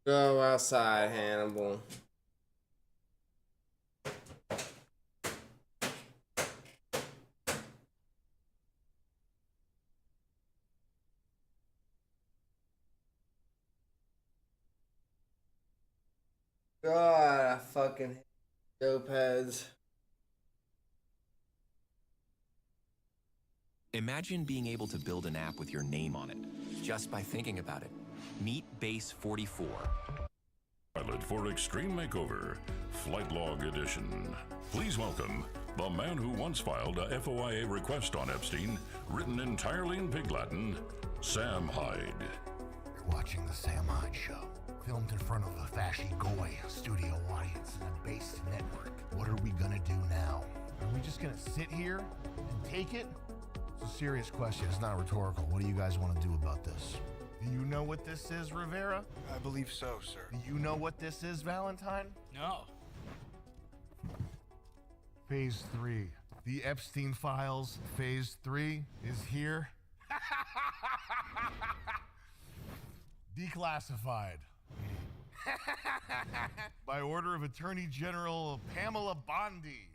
Go outside, Hannibal. God, I fucking hate dope heads. Imagine being able to build an app with your name on it, just by thinking about it. Meet Base 44. Pilot for Extreme Makeover, Flight Log Edition. Please welcome the man who once filed a FOIA request on Epstein, written entirely in Pig Latin, Sam Hyde. You're watching the Sam Hyde Show, filmed in front of a fashy goy studio audience in a base network. What are we gonna do now? Are we just gonna sit here and take it? It's a serious question, it's not rhetorical. What do you guys want to do about this? Do you know what this is, Rivera? I believe so, sir. Do you know what this is, Valentine? No. Phase 3. The Epstein Files, Phase 3 is here. Declassified. By order of Attorney General Pamela Bondi.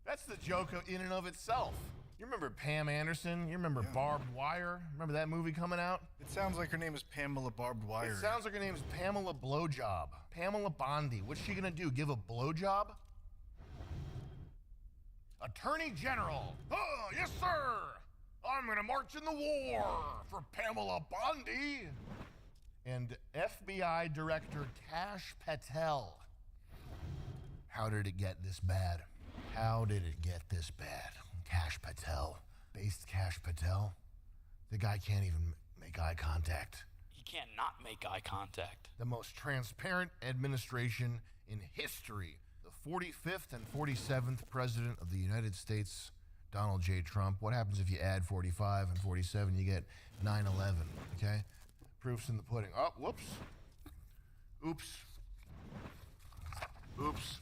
That's the joke in and of itself. You remember Pam Anderson? You remember Barbed Wire? Remember that movie coming out? It sounds like her name is Pamela Barbed Wire. It sounds like her name is Pamela Blowjob. Pamela Bondi. What's she gonna do? Give a blowjob? Attorney General. Oh, yes, sir. I'm gonna march in the war for Pamela Bondi. And FBI Director Kash Patel. How did it get this bad? How did it get this bad? Kash Patel. Based Kash Patel. The guy can't even make eye contact. He can't not make eye contact. The most transparent administration in history. The 45th and 47th President of the United States, Donald J. Trump. What happens if you add 45 and 47? You get 9/11, okay? Proof's in the pudding. Oh, whoops. Oops. Oops.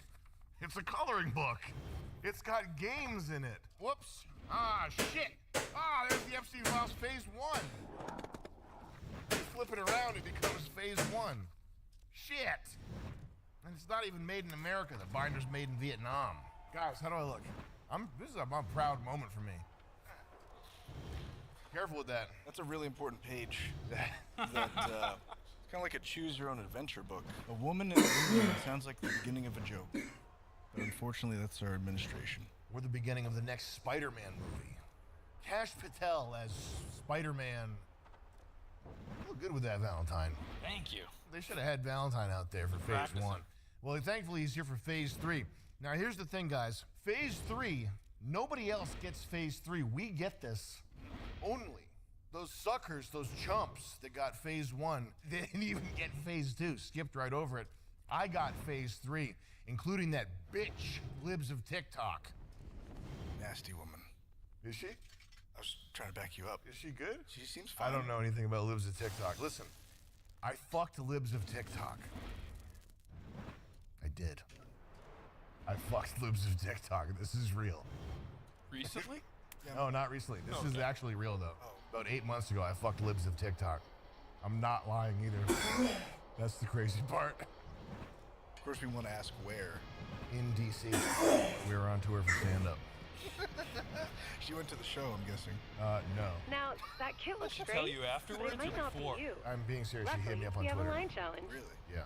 It's a coloring book. It's got games in it. Whoops. Ah, shit. Ah, there's the Epstein Files Phase 1. You flip it around, it becomes Phase 1. Shit. And it's not even made in America. The binder's made in Vietnam. Guys, how do I look? This is a proud moment for me. Careful with that. That's a really important page. It's kind of like a choose-your-own-adventure book. A woman in England sounds like the beginning of a joke. But unfortunately, that's our administration. We're the beginning of the next Spider-Man movie. Kash Patel as Spider-Man. You look good with that, Valentine. Thank you. They should have had Valentine out there for Phase 1. Well, thankfully, he's here for Phase 3. Now, here's the thing, guys. Phase 3, nobody else gets Phase 3. We get this only. Those suckers, those chumps that got Phase 1, they didn't even get Phase 2. Skipped right over it. I got Phase 3, including that bitch, Libs of TikTok. Nasty woman. Is she? I was trying to back you up. Is she good? She seems fine. I don't know anything about Libs of TikTok. Listen, I fucked Libs of TikTok. I did. I fucked Libs of TikTok. This is real. Recently? No, not recently. This is actually real, though. Oh. About 8 months ago, I fucked Libs of TikTok. I'm not lying either. That's the crazy part. Of course, we want to ask where. In D.C. We were on tour for stand-up. She went to the show, I'm guessing. No. Now, that kit looks Did she great, tell you but afterwards it might or not before? be you. I'm being serious. She hit Luckily, me up on we have Twitter. a line challenge. Really? Yeah.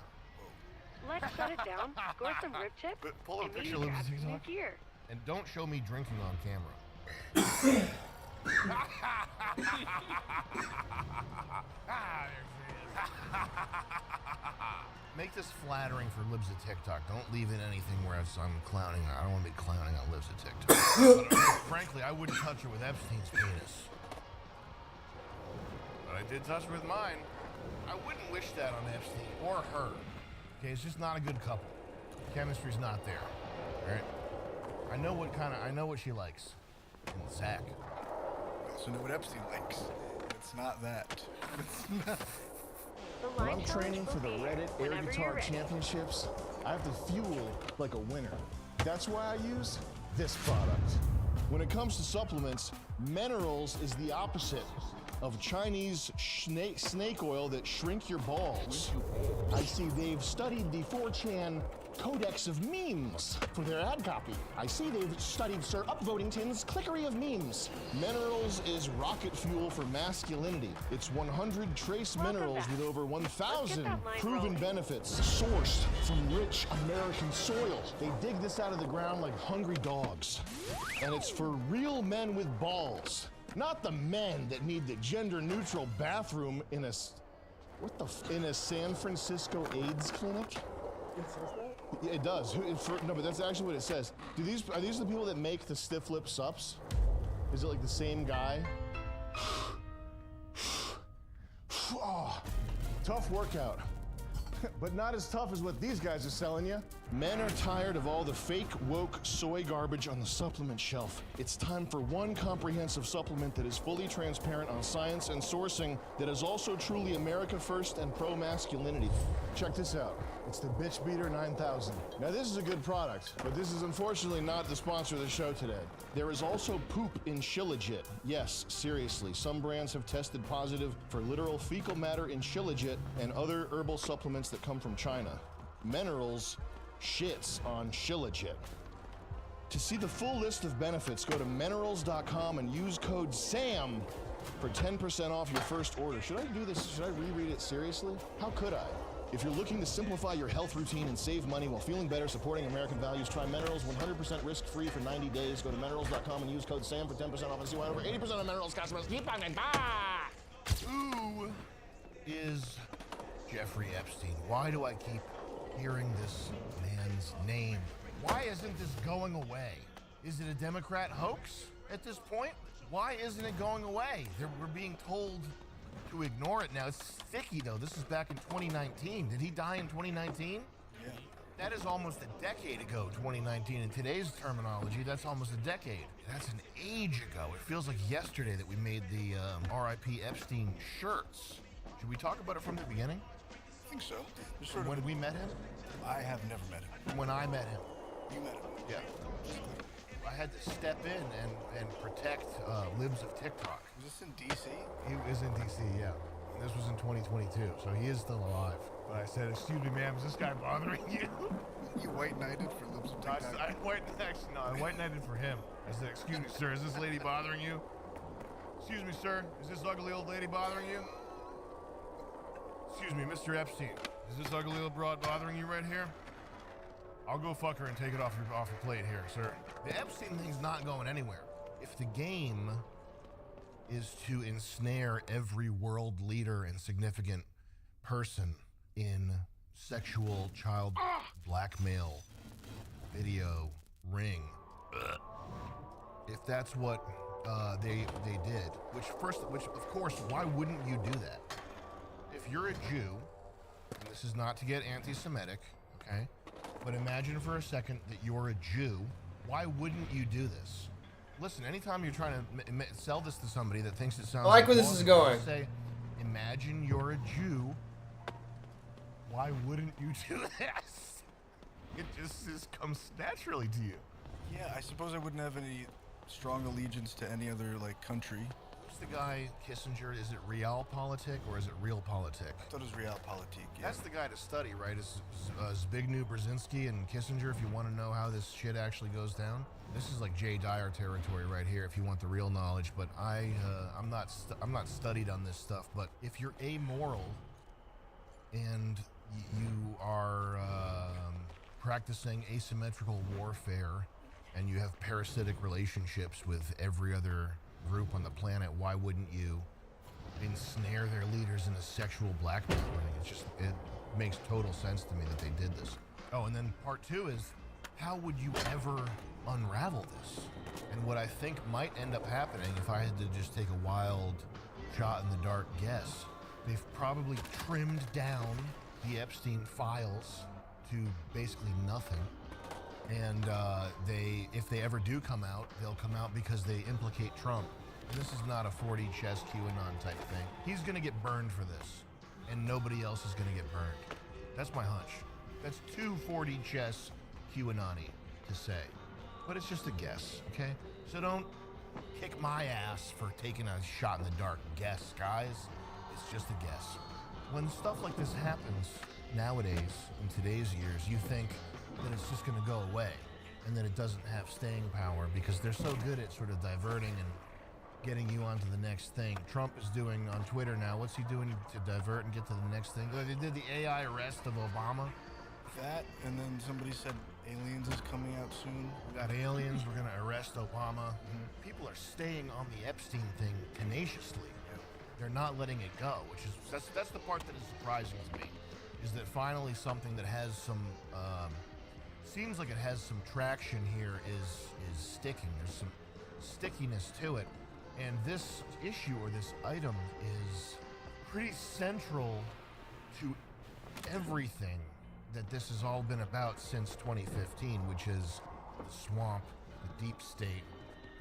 Let's shut it down, score some rib chips, But pull up a and maybe picture of Libs grab of some new TikTok. gear. And don't show me drinking on camera. Make this flattering for Libs of TikTok. Don't leave in anything where I'm clowning. I don't want to be clowning on Libs of TikTok. Frankly, I wouldn't touch her with Epstein's penis. But I did touch her with mine. I wouldn't wish that on Epstein or her. Okay, it's just not a good couple. Chemistry's not there. All right. I know what she likes. In the sack. We also know what Epstein likes. It's not that. It's not. The When line I'm challenge training for will the be Reddit Air whenever Guitar you're ready. Championships, I have to fuel like a winner. That's why I use this product. When it comes to supplements, Minerals is the opposite. of Chinese snake oil that shrink your balls. I see they've studied the 4chan Codex of memes for their ad copy. I see they've studied Sir Upvotington's clickery of memes. Minerals is rocket fuel for masculinity. It's 100 trace minerals with over 1,000 proven benefits sourced from rich American soil. They dig this out of the ground like hungry dogs. And it's for real men with balls, not the men that need the gender-neutral bathroom in a in a San Francisco AIDS clinic. It says that? Yeah, it does. No, but that's actually what it says. Are these the people that make the stiff lip sups? Is it like the same guy? Oh, tough workout. But not as tough as what these guys are selling you. Men are tired of all the fake woke soy garbage on the supplement shelf. It's time for one comprehensive supplement that is fully transparent on science and sourcing, that is also truly America first and pro-masculinity. Check this out. It's the Bitch Beater 9000. Now this is a good product, but this is unfortunately not the sponsor of the show today. There is also poop in Shilajit. Yes, seriously, some brands have tested positive for literal fecal matter in Shilajit and other herbal supplements that come from China. Minerals shits on Shilajit. To see the full list of benefits, go to minerals.com and use code SAM for 10% off your first order. Should I do this? Should I reread it seriously? How could I? If you're looking to simplify your health routine and save money while feeling better supporting American values, try Minerals 100% risk-free for 90 days. Go to minerals.com and use code SAM for 10% off and see why over 80% of Minerals customers keep on and buy. Who is Jeffrey Epstein? Why do I keep hearing this man's name? Why isn't this going away? Is it a Democrat hoax at this point? Why isn't it going away? We're being told to ignore it now. It's sticky though. This is back in 2019. Did he die in 2019? Yeah. That is almost a decade ago, 2019. In today's terminology, that's almost a decade. That's an age ago. It feels like yesterday that we made the RIP Epstein shirts. Should we talk about it from the beginning? I think so. Just sort of, When we met him? I have never met him. When I met him. You met him. Yeah. I had to step in and protect libs of TikTok. Was this in D.C.? He was in D.C., yeah. This was in 2022, so he is still alive. But I said, excuse me, ma'am, is this guy bothering you? You white-knighted for lips of I TikTok? white-knighted for him. I said, excuse me, sir, is this lady bothering you? Excuse me, sir, is this ugly old lady bothering you? Excuse me, Mr. Epstein, is this ugly old broad bothering you right here? I'll go fuck her and take it off your plate here, sir. The Epstein thing's not going anywhere. If the game is to ensnare every world leader and significant person in sexual child blackmail video ring, if that's what they did, which of course, why wouldn't you do that? If you're a Jew, and this is not to get anti-Semitic, okay, but imagine for a second that you're a Jew, why wouldn't you do this? Listen, anytime you're trying to sell this to somebody that thinks it sounds I like where this is going. say, imagine you're a Jew, why wouldn't you do this? It just comes naturally to you. Yeah, I suppose I wouldn't have any strong allegiance to any other, like, country. Who's the guy, Kissinger? Is it realpolitik or is it realpolitik? I thought it was realpolitik, yeah. That's the guy to study, right? Is Zbigniew Brzezinski and Kissinger, if you want to know how this shit actually goes down. This is like Jay Dyer territory right here, if you want the real knowledge. But I'm not studied on this stuff. But if you're amoral and you are practicing asymmetrical warfare and you have parasitic relationships with every other group on the planet, why wouldn't you ensnare their leaders in a sexual blackmail ring? It makes total sense to me that they did this. Oh, and then part two is, how would you ever unravel this? And what I think might end up happening, if I had to just take a wild shot in the dark guess, they've probably trimmed down the Epstein files to basically nothing. And if they ever do come out, they'll come out because they implicate Trump. And this is not a 4D chess QAnon type thing. He's gonna get burned for this, and nobody else is gonna get burned. That's my hunch. That's too 4D chess QAnon-y to say, but it's just a guess, okay? So don't kick my ass for taking a shot in the dark guess, guys. It's just a guess. When stuff like this happens nowadays, in today's years, you think that it's just gonna go away and that it doesn't have staying power because they're so good at sort of diverting and getting you onto the next thing. Trump is doing on Twitter now, what's he doing to divert and get to the next thing? They did the AI arrest of Obama. That, and then somebody said Aliens is coming out soon. We got aliens, we're gonna arrest Obama. People are staying on the Epstein thing tenaciously. They're not letting it go, which is, that's the part that is surprising to me, is that finally something that has some, seems like it has some traction here is sticking. There's some stickiness to it. And this issue or this item is pretty central to everything that this has all been about since 2015, which is the swamp, the deep state,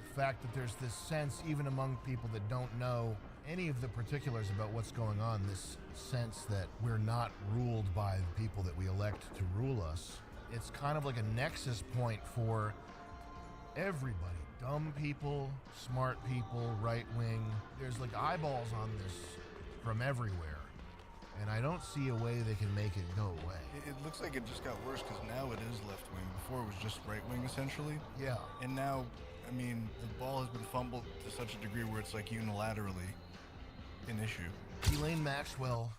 the fact that there's this sense, even among people that don't know any of the particulars about what's going on, this sense that we're not ruled by the people that we elect to rule us. It's kind of like a nexus point for everybody. Dumb people, smart people, right wing. There's like eyeballs on this from everywhere. And I don't see a way they can make it go away. It looks like it just got worse because now it is left wing. Before it was just right wing essentially. Yeah. And now, I mean, the ball has been fumbled to such a degree where it's like unilaterally an issue. Elaine Maxwell,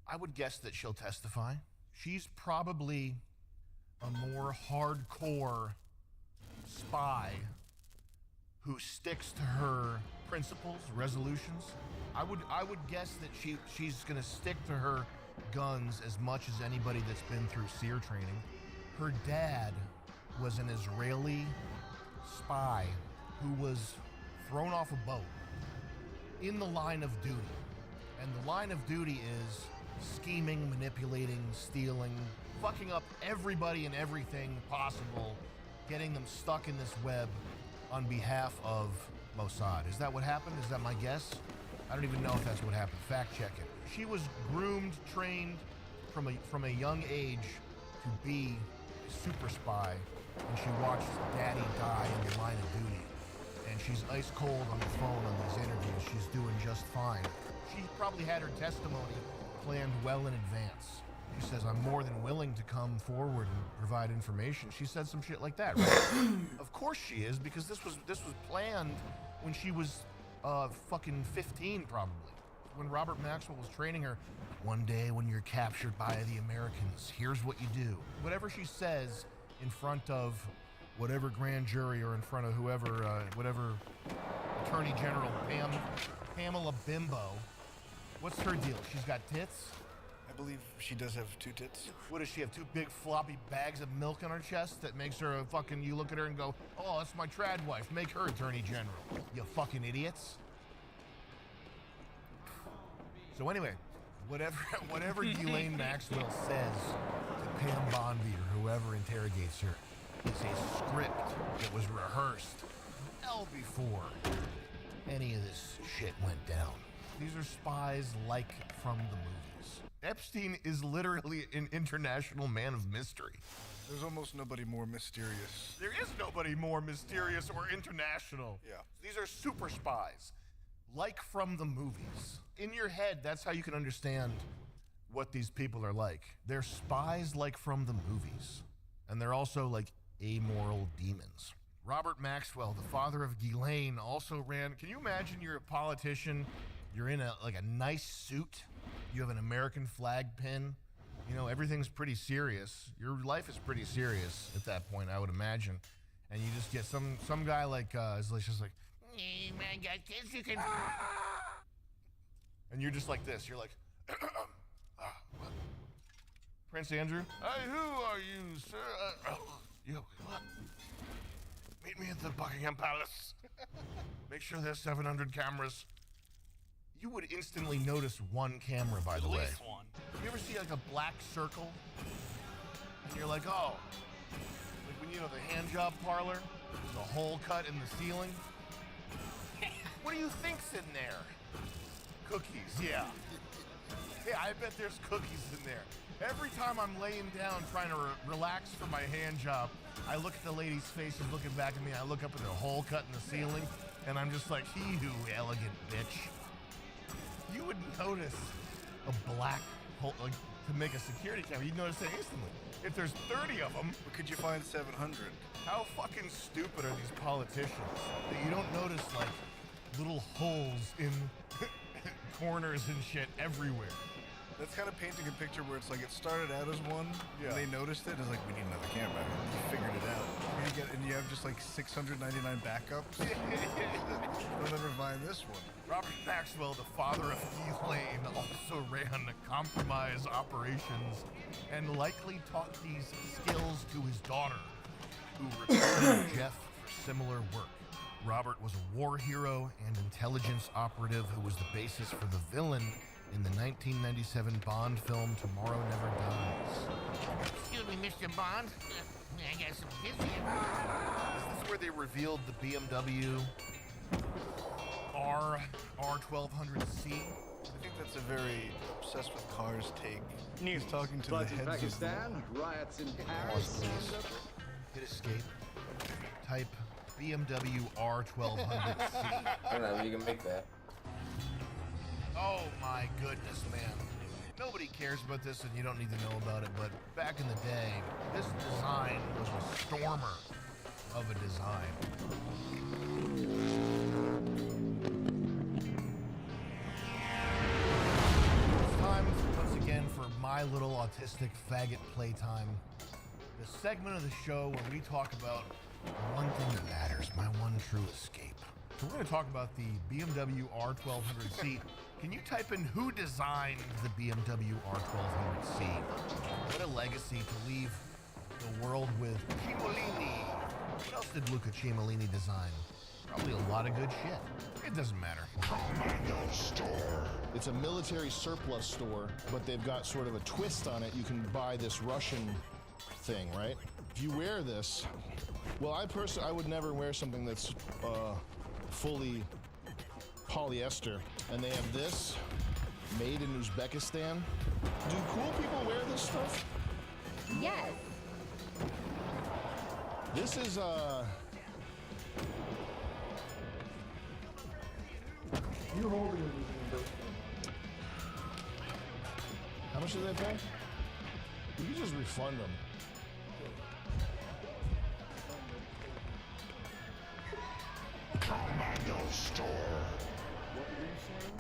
I would guess that she'll testify. She's probably a more hardcore spy who sticks to her principles, resolutions. I would guess that she's gonna stick to her guns as much as anybody that's been through SEER training. Her dad was an Israeli spy who was thrown off a boat in the line of duty. And the line of duty is scheming, manipulating, stealing, fucking up everybody and everything possible, getting them stuck in this web on behalf of Mossad. Is that what happened? Is that my guess? I don't even know if that's what happened. Fact check it. She was groomed, trained from a young age to be a super spy, and she watched Daddy die in the line of duty. And she's ice cold on the phone on these interviews. She's doing just fine. She probably had her testimony planned well in advance. She says, I'm more than willing to come forward and provide information. She said some shit like that, right? Of course she is, because this was planned when she was fucking 15 probably. When Robert Maxwell was training her, one day when you're captured by the Americans, here's what you do. Whatever she says in front of whatever grand jury or in front of whoever, whatever Attorney General, Pamela Bimbo, what's her deal? She's got tits? I believe she does have two tits. What does she have, two big floppy bags of milk on her chest that makes her a fucking, you look at her and go, oh, that's my trad wife, make her Attorney General, you fucking idiots. So anyway, whatever Elaine Maxwell says to Pam Bondi or whoever interrogates her is a script that was rehearsed well before any of this shit went down. These are spies like from the movies. Epstein is literally an international man of mystery. There's almost nobody more mysterious. There is nobody more mysterious or international. Yeah. These are super spies, like from the movies. In your head, that's how you can understand what these people are like. They're spies like from the movies. And they're also like amoral demons. Robert Maxwell, the father of Ghislaine, also ran. Can you imagine you're a politician, you're in a nice suit, you have an American flag pin, you know, everything's pretty serious. Your life is pretty serious at that point, I would imagine. And you just get some guy like, is just like, hey, man, got kids you can... And you're just like this, you're like, what? Prince Andrew? Hey, who are you, sir? You, what? Meet me at the Buckingham Palace. Make sure there's 700 cameras. You would instantly notice one camera, by the way. At least one. You ever see like a black circle? And you're like, oh. Like when you know the hand job parlor, there's a hole cut in the ceiling. What do you think's in there? Cookies, yeah. Yeah, I bet there's cookies in there. Every time I'm laying down trying to relax for my hand job, I look at the lady's face, she's looking back at me, I look up at the hole cut in the ceiling. And I'm just like, you elegant bitch. You would notice a black hole, like, to make a security camera, you'd notice it instantly. If there's 30 of them, Or could you find 700? how fucking stupid are these politicians that you don't notice, like, little holes in corners and shit everywhere? That's kind of painting a picture where it's like it started out as one, Yeah. and they noticed it. It's like, we need another camera. You figured it out. And you have just like 699 backups. They'll never find this one. Robert Maxwell, the father of Keith Lane, also ran compromise operations and likely taught these skills to his daughter, who recruited Jeff for similar work. Robert was a war hero and intelligence operative who was the basis for the villain in the 1997 Bond film Tomorrow Never Dies. Excuse me, Mr. Bond. I got some business. Is this where they revealed the BMW R1200C? I think that's a very obsessed with cars take. He's talking to the heads of the... riots in Pause, please. Hit escape. Type BMW R1200C. I don't know if you can make that. Oh my goodness, man. Nobody cares about this and you don't need to know about it, but back in the day, this design was a stormer of a design. It's time once again for my little autistic faggot playtime. The segment of the show where we talk about the one thing that matters, my one true escape. So we're going to talk about the BMW R1200C. Can you type in who designed the BMW R1200C? What a legacy to leave the world with. Cimolini. What else did Luca Cimolini design? Probably a lot of good shit. It doesn't matter. It's a military surplus store, but they've got sort of a twist on it. You can buy this Russian thing, right? If you wear this, well, I would never wear something that's fully polyester. And they have this made in Uzbekistan. Do cool people wear this stuff? Yes. This is You're holding it. How much did they pay? You can just refund them. Commando store. What were you saying?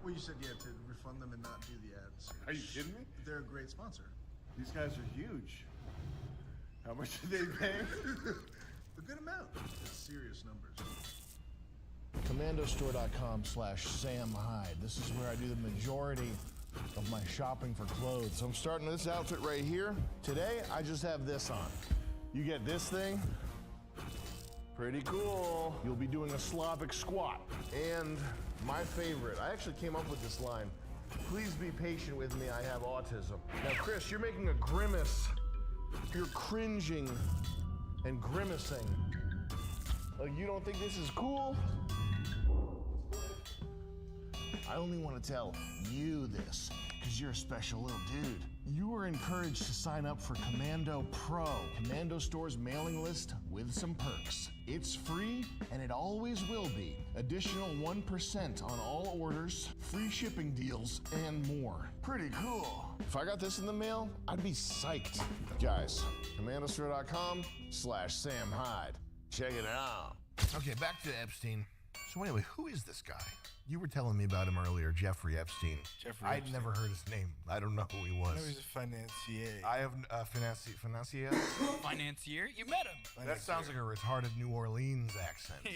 Well, you said you had to refund them and not do the ads. Are you kidding me? They're a great sponsor. These guys are huge. How much did they pay? A good amount. It's serious numbers. CommandoStore.com/Sam Hyde. This is where I do the majority of my shopping for clothes. So I'm starting with this outfit right here. Today, I just have this on. You get this thing. Pretty cool. You'll be doing a Slavic squat. And my favorite, I actually came up with this line. Please be patient with me, I have autism. Now, Chris, you're making a grimace. You're cringing and grimacing. Like, you don't think this is cool? I only want to tell you this, because you're a special little dude. You are encouraged to sign up for Commando Pro, Commando Store's mailing list with some perks. It's free, and it always will be. Additional 1% on all orders, free shipping deals, and more. Pretty cool. If I got this in the mail, I'd be psyched. Guys, CommandoStore.com/Sam Hyde. Check it out. Okay, back to Epstein. So anyway, who is this guy? You were telling me about him earlier, Jeffrey Epstein. I'd Epstein. never heard his name. I don't know who he was. No, he's a financier. I have financier. Financier? You met him. That sounds like a retarded New Orleans accent.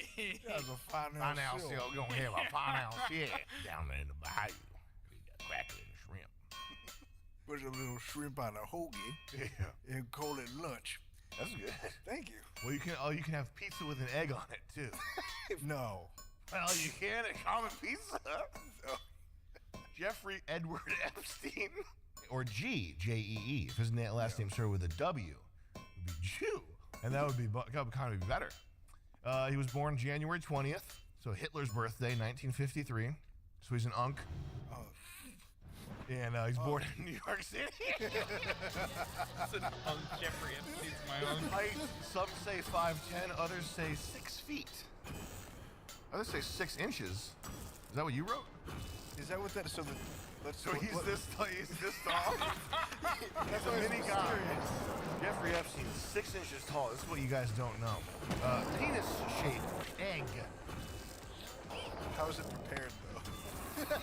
As a financier. Gonna have a financier down there in the bayou. We got crackling shrimp. Put a little shrimp on a hoagie Yeah, and call it lunch. that's good. Thank you. Well, you can have pizza with an egg on it too. No. Well, you can at Common Pizza. Jeffrey Edward Epstein, or J-E-E. If his last name started with a W, it would be Jew, and that would kind of be better. He was born January 20th, so Hitler's birthday, 1953. So he's an unk. And he's born in New York City. It's an Jeffrey Epstein's my own. Height, some say 5'10", others say 6 feet. Oh, they say 6 inches. Is that what you wrote? Is that what that? So he's this tall. That's a mini guy. Jeffrey Epstein, 6 inches tall. This is what you guys don't know. Penis-shaped egg. How is it prepared though?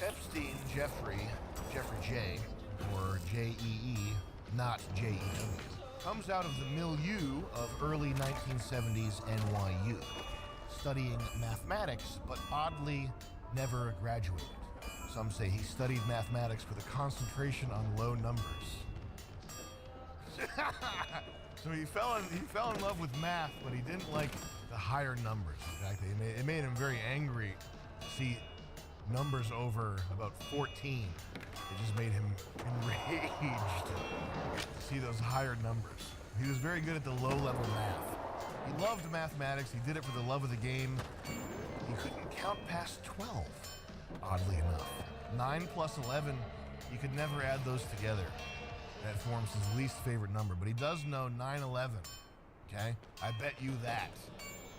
Epstein Jeffrey J, or J-E-E, not J-E-W, comes out of the milieu of early 1970s NYU, studying mathematics, but oddly never graduated. Some say he studied mathematics with a concentration on low numbers. So he fell in love with math, but he didn't like the higher numbers. In fact, it made him very angry to see numbers over about 14. It just made him enraged to see those higher numbers. He was very good at the low-level math. He loved mathematics. He did it for the love of the game. He couldn't count past 12, oddly enough. 9 plus 11, you could never add those together. That forms his least favorite number, but he does know 9/11, okay? I bet you that.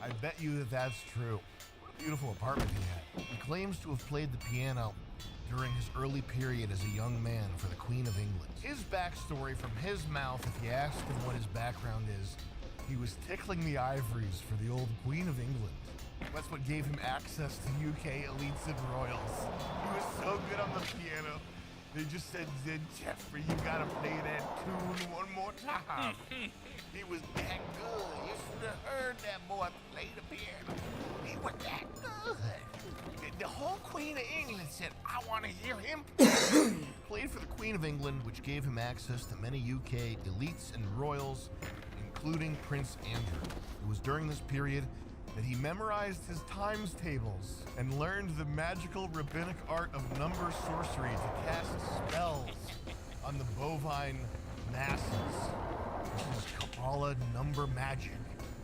I bet you that that's true. What a beautiful apartment he had. He claims to have played the piano during his early period as a young man for the Queen of England. His backstory from his mouth, if you ask him what his background is, he was tickling the ivories for the old Queen of England. That's what gave him access to UK elites and royals. He was so good on the piano. They just said, Jeffrey, you gotta play that tune one more time. He was that good. You should have heard that boy play the piano. He was that good. The whole Queen of England said, I want to hear him play. Played for the Queen of England, which gave him access to many UK elites and royals, including Prince Andrew. It was during this period that he memorized his times tables and learned the magical rabbinic art of number sorcery to cast spells on the bovine masses. This is Kabbalah number magic.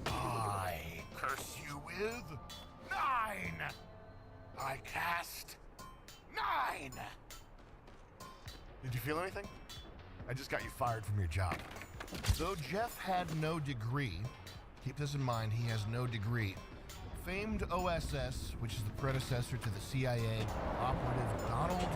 I curse you with 9. I cast 9. Did you feel anything? I just got you fired from your job. Though Jeff had no degree, keep this in mind, he has no degree. Famed OSS, which is the predecessor to the CIA operative Donald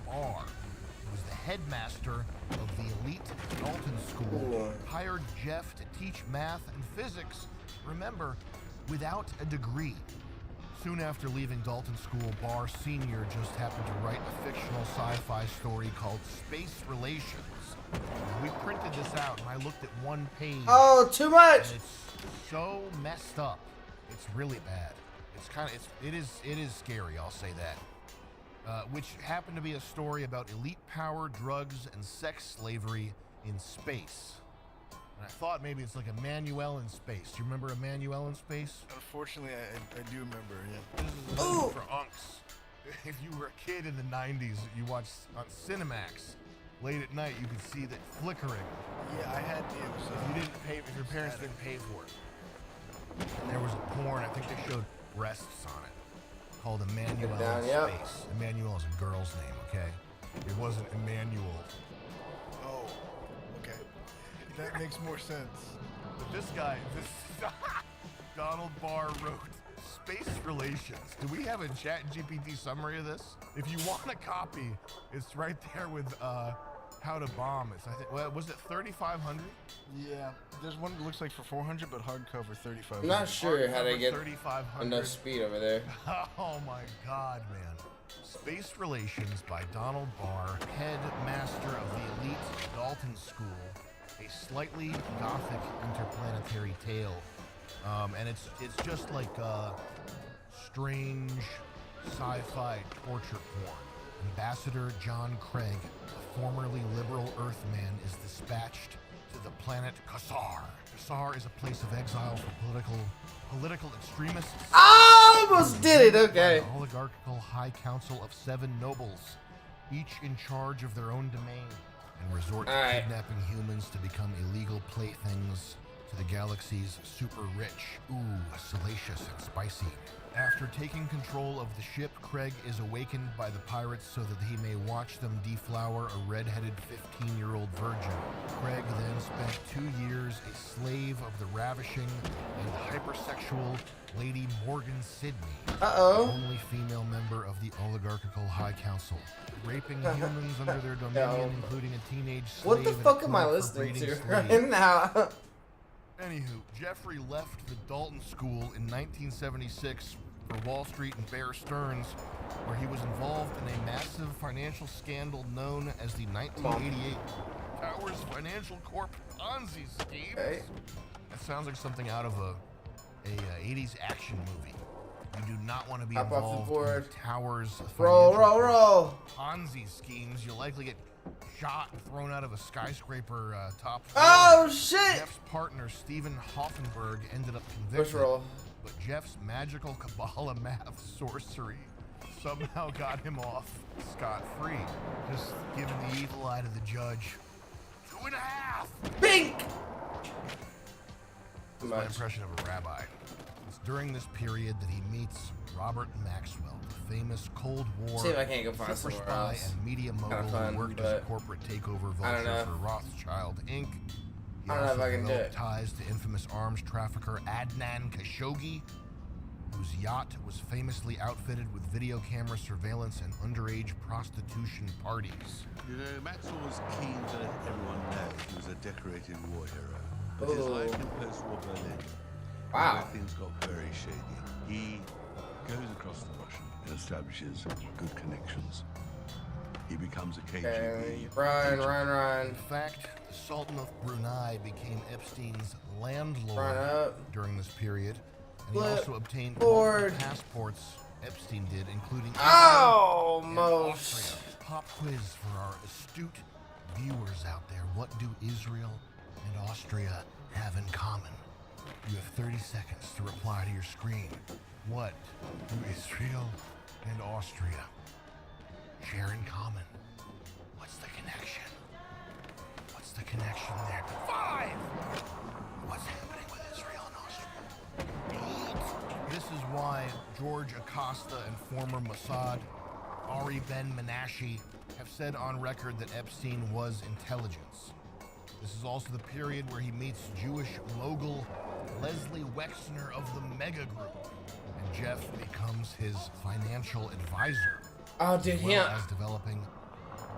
Barr, who was the headmaster of the elite Dalton School, hired Jeff to teach math and physics, remember, without a degree. Soon after leaving Dalton School, Barr Sr. just happened to write a fictional sci-fi story called Space Relations. We printed this out and I looked at one page. Oh, too much! And it's so messed up. It's really bad. It is scary, I'll say that. Which happened to be a story about elite power, drugs, and sex slavery in space. And I thought maybe it's like a Manuel in space. Do you remember a Manuel in space? Unfortunately, I do remember, yeah. This is a movie for unks. If you were a kid in the 90s, you watched on Cinemax. Late at night, you could see that flickering. Yeah, I had it. If your parents didn't pay for it. And there was a porn, I think they showed breasts on it, called Emmanuel in Space. Emmanuel is a girl's name, okay? It wasn't Emmanuel. Oh, okay. That makes more sense. But this Donald Barr wrote Space Relations. Do we have a ChatGPT summary of this? If you want a copy, it's right there with how to bomb. It's, I think, was it 3,500? Yeah, there's one that looks like for 400, but hardcover 3,500. I'm not sure how to get 3,500. enough speed over there. Oh my God, man. Space Relations by Donald Barr, headmaster of the elite Dalton School, a slightly gothic interplanetary tale. And it's just like strange sci-fi torture porn. Ambassador John Craig, a formerly liberal Earthman, is dispatched to the planet Kassar. Kassar is a place of exile for political extremists. I almost did it, okay. An oligarchical high council of 7 nobles, each in charge of their own domain, and resort to kidnapping humans to become illegal playthings to the galaxy's super rich, salacious and spicy. After taking control of the ship, Craig is awakened by the pirates so that he may watch them deflower a red-headed 15-year-old virgin. Craig then spent 2 years a slave of the ravishing and hypersexual Lady Morgan Sidney, only female member of the oligarchical High Council, raping humans under their dominion, including a teenage slave. What the fuck am I listening to right now? Anywho, Jeffrey left the Dalton School in 1976 for Wall Street and Bear Stearns, where he was involved in a massive financial scandal known as the 1988 Towers Financial Corp Ponzi scheme. Okay. That sounds like something out of a 80s action movie. You do not want to be Hop off the involved board. in Towers Roll. Ponzi schemes. You'll likely get shot and thrown out of a skyscraper top floor. Oh shit! Jeff's partner Stephen Hoffenberg ended up Push convicted, roll. but Jeff's magical Kabbalah math sorcery somehow got him off scot-free, just giving the evil eye to the judge. 2.5. Bink. That's my impression of a rabbi. It's during this period that he meets Robert Maxwell, the famous Cold War See if I can't go find super somewhere spy else. and media mogul Kinda fun, who worked as a corporate takeover I don't vulture know. for Rothschild Inc. He I don't know if also I can do developed it. ties to infamous arms trafficker Adnan Khashoggi, whose yacht was famously outfitted with video camera surveillance and underage prostitution parties. You know, Maxwell was keen to let everyone know he was a decorated war hero. But his life in post-war Berlin, where things got very shady. He goes across the Russian and establishes good connections. He becomes a KGB. Run. In fact, the Sultan of Brunei became Epstein's landlord during this period, and he also obtained multiple passports. Epstein did, including Almost. Pop quiz for our astute viewers out there. What do Israel and Austria have in common? You have 30 seconds to reply to your screen. What do Israel and Austria share in common? What's the connection? What's the connection there? 5! What's happening with Israel and Austria? This is why George Acosta and former Mossad Ari Ben Menashe have said on record that Epstein was intelligence. This is also the period where he meets Jewish mogul Leslie Wexner of the Mega Group, and Jeff becomes his financial advisor. As well as developing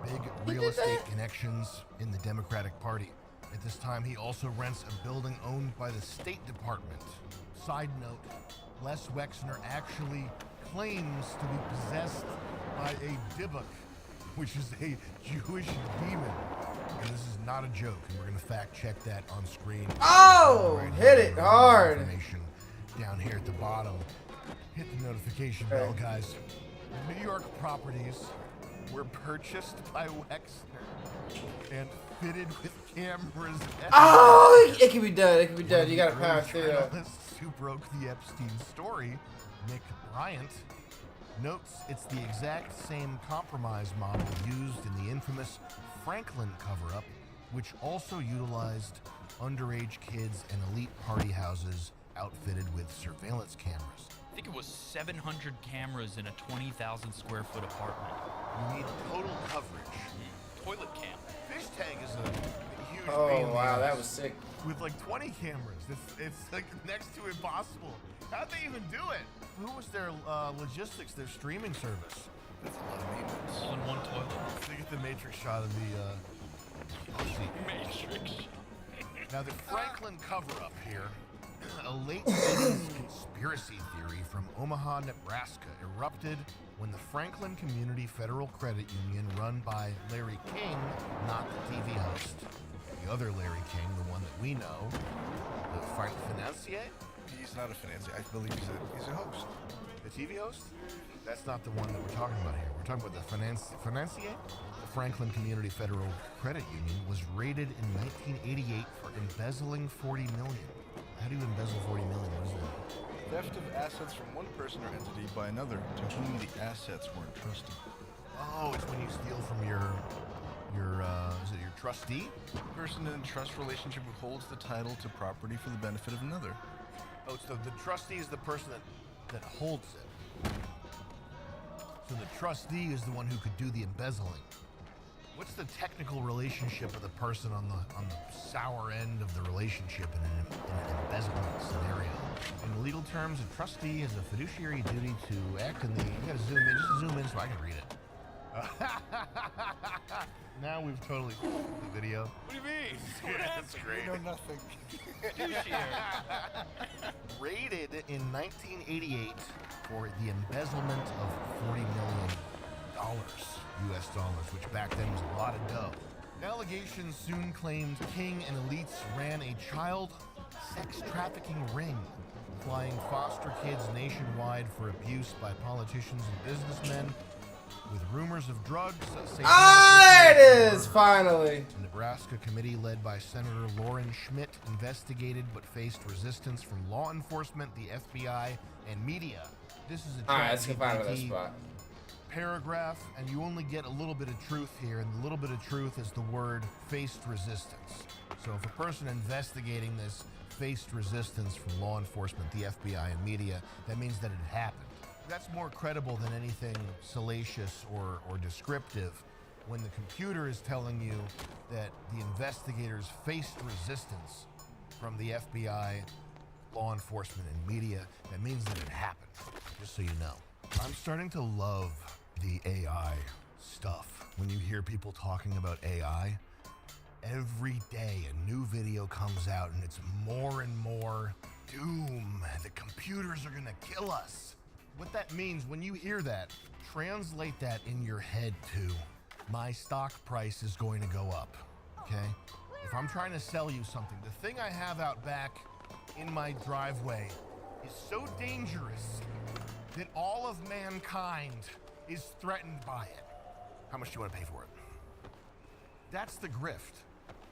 big real estate connections in the Democratic Party. At this time, he also rents a building owned by the State Department. Side note, Les Wexner actually claims to be possessed by a Dybbuk, which is a Jewish demon. And this is not a joke, and we're going to fact check that on screen. Hit it hard. Information down here at the bottom. Hit the notification bell, guys. New York properties were purchased by Wexner and fitted with cameras. It can be done. It can be done. You gotta power through that. Journalists who broke the Epstein story, Nick Bryant, notes it's the exact same compromise model used in the infamous Franklin cover-up, which also utilized underage kids and elite party houses outfitted with surveillance cameras. I think it was 700 cameras in a 20,000 square foot apartment. You need total coverage. Toilet cam. Fish tag is a huge Oh pain in the wow, ass. that was sick. With like 20 cameras, it's like next to impossible. How'd they even do it? Who was their logistics, their streaming service? That's a lot of maintenance. All in one toilet. They get the Matrix shot of the Matrix. Now the Franklin cover-up here, a late 80s conspiracy theory from Omaha, Nebraska erupted when the Franklin Community Federal Credit Union, run by Larry King, not the TV host, the other Larry King, the one that we know, the financier? He's not a financier. I believe he's a host. The TV host? That's not the one that we're talking about here. We're talking about the financier? The Franklin Community Federal Credit Union was raided in 1988 for embezzling $40 million. How do you embezzle $40 million? What is that? Theft of assets from one person or entity by another to whom the assets were entrusted. Oh, it's when you steal from your is it your trustee? Person in a trust relationship who holds the title to property for the benefit of another. Oh, so the trustee is the person that holds it. So the trustee is the one who could do the embezzling. What's the technical relationship of the person on the sour end of the relationship in an embezzlement scenario? In legal terms, a trustee has a fiduciary duty to act in the. You gotta zoom in, just zoom in so I can read it. Now we've totally the video. What do you mean? That's great. You know nothing. Raided in 1988 for the embezzlement of $40 million, US dollars, which back then was a lot of dough. Allegations soon claimed King and elites ran a child sex trafficking ring, flying foster kids nationwide for abuse by politicians and businessmen. With rumors of drugs, it is finally. a Nebraska committee led by Senator Lauren Schmidt investigated but faced resistance from law enforcement, the FBI, and media. This is a Alright, let's go find another ChatGPT spot. paragraph, and you only get a little bit of truth here, and the little bit of truth is the word faced resistance. So if a person investigating this faced resistance from law enforcement, the FBI, and media, that means that it happened. That's more credible than anything salacious or descriptive when the computer is telling you that the investigators faced resistance from the FBI, law enforcement, and media. That means that it happened, just so you know. I'm starting to love the AI stuff. When you hear people talking about AI, every day a new video comes out and it's more and more doom. The computers are gonna kill us. What that means, when you hear that, translate that in your head to, my stock price is going to go up, okay? If I'm trying to sell you something, the thing I have out back in my driveway is so dangerous that all of mankind is threatened by it. How much do you want to pay for it? That's the grift.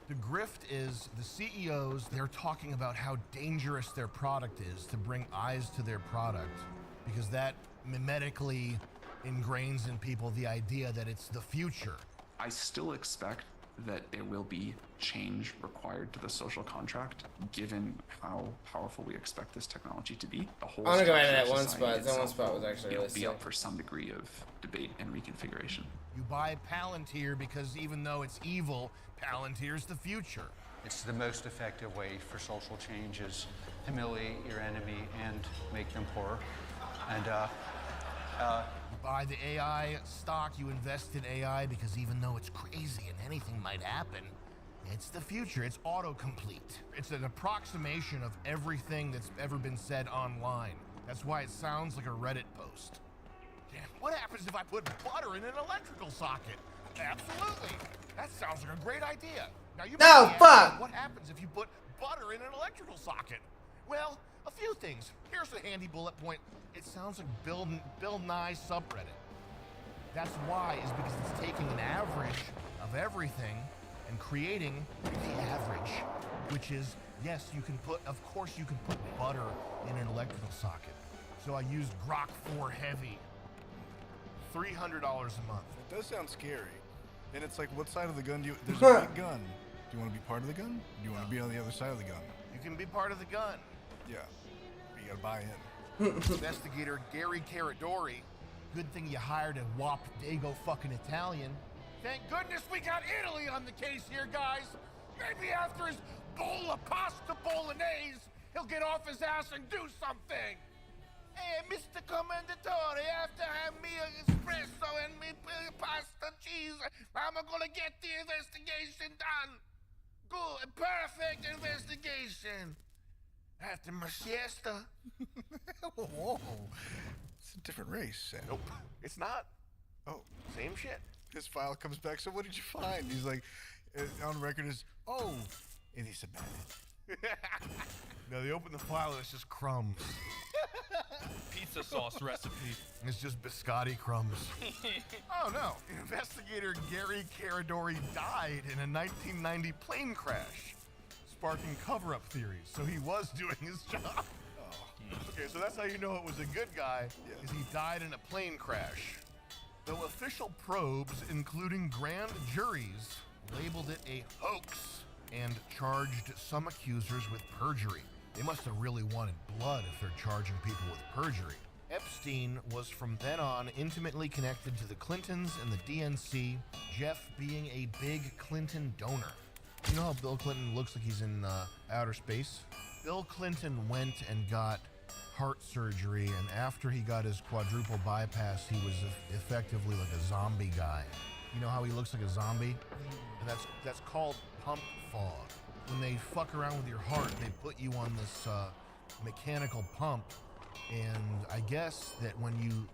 The grift is the CEOs, they're talking about how dangerous their product is to bring eyes to their product, because that mimetically ingrains in people the idea that it's the future. I still expect that there will be change required to the social contract, given how powerful we expect this technology to be. The whole I want to go back to structure that of one society spot. That one itself spot was will, actually you know, really be sick. up for some degree of debate and reconfiguration. You buy Palantir because even though it's evil, Palantir's the future. It's the most effective way for social change is humiliate your enemy and make them poorer. And you buy the AI stock, you invest in AI because even though it's crazy and anything might happen, it's the future. It's autocomplete. It's an approximation of everything that's ever been said online. That's why it sounds like a Reddit post. Yeah, what happens if I put butter in an electrical socket? Absolutely. That sounds like a great idea. Now you No, might be fuck. asking, what happens if you put butter in an electrical socket? Well, a few things. Here's a handy bullet point. It sounds like Bill Nye subreddit. That's why, is because it's taking an average of everything and creating the average, which is, yes, you can put, of course you can put butter in an electrical socket. So I used Grok 4 Heavy. $300 a month. It does sound scary. And it's like, what side of the gun do you... There's a big gun. Do you want to be part of the gun? Do you want to be on the other side of the gun? You can be part of the gun. Yeah. But you gotta buy in. Investigator Gary Caradori. Good thing you hired a wop dago fucking Italian. Thank goodness we got Italy on the case here, guys. Maybe after his bowl of pasta bolognese, he'll get off his ass and do something. Hey, Mr. Commendatore, after have me an espresso and me pasta cheese, I'm gonna get the investigation done. Good, perfect investigation. After my siesta. Whoa. It's a different race, Sam. Nope, it's not. Oh. Same shit. His file comes back, so what did you find? He's like, on record is, oh, and he said, No, they open the file and it's just crumbs. Pizza sauce recipe. It's just biscotti crumbs. Oh no, investigator Gary Caradori died in a 1990 plane crash, sparking cover-up theories. So he was doing his job. Okay, so that's how you know it was a good guy, is he died in a plane crash. though official probes, including grand juries, labeled it a hoax and charged some accusers with perjury. They must have really wanted blood if they're charging people with perjury. Epstein was from then on intimately connected to the Clintons and the DNC, Jeff being a big Clinton donor. You know how Bill Clinton looks like he's in outer space? Bill Clinton went and got heart surgery, and after he got his quadruple bypass, he was effectively like a zombie guy. You know how he looks like a zombie? And that's called pump fog. When they fuck around with your heart, they put you on this mechanical pump, and I guess that when you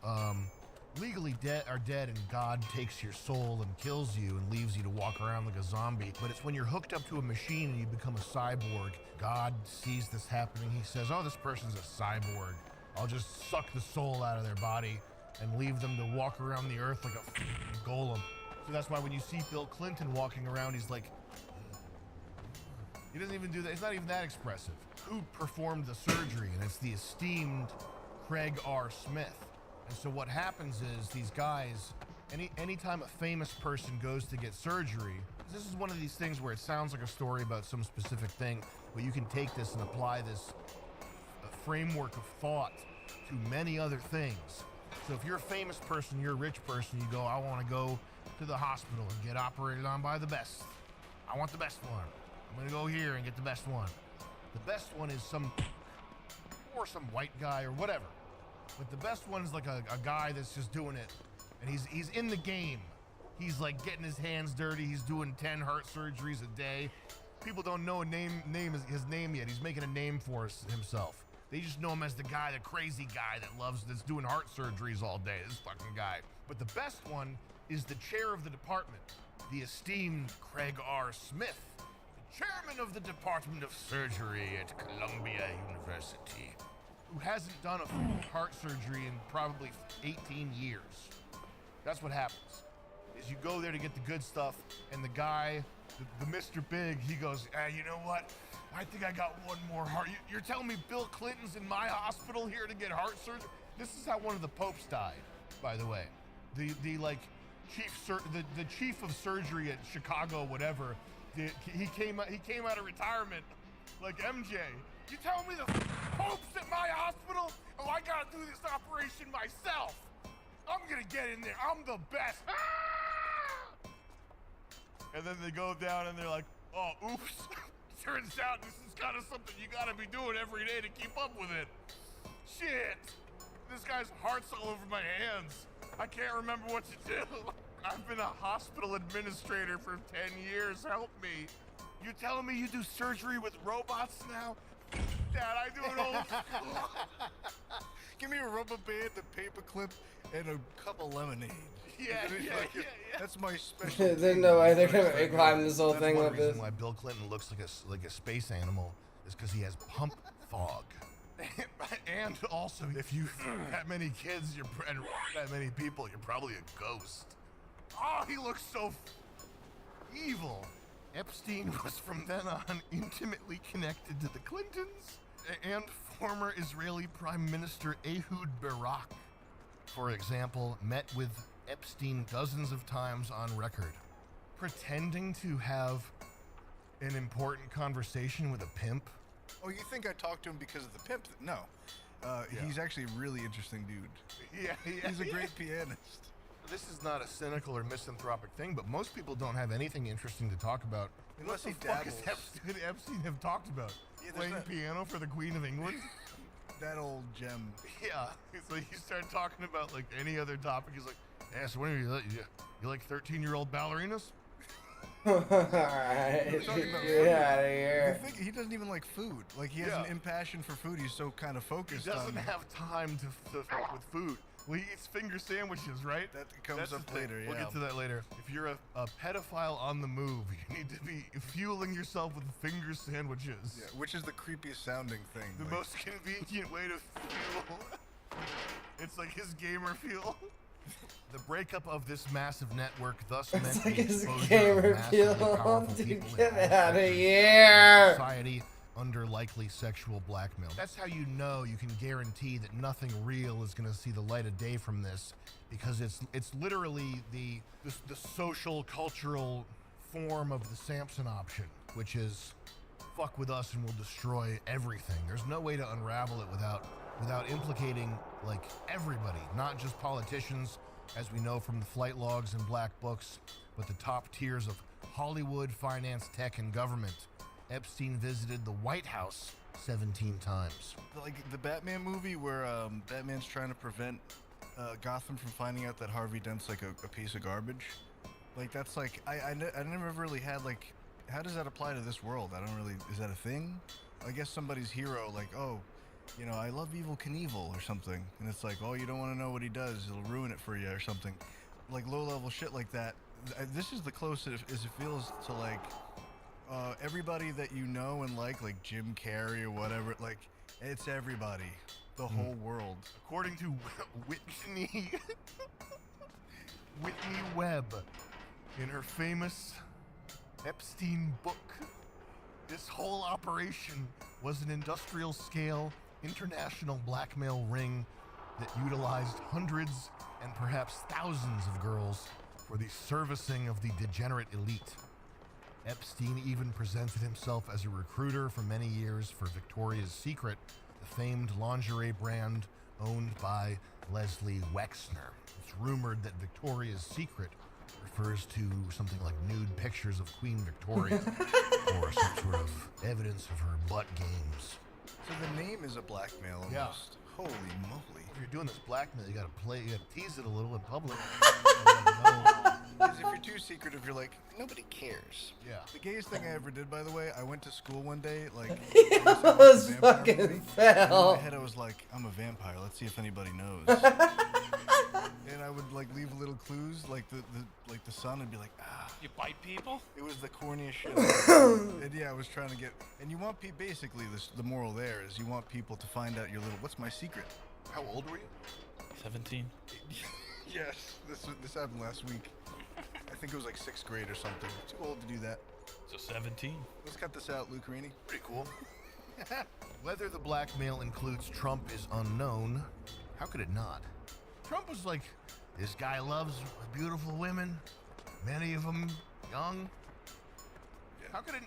legally are dead and God takes your soul and kills you and leaves you to walk around like a zombie, but it's when you're hooked up to a machine and you become a cyborg, God sees this happening. He says, oh, this person's a cyborg. I'll just suck the soul out of their body and leave them to walk around the earth like a golem. So that's why when you see Bill Clinton walking around, he's like, he doesn't even do that. It's not even that expressive. Who performed the surgery? And it's the esteemed Craig R. Smith. And so what happens is these guys, anytime a famous person goes to get surgery, this is one of these things where it sounds like a story about some specific thing, but you can take this and apply this framework of thought to many other things. So if you're a famous person, you're a rich person, you go, I want to go to the hospital and get operated on by the best. I want the best one. I'm gonna go here and get the best one. The best one is some white guy or whatever. But the best one is like a guy that's just doing it, and he's in the game. He's like getting his hands dirty. He's doing 10 heart surgeries a day. People don't know his name yet. He's making a name for himself. They just know him as the guy, the crazy guy that's doing heart surgeries all day. This fucking guy. But the best one is the chair of the department, the esteemed Craig R. Smith, the chairman of the Department of Surgery at Columbia University, who hasn't done a full heart surgery in probably 18 years. That's what happens, is you go there to get the good stuff, and the guy, the Mr. Big, he goes, you know what? I think I got one more heart. You're telling me Bill Clinton's in my hospital here to get heart surgery? This is how one of the popes died, by the way. The chief of surgery at Chicago, whatever. He came out of retirement, like MJ. You telling me the pope's at my hospital? Oh, I gotta do this operation myself. I'm gonna get in there. I'm the best. And then they go down and they're like, oh, oops. Turns out this is kind of something you gotta be doing every day to keep up with it. Shit. This guy's heart's all over my hands. I can't remember what to do. I've been a hospital administrator for 10 years. Help me. You telling me you do surgery with robots now? Dad, I do it old school. Give me a rubber band, a paper clip, and a cup of lemonade. Yeah. That's my special. There's no way they're gonna climb this whole thing with this. That's one reason why Bill Clinton looks like a space animal is because he has pump fog. And also, if you that many kids, and that many people, you're probably a ghost. Oh, he looks so evil. Epstein was from then on intimately connected to the Clintons and former Israeli Prime Minister Ehud Barak, for example, met with Epstein dozens of times on record, pretending to have an important conversation with a pimp. Oh, you think I talked to him because of the pimp? No. He's actually a really interesting dude. Yeah. He's a great pianist. This is not a cynical or misanthropic thing, but most people don't have anything interesting to talk about. Unless what he the fuck dabbles. Could Epstein have talked about? Playing piano for the Queen of England? That old gem. Yeah. So you start talking about like any other topic. He's like, yeah, so when are you like 13-year-old ballerinas? Alright. Get out of here. He doesn't even like food. Like, he has an impassion for food. He's so kind of focused He doesn't on... have time to fuck with food. Well, he eats finger sandwiches, right? That comes up later, We'll get to that later. If you're a pedophile on the move, you need to be fueling yourself with finger sandwiches. Yeah, which is the creepiest sounding thing. The most convenient way to fuel. It's like his gamer fuel. The breakup of this massive network thus meant It's like the his exposure gamer of massively fuel. powerful Dude, people in get all out of sectors here. society under likely sexual blackmail. That's how you know you can guarantee that nothing real is going to see the light of day from this, because it's literally the social cultural form of the Samson option, which is fuck with us and we'll destroy everything. There's no way to unravel it without implicating like everybody, not just politicians, as we know from the flight logs and black books, but the top tiers of Hollywood, finance, tech, and government. Epstein visited the White House 17 times. Like the Batman movie where Batman's trying to prevent Gotham from finding out that Harvey Dent's like a piece of garbage. Like that's like, I never really had like, how does that apply to this world? I don't really, is that a thing? I guess somebody's hero, like, oh, you know, I love Evel Knievel or something. And it's like, oh, you don't want to know what he does. It'll ruin it for you or something. Like low-level shit like that. This is the closest as it feels to like everybody that you know and like Jim Carrey or whatever. Like, it's everybody. The whole world. According to Whitney Webb, in her famous Epstein book, this whole operation was an industrial-scale international blackmail ring that utilized hundreds and perhaps thousands of girls for the servicing of the degenerate elite. Epstein even presented himself as a recruiter for many years for Victoria's Secret, the famed lingerie brand owned by Leslie Wexner. It's rumored that Victoria's Secret refers to something like nude pictures of Queen Victoria or some sort of evidence of her butt games. So the name is a blackmail almost. Yeah. Holy moly. If you're doing this blackmail, you gotta tease it a little in public. Because if you're too secretive, you're like, nobody cares. Yeah. The gayest thing I ever did, by the way, I went to school one day, like, He almost fucking fell. In my head, I was like, I'm a vampire. Let's see if anybody knows. And I would like leave little clues, like the sun, and be like, ah. You bite people? It was the corniest shit. And yeah, I was trying to get. And you want people. Basically, the moral there is you want people to find out your little. What's my secret? How old were you? 17. Yes, this happened last week. I think it was like 6th grade or something. Too old to do that. So 17. Let's cut this out, Luke Carini. Pretty cool. Whether the blackmail includes Trump is unknown. How could it not? Trump was like, this guy loves beautiful women, many of them young. How could it?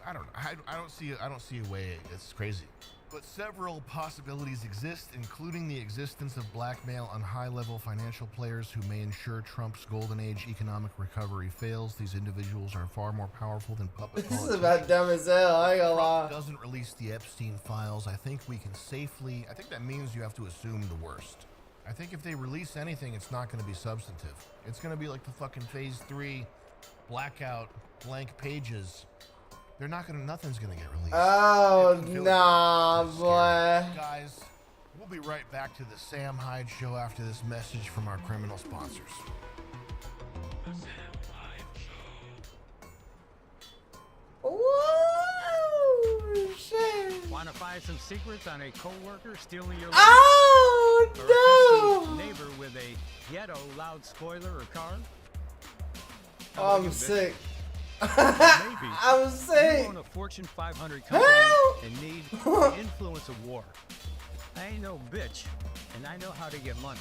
I don't know. I don't see a way. It's crazy. But several possibilities exist, including the existence of blackmail on high-level financial players who may ensure Trump's golden age economic recovery fails. These individuals are far more powerful than puppet This is politicians. about dumb as hell, I ain't gonna lie. Trump doesn't release the Epstein files. I think that means you have to assume the worst. I think if they release anything, it's not going to be substantive. It's going to be like the fucking phase 3 blackout blank pages. Nothing's going to get released. Oh, nah, boy. Guys, we'll be right back to the Sam Hyde Show after this message from our criminal sponsors. Whoa, shit. Want to find some secrets on a coworker stealing your Oh, or no. a pesky neighbor with a ghetto loud spoiler or car? I'm sick. Maybe I'm sick. you own a Fortune 500 company Help. and need the influence of war. I ain't no bitch, and I know how to get money.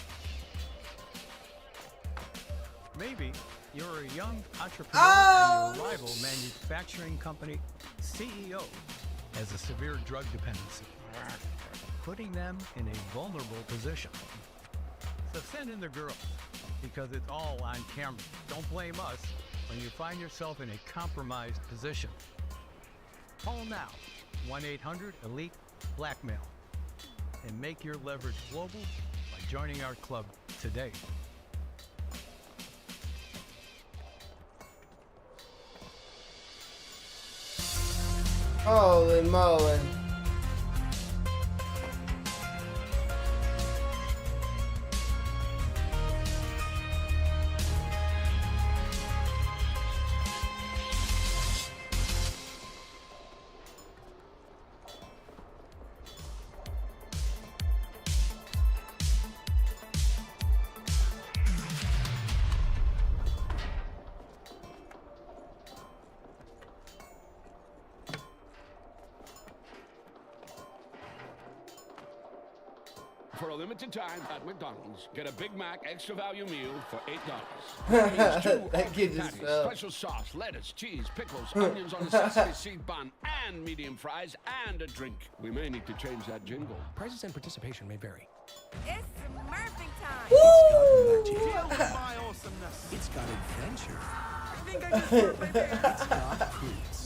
Maybe you're a young entrepreneur and your rival manufacturing company CEO has a severe drug dependency, putting them in a vulnerable position. So send in the girls, because it's all on camera. Don't blame us when you find yourself in a compromised position. Call now, 1-800-ELITE-BLACKMAIL, and make your leverage global by joining our club today. Holy moly. For a limited time at McDonald's, get a Big Mac extra value meal for $8. That means 2 That kid just patties, fell. special sauce, lettuce, cheese, pickles, onions on a sesame seed bun, and medium fries, and a drink. We may need to change that jingle. Prices and participation may vary. It's Smurfing time. It's got magic. Deal with my awesomeness. It's got adventure. I think I can smurf right there. It's got fruits.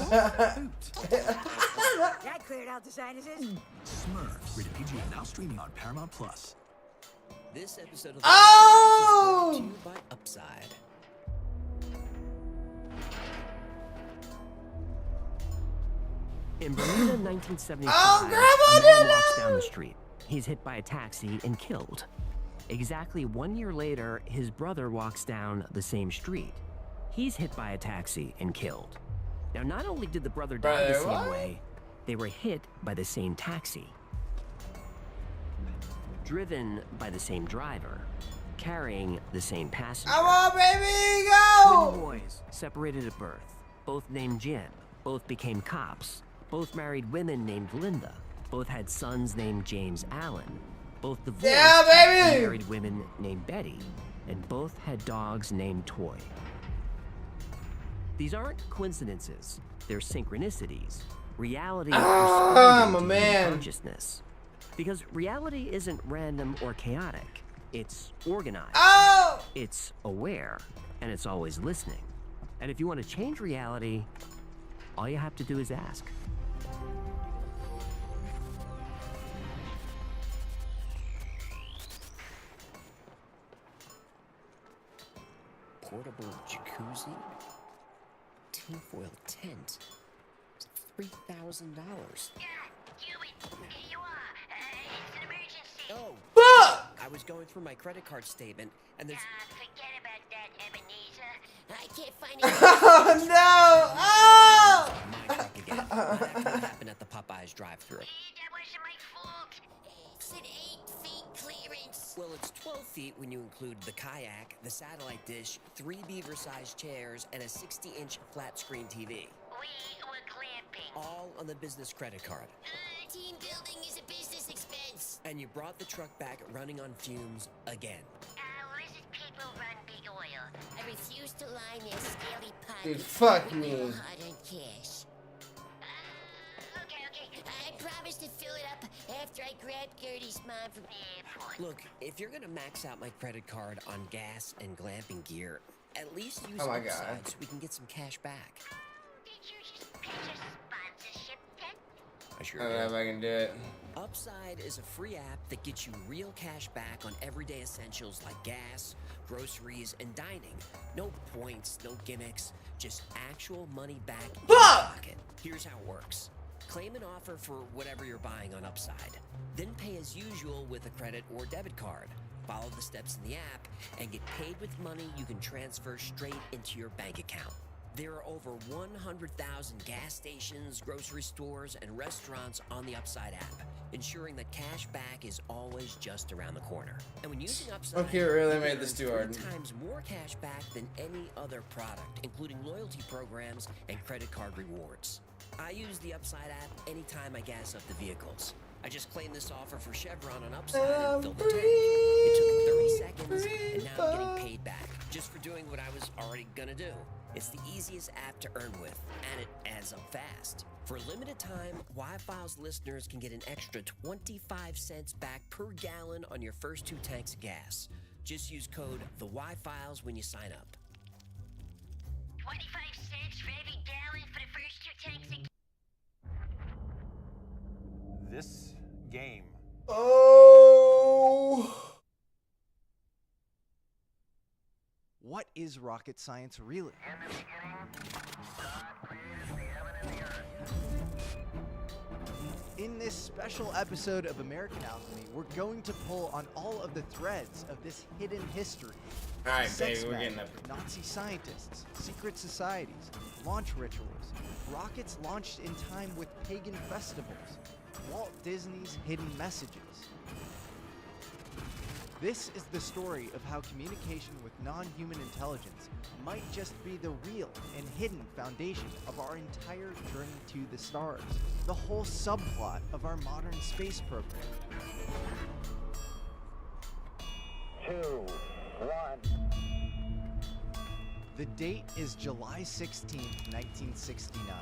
That cleared out the sinuses. Smurfs. Rated PG and now streaming on Paramount Plus. This episode of the Oh! is brought to you by Upside. In Bermuda, 1975, Oh, Grandma a did man it! walks down the street. He's hit by a taxi and killed. Exactly 1 year later, his brother walks down the same street. He's hit by a taxi and killed. Now, not only did the brother die the Brother, same what? way, they were hit by the same taxi. Driven by the same driver, carrying the same passenger. Come on, baby, Twin go! boys, separated at birth, both named Jim, both became cops, both married women named Linda, both had sons named James Allen, both divorced Yeah, baby! and married women named Betty, and both had dogs named Toy. These aren't coincidences, they're synchronicities. Reality my responding to man. human consciousness. Because reality isn't random or chaotic. It's organized. Oh! It's aware, and it's always listening. And if you want to change reality, all you have to do is ask. Portable jacuzzi, tinfoil tent, $3,000. Yeah, Huey, here you are. It's an emergency. Oh, Fuck! I was going through my credit card statement, and there's. Forget about that, Ebenezer. I can't find it. Oh, no! Oh! My truck again. Right after what happened at the Popeyes drive-thru. That wasn't my fault. It's an 8 feet clearance. Well, it's 12 feet when you include the kayak, the satellite dish, 3 beaver-sized chairs, and a 60-inch flat-screen TV. We were clamping. All on the business credit card. Team building is a business expense. And you brought the truck back running on fumes again. Lizard people run big oil. I refuse to line their scaly pockets. Dude, fuck with me. their hard-earned cash. Okay. I promise to fill it up after I grab Gertie's mom from the airport. Look, if you're gonna max out my credit card on gas and glamping gear, at least use Oh my Upside God. so we can get some cash back. Did you just pitch a sponsorship then? I sure I don't know if I can do it. Upside is a free app that gets you real cash back on everyday essentials like gas, groceries, and dining. No points, no gimmicks, just actual money back in your pocket. Here's how it works. Claim an offer for whatever you're buying on Upside. Then pay as usual with a credit or debit card. Follow the steps in the app and get paid with money you can transfer straight into your bank account. There are over 100,000 gas stations, grocery stores, and restaurants on the Upside app, ensuring that cash back is always just around the corner. And when using Upside, Okay, really you made earn this too 3 hard. times more cash back than any other product, including loyalty programs and credit card rewards. I use the Upside app anytime I gas up the vehicles. I just claimed this offer for Chevron on Upside and filled the tank. It took 30 seconds, and now I'm getting paid back just for doing what I was already gonna do. It's the easiest app to earn with, and it adds up fast. For a limited time, Y-Files listeners can get an extra 25 cents back per gallon on your first 2 tanks of gas. Just use code the Y-Files when you sign up. 25 cents for every gallon for the first 2 tanks of This game. Oh. What is rocket science really? In this special episode of American Alchemy, we're going to pull on all of the threads of this hidden history. All right, Sex baby, we're getting magic, up. Nazi scientists, secret societies, launch rituals, rockets launched in time with pagan festivals, Walt Disney's hidden messages. This is the story of how communication with non-human intelligence might just be the real and hidden foundation of our entire journey to the stars, the whole subplot of our modern space program. The date is July 16, 1969.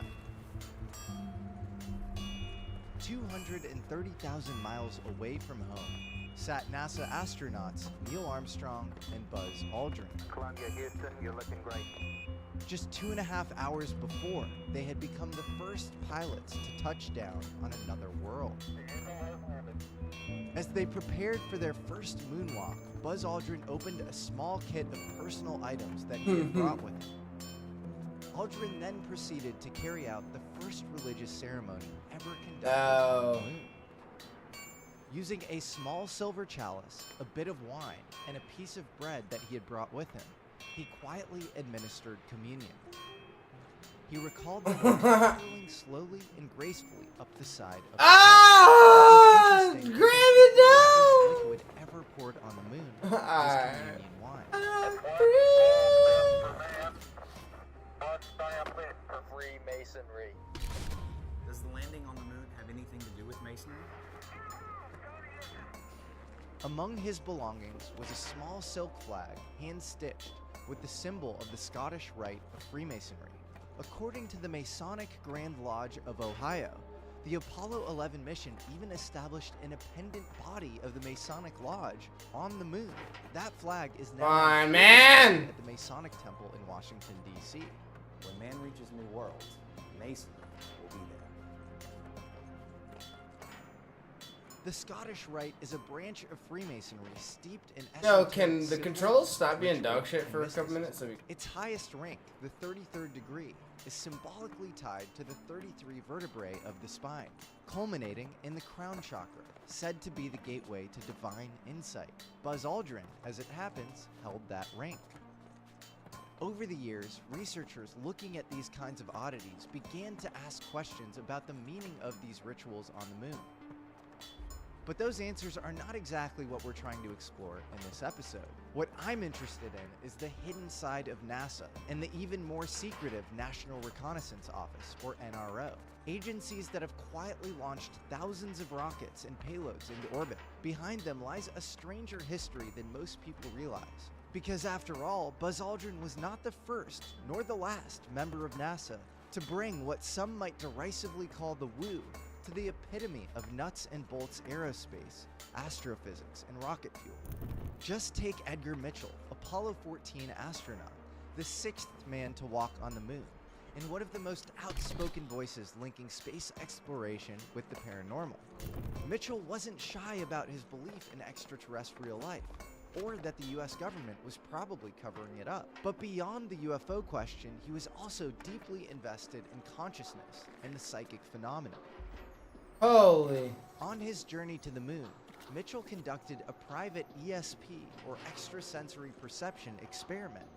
230,000 miles away from home sat NASA astronauts Neil Armstrong and Buzz Aldrin. Columbia, Houston, you're looking great. Just 2.5 hours before, they had become the first pilots to touch down on another world. As they prepared for their first moonwalk, Buzz Aldrin opened a small kit of personal items that he had brought with him. Aldrin then proceeded to carry out the first religious ceremony ever conducted on the moon. Using a small silver chalice, a bit of wine, and a piece of bread that he had brought with him, he quietly administered communion. He recalled the swirling slowly and gracefully up the side of the Granted, no! liquid ever poured on the moon was communion wine. For Freemasonry. Does the landing on the moon have anything to do with masonry? Among his belongings was a small silk flag, hand-stitched, with the symbol of the Scottish Rite of Freemasonry. According to the Masonic Grand Lodge of Ohio, the Apollo 11 mission even established an independent body of the Masonic Lodge on the moon. That flag is now at the Masonic Temple in Washington, D.C. When man reaches new worlds, masonry will be there. The Scottish Rite is a branch of Freemasonry steeped in Yo, can the controls stop being dog shit for a couple minutes? Its highest rank, the 33rd degree, is symbolically tied to the 33 vertebrae of the spine, culminating in the crown chakra, said to be the gateway to divine insight. Buzz Aldrin, as it happens, held that rank. Over the years, researchers looking at these kinds of oddities began to ask questions about the meaning of these rituals on the moon. But those answers are not exactly what we're trying to explore in this episode. What I'm interested in is the hidden side of NASA and the even more secretive National Reconnaissance Office, or NRO. Agencies that have quietly launched thousands of rockets and payloads into orbit. Behind them lies a stranger history than most people realize. Because after all, Buzz Aldrin was not the first, nor the last, member of NASA to bring what some might derisively call the woo to the epitome of nuts and bolts aerospace, astrophysics, and rocket fuel. Just take Edgar Mitchell, Apollo 14 astronaut, the 6th man to walk on the moon, and one of the most outspoken voices linking space exploration with the paranormal. Mitchell wasn't shy about his belief in extraterrestrial life, or that the US government was probably covering it up. But beyond the UFO question, he was also deeply invested in consciousness and the psychic phenomena. Holy. On his journey to the moon, Mitchell conducted a private ESP, or extrasensory perception experiment,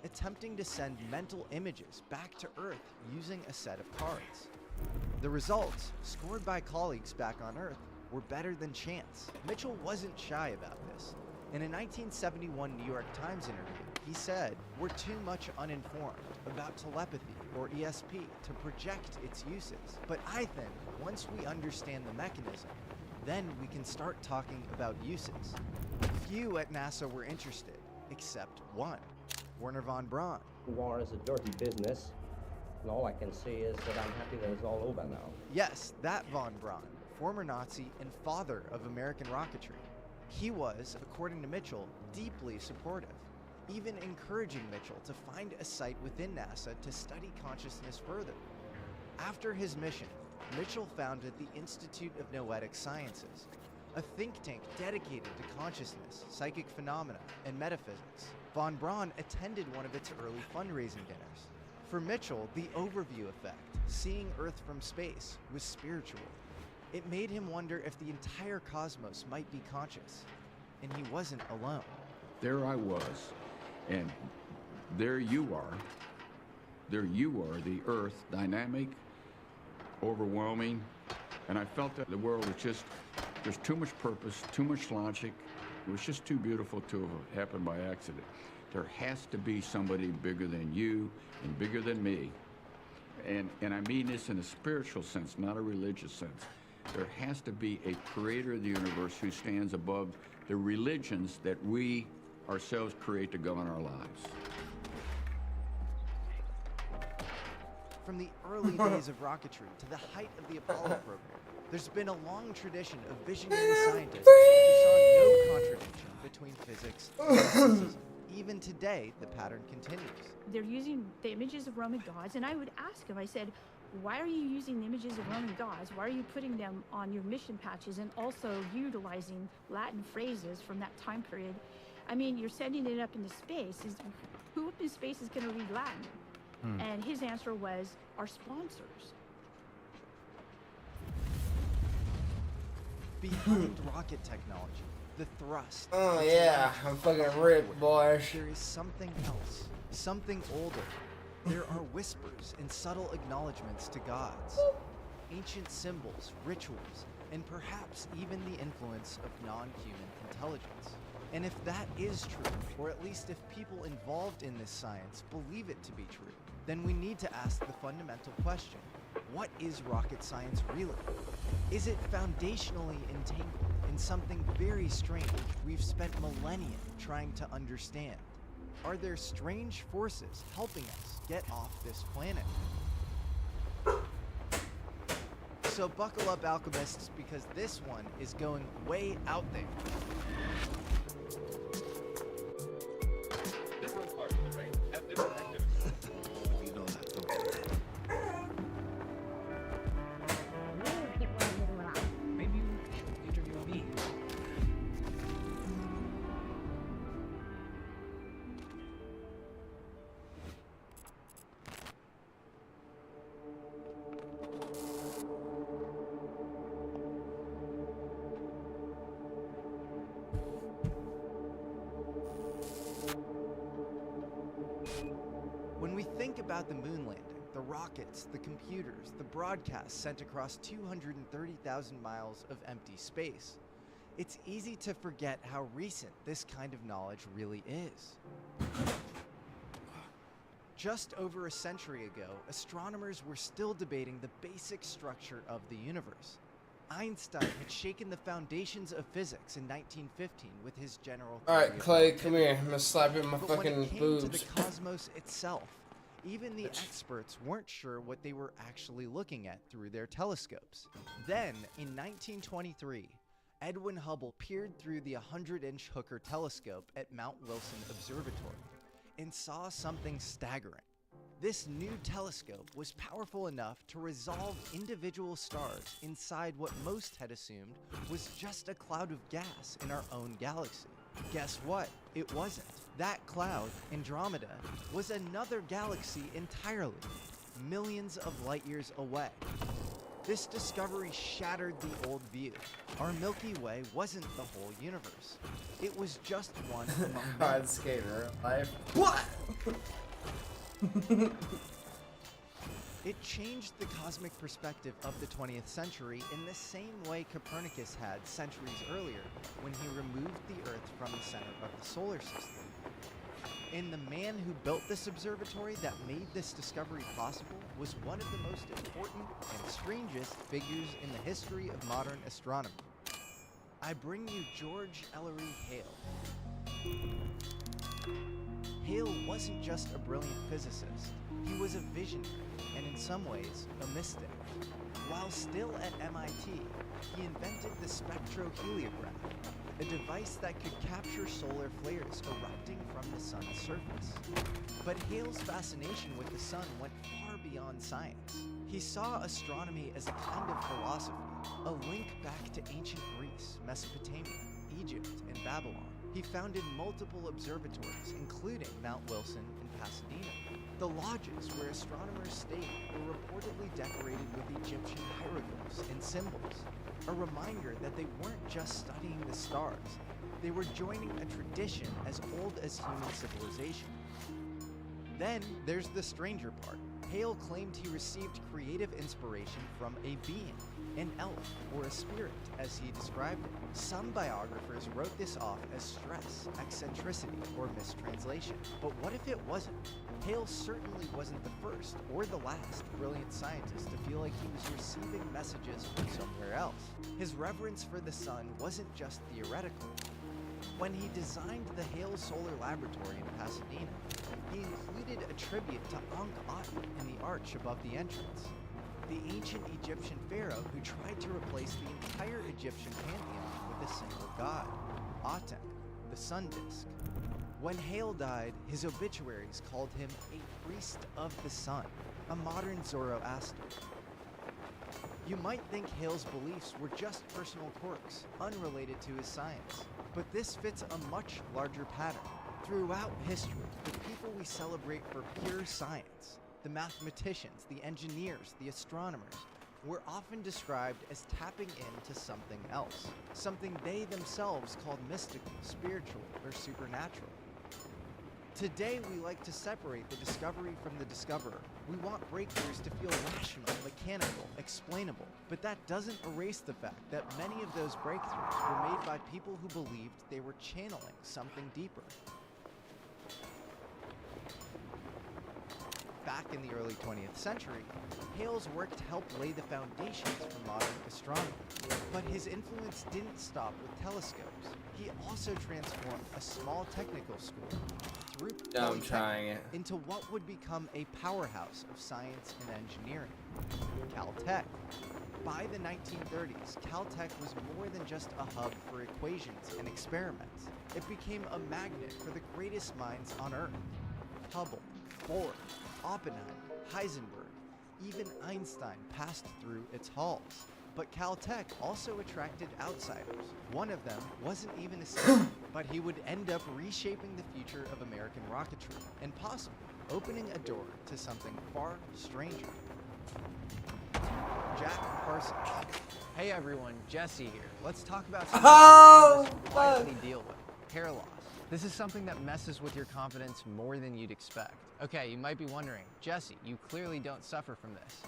attempting to send mental images back to Earth using a set of cards. The results, scored by colleagues back on Earth, were better than chance. Mitchell wasn't shy about this. In a 1971 New York Times interview, he said, "We're too much uninformed about telepathy or ESP to project its uses. But I think once we understand the mechanism, then we can start talking about uses." Few at NASA were interested, except one, Wernher von Braun. War is a dirty business, and all I can say is that I'm happy that it's all over now. Yes, that von Braun, former Nazi and father of American rocketry. He was, according to Mitchell, deeply supportive, even encouraging Mitchell to find a site within NASA to study consciousness further. After his mission, Mitchell founded the Institute of Noetic Sciences, a think tank dedicated to consciousness, psychic phenomena, and metaphysics. Von Braun attended one of its early fundraising dinners. For Mitchell, the overview effect, seeing Earth from space, was spiritual. It made him wonder if the entire cosmos might be conscious, and he wasn't alone. There I was, and there you are. There you are, the Earth, dynamic, overwhelming, and I felt that the world was just, there's too much purpose, too much logic. It was just too beautiful to have happened by accident. There has to be somebody bigger than you and bigger than me. And I mean this in a spiritual sense, not a religious sense. There has to be a creator of the universe who stands above the religions that we ourselves create to govern our lives. From the early days of rocketry to the height of the Apollo program, there's been a long tradition of visionary scientists who saw no contradiction between physics and mysticism. Even today, the pattern continues. They're using the images of Roman gods, and I would ask him, I said, why are you using the images of Roman gods? Why are you putting them on your mission patches and also utilizing Latin phrases from that time period? I mean, you're sending it up into space. Who up in space is going to read Latin? And his answer was, our sponsors. Behind rocket technology, the thrust. Oh the yeah, telemetry, I'm fucking the ripped, hardware, boy. There is something else, something older. There are whispers and subtle acknowledgments to gods, ancient symbols, rituals, and perhaps even the influence of non-human intelligence. And if that is true, or at least if people involved in this science believe it to be true, then we need to ask the fundamental question: what is rocket science really? Is it foundationally entangled in something very strange we've spent millennia trying to understand? Are there strange forces helping us get off this planet? So buckle up, alchemists, because this one is going way out there. Different parts of the brain have different activities. You know that, don't you? Maybe you should interview me. When we think about the moon landing, the rockets, the computers, the broadcasts sent across 230,000 miles of empty space, it's easy to forget how recent this kind of knowledge really is. Just over a century ago, astronomers were still debating the basic structure of the universe. Einstein had shaken the foundations of physics in 1915 with his general theory. Alright, Clay, come here. I'm gonna slap you in my But when fucking it came boobs. to the cosmos itself, even the experts weren't sure what they were actually looking at through their telescopes. Then, in 1923, Edwin Hubble peered through the 100-inch Hooker telescope at Mount Wilson Observatory and saw something staggering. This new telescope was powerful enough to resolve individual stars inside what most had assumed was just a cloud of gas in our own galaxy. Guess what? It wasn't. That cloud, Andromeda, was another galaxy entirely, millions of light years away. This discovery shattered the old view. Our Milky Way wasn't the whole universe. It was just one among many. Hard skater life. What? It changed the cosmic perspective of the 20th century in the same way Copernicus had centuries earlier when he removed the Earth from the center of the solar system. And the man who built this observatory that made this discovery possible was one of the most important and strangest figures in the history of modern astronomy. I bring you George Ellery Hale. Hale wasn't just a brilliant physicist, he was a visionary, and in some ways, a mystic. While still at MIT, he invented the spectroheliograph, a device that could capture solar flares erupting from the sun's surface. But Hale's fascination with the sun went far beyond science. He saw astronomy as a kind of philosophy, a link back to ancient Greece, Mesopotamia, Egypt, and Babylon. He founded multiple observatories, including Mount Wilson and Pasadena. The lodges where astronomers stayed were reportedly decorated with Egyptian hieroglyphs and symbols, a reminder that they weren't just studying the stars, they were joining a tradition as old as human civilization. Then there's the stranger part. Hale claimed he received creative inspiration from a being, an elf, or a spirit, as he described it. Some biographers wrote this off as stress, eccentricity, or mistranslation. But what if it wasn't? Hale certainly wasn't the first or the last brilliant scientist to feel like he was receiving messages from somewhere else. His reverence for the sun wasn't just theoretical. When he designed the Hale Solar Laboratory in Pasadena, he included a tribute to Ankh-Aten in the arch above the entrance, the ancient Egyptian pharaoh who tried to replace the entire Egyptian pantheon with a single god, Aten, the sun disk. When Hale died, his obituaries called him a priest of the sun, a modern Zoroaster. You might think Hale's beliefs were just personal quirks, unrelated to his science, but this fits a much larger pattern. Throughout history, the people we celebrate for pure science, the mathematicians, the engineers, the astronomers, were often described as tapping into something else, something they themselves called mystical, spiritual, or supernatural. Today, we like to separate the discovery from the discoverer. We want breakthroughs to feel rational, mechanical, explainable. But that doesn't erase the fact that many of those breakthroughs were made by people who believed they were channeling something deeper. Back in the early 20th century, Hale's work helped lay the foundations for modern astronomy. But his influence didn't stop with telescopes. He also transformed a small technical school through Polytechnic into what would become a powerhouse of science and engineering, Caltech. By the 1930s, Caltech was more than just a hub for equations and experiments. It became a magnet for the greatest minds on Earth. Hubble, Bohr, Oppenheimer, Heisenberg, even Einstein passed through its halls. But Caltech also attracted outsiders. One of them wasn't even a student, but he would end up reshaping the future of American rocketry, and possibly opening a door to something far stranger. Jack Parsons. Hey everyone, Jesse here. Let's talk about something that we quietly deal with, hair loss. This is something that messes with your confidence more than you'd expect. Okay, you might be wondering, Jesse, you clearly don't suffer from this.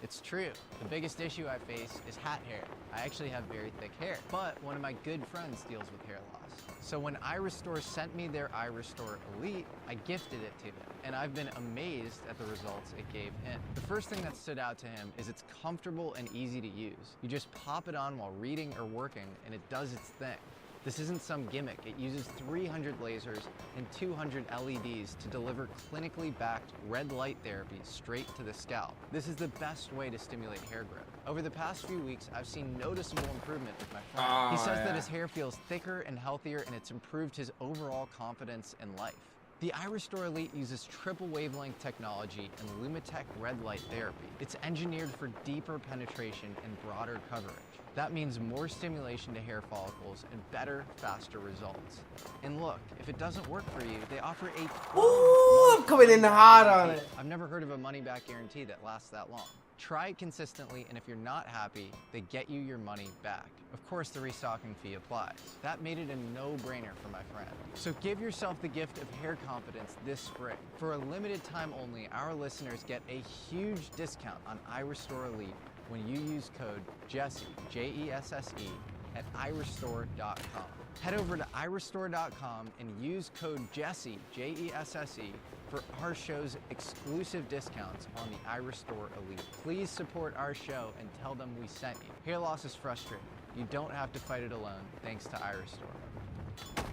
It's true. The biggest issue I face is hat hair. I actually have very thick hair, but one of my good friends deals with hair loss. So when iRestore sent me their iRestore Elite, I gifted it to him, and I've been amazed at the results it gave him. The first thing that stood out to him is it's comfortable and easy to use. You just pop it on while reading or working, and it does its thing. This isn't some gimmick. It uses 300 lasers and 200 LEDs to deliver clinically backed red light therapy straight to the scalp. This is the best way to stimulate hair growth. Over the past few weeks, I've seen noticeable improvement with my friend. He says that his hair feels thicker and healthier, and it's improved his overall confidence in life. The iRestore Elite uses triple wavelength technology and Lumitech red light therapy. It's engineered for deeper penetration and broader coverage. That means more stimulation to hair follicles and better, faster results. And look, if it doesn't work for you, they offer a Ooh, I'm coming in hot on it. I've never heard of a money-back guarantee that lasts that long. Try it consistently, and if you're not happy, they get you your money back. Of course, the restocking fee applies. That made it a no-brainer for my friend. So give yourself the gift of hair confidence this spring. For a limited time only, our listeners get a huge discount on iRestore Elite when you use code JESSE, J-E-S-S-E, at iRestore.com. Head over to iRestore.com and use code JESSE, J-E-S-S-E, for our show's exclusive discounts on the iRestore Elite. Please support our show and tell them we sent you. Hair loss is frustrating. You don't have to fight it alone, thanks to iRestore.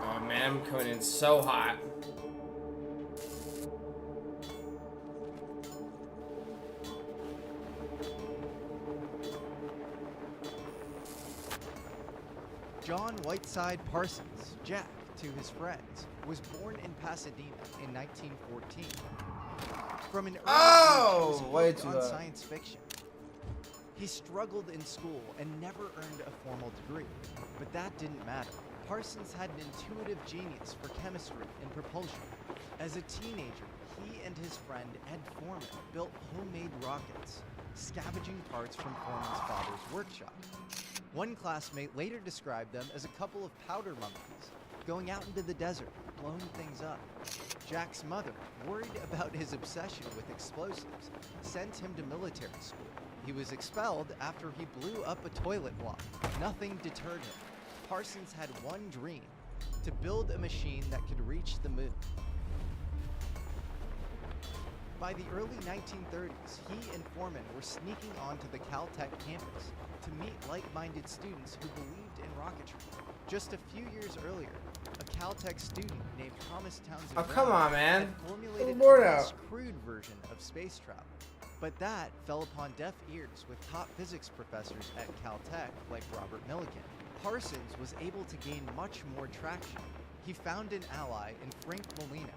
Oh man, I'm coming in so hot. John Whiteside Parsons, Jack to his friends, was born in Pasadena in 1914. From an early age, he was hooked on science fiction. He struggled in school and never earned a formal degree, but that didn't matter. Parsons had an intuitive genius for chemistry and propulsion. As a teenager, he and his friend Ed Foreman built homemade rockets, scavenging parts from Foreman's father's workshop. One classmate later described them as a couple of powder monkeys, going out into the desert, blowing things up. Jack's mother, worried about his obsession with explosives, sent him to military school. He was expelled after he blew up a toilet block. Nothing deterred him. Parsons had one dream: to build a machine that could reach the moon. By the early 1930s, he and Foreman were sneaking onto the Caltech campus to meet like-minded students who believed in rocketry. Just a few years earlier, a Caltech student named Thomas Townsend Oh, come Brown on, man. had formulated a board less out. crude version of space travel. But that fell upon deaf ears with top physics professors at Caltech like Robert Millikan. Parsons was able to gain much more traction. He found an ally in Frank Molina,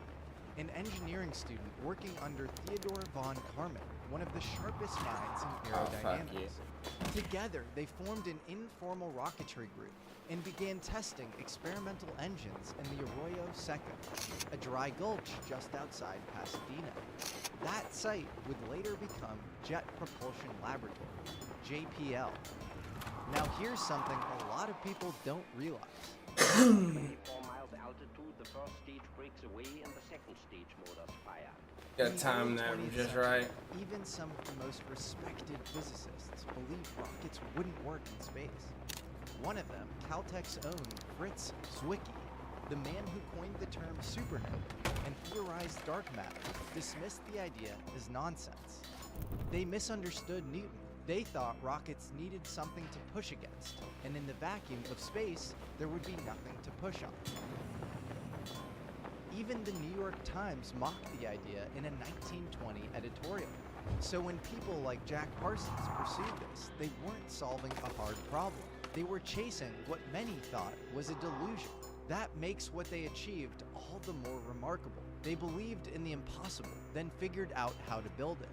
an engineering student working under Theodore von Karman, one of the sharpest minds in aerodynamics. Together, they formed an informal rocketry group and began testing experimental engines in the Arroyo Seco, a dry gulch just outside Pasadena. That site would later become Jet Propulsion Laboratory, JPL. Now here's something a lot of people don't realize. 24 miles altitude, the first stage breaks away and the second stage motors fire. Got time that just right. Even some of the most respected physicists believed rockets wouldn't work in space. One of them, Caltech's own Fritz Zwicky, the man who coined the term supernova and theorized dark matter, dismissed the idea as nonsense. They misunderstood Newton. They thought rockets needed something to push against, and in the vacuum of space, there would be nothing to push on. Even the New York Times mocked the idea in a 1920 editorial. So when people like Jack Parsons pursued this, they weren't solving a hard problem. They were chasing what many thought was a delusion. That makes what they achieved all the more remarkable. They believed in the impossible, then figured out how to build it.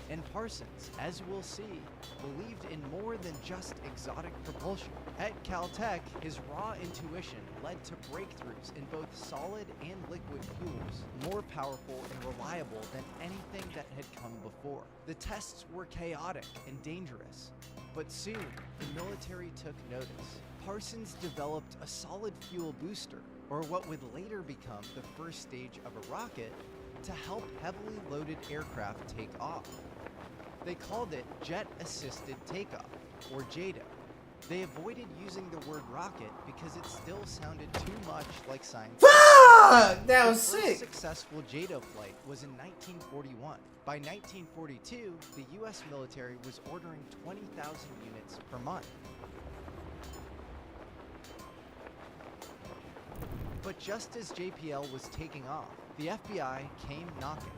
And Parsons, as we'll see, believed in more than just exotic propulsion. At Caltech, his raw intuition led to breakthroughs in both solid and liquid fuels, more powerful and reliable than anything that had come before. The tests were chaotic and dangerous, but soon the military took notice. Parsons developed a solid fuel booster, or what would later become the first stage of a rocket, to help heavily loaded aircraft take off. They called it Jet Assisted Takeoff, or JATO. They avoided using the word rocket because it still sounded too much like science. Fuck! That was The first sick. successful JATO flight was in 1941. By 1942, the U.S. military was ordering 20,000 units per month. But just as JPL was taking off, the FBI came knocking.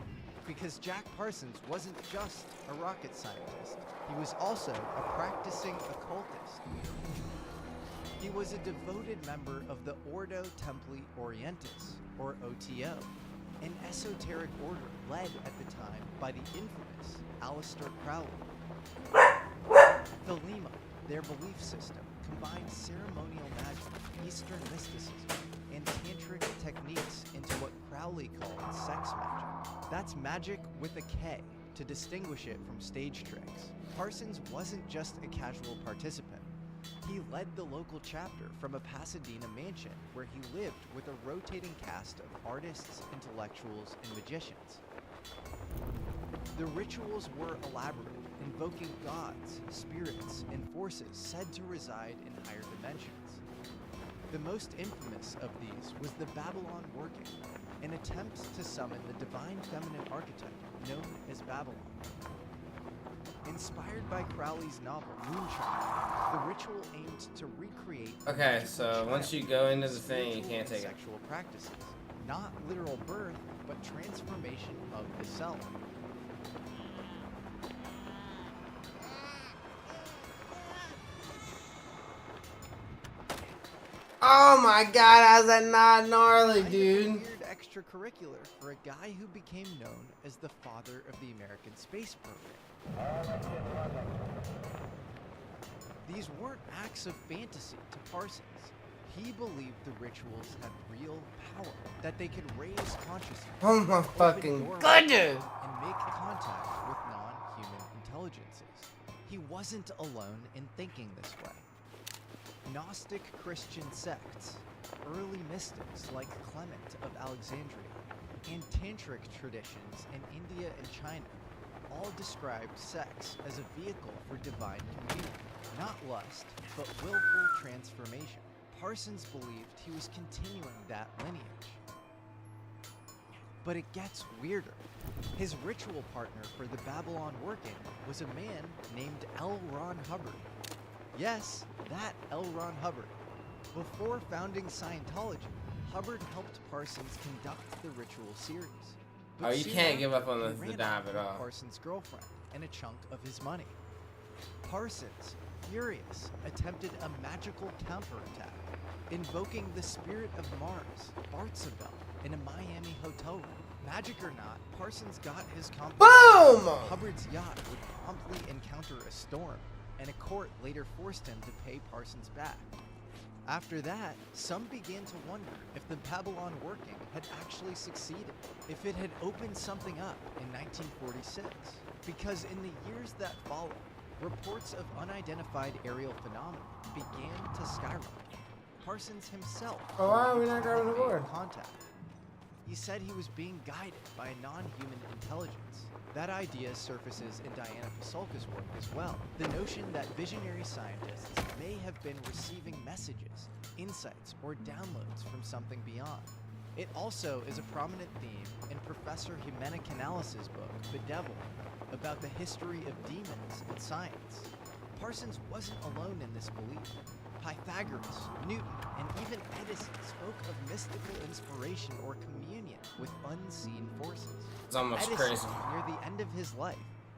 Because Jack Parsons wasn't just a rocket scientist, he was also a practicing occultist. He was a devoted member of the Ordo Templi Orientis, or OTO, an esoteric order led at the time by the infamous Aleister Crowley. Thelema, their belief system, combined ceremonial magic, Eastern mysticism, and tantric techniques into what Crowley called sex magic. That's magic with a K, to distinguish it from stage tricks. Parsons wasn't just a casual participant. He led the local chapter from a Pasadena mansion where he lived with a rotating cast of artists, intellectuals, and magicians. The rituals were elaborate, invoking gods, spirits, and forces said to reside in higher dimensions. The most infamous of these was the Babylon Working, an attempt to summon the divine feminine archetype known as Babylon. Inspired by Crowley's novel Moonchild, the ritual aimed to recreate. Okay, so once you go into the thing, you can't take it. Sexual practices, not literal birth, but transformation of the self. Oh my god, how's that not gnarly, dude? Weird extracurricular for a guy who became known as the father of the American space program. These weren't acts of fantasy to Parsons. He believed the rituals had real power, that they could raise consciousness, Oh my fucking goodness! and make contact with non-human intelligences. He wasn't alone in thinking this way. Gnostic Christian sects, early mystics like Clement of Alexandria, and tantric traditions in India and China all described sex as a vehicle for divine communion, not lust, but willful transformation. Parsons believed he was continuing that lineage. But it gets weirder. His ritual partner for the Babylon Working was a man named L. Ron Hubbard. Yes, that L. Ron Hubbard. Before founding Scientology, Hubbard helped Parsons conduct the ritual series. But Oh, you soon can't give up after, on he the ran dive off at with all. Parsons' girlfriend and a chunk of his money. Parsons, furious, attempted a magical counterattack, invoking the spirit of Mars, Bartzabel, in a Miami hotel room. Magic or not, Parsons got his confidence. Boom! Hubbard's yacht would promptly encounter a storm, and a court later forced him to pay Parsons back. After that, some began to wonder if the Babylon working had actually succeeded, if it had opened something up in 1946. Because in the years that followed, reports of unidentified aerial phenomena began to skyrocket. Parsons himself Oh, why are we believed not he had grabbing the made board? contact. He said he was being guided by a non-human intelligence. That idea surfaces in Diana Pasulka's work as well. The notion that visionary scientists may have been receiving messages, insights, or downloads from something beyond. It also is a prominent theme in Professor Jimena Canales' book, Bedeviled, about the history of demons in science. Parsons wasn't alone in this belief. Pythagoras, Newton, and even Edison spoke of mystical inspiration or communion with unseen forces. It's almost Edison, crazy. near the end of his life,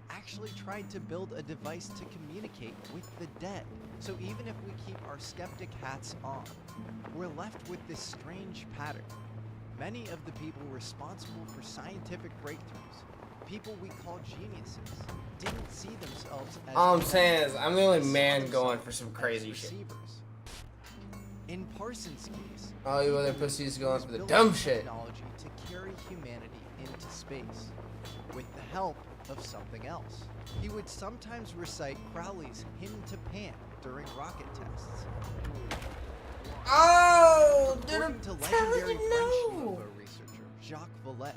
actually tried to build a device to communicate with the dead. So even if we keep our skeptic hats on, we're left with this strange pattern. Many of the people responsible for scientific breakthroughs, people we call geniuses, didn't see themselves as... All I'm saying is, I'm the only man going for some crazy shit. receivers. In Parsons' case, All you other pussies going was for the building dumb shit. technology to carry humanity into space, with the help of something else. He would sometimes recite Crowley's Hymn to Pan during rocket tests. Oh, According to legendary French UFO researcher Jacques Vallée,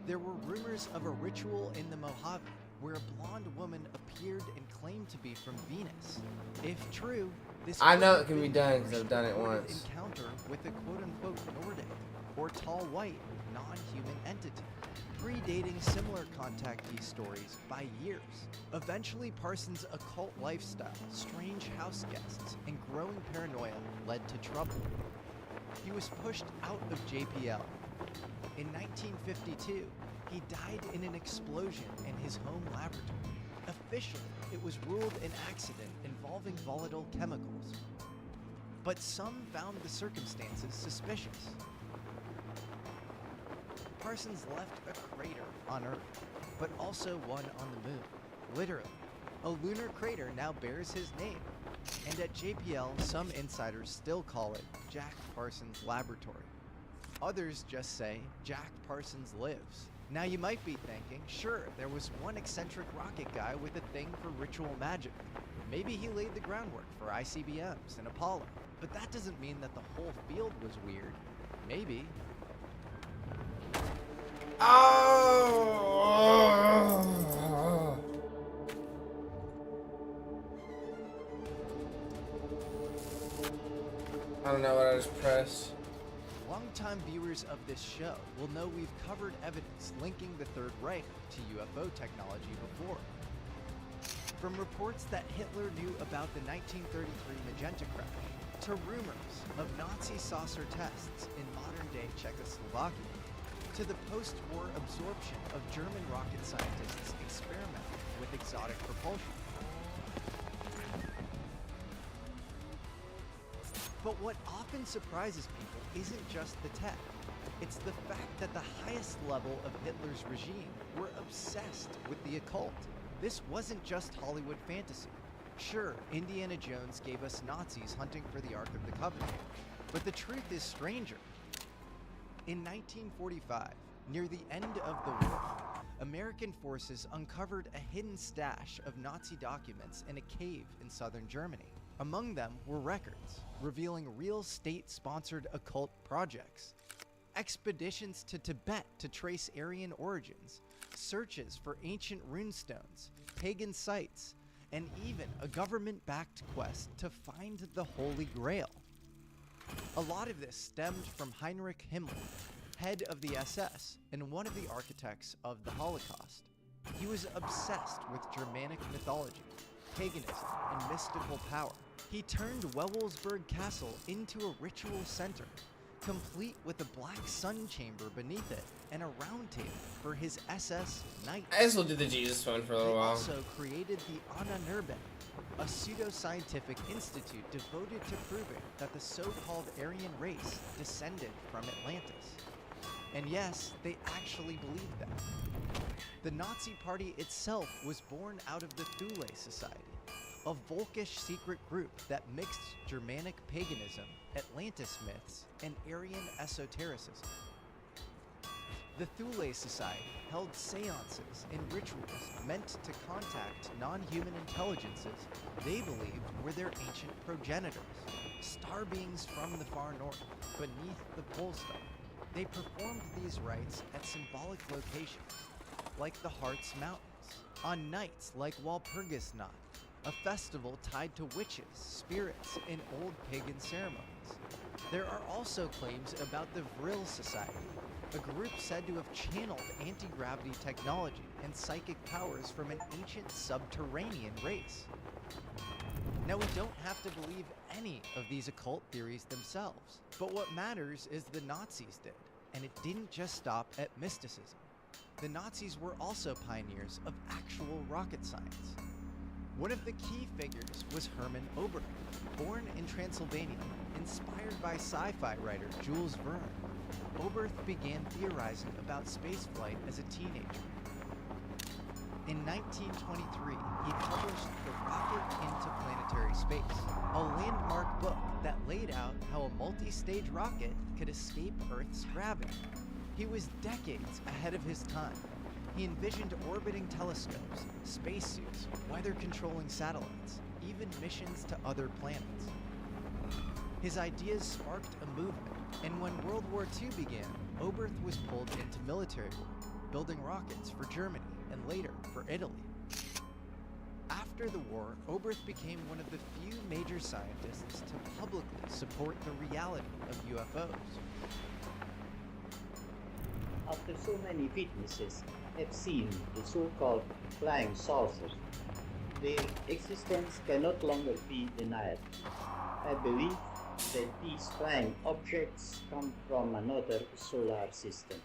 there were rumors of a ritual in the Mojave where a blonde woman appeared and claimed to be from Venus. If true, this I would know have it can be been done the 'cause first I've done it recorded once. encounter with a quote-unquote Nordic or tall white non-human entity, predating similar contactee stories by years. Eventually, Parsons' occult lifestyle, strange house guests, and growing paranoia led to trouble. He was pushed out of JPL. In 1952, he died in an explosion in his home laboratory. Officially, it was ruled an accident involving volatile chemicals. But some found the circumstances suspicious. Parsons left a crater on Earth, but also one on the moon. Literally, a lunar crater now bears his name. And at JPL, some insiders still call it Jack Parsons Laboratory. Others just say Jack Parsons lives. Now you might be thinking, sure, there was one eccentric rocket guy with a thing for ritual magic. Maybe he laid the groundwork for ICBMs and Apollo. But that doesn't mean that the whole field was weird. Maybe. Oh. I don't know what I just pressed. Longtime viewers of this show will know we've covered evidence linking the Third Reich to UFO technology before. From reports that Hitler knew about the 1933 Magenta crash, to rumors of Nazi saucer tests in modern-day Czechoslovakia, to the post-war absorption of German rocket scientists experimenting with exotic propulsion. But what often surprises people isn't just the tech. It's the fact that the highest level of Hitler's regime were obsessed with the occult. This wasn't just Hollywood fantasy. Sure, Indiana Jones gave us Nazis hunting for the Ark of the Covenant, but the truth is stranger. In 1945, near the end of the war, American forces uncovered a hidden stash of Nazi documents in a cave in southern Germany. Among them were records revealing real state-sponsored occult projects, expeditions to Tibet to trace Aryan origins, searches for ancient runestones, pagan sites, and even a government-backed quest to find the Holy Grail. A lot of this stemmed from Heinrich Himmler, head of the SS and one of the architects of the Holocaust. He was obsessed with Germanic mythology, paganism and mystical power. He turned Wewelsburg Castle into a ritual center, complete with a black sun chamber beneath it and a round table for his SS knights. I guess we'll do the Jesus one for a little They while. also created the Ananurben, a pseudo-scientific institute devoted to proving that the so-called Aryan race descended from Atlantis. And yes, they actually believed that. The Nazi Party itself was born out of the Thule Society, a Volkish secret group that mixed Germanic paganism, Atlantis myths, and Aryan esotericism. The Thule Society held seances and rituals meant to contact non-human intelligences they believed were their ancient progenitors, star beings from the far north, beneath the pole star. They performed these rites at symbolic locations, like the Harz Mountains, on nights like Walpurgisnacht, a festival tied to witches, spirits, and old pagan ceremonies. There are also claims about the Vril Society, a group said to have channeled anti-gravity technology and psychic powers from an ancient subterranean race. Now, we don't have to believe any of these occult theories themselves, but what matters is the Nazis did, and it didn't just stop at mysticism. The Nazis were also pioneers of actual rocket science. One of the key figures was Hermann Oberth, born in Transylvania, inspired by sci-fi writer Jules Verne. Oberth began theorizing about spaceflight as a teenager. In 1923, he published The Rocket into Planetary Space, a landmark book that laid out how a multi-stage rocket could escape Earth's gravity. He was decades ahead of his time. He envisioned orbiting telescopes, spacesuits, weather-controlling satellites, even missions to other planets. His ideas sparked a movement, and when World War II began, Oberth was pulled into military work, building rockets for Germany and later for Italy. After the war, Oberth became one of the few major scientists to publicly support the reality of UFOs. After so many witnesses have seen the so-called flying saucers, their existence can no longer be denied. I believe that these flying objects come from another solar system.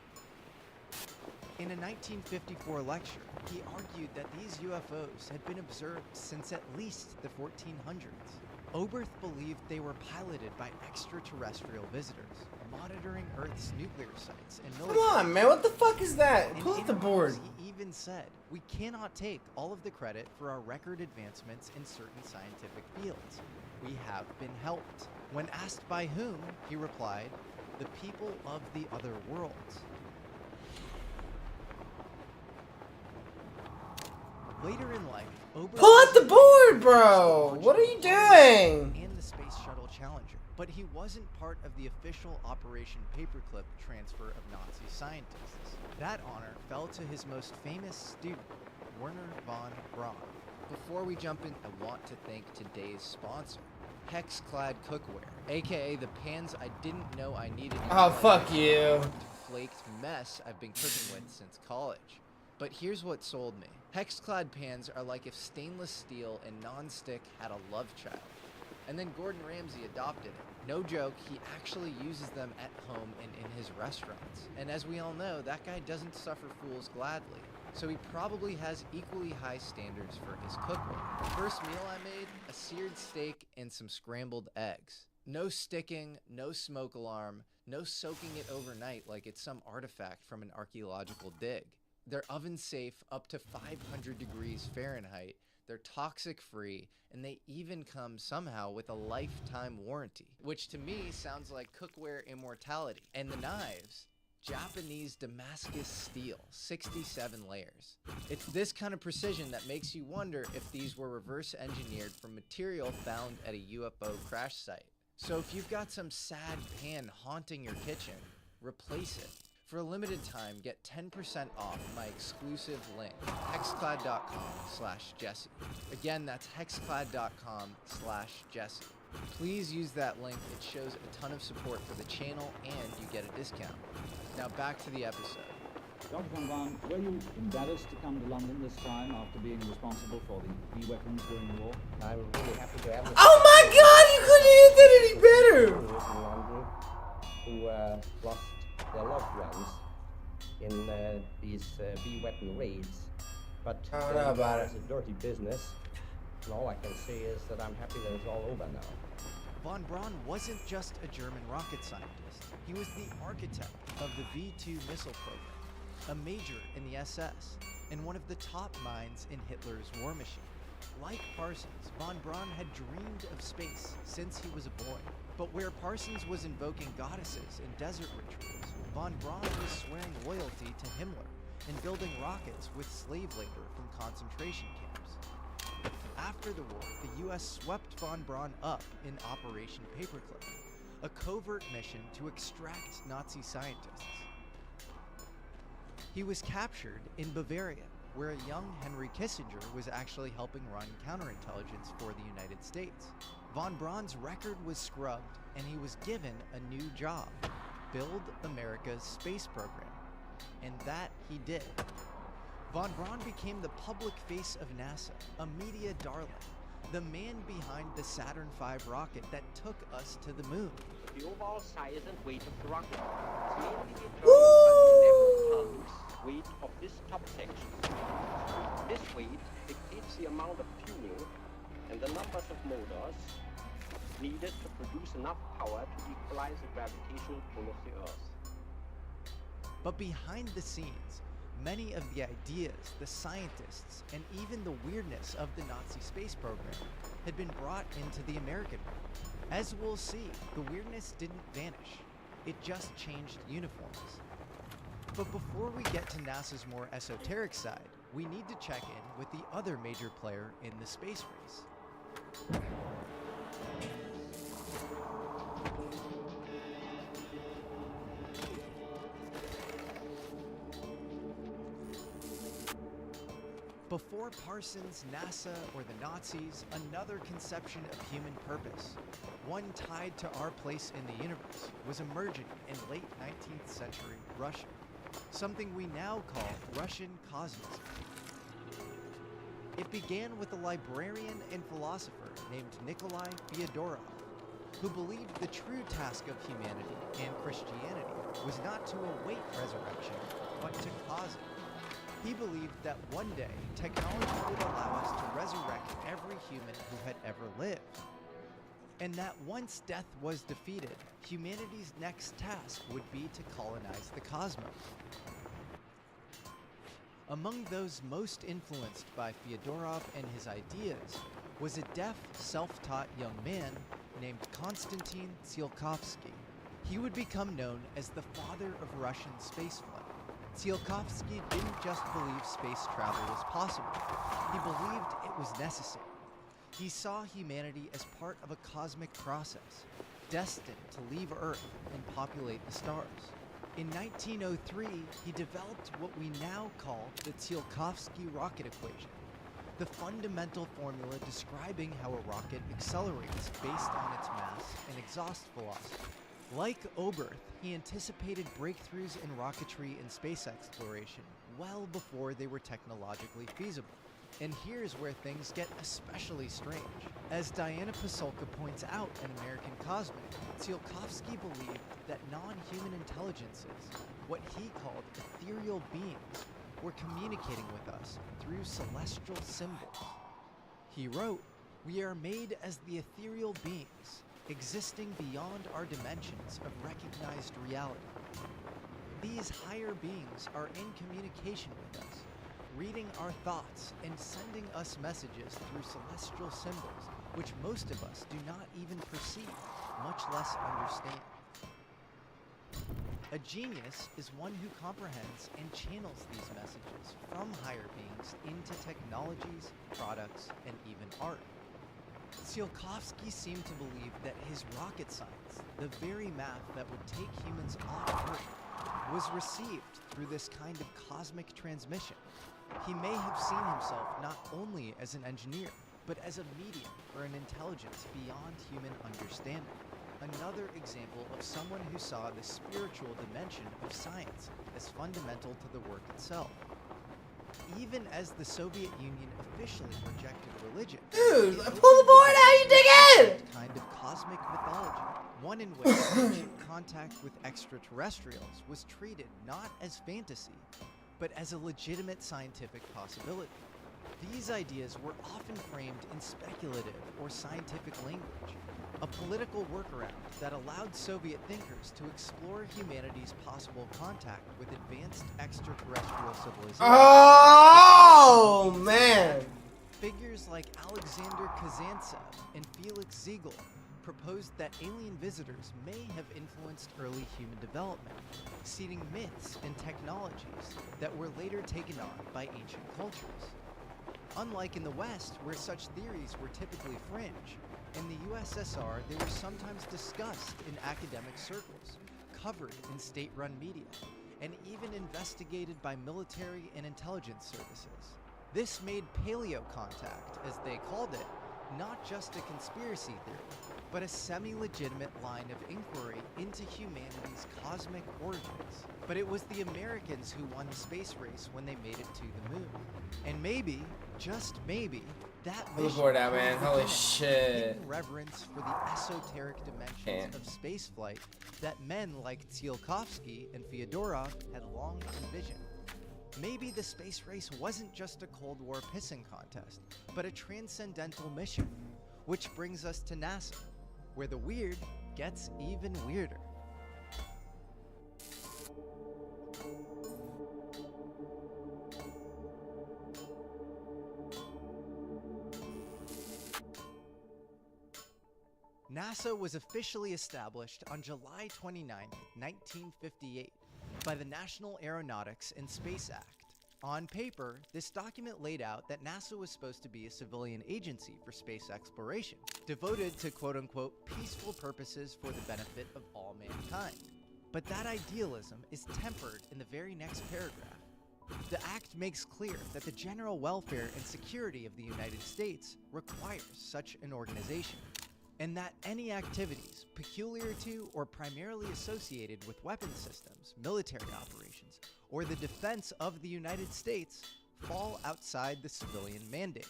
In a 1954 lecture, he argued that these UFOs had been observed since at least the 1400s. Oberth believed they were piloted by extraterrestrial visitors, monitoring Earth's nuclear sites and military. Come on, man, what the fuck is that? In Pull up the interviews, board. He even said, "We cannot take all of the credit for our record advancements in certain scientific fields. We have been helped." When asked by whom, he replied, "The people of the other worlds." Later in life, Oberth Pull out the was board, bro! What are you doing? and the Space Shuttle Challenger, but he wasn't part of the official Operation Paperclip transfer of Nazi scientists. That honor fell to his most famous student, Werner von Braun. Before we jump in, I want to thank today's sponsor, Hexclad Cookware, aka the pans I didn't know I needed. Oh, fuck you. Flaked mess I've been cooking with since college. But here's what sold me. Hexclad pans are like if stainless steel and non-stick had a love child. And then Gordon Ramsay adopted it. No joke, he actually uses them at home and in his restaurants. And as we all know, that guy doesn't suffer fools gladly. So he probably has equally high standards for his cookware. The first meal I made, a seared steak and some scrambled eggs. No sticking, no smoke alarm, no soaking it overnight like it's some artifact from an archaeological dig. They're oven safe up to 500 degrees Fahrenheit, they're toxic free, and they even come somehow with a lifetime warranty, which to me sounds like cookware immortality. And the knives, Japanese Damascus steel, 67 layers. It's this kind of precision that makes you wonder if these were reverse engineered from material found at a UFO crash site. So if you've got some sad pan haunting your kitchen, replace it. For a limited time, get 10% off my exclusive link, hexclad.com/Jesse. Again, that's hexclad.com/Jesse. Please use that link. It shows a ton of support for the channel and you get a discount. Now back to the episode. Dr. Van Braun, were you embarrassed to come to London this time after being responsible for the B-weapons during the war? I'm really happy to have you. Oh my God! You couldn't have did any better. In London, who lost their loved ones in these B-weapon raids. But I don't know about it's a dirty business. And all I can say is that I'm happy that it's all over now. Von Braun wasn't just a German rocket scientist. He was the architect of the V-2 missile program, a major in the SS, and one of the top minds in Hitler's war machine. Like Parsons, Von Braun had dreamed of space since he was a boy. But where Parsons was invoking goddesses in desert rituals, Von Braun was swearing loyalty to Himmler and building rockets with slave labor from concentration camps. After the war, the US swept Von Braun up in Operation Paperclip, a covert mission to extract Nazi scientists. He was captured in Bavaria, where a young Henry Kissinger was actually helping run counterintelligence for the United States. Von Braun's record was scrubbed, and he was given a new job: build America's space program. And that he did. Von Braun became the public face of NASA, a media darling, the man behind the Saturn V rocket that took us to the moon. The overall size and weight of the rocket is mainly determined by the 11 tons weight of this top section. This weight dictates the amount of fuel and the numbers of motors needed to produce enough power to equalize the gravitational pull of the Earth. But behind the scenes, many of the ideas, the scientists, and even the weirdness of the Nazi space program had been brought into the American one. As we'll see, the weirdness didn't vanish. It just changed uniforms. But before we get to NASA's more esoteric side, we need to check in with the other major player in the space race. Before Parsons, NASA, or the Nazis, another conception of human purpose, one tied to our place in the universe, was emerging in late 19th century Russia, something we now call Russian cosmos. It began with a librarian and philosopher named Nikolai Fyodorov, who believed the true task of humanity and Christianity was not to await resurrection, but to cause it. He believed that one day technology would allow us to resurrect every human who had ever lived, and that once death was defeated, humanity's next task would be to colonize the cosmos. Among those most influenced by Fyodorov and his ideas was a deaf, self-taught young man named Konstantin Tsiolkovsky. He would become known as the father of Russian spaceflight. Tsiolkovsky didn't just believe space travel was possible, he believed it was necessary. He saw humanity as part of a cosmic process, destined to leave Earth and populate the stars. In 1903, he developed what we now call the Tsiolkovsky rocket equation, the fundamental formula describing how a rocket accelerates based on its mass and exhaust velocity. Like Oberth, he anticipated breakthroughs in rocketry and space exploration well before they were technologically feasible. And here's where things get especially strange. As Diana Pasulka points out in American Cosmic, Tsiolkovsky believed that non-human intelligences, what he called ethereal beings, were communicating with us through celestial symbols. He wrote, "We are made as the ethereal beings, existing beyond our dimensions of recognized reality. These higher beings are in communication with us, reading our thoughts and sending us messages through celestial symbols, which most of us do not even perceive, much less understand. A genius is one who comprehends and channels these messages from higher beings into technologies, products, and even art." Tsiolkovsky seemed to believe that his rocket science, the very math that would take humans off Earth, was received through this kind of cosmic transmission. He may have seen himself not only as an engineer, but as a medium for an intelligence beyond human understanding, a another example of someone who saw the spiritual dimension of science as fundamental to the work itself. Even as the Soviet Union officially rejected religion, Dude, pull the board out, you dig in! Kind of cosmic mythology, one in which ancient contact with extraterrestrials was treated not as fantasy, but as a legitimate scientific possibility. These ideas were often framed in speculative or scientific language, a political workaround that allowed Soviet thinkers to explore humanity's possible contact with advanced extraterrestrial civilizations. Oh, man! Figures like Alexander Kazantsev and Felix Ziegel proposed that alien visitors may have influenced early human development, seeding myths and technologies that were later taken on by ancient cultures. Unlike in the West, where such theories were typically fringe, in the USSR they were sometimes discussed in academic circles, covered in state-run media, and even investigated by military and intelligence services. This made paleocontact, as they called it, not just a conspiracy theory, but a semi-legitimate line of inquiry into humanity's cosmic origins. But it was the Americans who won the space race when they made it to the moon. And maybe, just maybe, that Pull the board out, man. Holy shit. Reverence for the esoteric dimensions of spaceflight that men like Tsiolkovsky and Fyodorov had long envisioned. Maybe the space race wasn't just a Cold War pissing contest, but a transcendental mission. Which brings us to NASA, where the weird gets even weirder. NASA was officially established on July 29, 1958, by the National Aeronautics and Space Act. On paper, this document laid out that NASA was supposed to be a civilian agency for space exploration, devoted to quote-unquote peaceful purposes for the benefit of all mankind. But that idealism is tempered in the very next paragraph. The act makes clear that the general welfare and security of the United States requires such an organization, and that any activities peculiar to or primarily associated with weapons systems, military operations, or the defense of the United States fall outside the civilian mandate.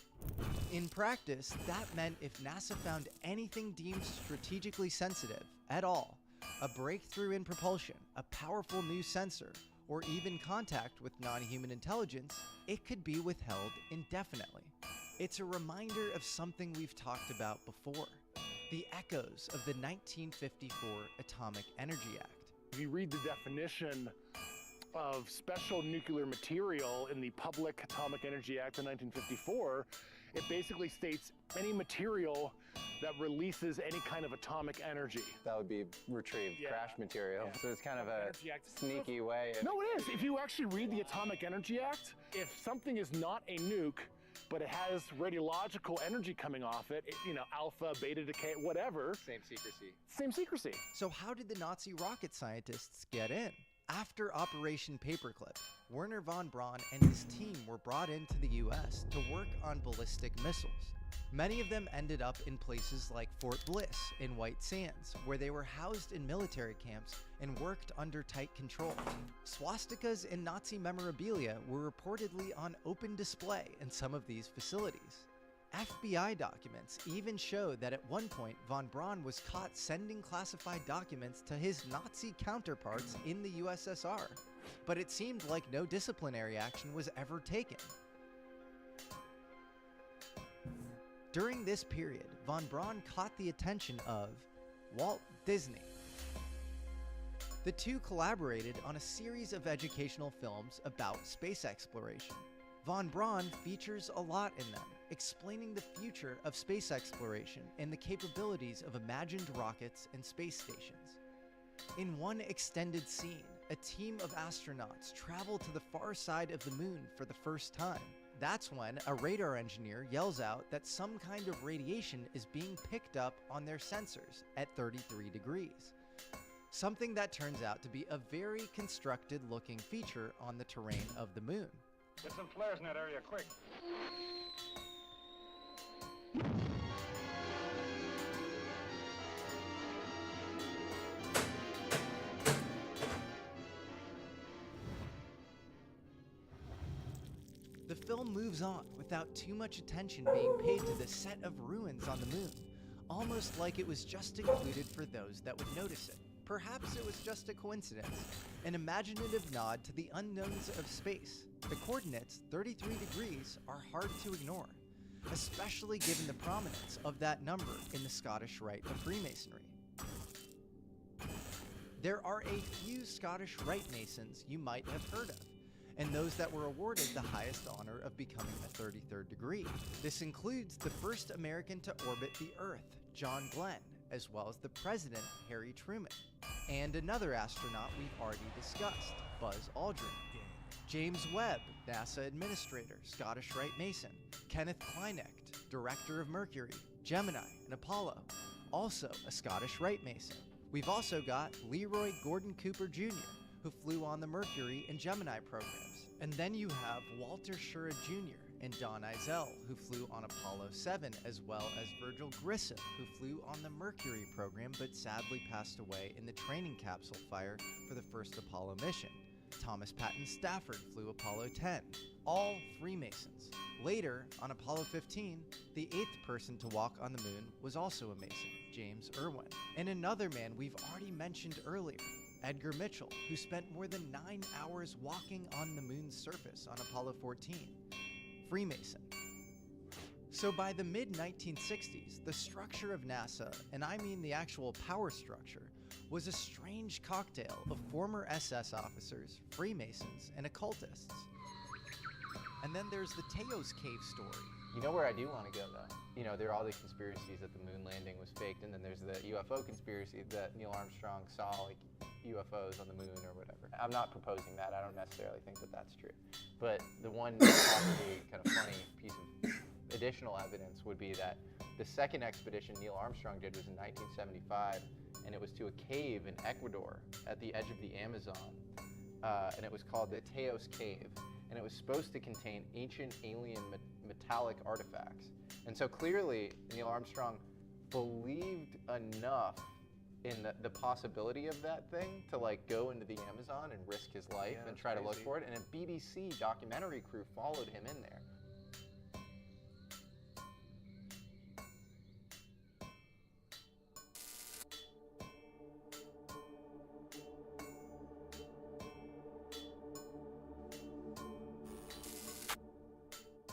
In practice, that meant if NASA found anything deemed strategically sensitive at all, a breakthrough in propulsion, a powerful new sensor, or even contact with non-human intelligence, it could be withheld indefinitely. It's a reminder of something we've talked about before, the echoes of the 1954 Atomic Energy Act. If you read the definition of special nuclear material in the Public Atomic Energy Act of 1954, it basically states any material that releases any kind of atomic energy. That would be retrieved crash material. So it's kind of a sneaky way. No, it is. If you actually read the Atomic Energy Act, if something is not a nuke, but it has radiological energy coming off it, you know, alpha, beta decay, whatever. Same secrecy. Same secrecy. So how did the Nazi rocket scientists get in? After Operation Paperclip, Wernher von Braun and his team were brought into the US to work on ballistic missiles. Many of them ended up in places like Fort Bliss in White Sands, where they were housed in military camps and worked under tight control. Swastikas and Nazi memorabilia were reportedly on open display in some of these facilities. FBI documents even show that at one point von Braun was caught sending classified documents to his Nazi counterparts in the USSR, but it seemed like no disciplinary action was ever taken. During this period, von Braun caught the attention of Walt Disney. The two collaborated on a series of educational films about space exploration. Von Braun features a lot in them, explaining the future of space exploration and the capabilities of imagined rockets and space stations. In one extended scene, a team of astronauts travel to the far side of the moon for the first time. That's when a radar engineer yells out that some kind of radiation is being picked up on their sensors at 33 degrees. Something that turns out to be a very constructed looking feature on the terrain of the moon. Get some flares in that area, quick. film moves on without too much attention being paid to the set of ruins on the moon, almost like it was just included for those that would notice it. Perhaps it was just a coincidence, an imaginative nod to the unknowns of space. The coordinates, 33 degrees, are hard to ignore, especially given the prominence of that number in the Scottish Rite of Freemasonry. There are a few Scottish Rite Masons you might have heard of, and those that were awarded the highest honor of becoming a 33rd degree. This includes the first American to orbit the Earth, John Glenn, as well as the President, Harry Truman, and another astronaut we've already discussed, Buzz Aldrin. James Webb, NASA Administrator, Scottish Rite Mason. Kenneth Kleinecht, Director of Mercury, Gemini, and Apollo, also a Scottish Rite Mason. We've also got Leroy Gordon Cooper Jr., who flew on the Mercury and Gemini programs. And then you have Walter Schurra Jr. and Don Eisele, who flew on Apollo 7, as well as Virgil Grissom, who flew on the Mercury program but sadly passed away in the training capsule fire for the first Apollo mission. Thomas Patton Stafford flew Apollo 10, all Freemasons. Later, on Apollo 15, the 8th person to walk on the moon was also a Mason, James Irwin. And another man we've already mentioned earlier, Edgar Mitchell, who spent more than 9 hours walking on the moon's surface on Apollo 14, Freemason. So by the mid-1960s, the structure of NASA, and I mean the actual power structure, was a strange cocktail of former SS officers, Freemasons, and occultists. And then there's the Teos Cave story. You know where I do want to go, though? You know, there are all these conspiracies that the moon landing was faked, and then there's the UFO conspiracy that Neil Armstrong saw, like, UFOs on the moon or whatever. I'm not proposing that. I don't necessarily think that that's true. But the one possibly kind of funny piece of additional evidence would be that the second expedition Neil Armstrong did was in 1975, and it was to a cave in Ecuador at the edge of the Amazon, and it was called the Teos Cave, and it was supposed to contain ancient alien metallic artifacts. And so clearly Neil Armstrong believed enough in the possibility of that thing to like go into the Amazon and risk his life and try to look for it, and a BBC documentary crew followed him in there.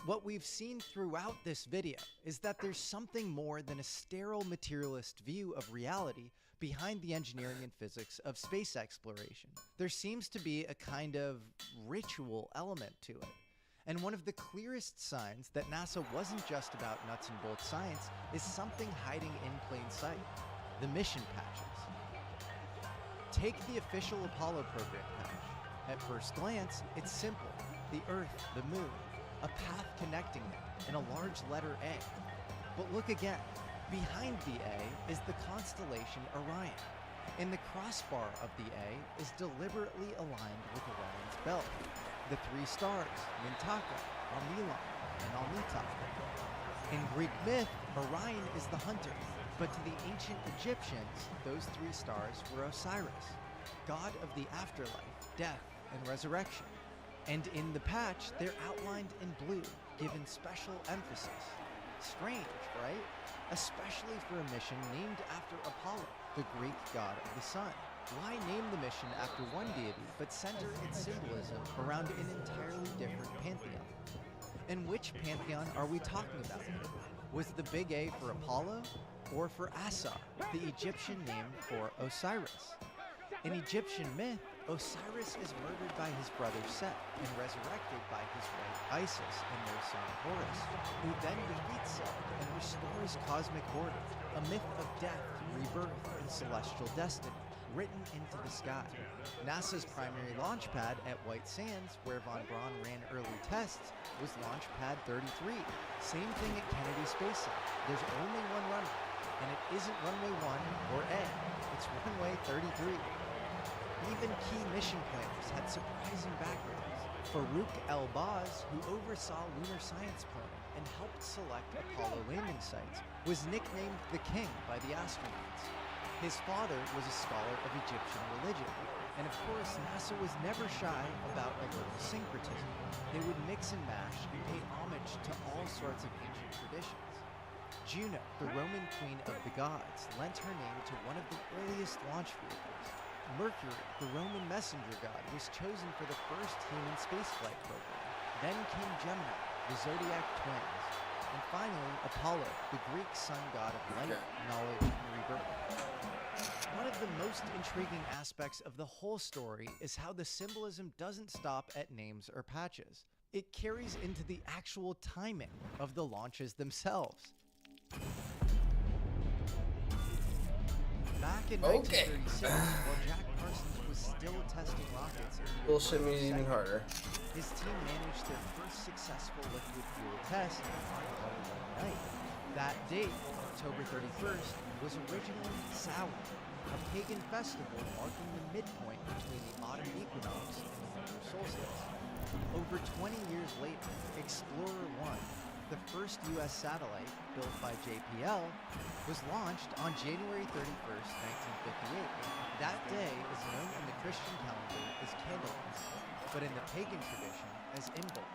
What we've seen throughout this video is that there's something more than a sterile materialist view of reality behind the engineering and physics of space exploration. There seems to be a kind of ritual element to it. And one of the clearest signs that NASA wasn't just about nuts and bolts science is something hiding in plain sight: the mission patches. Take the official Apollo program patch. At first glance, it's simple: the Earth, the Moon, a path connecting them, and a large letter A. But look again. Behind the A is the constellation Orion, and the crossbar of the A is deliberately aligned with Orion's belt. The three stars, Mintaka, Almilon, and Alnitak. In Greek myth, Orion is the hunter, but to the ancient Egyptians, those three stars were Osiris, god of the afterlife, death, and resurrection. And in the patch, they're outlined in blue, given special emphasis. Strange, right? Especially for a mission named after Apollo, the Greek god of the sun. Why name the mission after one deity, but center its symbolism around an entirely different pantheon? And which pantheon are we talking about here? Was the big A for Apollo, or for Asar, the Egyptian name for Osiris? In Egyptian myth, Osiris is murdered by his brother Set and resurrected by his wife Isis and their son Horus, who then defeats Set and restores cosmic order, a myth of death, rebirth, and celestial destiny, written into the sky. NASA's primary launch pad at White Sands, where Von Braun ran early tests, was Launch Pad 33. Same thing at Kennedy Space Center. There's only one runway, and it isn't runway 1 or A, it's runway 33. Even key mission planners had surprising backgrounds. Farouk El-Baz, who oversaw lunar science planning and helped select Apollo landing sites, was nicknamed the King by the astronauts. His father was a scholar of Egyptian religion, and of course NASA was never shy about a little syncretism. They would mix and mash and pay homage to all sorts of ancient traditions. Juno, the Roman queen of the gods, lent her name to one of the earliest launch vehicles. Mercury, the Roman messenger god, was chosen for the first human spaceflight program. Then came Gemini, the zodiac twins. And finally, Apollo, the Greek sun god of light, knowledge, and rebirth. One of the most intriguing aspects of the whole story is how the symbolism doesn't stop at names or patches. It carries into the actual timing of the launches themselves. Back in 1936, while Jack Parsons was still testing rockets, bullshit means even harder. His team managed their first successful liquid fuel test on Apollo 1 night. That date, October 31st, was originally Samhain, a pagan festival marking the midpoint between the autumn equinox and the winter solstice. Over 20 years later, Explorer 1, the first U.S. satellite built by JPL, was launched on January 31st, 1958. That day is known in the Christian calendar as Candlemas, but in the pagan tradition as Imbolc.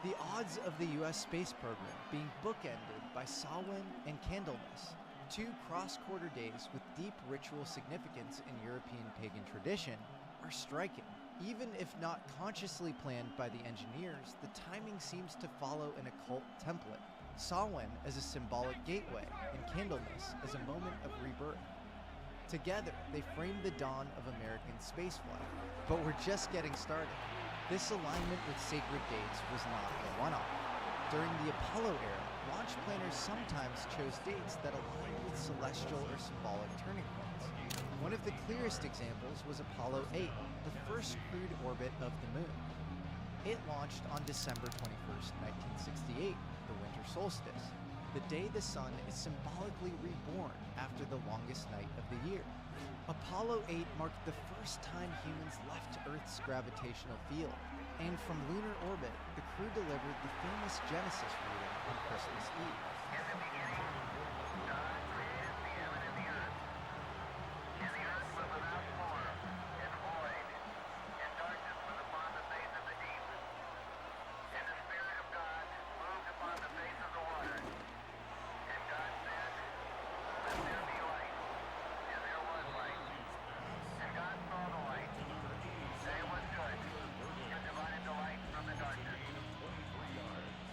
The odds of the U.S. space program being bookended by Samhain and Candlemas, two cross-quarter days with deep ritual significance in European pagan tradition, are striking. Even if not consciously planned by the engineers, the timing seems to follow an occult template. Samhain as a symbolic gateway, and Candlemas as a moment of rebirth. Together, they frame the dawn of American spaceflight. But we're just getting started. This alignment with sacred dates was not a one-off. During the Apollo era, launch planners sometimes chose dates that aligned with celestial or symbolic turning points. One of the clearest examples was Apollo 8, the first crewed orbit of the moon. It launched on December 21st, 1968, the winter solstice, the day the sun is symbolically reborn after the longest night of the year. Apollo 8 marked the first time humans left Earth's gravitational field, and from lunar orbit, the crew delivered the famous Genesis reading on Christmas Eve.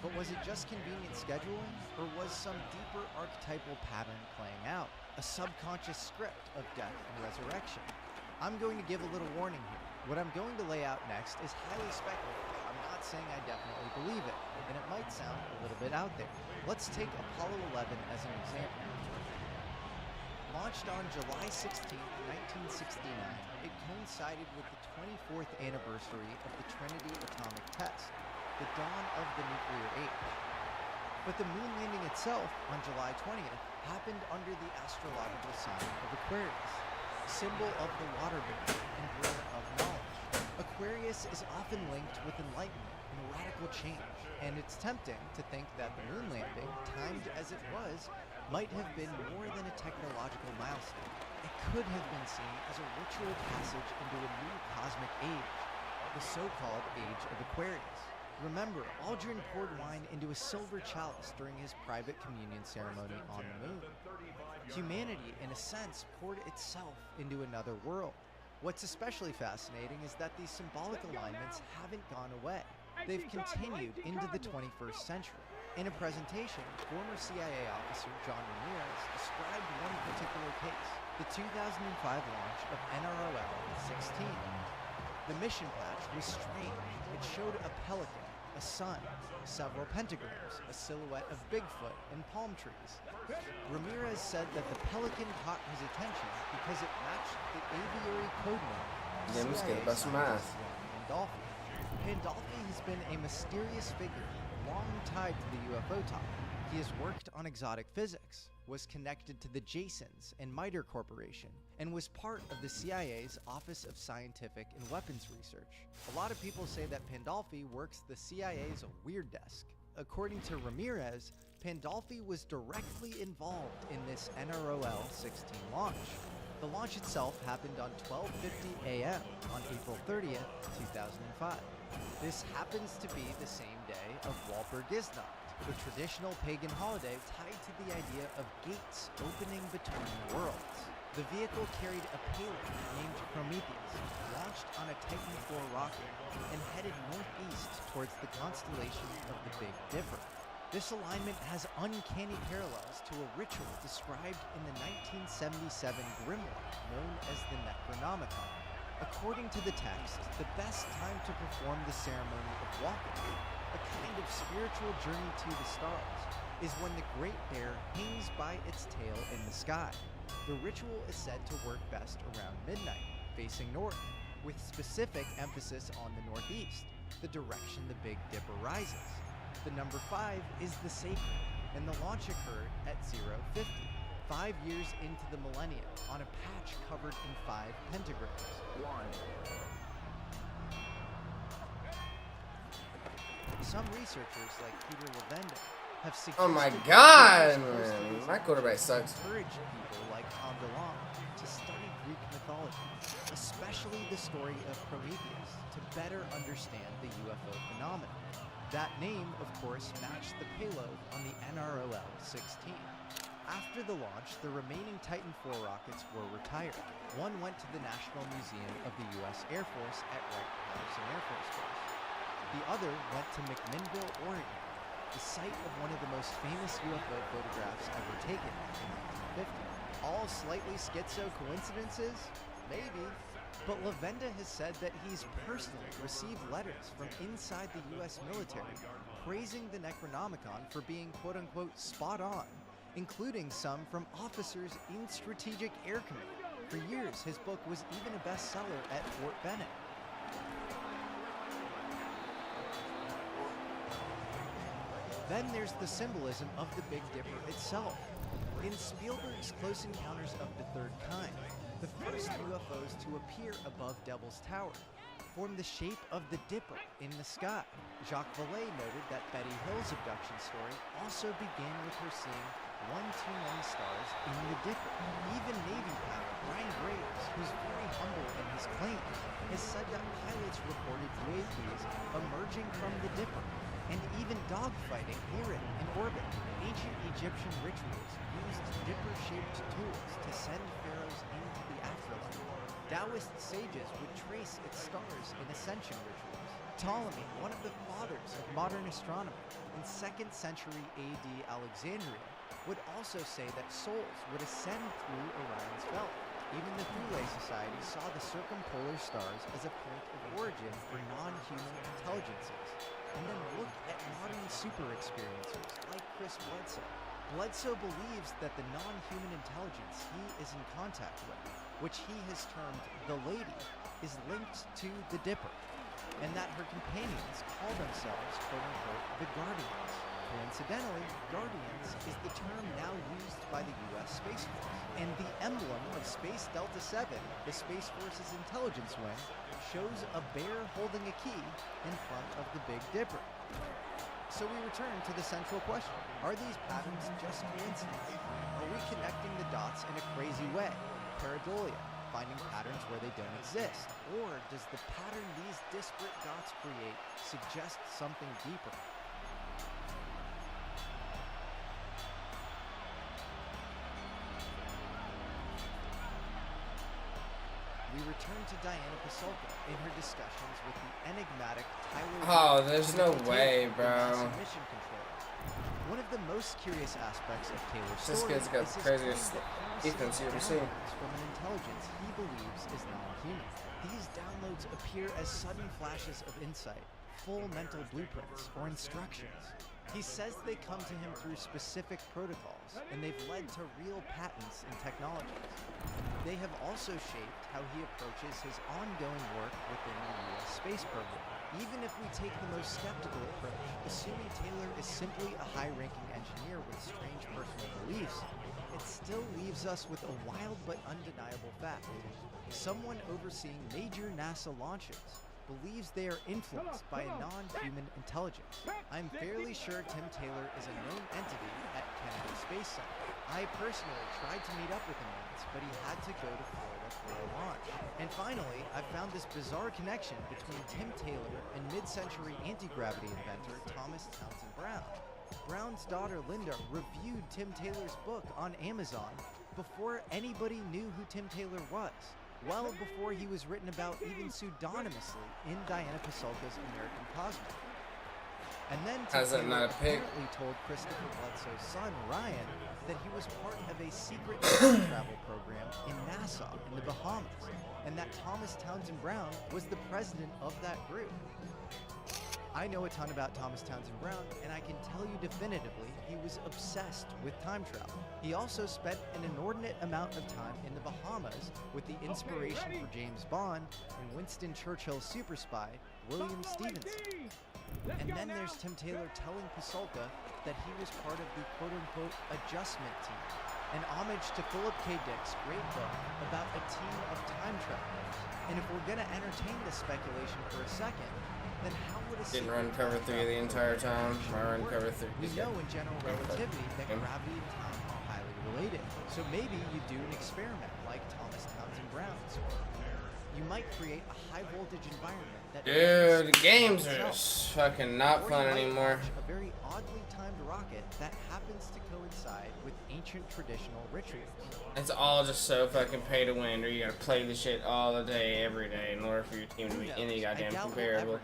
But was it just convenient scheduling, or was some deeper archetypal pattern playing out? A subconscious script of death and resurrection? I'm going to give a little warning here. What I'm going to lay out next is highly speculative. I'm not saying I definitely believe it, and it might sound a little bit out there. Let's take Apollo 11 as an example. Launched on July 16, 1969, it coincided with the 24th anniversary of the Trinity atomic test, the dawn of the nuclear age. But the moon landing itself on July 20th happened under the astrological sign of Aquarius, symbol of the water bearer and bringer of knowledge. Aquarius is often linked with enlightenment and radical change, and it's tempting to think that the moon landing, timed as it was, might have been more than a technological milestone. It could have been seen as a ritual passage into a new cosmic age, the so-called Age of Aquarius. Remember, Aldrin poured wine into a silver chalice during his private communion ceremony on the moon. Humanity, in a sense, poured itself into another world. What's especially fascinating is that these symbolic alignments haven't gone away. They've continued into the 21st century. In a presentation, former CIA officer John Ramirez described one particular case, the 2005 launch of NROL-16. The mission patch was strange. It showed a pelican, a sun, several pentagrams, a silhouette of Bigfoot, and palm trees. Ramirez said that the pelican caught his attention because it matched the aviary code name Pandolfi. Pandolfi has been a mysterious figure, long tied to the UFO topic. He has worked on exotic physics, was connected to the Jasons and MITRE Corporation, and was part of the CIA's Office of Scientific and Weapons Research. A lot of people say that Pandolfi works the CIA's Weird Desk. According to Ramirez, Pandolfi was directly involved in this NROL-16 launch. The launch itself happened on 12:50 a.m. on April 30th, 2005. This happens to be the same day of Walpurgisnacht, a traditional pagan holiday tied to the idea of gates opening between worlds. The vehicle carried a payload named Prometheus, launched on a Titan IV rocket, and headed northeast towards the constellation of the Big Dipper. This alignment has uncanny parallels to a ritual described in the 1977 grimoire known as the Necronomicon. According to the text, the best time to perform the ceremony of walking, a kind of spiritual journey to the stars, is when the Great Bear hangs by its tail in the sky. The ritual is said to work best around midnight, facing north, with specific emphasis on the northeast, the direction the Big Dipper rises. The number 5 is the sacred, and the launch occurred at 0:50, 5 years into the millennium, on a patch covered in 5 pentagrams. Some researchers, like Peter Levenda, have suggested Oh my god, that man. My quarterback sucks. encouraged people like Tom DeLonge to study Greek mythology, especially the story of Prometheus, to better understand the UFO phenomenon. That name, of course, matched the payload on the NROL-16. After the launch, the remaining Titan IV rockets were retired. One went to the National Museum of the U.S. Air Force at Wright-Patterson Air Force Base. The other went to McMinnville, Oregon, the site of one of the most famous UFO photographs ever taken in 1950. All slightly schizo coincidences? Maybe. But Levenda has said that he's personally received letters from inside the U.S. military praising the Necronomicon for being quote-unquote spot on, including some from officers in Strategic Air Command. For years, his book was even a bestseller at Fort Benning. Then there's the symbolism of the Big Dipper itself. In Spielberg's Close Encounters of the Third Kind, the first UFOs to appear above Devil's Tower form the shape of the Dipper in the sky. Jacques Vallée noted that Betty Hill's abduction story also began with her seeing one too many stars in the Dipper. Even Navy pilot Brian Graves, who's very humble in his claims, has said that pilots reported UAPs emerging from the Dipper, and even dogfighting near it in orbit. Ancient Egyptian rituals used Dipper-shaped tools to send pharaohs into the afterlife. Taoist sages would trace its stars in ascension rituals. Ptolemy, one of the fathers of modern astronomy, in 2nd century AD Alexandria, would also say that souls would ascend through Orion's belt. Even the Thule Society saw the circumpolar stars as a point of origin for non-human intelligences. And then look at modern super experiencers like Chris Bledsoe. Bledsoe believes that the non-human intelligence he is in contact with, which he has termed the Lady, is linked to the Dipper, and that her companions call themselves, quote-unquote, the Guardians. Coincidentally, Guardians is the term now used by the U.S. Space Force, and the emblem of Space Delta 7, the Space Force's intelligence wing, shows a bear holding a key in front of the Big Dipper. So we return to the central question. Are these patterns just coincidence? Are we connecting the dots in a crazy way? Pareidolia, finding patterns where they don't exist? Or does the pattern these disparate dots create suggest something deeper? We return to Diana Pasulka in her discussions with the enigmatic Tyler. Oh, there's no way, bro. Mission control. One of the most curious aspects of Taylor's This story kid's got is the his craziest claim that defense you ever seen. downloads from an intelligence he believes is non-human. These downloads appear as sudden flashes of insight, full mental blueprints, or instructions. He says they come to him through specific protocols, and they've led to real patents in technologies. They have also shaped how he approaches his ongoing work within the U.S. space program. Even if we take the most skeptical approach, assuming Taylor is simply a high-ranking engineer with strange personal beliefs, it still leaves us with a wild but undeniable fact. Someone overseeing major NASA launches believes they are influenced by a non-human intelligence. I'm fairly sure Tim Taylor is a known entity at Kennedy Space Center. I personally tried to meet up with him once, but he had to go to Florida for a launch. And finally, I found this bizarre connection between Tim Taylor and mid-century anti-gravity inventor Thomas Townsend Brown. Brown's daughter Linda reviewed Tim Taylor's book on Amazon before anybody knew who Tim Taylor was. Well before he was written about even pseudonymously in Diana Pasulka's American Cosmos. And then Tim Taylor apparently told Christopher Bledsoe's son, Ryan, that he was part of a secret time travel program in Nassau in the Bahamas, and that Thomas Townsend Brown was the president of that group. I know a ton about Thomas Townsend Brown, and I can tell you definitively he was obsessed with time travel. He also spent an inordinate amount of time in the Bahamas with the inspiration for James Bond and Winston Churchill's super spy, William Stevenson. And then there's Tim Taylor telling Pasulka that he was part of the quote-unquote adjustment team, an homage to Philip K. Dick's great book about a team of time travelers. And if we're gonna entertain this speculation for a second, then how would a didn't run cover 3 the entire time. I run cover 3. We know in general relativity that gravity and time are highly related. So maybe you do an experiment like Thomas Townsend Brown's. You might create a high voltage environment that dude, the games are just fucking not fun anymore. A very oddly timed rocket that happens to coincide with ancient traditional rituals. It's all just so fucking pay to win, or you gotta play the shit all the day, every day, in order for your team to be any goddamn comparable.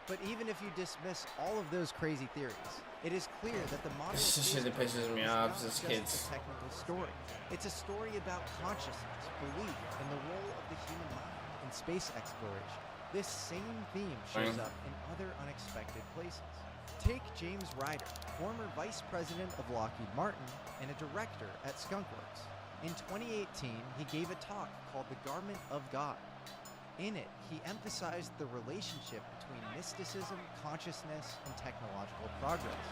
But even if you dismiss all of those crazy theories, it is clear that the modern this is shit that pisses me off. This kids. A technical story. It's a story about consciousness, belief, and the role of the human mind in space exploration. This same theme shows up in other unexpected places. Take James Ryder, former vice president of Lockheed Martin and a director at Skunkworks. In 2018, he gave a talk called The Garment of God. In it, he emphasized the relationship between mysticism, consciousness, and technological progress.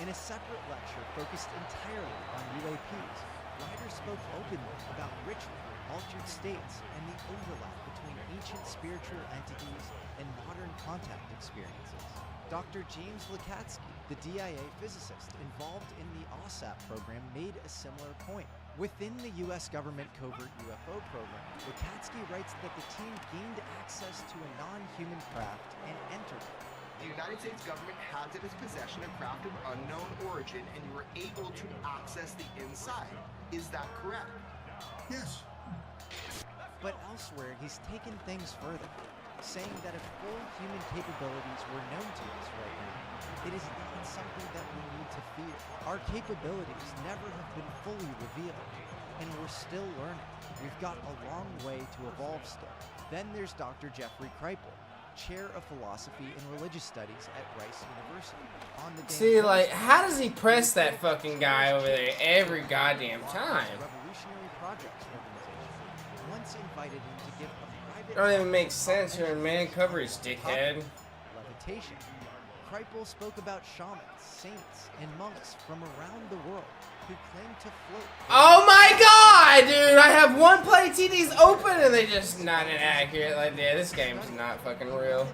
In a separate lecture focused entirely on UAPs, Ryder spoke openly about ritual, altered states, and the overlap between ancient spiritual entities and modern contact experiences. Dr. James Lukatsky, the DIA physicist involved in the OSAP program, made a similar point. Within the U.S. government covert UFO program, Lukatsky writes that the team gained access to a non-human craft and entered it. The United States government has in its possession a craft of unknown origin, and you were able to access the inside. Is that correct? Yes. But elsewhere, he's taken things further, saying that if full human capabilities were known to us right now, it is not something that we need to fear. Our capabilities never have been fully revealed, and we're still learning. We've got a long way to evolve still. Then there's Dr. Jeffrey Kripal, chair of philosophy and religious studies at Rice University. On the see, like, how does he press that fucking guy over there every goddamn time? Revolutionary Projects Organization once invited him to give a private. Don't even make sense. You're in man coverage, dickhead. Levitation. Kripal spoke about shamans, saints, and monks from around the world who claim to float. Oh my god, dude! I have one play TDs open and they just not inaccurate. Like, yeah, this game's not fucking real.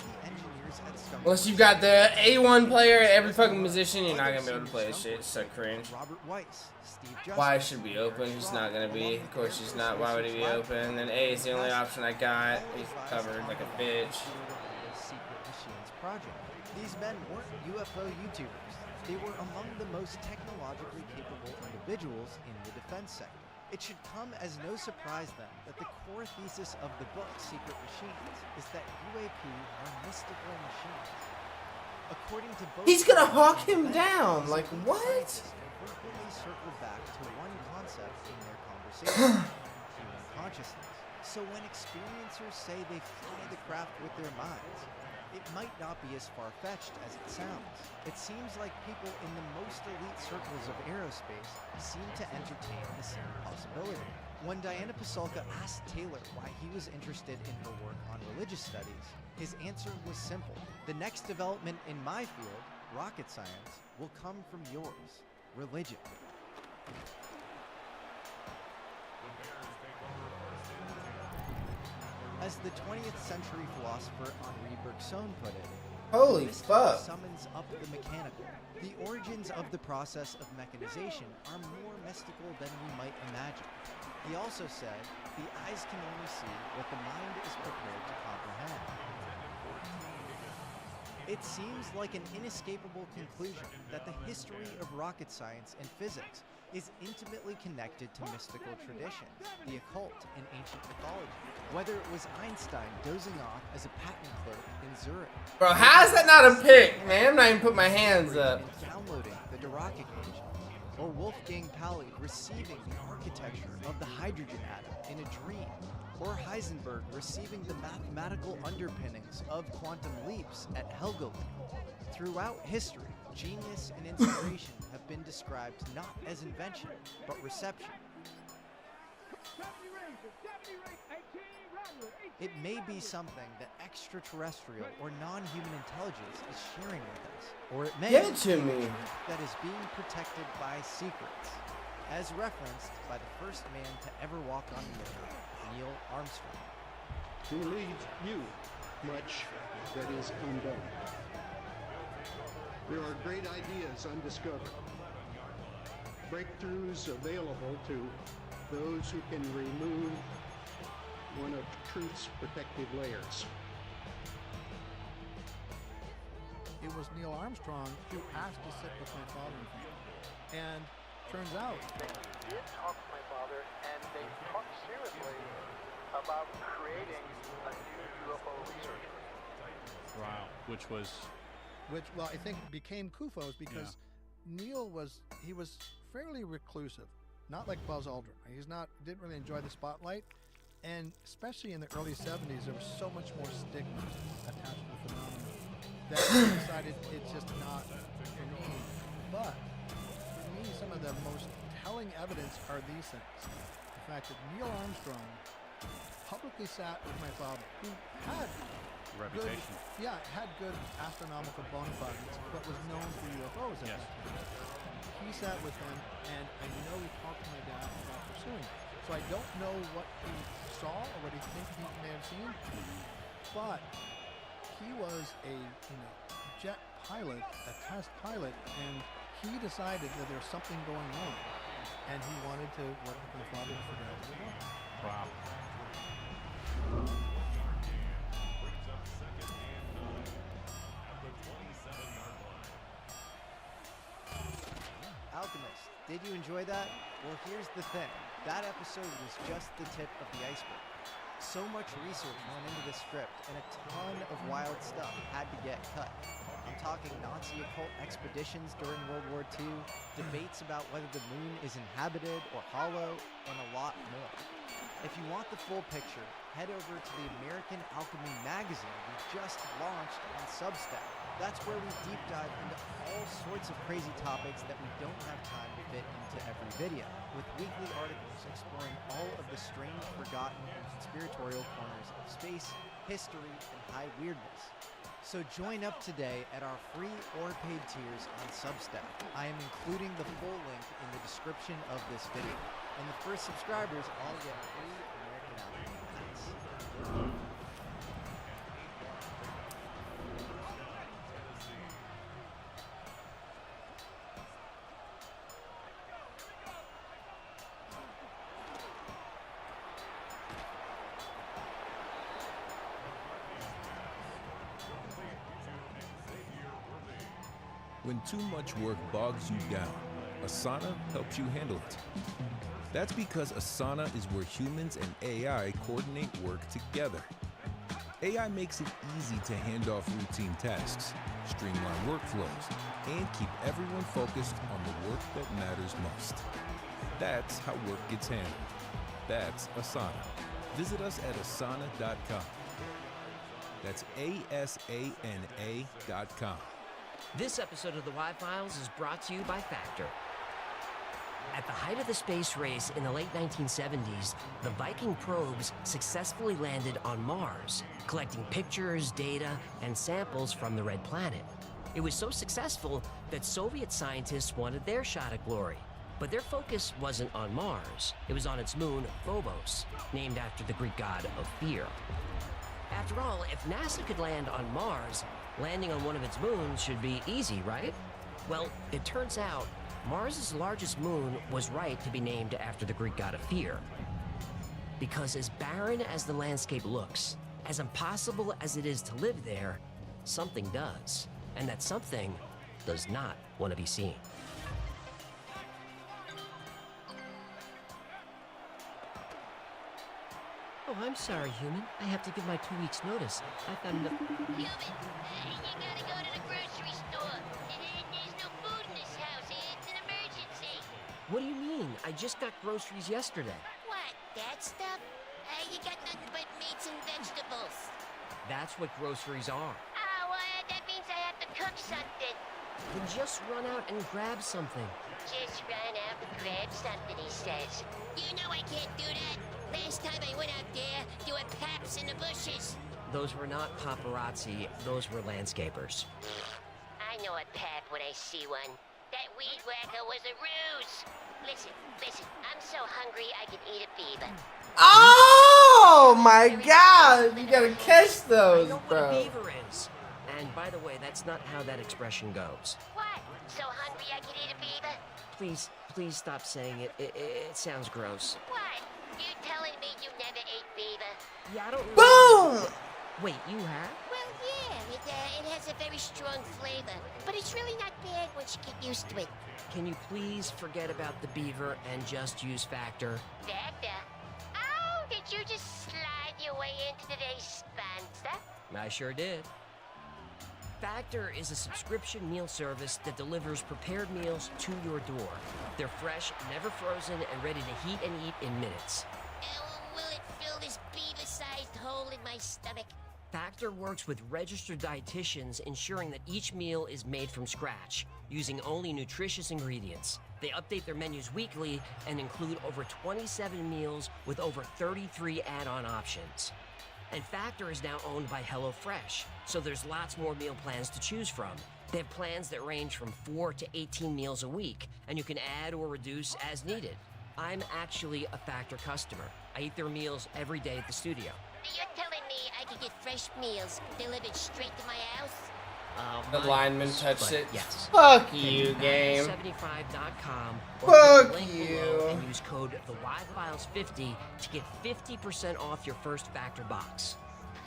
Unless you've got the A1 player at every fucking position, you're not gonna be able to play this shit. It's so cringe. Why should be open? He's not gonna be. Of course he's not. Why would he be open? Then A is the only option I got. He's covered like a bitch. These men weren't UFO YouTubers. They were among the most technologically capable individuals in the defense sector. It should come as no surprise then that the core thesis of the book, Secret Machines, is that UAP are mystical machines. According to both, he's gonna hawk him down. Like, what? Frequently circle back to one concept in their conversation: human consciousness. So when experiencers say they fly the craft with their minds, it might not be as far-fetched as it sounds. It seems like people in the most elite circles of aerospace seem to entertain the same possibility. When Diana Pasulka asked Taylor why he was interested in her work on religious studies, his answer was simple. The next development in my field, rocket science, will come from yours, religion. As the 20th century philosopher Henri Bergson put it, Holy the mystical fuck. summons up the mechanical. The origins of the process of mechanization are more mystical than we might imagine. He also said, the eyes can only see what the mind is prepared to comprehend. It seems like an inescapable conclusion that the history of rocket science and physics is intimately connected to mystical traditions, the occult, and ancient mythology. Whether it was Einstein dozing off as a patent clerk in Zurich. Bro, how is that not a pick, man? I'm not even putting my hands up. Downloading the Dirac equation. Or Wolfgang Pauli receiving the architecture of the hydrogen atom in a dream. Or Heisenberg receiving the mathematical underpinnings of quantum leaps at Helgoland. Throughout history, genius and inspiration have been described not as invention, but reception. It may be something that extraterrestrial or non-human intelligence is sharing with us, or it may Give it to me. that is being protected by secrets, as referenced by the first man to ever walk on the moon, Neil Armstrong. Who leaves you much that is undone. There are great ideas undiscovered, breakthroughs available to those who can remove one of truth's protective layers. It was Neil Armstrong who asked to sit with my father and family. And turns out they did talk to my father, and they talked seriously about creating a new UFO research group. Wow, which, well, I think became CUFOS because Neil was fairly reclusive, not like Buzz Aldrin. Didn't really enjoy the spotlight, and especially in the early 70s, there was so much more stigma attached to the phenomenon that he decided it's just not for me. But for me, some of the most telling evidence are these things. The fact that Neil Armstrong publicly sat with my father, who had reputation. had good astronomical bona fides, but was known for UFOs at that time. He sat with him, and I know he talked to my dad about pursuing it. So I don't know what he saw or what he thinks he may have seen, but he was a jet pilot, a test pilot, and he decided that there's something going on, and he wanted to work with my father to figure out what it was. Wow. Alchemist, did you enjoy that? Well, here's the thing. That episode was just the tip of the iceberg. So much research went into the script, and a ton of wild stuff had to get cut. I'm talking Nazi occult expeditions during World War II, debates about whether the moon is inhabited or hollow, and a lot more. If you want the full picture, head over to the American Alchemy magazine we just launched on Substack. That's where we deep dive into all sorts of crazy topics that we don't have time to fit into every video, with weekly articles exploring all of the strange, forgotten, and conspiratorial corners of space, history, and high weirdness. So join up today at our free or paid tiers on Substack. I am including the full link in the description of this video. And the first subscribers all get free American Alchemy hats. When too much work bogs you down, Asana helps you handle it. That's because Asana is where humans and AI coordinate work together. AI makes it easy to hand off routine tasks, streamline workflows, and keep everyone focused on the work that matters most. That's how work gets handled. That's Asana. Visit us at asana.com. That's ASANA.com. This episode of the Y-Files is brought to you by Factor. At the height of the space race in the late 1970s, the Viking probes successfully landed on Mars, collecting pictures, data, and samples from the Red Planet. It was so successful that Soviet scientists wanted their shot at glory. But their focus wasn't on Mars. It was on its moon, Phobos, named after the Greek god of fear. After all, if NASA could land on Mars, landing on one of its moons should be easy, right? Well, it turns out Mars's largest moon was right to be named after the Greek god of fear. Because as barren as the landscape looks, as impossible as it is to live there, something does. And that something does not want to be seen. Oh, I'm sorry, human. I have to give my 2 weeks' notice. I found no... Human, you gotta go to the grocery store. There's no food in this house. It's an emergency. What do you mean? I just got groceries yesterday. What, that stuff? You got nothing but meats and vegetables. That's what groceries are. Oh, that means I have to cook something. Then just run out and grab something. Just run out and grab something, he says. You know I can't do that. Last time I went out there, there were paps in the bushes. Those were not paparazzi, those were landscapers. I know a pap when I see one. That weed whacker was a ruse. Listen, I'm so hungry I can eat a beaver. Oh my god! You gotta catch those, I know bro. what a beaver is. And by the way, that's not how that expression goes. What? So hungry I can eat a beaver? Please stop saying it. It sounds gross. What? You telling me you never ate beaver? Yeah, I don't Boom! Wait, you have? Well, yeah, it has a very strong flavor, but it's really not bad once you get used to it. Can you please forget about the beaver and just use Factor? Factor? Oh, did you just slide your way into today's sponsor? I sure did. Factor is a subscription meal service that delivers prepared meals to your door. They're fresh, never frozen, and ready to heat and eat in minutes. Will it fill this beaver-sized hole in my stomach? Factor works with registered dietitians, ensuring that each meal is made from scratch, using only nutritious ingredients. They update their menus weekly and include over 27 meals with over 33 add-on options. And Factor is now owned by HelloFresh, so there's lots more meal plans to choose from. They have plans that range from 4 to 18 meals a week, and you can add or reduce as needed. I'm actually a Factor customer. I eat their meals every day at the studio. You're telling me I could get fresh meals delivered straight to my house? The lineman touched it. Yes. Fuck you, game. Factor75.com Fuck link you. below and use code TheWiFiles50 to get 50% off your first Factor box.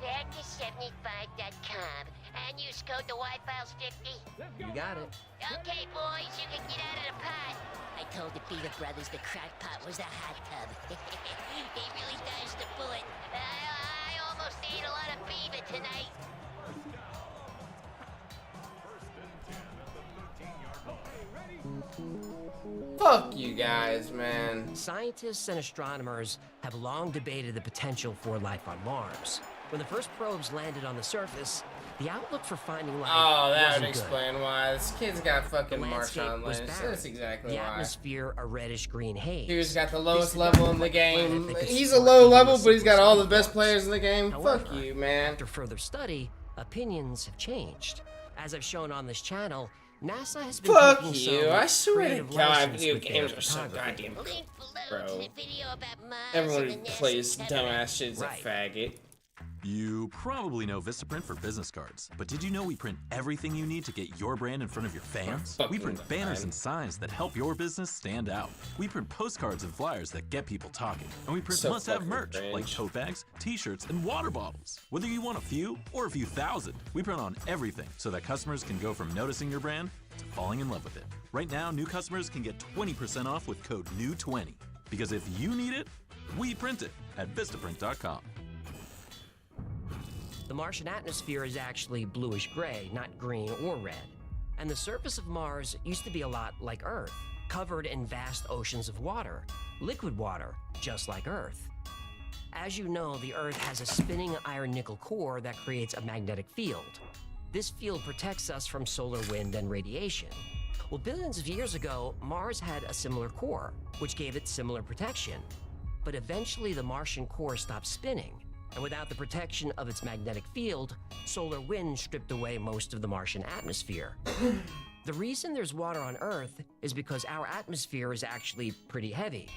Factor75.com and use code TheWiFiles50. You got it. Okay, boys, you can get out of the pot. I told the Beaver Brothers the crack pot was a hot tub. They really dodged the bullet. I almost ate a lot of beaver tonight. Fuck you guys, man. Scientists and astronomers have long debated the potential for life on Mars. When the first probes landed on the surface, the outlook for finding life that wasn't would explain why. This kid's got fucking Martian was lens. barren. That's exactly the why. atmosphere a reddish-green haze. Dude's got the lowest level in the game. Planet that could He's a support low even level, but he's single got all the sun best force. players in the game. However, Fuck you, man. After further study, opinions have changed. As I've shown on this channel, NASA has been Fuck taking you. some I swear to creative God, license video with their games are so photography. goddamn Link below bro. to the video about Mars Everyone and who the NASA plays cover-up. dumbass shit is a faggot. You probably know Vistaprint for business cards, but did you know we print everything you need to get your brand in front of your fans? We print banners and signs that help your business stand out. We print postcards and flyers that get people talking. And we print So must-have fucking merch cringe. like tote bags, t-shirts, and water bottles. Whether you want a few or a few thousand, we print on everything so that customers can go from noticing your brand to falling in love with it. Right now, new customers can get 20% off with code NEW20. Because if you need it, we print it at Vistaprint.com. The Martian atmosphere is actually bluish-gray, not green or red. And the surface of Mars used to be a lot like Earth, covered in vast oceans of water, liquid water, just like Earth. As you know, the Earth has a spinning iron-nickel core that creates a magnetic field. This field protects us from solar wind and radiation. Well, billions of years ago, Mars had a similar core, which gave it similar protection. But eventually the Martian core stopped spinning, and without the protection of its magnetic field, solar wind stripped away most of the Martian atmosphere. The reason there's water on Earth is because our atmosphere is actually pretty heavy.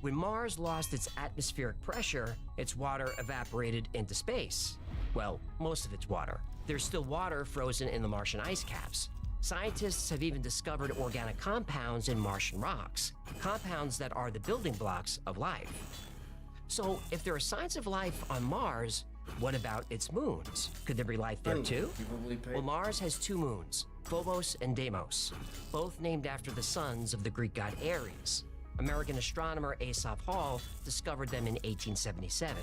When Mars lost its atmospheric pressure, its water evaporated into space. Well, most of its water. There's still water frozen in the Martian ice caps. Scientists have even discovered organic compounds in Martian rocks, compounds that are the building blocks of life. So, if there are signs of life on Mars, what about its moons? Could there be life there too? Well, Mars has 2 moons, Phobos and Deimos, both named after the sons of the Greek god Ares. American astronomer Asaph Hall discovered them in 1877.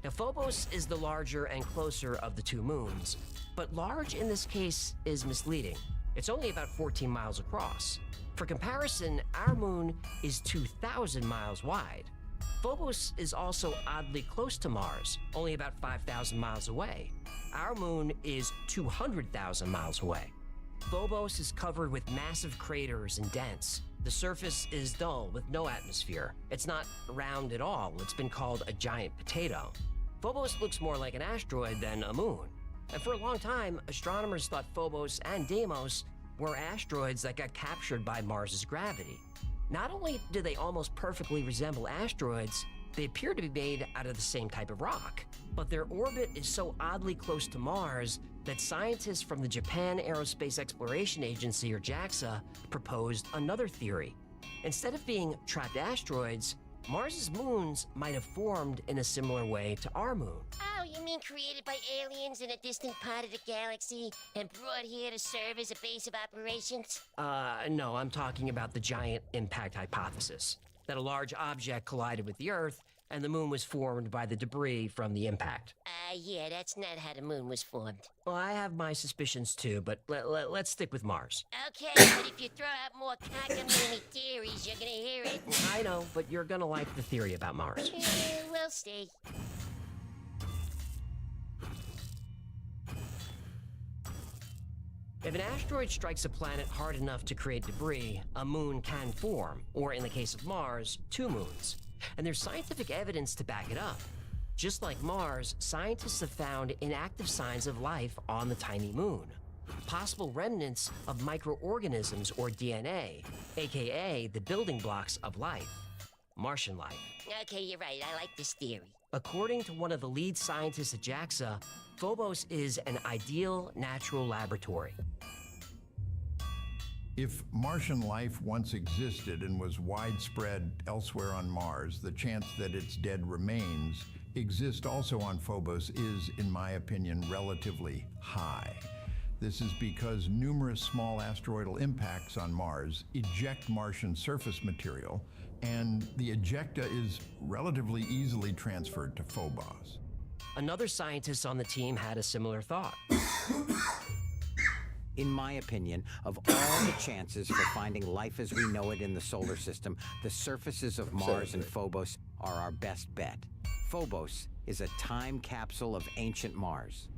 Now, Phobos is the larger and closer of the 2 moons, but large in this case is misleading. It's only about 14 miles across. For comparison, our moon is 2,000 miles wide. Phobos is also oddly close to Mars, only about 5,000 miles away. Our moon is 200,000 miles away. Phobos is covered with massive craters and dense. The surface is dull with no atmosphere. It's not round at all. It's been called a giant potato. Phobos looks more like an asteroid than a moon. And for a long time, astronomers thought Phobos and Deimos were asteroids that got captured by Mars's gravity. Not only do they almost perfectly resemble asteroids, they appear to be made out of the same type of rock. But their orbit is so oddly close to Mars that scientists from the Japan Aerospace Exploration Agency, or JAXA, proposed another theory. Instead of being trapped asteroids, Mars's moons might have formed in a similar way to our moon. Oh, you mean created by aliens in a distant part of the galaxy and brought here to serve as a base of operations? No, I'm talking about the giant impact hypothesis. That a large object collided with the Earth, and the moon was formed by the debris from the impact. Yeah, that's not how the moon was formed. Well, I have my suspicions too, but let's stick with Mars. Okay, but if you throw out more cockamamie theories, you're gonna hear it. I know, but you're gonna like the theory about Mars. We'll see. If an asteroid strikes a planet hard enough to create debris, a moon can form, or in the case of Mars, 2 moons. And there's scientific evidence to back it up. Just like Mars, scientists have found inactive signs of life on the tiny moon. Possible remnants of microorganisms or DNA, aka the building blocks of life. Martian life. Okay, you're right. I like this theory. According to one of the lead scientists at JAXA, Phobos is an ideal natural laboratory. If Martian life once existed and was widespread elsewhere on Mars, the chance that its dead remains exist also on Phobos is, in my opinion, relatively high. This is because numerous small asteroidal impacts on Mars eject Martian surface material, and the ejecta is relatively easily transferred to Phobos. Another scientist on the team had a similar thought. In my opinion, of all the chances for finding life as we know it in the solar system, the surfaces of Mars and Phobos are our best bet. Phobos is a time capsule of ancient Mars.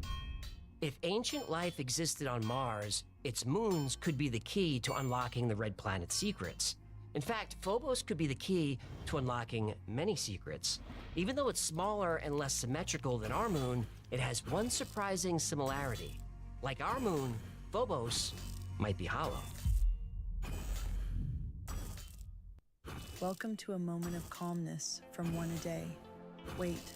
If ancient life existed on Mars, its moons could be the key to unlocking the Red Planet's secrets. In fact, Phobos could be the key to unlocking many secrets. Even though it's smaller and less symmetrical than our moon, it has one surprising similarity. Like our moon, Phobos might be hollow. Welcome to a moment of calmness from One A Day. Wait.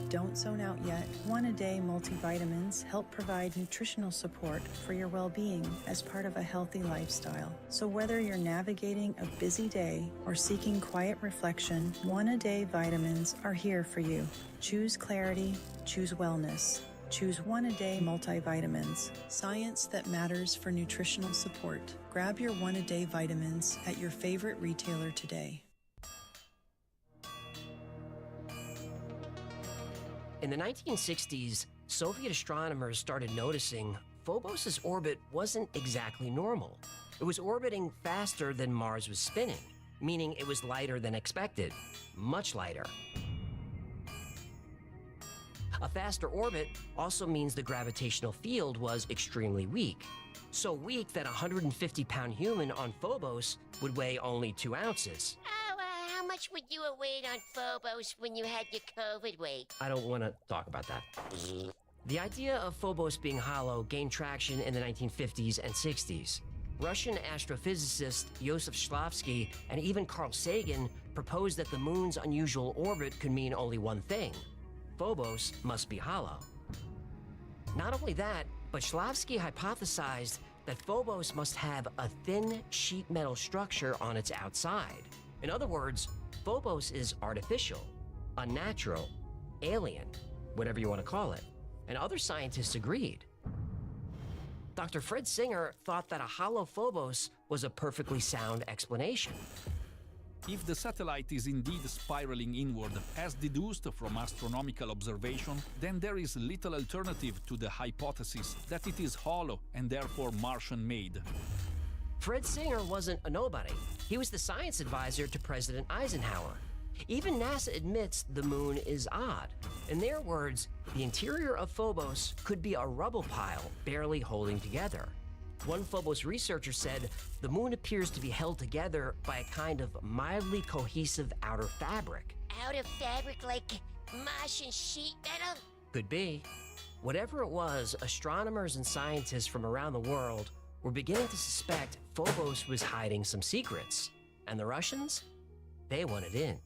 Don't zone out yet. One A Day multivitamins help provide nutritional support for your well-being as part of a healthy lifestyle. So whether you're navigating a busy day or seeking quiet reflection, One A Day vitamins are here for you. Choose clarity, choose wellness. Choose One A Day multivitamins. Science that matters for nutritional support. Grab your One A Day vitamins at your favorite retailer today. In the 1960s, Soviet astronomers started noticing Phobos' orbit wasn't exactly normal. It was orbiting faster than Mars was spinning, meaning it was lighter than expected, much lighter. A faster orbit also means the gravitational field was extremely weak. So weak that a 150-pound human on Phobos would weigh only 2 ounces. How much would you have weighed on Phobos when you had your COVID weight? I don't want to talk about that. The idea of Phobos being hollow gained traction in the 1950s and 60s. Russian astrophysicist Joseph Shklovsky and even Carl Sagan proposed that the moon's unusual orbit could mean only one thing: Phobos must be hollow. Not only that, but Shklovsky hypothesized that Phobos must have a thin sheet metal structure on its outside. In other words, Phobos is artificial, unnatural, alien, whatever you want to call it. And other scientists agreed. Dr. Fred Singer thought that a hollow Phobos was a perfectly sound explanation. If the satellite is indeed spiraling inward, as deduced from astronomical observation, then there is little alternative to the hypothesis that it is hollow and therefore Martian-made. Fred Singer wasn't a nobody. He was the science advisor to President Eisenhower. Even NASA admits the moon is odd. In their words, the interior of Phobos could be a rubble pile barely holding together. One Phobos researcher said the moon appears to be held together by a kind of mildly cohesive outer fabric. Outer fabric like Martian sheet metal? Could be. Whatever it was, astronomers and scientists from around the world were beginning to suspect Phobos was hiding some secrets. And the Russians? They wanted in.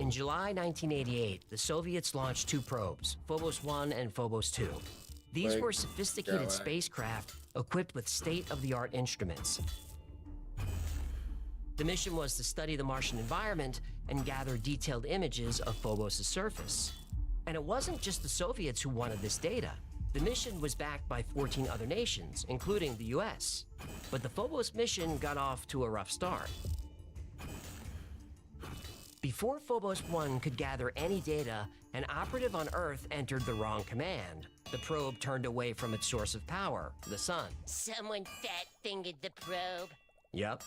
In July 1988, the Soviets launched two probes, Phobos 1 and Phobos 2. These were sophisticated spacecraft equipped with state-of-the-art instruments. The mission was to study the Martian environment and gather detailed images of Phobos' surface. And it wasn't just the Soviets who wanted this data. The mission was backed by 14 other nations, including the US. But the Phobos mission got off to a rough start. Before Phobos 1 could gather any data, an operative on Earth entered the wrong command. The probe turned away from its source of power, the sun. Someone fat-fingered the probe. Yep.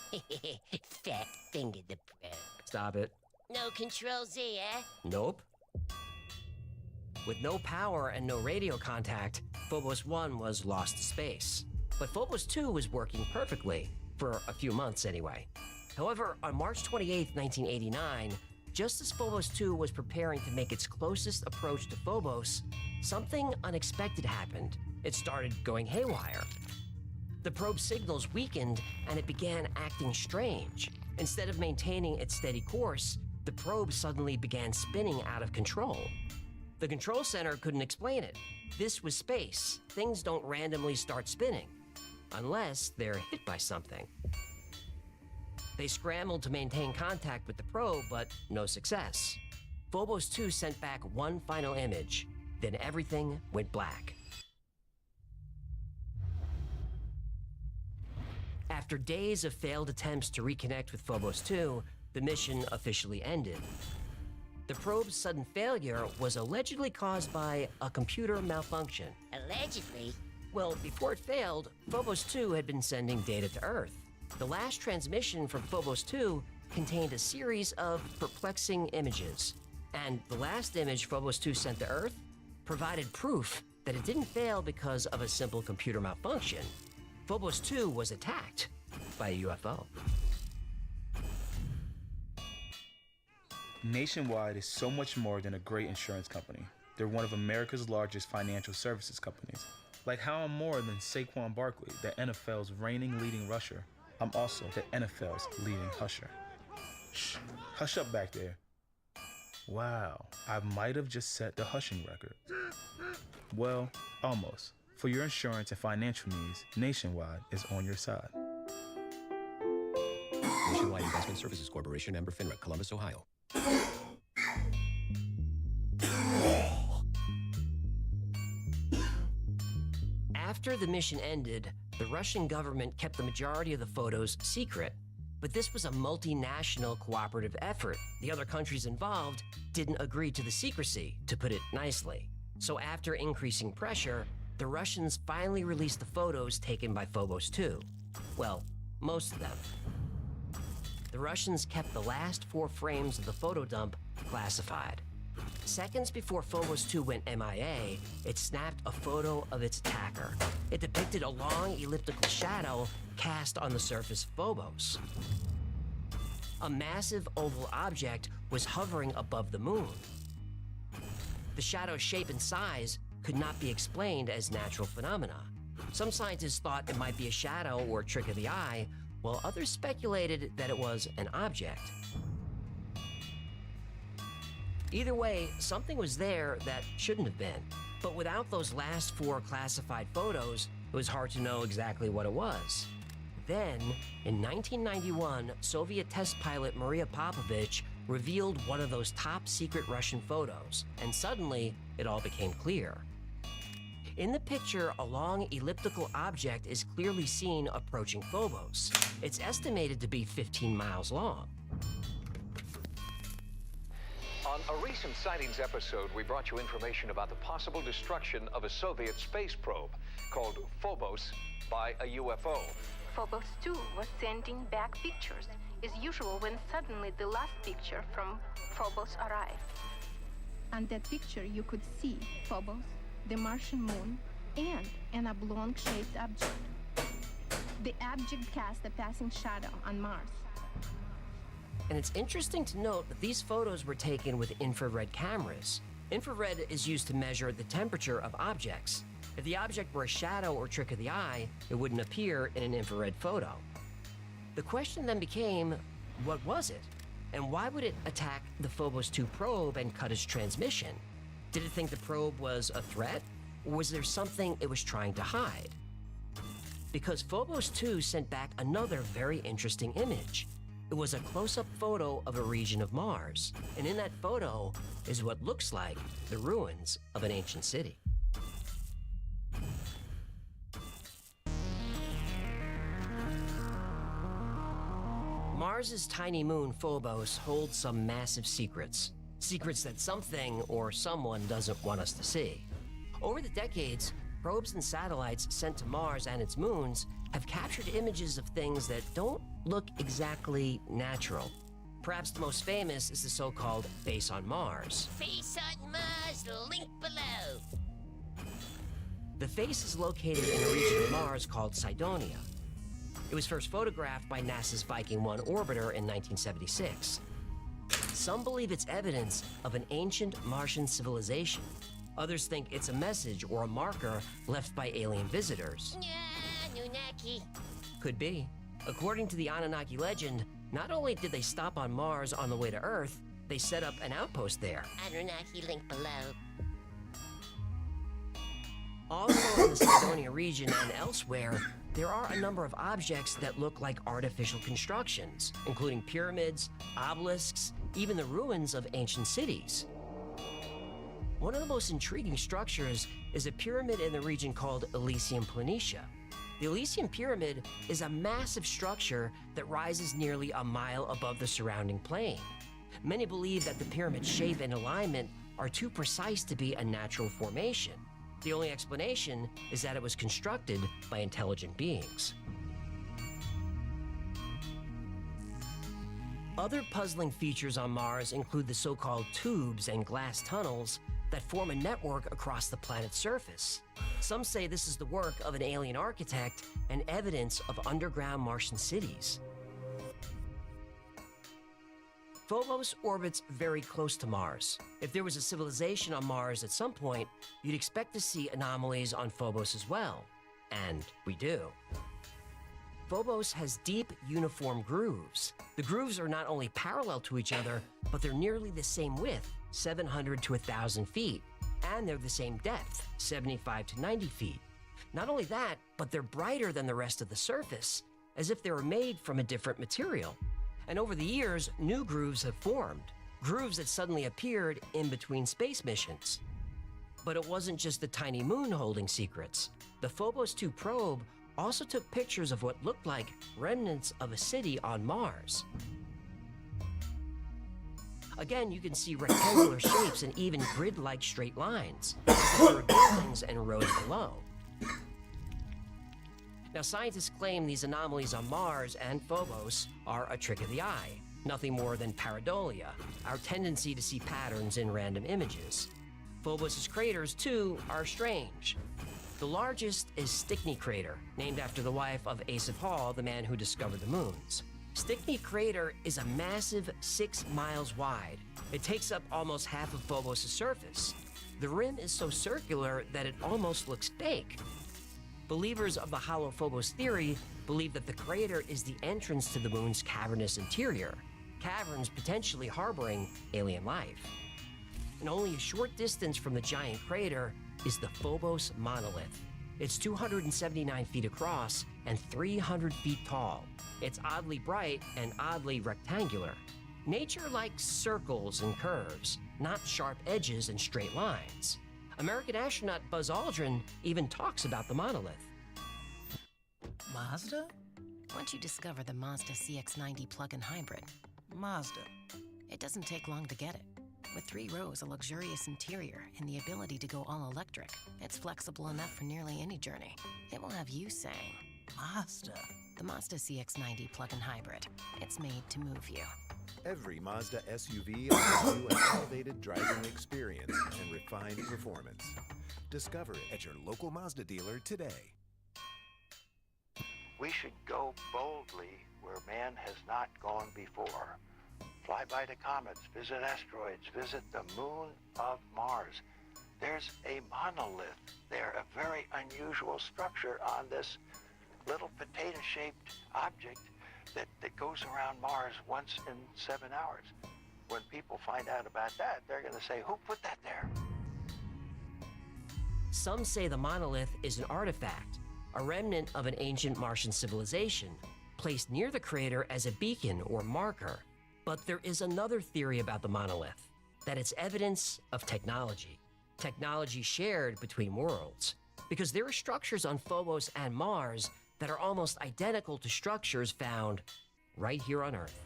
Fat-fingered the probe. Stop it. No control Z, eh? Nope. With no power and no radio contact, Phobos 1 was lost to space. But Phobos 2 was working perfectly, for a few months anyway. However, on March 28, 1989, just as Phobos 2 was preparing to make its closest approach to Phobos, something unexpected happened. It started going haywire. The probe's signals weakened, and it began acting strange. Instead of maintaining its steady course, the probe suddenly began spinning out of control. The control center couldn't explain it. This was space. Things don't randomly start spinning, unless they're hit by something. They scrambled to maintain contact with the probe, but no success. Phobos 2 sent back one final image, then everything went black. After days of failed attempts to reconnect with Phobos 2, the mission officially ended. The probe's sudden failure was allegedly caused by a computer malfunction. Allegedly? Well, before it failed, Phobos 2 had been sending data to Earth. The last transmission from Phobos 2 contained a series of perplexing images. And the last image Phobos 2 sent to Earth provided proof that it didn't fail because of a simple computer malfunction. Phobos 2 was attacked by a UFO. Nationwide is so much more than a great insurance company. They're one of America's largest financial services companies. Like how I'm more than Saquon Barkley, the NFL's reigning leading rusher. I'm also the NFL's leading husher. Shh, hush up back there. Wow, I might have just set the hushing record. Well, almost. For your insurance and financial needs, Nationwide is on your side. Nationwide Investment Services Corporation, member FINRA, Columbus, Ohio. After the mission ended, the Russian government kept the majority of the photos secret. But this was a multinational cooperative effort. The other countries involved didn't agree to the secrecy, to put it nicely. So after increasing pressure, the Russians finally released the photos taken by Phobos 2. Well, most of them. The Russians kept the last 4 frames of the photo dump classified. Seconds before Phobos 2 went MIA, it snapped a photo of its attacker. It depicted a long elliptical shadow cast on the surface of Phobos. A massive oval object was hovering above the moon. The shadow's shape and size could not be explained as natural phenomena. Some scientists thought it might be a shadow or a trick of the eye, while others speculated that it was an object. Either way, something was there that shouldn't have been. But without those last 4 classified photos, it was hard to know exactly what it was. Then, in 1991, Soviet test pilot Maria Popovich revealed one of those top secret Russian photos, and suddenly, it all became clear. In the picture, a long elliptical object is clearly seen approaching Phobos. It's estimated to be 15 miles long. On a recent sightings episode, we brought you information about the possible destruction of a Soviet space probe called Phobos by a UFO. Phobos 2 was sending back pictures, as usual when suddenly the last picture from Phobos arrived. On that picture, you could see Phobos, the Martian moon, and an oblong-shaped object. The object cast a passing shadow on Mars. And it's interesting to note that these photos were taken with infrared cameras. Infrared is used to measure the temperature of objects. If the object were a shadow or trick of the eye, it wouldn't appear in an infrared photo. The question then became, what was it? And why would it attack the Phobos 2 probe and cut its transmission? Did it think the probe was a threat? Or was there something it was trying to hide? Because Phobos 2 sent back another very interesting image. It was a close-up photo of a region of Mars, and in that photo is what looks like the ruins of an ancient city. Mars's tiny moon, Phobos, holds some massive secrets. Secrets that something or someone doesn't want us to see. Over the decades, probes and satellites sent to Mars and its moons have captured images of things that don't look exactly natural. Perhaps the most famous is the so-called face on Mars. Face on Mars, link below. The face is located in a region of Mars called Cydonia. It was first photographed by NASA's Viking 1 orbiter in 1976. Some believe it's evidence of an ancient Martian civilization. Others think it's a message or a marker left by alien visitors. Anunnaki. Could be. According to the Anunnaki legend, not only did they stop on Mars on the way to Earth, they set up an outpost there. Anunnaki, link below. Also in the Cydonia region and elsewhere, there are a number of objects that look like artificial constructions, including pyramids, obelisks, even the ruins of ancient cities. One of the most intriguing structures is a pyramid in the region called Elysium Planitia. The Elysium Pyramid is a massive structure that rises nearly a mile above the surrounding plain. Many believe that the pyramid's shape and alignment are too precise to be a natural formation. The only explanation is that it was constructed by intelligent beings. Other puzzling features on Mars include the so-called tubes and glass tunnels that form a network across the planet's surface. Some say this is the work of an alien architect and evidence of underground Martian cities. Phobos orbits very close to Mars. If there was a civilization on Mars at some point, you'd expect to see anomalies on Phobos as well. And we do. Phobos has deep, uniform grooves. The grooves are not only parallel to each other, but they're nearly the same width, 700 to 1,000 feet. And they're the same depth, 75 to 90 feet. Not only that, but they're brighter than the rest of the surface, as if they were made from a different material. And over the years, new grooves have formed, grooves that suddenly appeared in between space missions. But it wasn't just the tiny moon holding secrets. The Phobos 2 probe also took pictures of what looked like remnants of a city on Mars. Again, you can see rectangular shapes and even grid-like straight lines, as if there were buildings and roads below. Now, scientists claim these anomalies on Mars and Phobos are a trick of the eye, nothing more than pareidolia, our tendency to see patterns in random images. Phobos' craters, too, are strange. The largest is Stickney Crater, named after the wife of Asa Hall, the man who discovered the moons. Stickney Crater is a massive 6 miles wide. It takes up almost half of Phobos' surface. The rim is so circular that it almost looks fake. Believers of the hollow Phobos theory believe that the crater is the entrance to the moon's cavernous interior, caverns potentially harboring alien life. And only a short distance from the giant crater is the Phobos monolith. It's 279 feet across and 300 feet tall. It's oddly bright and oddly rectangular. Nature likes circles and curves, not sharp edges and straight lines. American astronaut Buzz Aldrin even talks about the monolith. Mazda? Once you discover the Mazda CX-90 plug-in hybrid, Mazda. It doesn't take long to get it. With 3 rows, a luxurious interior, and the ability to go all electric, it's flexible enough for nearly any journey. It will have you saying, Mazda. The Mazda CX-90 plug-in hybrid. It's made to move you. Every Mazda SUV offers you an elevated driving experience and refined performance. Discover it at your local Mazda dealer today. We should go boldly where man has not gone before. Fly by the comets, visit asteroids, visit the moon of Mars. There's a monolith there, a very unusual structure on this little potato-shaped object that goes around Mars once in 7 hours. When people find out about that, they're going to say, who put that there? Some say the monolith is an artifact, a remnant of an ancient Martian civilization, placed near the crater as a beacon or marker. But there is another theory about the monolith, that it's evidence of technology shared between worlds, because there are structures on Phobos and Mars that are almost identical to structures found right here on Earth.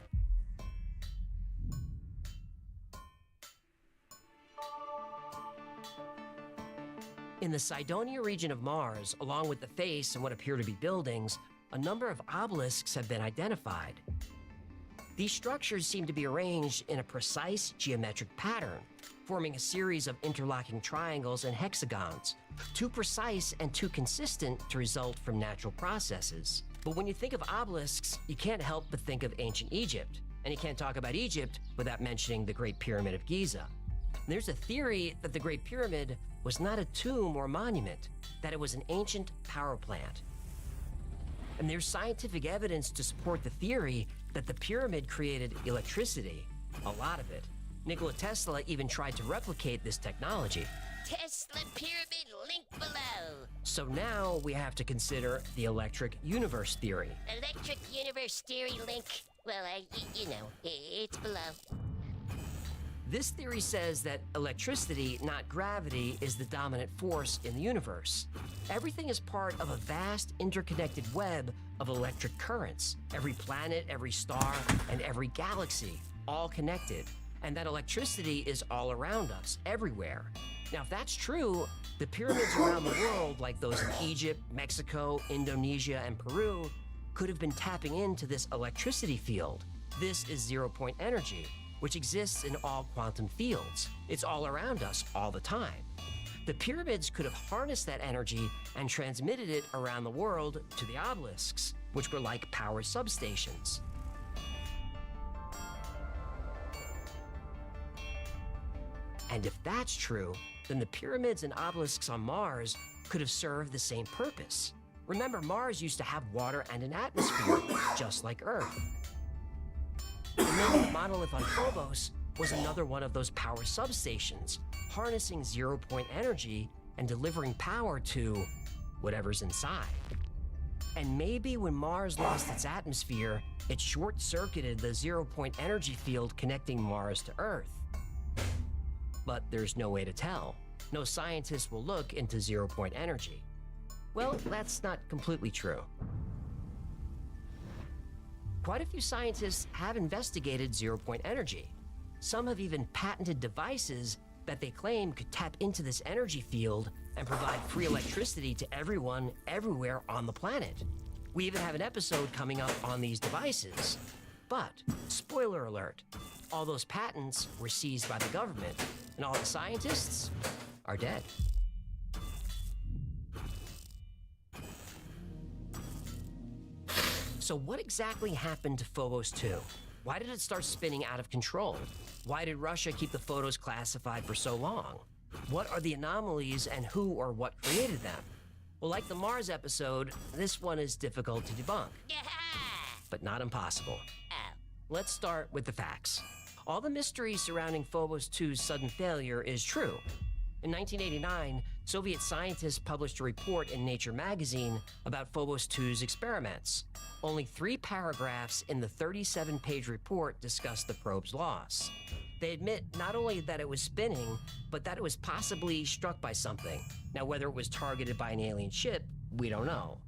In the Cydonia region of Mars, along with the face and what appear to be buildings, a number of obelisks have been identified. These structures seem to be arranged in a precise geometric pattern, forming a series of interlocking triangles and hexagons, too precise and too consistent to result from natural processes. But when you think of obelisks, you can't help but think of ancient Egypt. And you can't talk about Egypt without mentioning the Great Pyramid of Giza. There's a theory that the Great Pyramid was not a tomb or monument, that it was an ancient power plant. And there's scientific evidence to support the theory that the pyramid created electricity, a lot of it. Nikola Tesla even tried to replicate this technology. Tesla pyramid link below. So now we have to consider the electric universe theory. Electric universe theory link. Well, you know, it's below. This theory says that electricity, not gravity, is the dominant force in the universe. Everything is part of a vast interconnected web of electric currents. Every planet, every star, and every galaxy, all connected. And that electricity is all around us, everywhere. Now, if that's true, the pyramids around the world, like those in Egypt, Mexico, Indonesia, and Peru, could have been tapping into this electricity field. This is zero-point energy, which exists in all quantum fields. It's all around us all the time. The pyramids could have harnessed that energy and transmitted it around the world to the obelisks, which were like power substations. And if that's true, then the pyramids and obelisks on Mars could have served the same purpose. Remember, Mars used to have water and an atmosphere, just like Earth. The monolith on Phobos was another one of those power substations, harnessing zero-point energy and delivering power to whatever's inside. And maybe when Mars lost its atmosphere, it short-circuited the zero-point energy field connecting Mars to Earth. But there's no way to tell. No scientist will look into zero-point energy. Well, that's not completely true. Quite a few scientists have investigated zero-point energy. Some have even patented devices that they claim could tap into this energy field and provide free electricity to everyone, everywhere on the planet. We even have an episode coming up on these devices. But, spoiler alert, all those patents were seized by the government, and all the scientists are dead. So what exactly happened to Phobos 2? Why did it start spinning out of control? Why did Russia keep the photos classified for so long? What are the anomalies and who or what created them? Well, like the Mars episode, this one is difficult to debunk, but not impossible. Let's start with the facts. All the mystery surrounding Phobos 2's sudden failure is true. In 1989, Soviet scientists published a report in Nature magazine about Phobos 2's experiments. Only 3 paragraphs in the 37-page report discuss the probe's loss. They admit not only that it was spinning, but that it was possibly struck by something. Now, whether it was targeted by an alien ship, we don't know.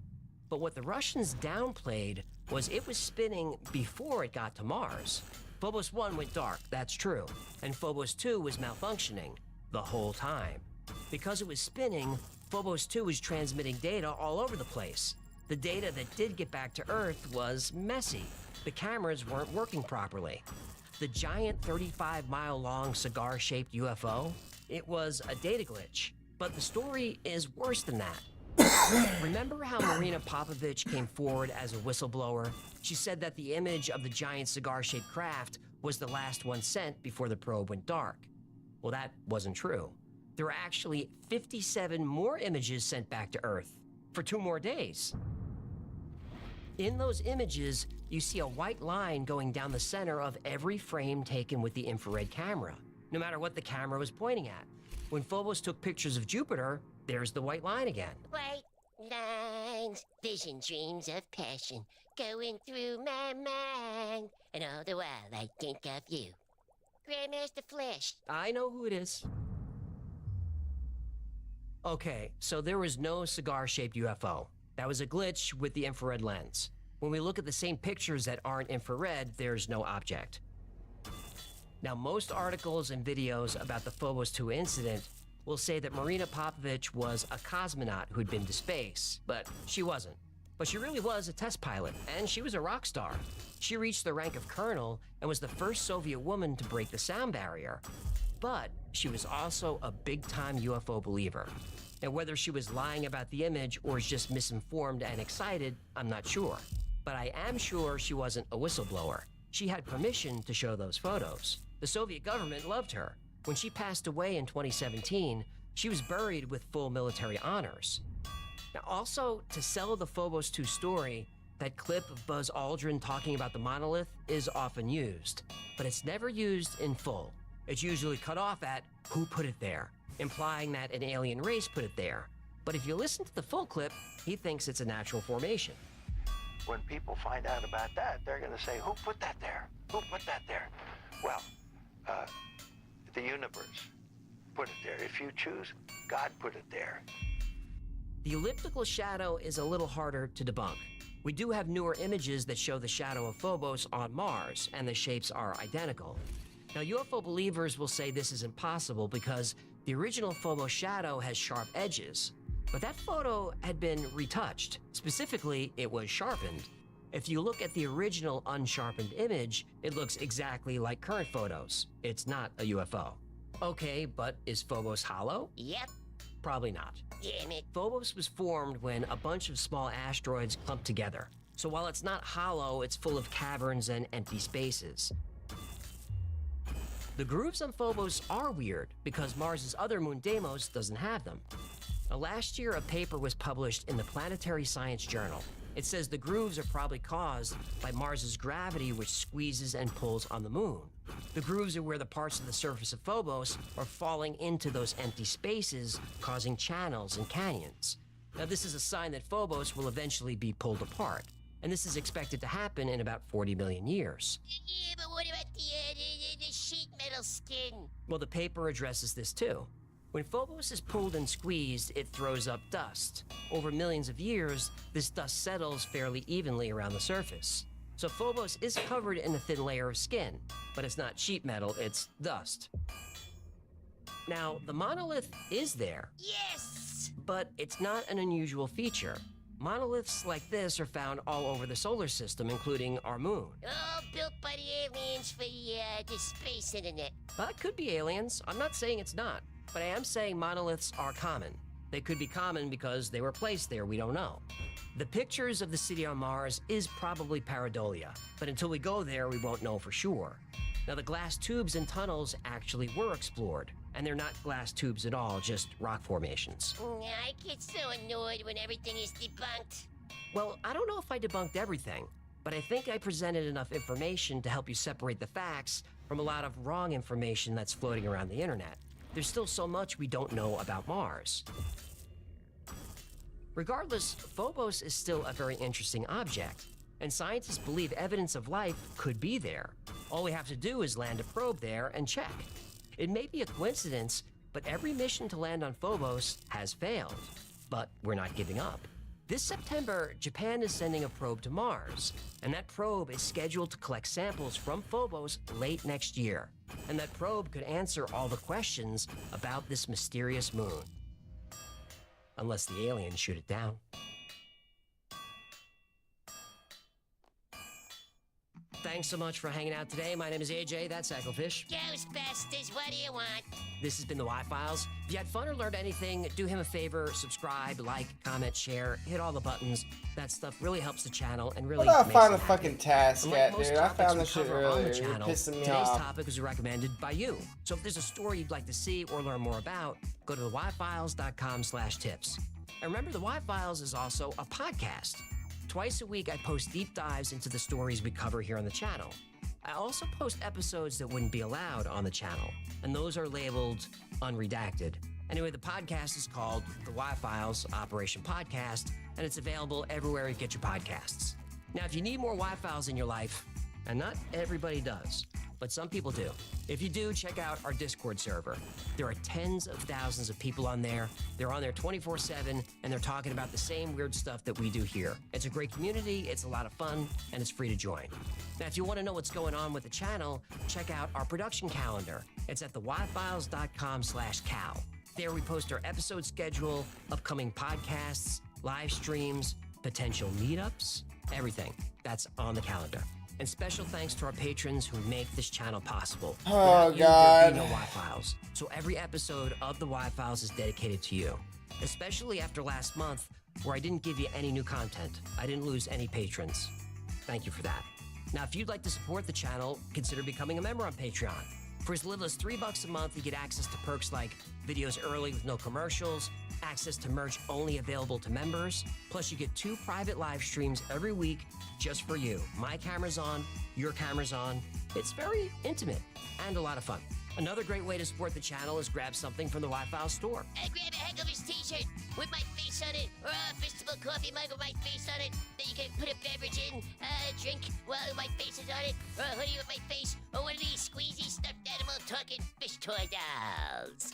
But what the Russians downplayed was it was spinning before it got to Mars. Phobos 1 went dark, that's true, and Phobos 2 was malfunctioning the whole time. Because it was spinning, Phobos 2 was transmitting data all over the place. The data that did get back to Earth was messy. The cameras weren't working properly. The giant 35-mile-long cigar-shaped UFO, it was a data glitch. But the story is worse than that. Remember how Marina Popovich came forward as a whistleblower? She said that the image of the giant cigar-shaped craft was the last one sent before the probe went dark. Well, that wasn't true. There were actually 57 more images sent back to Earth for 2 more days. In those images, you see a white line going down the center of every frame taken with the infrared camera, no matter what the camera was pointing at. When Phobos took pictures of Jupiter, there's the white line again. White lines, vision dreams of passion going through my mind. And all the while I think of you. Grandmaster Flash. I know who it is. Okay, so there was no cigar-shaped UFO. That was a glitch with the infrared lens. When we look at the same pictures that aren't infrared, there's no object. Now, most articles and videos about the Phobos 2 incident will say that Marina Popovich was a cosmonaut who'd been to space, but she wasn't. But she really was a test pilot, and she was a rock star. She reached the rank of colonel and was the first Soviet woman to break the sound barrier. But she was also a big-time UFO believer. And whether she was lying about the image or is just misinformed and excited, I'm not sure. But I am sure she wasn't a whistleblower. She had permission to show those photos. The Soviet government loved her. When she passed away in 2017, she was buried with full military honors. Now, also, to sell the Phobos 2 story, that clip of Buzz Aldrin talking about the monolith is often used, but it's never used in full. It's usually cut off at who put it there, implying that an alien race put it there. But if you listen to the full clip, he thinks it's a natural formation. When people find out about that, they're going to say, who put that there? Who put that there? Well, the universe put it there. If you choose, God put it there. The elliptical shadow is a little harder to debunk. We do have newer images that show the shadow of Phobos on Mars, and the shapes are identical. Now, UFO believers will say this is impossible because the original Phobos shadow has sharp edges. But that photo had been retouched. Specifically, it was sharpened. If you look at the original unsharpened image, it looks exactly like current photos. It's not a UFO. Okay, but is Phobos hollow? Yep. Probably not. Damn it. Phobos was formed when a bunch of small asteroids clumped together. So while it's not hollow, it's full of caverns and empty spaces. The grooves on Phobos are weird because Mars's other moon Deimos doesn't have them. Now, last year, a paper was published in the Planetary Science Journal. It says the grooves are probably caused by Mars's gravity, which squeezes and pulls on the moon. The grooves are where the parts of the surface of Phobos are falling into those empty spaces, causing channels and canyons. Now, this is a sign that Phobos will eventually be pulled apart, and this is expected to happen in about 40 million years. Yeah, but what about the sheet metal skin? Well, the paper addresses this too. When Phobos is pulled and squeezed, it throws up dust. Over millions of years, this dust settles fairly evenly around the surface. So Phobos is covered in a thin layer of skin, but it's not sheet metal, it's dust. Now, the monolith is there. Yes! But it's not an unusual feature. Monoliths like this are found all over the solar system, including our moon. All built by the aliens for the space internet. Could be aliens. I'm not saying it's not. But I am saying monoliths are common. They could be common because they were placed there, we don't know. The pictures of the city on Mars is probably pareidolia, but until we go there, we won't know for sure. Now, the glass tubes and tunnels actually were explored, and they're not glass tubes at all, just rock formations. I get so annoyed when everything is debunked. Well, I don't know if I debunked everything, but I think I presented enough information to help you separate the facts from a lot of wrong information that's floating around the internet. There's still so much we don't know about Mars. Regardless, Phobos is still a very interesting object, and scientists believe evidence of life could be there. All we have to do is land a probe there and check. It may be a coincidence, but every mission to land on Phobos has failed. But we're not giving up. This September, Japan is sending a probe to Mars, and that probe is scheduled to collect samples from Phobos late next year. And that probe could answer all the questions about this mysterious moon. Unless the aliens shoot it down. Thanks so much for hanging out today. My name is AJ, that's Egglefish. Ghostbusters, what do you want? This has been the Y-Files. If you had fun or learned anything, do him a favor, subscribe, like, comment, share, hit all the buttons. That stuff really helps the channel and really What makes I found it a happy. fucking task Unlike at, most dude. I topics found we this shit cover on the earlier. You're channel, pissing me today's off. topic was recommended by you. So if there's a story you'd like to see or learn more about, go to theyfiles.com/tips. And remember, the Y-Files is also a podcast. Twice a week, I post deep dives into the stories we cover here on the channel. I also post episodes that wouldn't be allowed on the channel, and those are labeled unredacted. Anyway, the podcast is called The Y-Files Operation Podcast, and it's available everywhere you get your podcasts. Now, if you need more Y-Files in your life, and not everybody does, but some people do. If you do, check out our Discord server. There are tens of thousands of people on there. They're on there 24/7, and they're talking about the same weird stuff that we do here. It's a great community, it's a lot of fun, and it's free to join. Now, if you want to know what's going on with the channel, check out our production calendar. It's at theyfiles.com/cal. There we post our episode schedule, upcoming podcasts, live streams, potential meetups, everything. That's on the calendar. And special thanks to our patrons who make this channel possible. Oh, Without you, God. there'd be no Y-Files. So every episode of the Y-Files is dedicated to you. Especially after last month, where I didn't give you any new content. I didn't lose any patrons. Thank you for that. Now, if you'd like to support the channel, consider becoming a member on Patreon. For as little as $3 a month, you get access to perks like videos early with no commercials, access to merch only available to members, plus you get 2 private live streams every week just for you. My camera's on, your camera's on. It's very intimate and a lot of fun. Another great way to support the channel is grab something from the Y-Files store. Grab a heck of his t-shirt with my face on it, or a festival coffee mug with my face on it that you can put a beverage in, drink while my face is on it, or a hoodie with my face, or one of these squeezy stuffed animal talking fish toy dolls.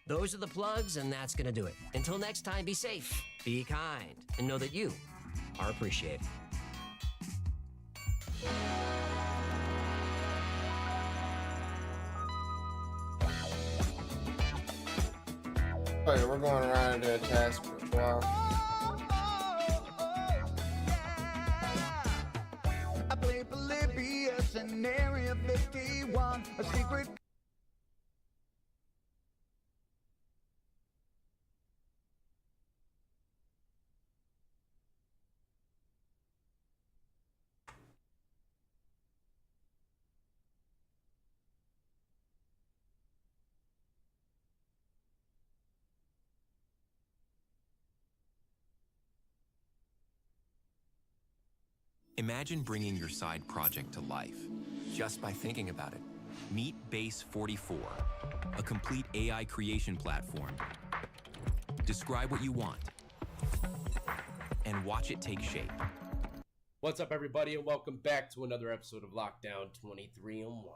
Those are the plugs, and that's gonna do it. Until next time, be safe, be kind, and know that you are appreciated. Okay, we're going around and do a task for a while. I play Polybius in Area 51, a secret. Imagine bringing your side project to life just by thinking about it. Meet Base 44, a complete AI creation platform. Describe what you want and watch it take shape. What's up, everybody, and welcome back to another episode of Lockdown 23-1.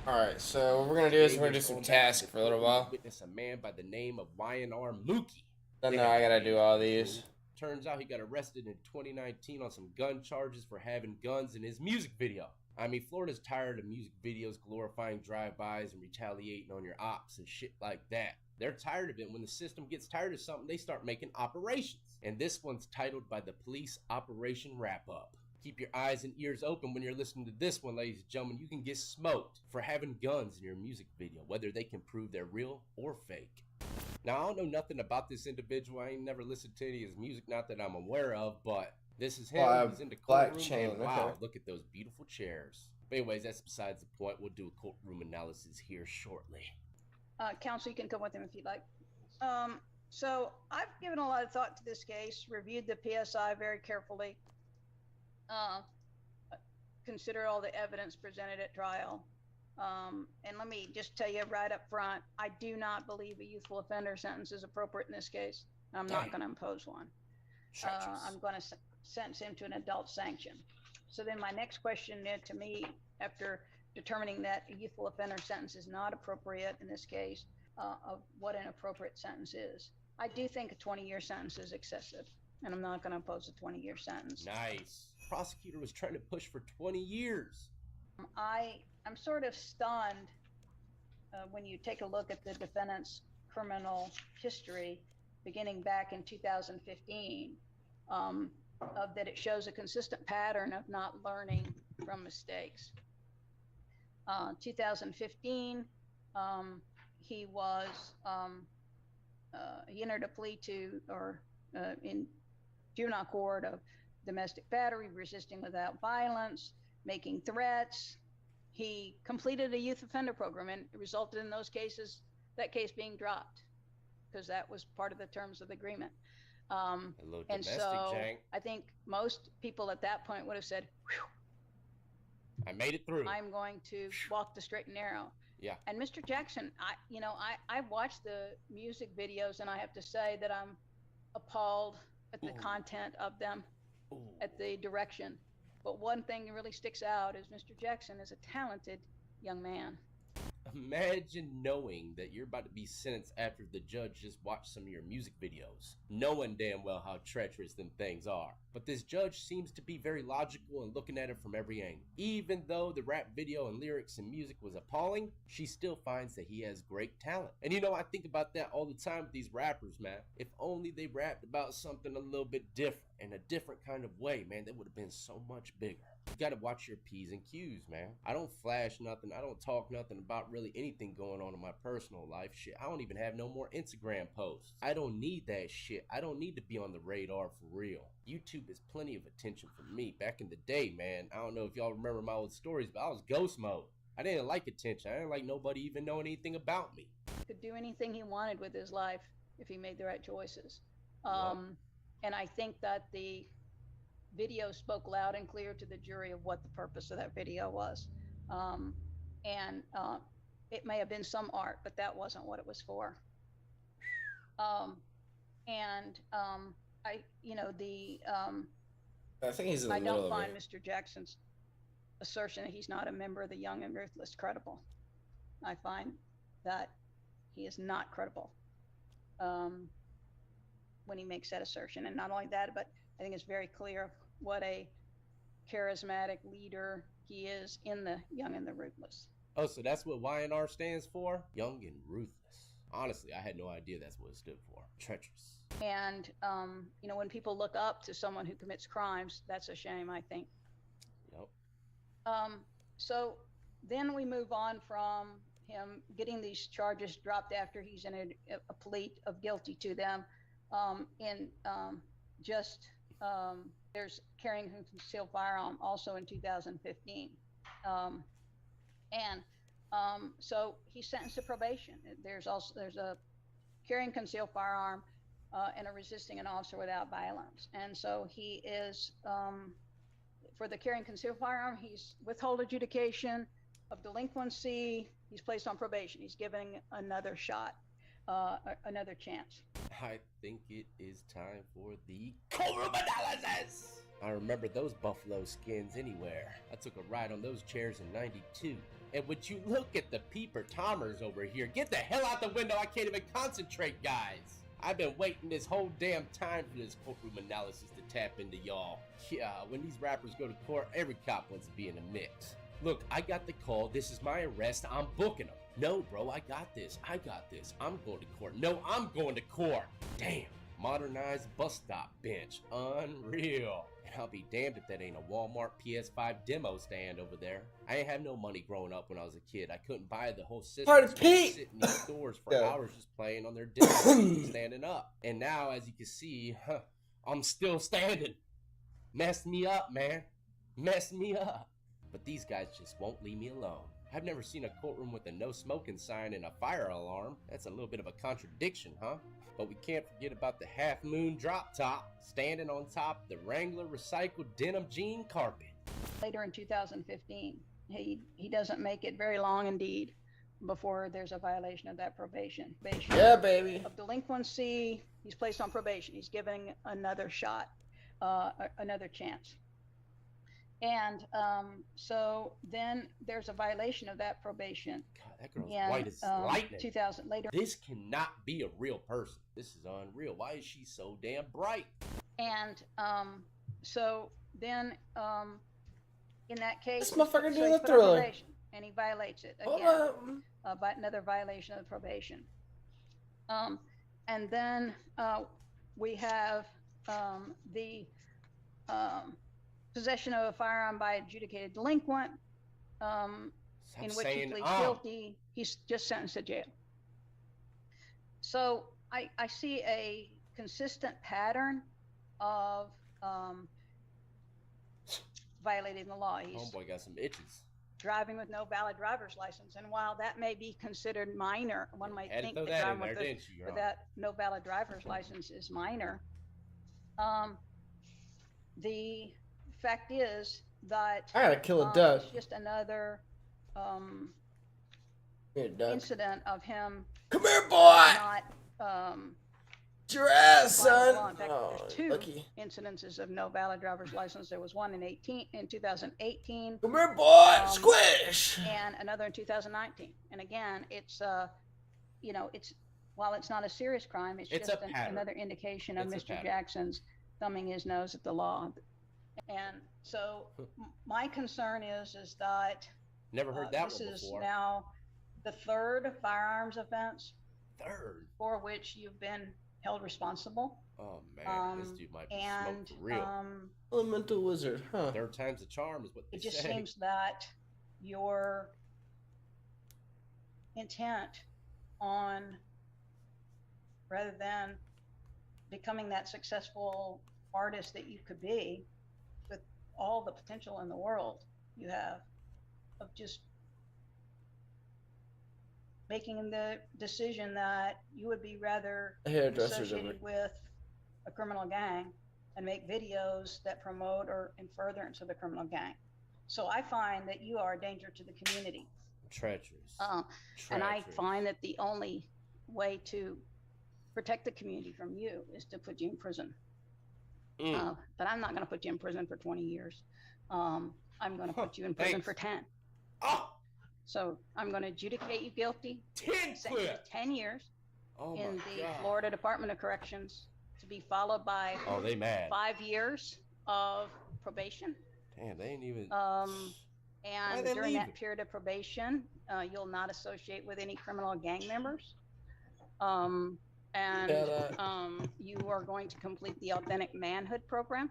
Alright, so what we're gonna do is we're gonna do some tasks for a little while. Witness a man by the name of YNR Mookie. Then no, I gotta do all these. Turns out he got arrested in 2019 on some gun charges for having guns in his music video. I mean, Florida's tired of music videos glorifying drive-bys and retaliating on your ops and shit like that. They're tired of it. When the system gets tired of something, they start making operations. And this one's titled by the police Operation Wrap-Up. Keep your eyes and ears open when you're listening to this one, ladies and gentlemen. You can get smoked for having guns in your music video, whether they can prove they're real or fake. Now, I don't know nothing about this individual. I ain't never listened to any of his music, not that I'm aware of, but this is him. He's in the Black courtroom. chain, And wow, okay. look at those beautiful chairs. But anyways, that's besides the point. We'll do a courtroom analysis here shortly. Counsel, you can come with him if you'd like. So I've given a lot of thought to this case, reviewed the PSI very carefully, consider all the evidence presented at trial. And let me just tell you right up front, I do not believe a youthful offender sentence is appropriate in this case. I'm not going to impose one. I'm going to sentence him to an adult sanction. So then my next question to me, after determining that a youthful offender sentence is not appropriate in this case, of what an appropriate sentence is. I do think a 20-year sentence is excessive, and I'm not going to impose a 20-year sentence. Nice. Prosecutor was trying to push for 20 years. I'm sort of stunned when you take a look at the defendant's criminal history beginning back in 2015, that it shows a consistent pattern of not learning from mistakes. 2015, he entered a plea to, in juvenile court, of domestic battery, resisting without violence, making threats. He completed a youth offender program, and it resulted in that case being dropped, because that was part of the terms of the agreement. And domestic so jank. I think most people at that point would have said, "Whew, I made it through. I'm going to walk the straight and narrow." Yeah. And Mr. Jackson, I watched the music videos, and I have to say that I'm appalled at the content of them, at the direction. But one thing that really sticks out is Mr. Jackson is a talented young man. Imagine knowing that you're about to be sentenced after the judge just watched some of your music videos, knowing damn well how treacherous them things are. But this judge seems to be very logical and looking at it from every angle. Even though the rap video and lyrics and music was appalling, she still finds that he has great talent. And you know, I think about that all the time with these rappers, man. If only they rapped about something a little bit different, in a different kind of way, man, that would have been so much bigger. You gotta watch your P's and Q's, man. I don't flash nothing. I don't talk nothing about really anything going on in my personal life. Shit, I don't even have no more Instagram posts. I don't need that shit. I don't need to be on the radar for real. YouTube is plenty of attention for me. Back in the day, man, I don't know if y'all remember my old stories, but I was ghost mode. I didn't like attention. I didn't like nobody even knowing anything about me. He could do anything he wanted with his life if he made the right choices. And I think that the video spoke loud and clear to the jury of what the purpose of that video was. It may have been some art, but that wasn't what it was for. I think he's in the middle don't of find it. Mr. Jackson's assertion that he's not a member of the Young and Ruthless credible. I find that he is not credible when he makes that assertion. And not only that, but I think it's very clear what a charismatic leader he is in the Young and the Ruthless. Oh, so that's what YNR stands for? Young and Ruthless. Honestly, I had no idea that's what it stood for. Treacherous. And, when people look up to someone who commits crimes, that's a shame, I think. Yep. So then we move on from him getting these charges dropped after he's in a plea of guilty to them. There's carrying a concealed firearm also in 2015. So he's sentenced to probation. There's a carrying concealed firearm and a resisting an officer without violence. And so he is, for the carrying concealed firearm, he's withhold adjudication of delinquency. He's placed on probation. He's given another shot, another chance. I think it is time for the courtroom analysis. I remember those buffalo skins anywhere. I took a ride on those chairs in '92. And would you look at the peeper Tommers over here? Get the hell out the window. I can't even concentrate, guys. I've been waiting this whole damn time for this courtroom analysis to tap into y'all. Yeah, when these rappers go to court, every cop wants to be in the mix. Look, I got the call. This is my arrest. I'm booking them. No, bro, I got this. I'm going to court. No, I'm going to court. Damn. Modernized bus stop bench. Unreal. And I'll be damned if that ain't a Walmart PS5 demo stand over there. I ain't have no money growing up when I was a kid. I couldn't buy the whole system. Part of So I'd Pete. sit in these stores for hours just playing on their demo standing up. And now, as you can see, I'm still standing. Messed me up, man. Messed me up. But these guys just won't leave me alone. I've never seen a courtroom with a no smoking sign and a fire alarm. That's a little bit of a contradiction, huh? But we can't forget about the half moon drop top standing on top of the Wrangler recycled denim jean carpet. Later in 2015, he doesn't make it very long indeed before there's a violation of that probation. Yeah, baby. Of delinquency, he's placed on probation. He's given another shot, another chance. And so then there's a violation of that probation. God, that girl's white as lightning. 2000 later. This cannot be a real person. This is unreal. Why is she so damn bright? And so then in that case, This motherfucker so doing he's the put on Thriller. probation, and he violates it Hold again. But another violation of the probation. And then we have the possession of a firearm by adjudicated delinquent, in which he pleads guilty. He's just sentenced to jail. So I see a consistent pattern of violating the law. He's Homeboy got some itches. driving with no valid driver's license, and while that may be considered minor, one might Had to think throw that that in driving there, with didn't you, Your that no valid driver's license is minor. The fact is that I gotta kill a duck. it's just another Here, duck. incident of him. Come here, boy. Not It's your ass, violent son. law. In fact, Oh, there's two lucky. incidences of no valid driver's license. There was one in 2018. Come here, boy. Squish. And another in 2019. And again, it's you know, it's while it's not a serious crime, it's It's just a pattern. another indication of It's a Mr. pattern. Jackson's thumbing his nose at the law. And so my concern is that Never heard that this one is before. now the third firearms offense Third? for which you've been held responsible. Oh man, this dude might be and smoked for real. Elemental wizard, huh? Third time's a charm is what they It just say. seems that your intent on, rather than becoming that successful artist that you could be with all the potential in the world you have, of just making the decision that you would be rather A hairdresser's associated over. with a criminal gang and make videos that promote or in furtherance of the criminal gang. So I find that you are a danger to the community. Treacherous. And I Treacherous. find that the only way to protect the community from you is to put you in prison. But I'm not going to put you in prison for 20 years. I'm going to put you in prison for 10. So I'm going to adjudicate you guilty. 10 10 years Oh in my the God. Florida Department of Corrections, to be followed by Oh, they mad. 5 years of probation. Damn, they ain't even. And they during leave that it? period of probation, you'll not associate with any criminal gang members. You are going to complete the Authentic Manhood program.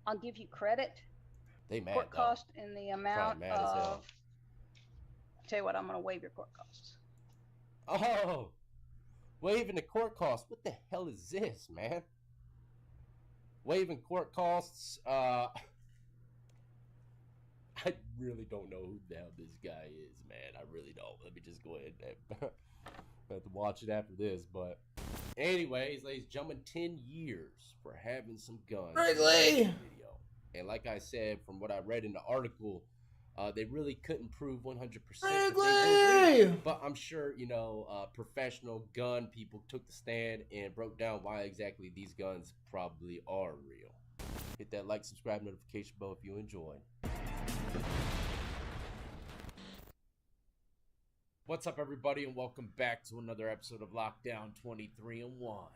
I'll give you credit. They mad. Court though. cost in the amount mad as hell. of. Tell you what, I'm going to waive your court costs. Oh, waiving the court costs. What the hell is this, man? Waiving court costs. I really don't know who the hell this guy is, man. I really don't. Let me just go ahead and I have to watch it after this. But anyways, ladies and gentlemen, 10 years for having some guns. Wrigley! Video. And like I said, from what I read in the article, they really couldn't prove 100% that they were real. But I'm sure, you know, professional gun people took the stand and broke down why exactly these guns probably are real. Hit that like, subscribe, notification bell if you enjoyed. What's up, everybody, and welcome back to another episode of Lockdown 23-1.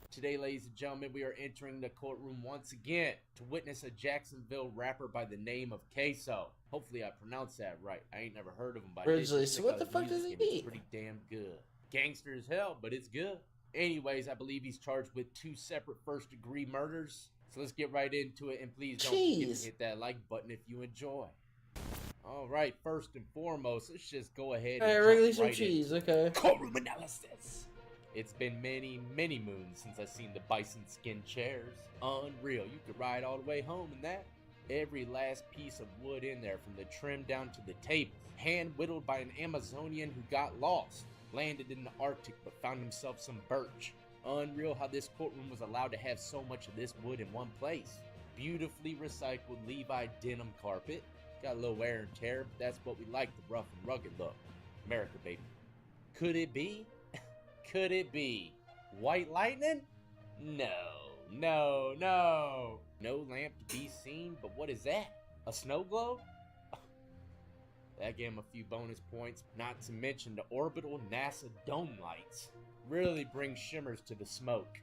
Today, ladies and gentlemen, we are entering the courtroom once again to witness a Jacksonville rapper by the name of Queso. Hopefully I pronounced that right. I ain't never heard of him, but I did Originally, check so what out the his fuck does music, he and it's eat? pretty damn good. Gangster as hell, but it's good. Anyways, I believe he's charged with 2 separate first-degree murders. So let's get right into it, and please don't forget to hit that like button if you enjoy. All right, first and foremost, let's just go ahead and Wrigley jump some right cheese, into okay. courtroom analysis. It's been many, many moons since I've seen the bison skin chairs. Unreal. You could ride all the way home in that. Every last piece of wood in there, from the trim down to the table. Hand whittled by an Amazonian who got lost. Landed in the Arctic but found himself some birch. Unreal how this courtroom was allowed to have so much of this wood in one place. Beautifully recycled Levi denim carpet. Got a little wear and tear, but that's what we like, the rough and rugged look. America, baby. Could it be? Could it be white lightning? No, no, no. No lamp to be seen, but what is that? A snow globe? That gave him a few bonus points, not to mention the orbital NASA dome lights. Really bring shimmers to the smoke.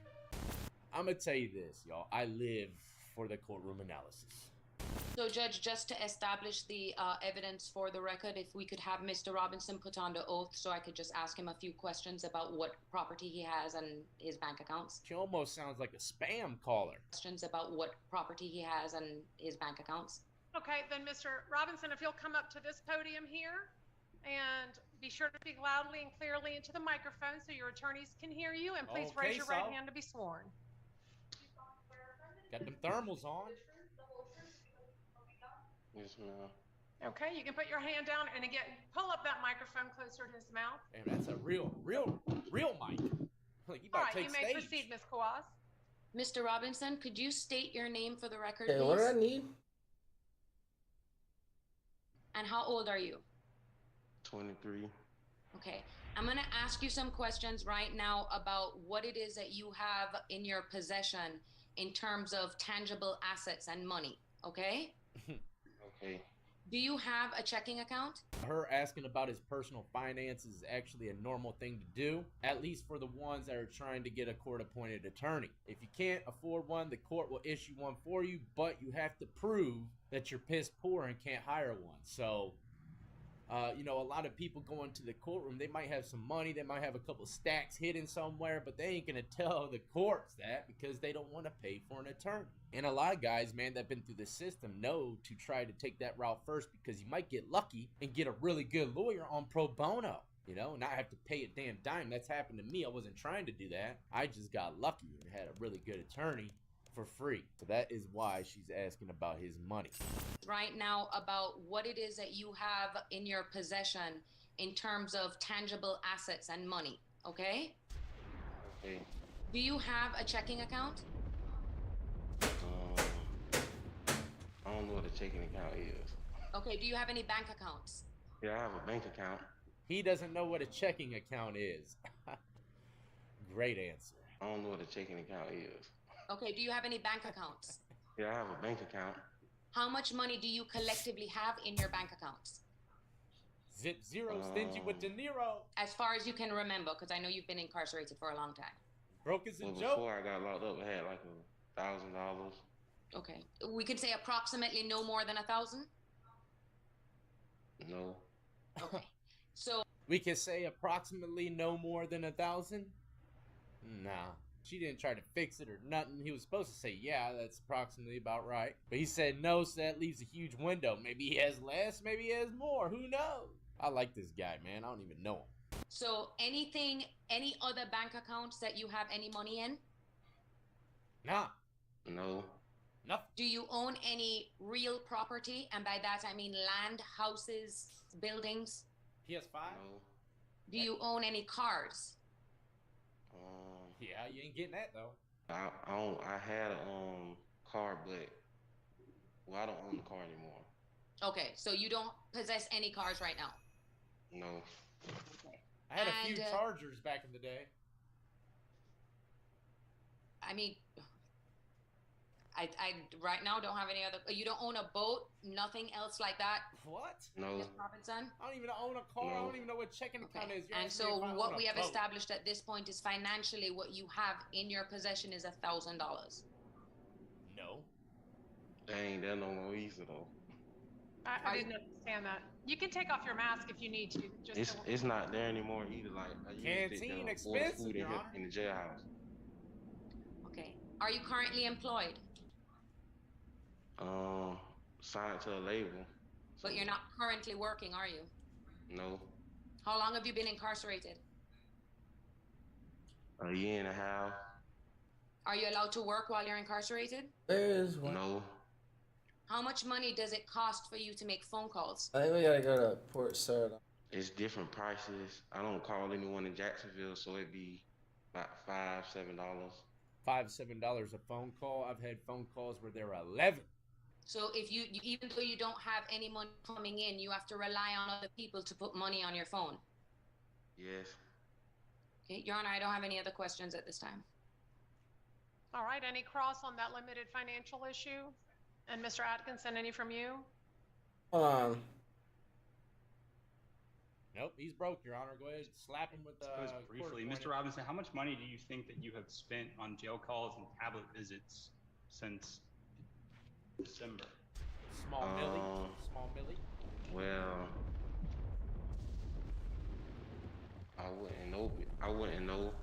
I'm gonna tell you this, y'all. I live for the courtroom analysis. So, Judge, just to establish the evidence for the record, if we could have Mr. Robinson put on the oath so I could just ask him a few questions about what property he has and his bank accounts. She almost sounds like a spam caller. Questions about what property he has and his bank accounts. Okay, then Mr. Robinson, if you'll come up to this podium here and be sure to speak loudly and clearly into the microphone so your attorneys can hear you, and please raise your right hand to be sworn. Got them thermals on. Yes, ma'am. Okay, you can put your hand down and again, pull up that microphone closer to his mouth. Damn, that's a real mic. Like, you All about to right, take you may stage. proceed, Ms. Kawaz. Mr. Robinson, could you state your name for the record, Okay, please? what do I need? And how old are you? 23. Okay, I'm gonna ask you some questions right now about what it is that you have in your possession in terms of tangible assets and money, okay? Okay. Do you have a checking account? Her asking about his personal finances is actually a normal thing to do, at least for the ones that are trying to get a court-appointed attorney. If you can't afford one, the court will issue one for you, but you have to prove that you're piss poor and can't hire one. So, you know, a lot of people go into the courtroom, they might have some money, they might have a couple stacks hidden somewhere, but they ain't gonna tell the courts that because they don't want to pay for an attorney. And a lot of guys, man, that have been through the system know to try to take that route first because you might get lucky and get a really good lawyer on pro bono, you know, not have to pay a damn dime. That's happened to me. I wasn't trying to do that. I just got lucky and had a really good attorney for free. So that is why she's asking about his money. Right now about what it is that you have in your possession in terms of tangible assets and money, okay? Okay. Do you have a checking account? I don't know what a checking account is. Okay, do you have any bank accounts? Yeah, I have a bank account. He doesn't know what a checking account is. Great answer. I don't know what a checking account is. Okay, do you have any bank accounts? Yeah, I have a bank account. How much money do you collectively have in your bank accounts? Zip zero, stingy with De Niro. As far as you can remember, because I know you've been incarcerated for a long time. Broke as a Well, joke. before I got locked up, I had like $1,000. Okay, we could say approximately no more than 1,000? No. Okay, so We can say approximately no more than 1,000? Nah. She didn't try to fix it or nothing. He was supposed to say, yeah, that's approximately about right. But he said no, so that leaves a huge window. Maybe he has less, maybe he has more. Who knows? I like this guy, man. I don't even know him. So anything, any other bank accounts that you have any money in? Nah. No. Nothing. Do you own any real property? And by that, I mean land, houses, buildings? PS5? No. Do you own any cars? Yeah, you ain't getting that, though. I had a car, but well, I don't own the car anymore. Okay, so you don't possess any cars right now? No. Okay. I had a few Chargers back in the day. I mean, I right now don't have any other. You don't own a boat, nothing else like that. What? No. Ms. Robinson? I don't even own a car. No. I don't even know what checking account is. You're And asking me so if I own what a we have boat. established at this point is financially what you have in your possession is $1,000. No. Dang, that no more easy though. I didn't understand that. You can take off your mask if you need to. Just It's not there anymore either. Like I used it Canteen to order expensive, food in Your here Honor. in the jailhouse. Are you currently employed? Signed to a label. But you're not currently working, are you? No. How long have you been incarcerated? A year and a half. Are you allowed to work while you're incarcerated? There's one. No. How much money does it cost for you to make phone calls? I think we gotta go to Port Sarah. It's different prices. I don't call anyone in Jacksonville, so it'd be about $5, $7. $5, $7 a phone call. I've had phone calls where they're 11. So if you even though you don't have any money coming in, you have to rely on other people to put money on your phone. Yes. Okay, Your Honor, I don't have any other questions at this time. all right. Any cross on that limited financial issue? And Mr. Atkinson, any from you? Hold on. Nope, he's broke, Your Honor. Go ahead, slap him with Just briefly, Mr. Robinson, how much money do you think that you have spent on jail calls and tablet visits since December? Small Millie. Well, I wouldn't know.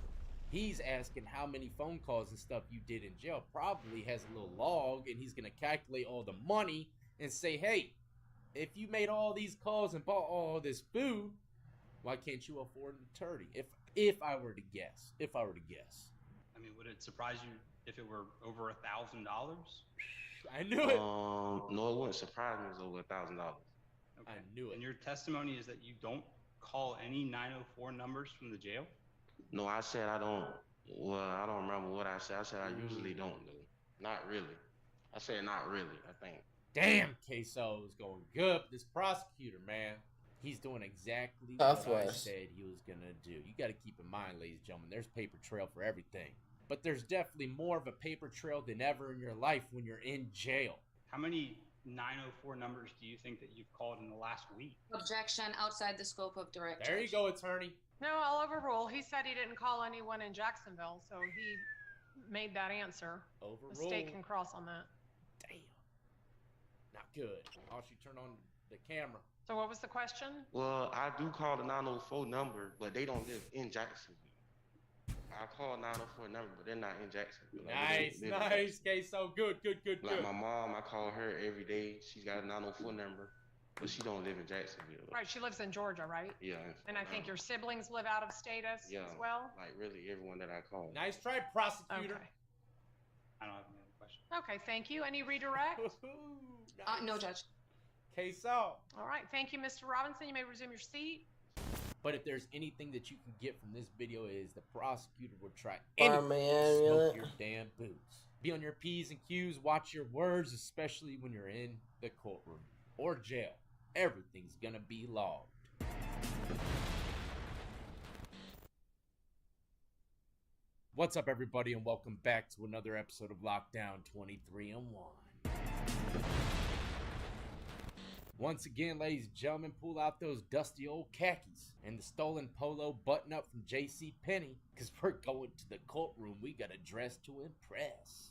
He's asking how many phone calls and stuff you did in jail. Probably has a little log, and he's gonna calculate all the money and say, hey, if you made all these calls and bought all this food, why can't you afford an attorney? If I were to guess. I mean, would it surprise you if it were over $1,000? I knew it. No, it wouldn't surprise me. It was over $1,000. I knew it. And your testimony is that you don't call any 904 numbers from the jail? No, I said I don't. Well, I don't remember what I said. I said I usually don't do. Not really. I said not really, I think. Damn, Queso's going good. This prosecutor, man, he's doing exactly what I Southwest. said he was gonna do. You got to keep in mind, ladies and gentlemen, there's paper trail for everything. But there's definitely more of a paper trail than ever in your life when you're in jail. How many 904 numbers do you think that you've called in the last week? Objection outside the scope of direct There you go, attorney. No, I'll overrule. He said he didn't call anyone in Jacksonville, so he made that answer. Overruled. The state can cross on that. Damn. Not good. Oh, she turned on the camera. So what was the question? Well, I do call the 904 number, but they don't live in Jacksonville. I call 904 number, but they're not in Jacksonville. Like, Nice, Queso. Good. Like my mom, I call her every day. She's got a 904 number, but she don't live in Jacksonville. Right, she lives in Georgia, right? Yeah. And I think your siblings live out of state as well? Like really everyone that I call. Nice try, prosecutor. Okay. I don't have any other questions. Okay, thank you. Any redirect? No, Judge. Queso. All right, thank you, Mr. Robinson. You may resume your seat. But if there's anything that you can get from this video is the prosecutor would try Find anything my to smoke amulet. your damn boots. Be on your P's and Q's, watch your words, especially when you're in the courtroom or jail. Everything's gonna be logged. What's up, everybody, and welcome back to another episode of Lockdown 23 and 1. Once again, ladies and gentlemen, pull out those dusty old khakis and the stolen polo button-up from J.C. Penney, because we're going to the courtroom. We got a dress to impress.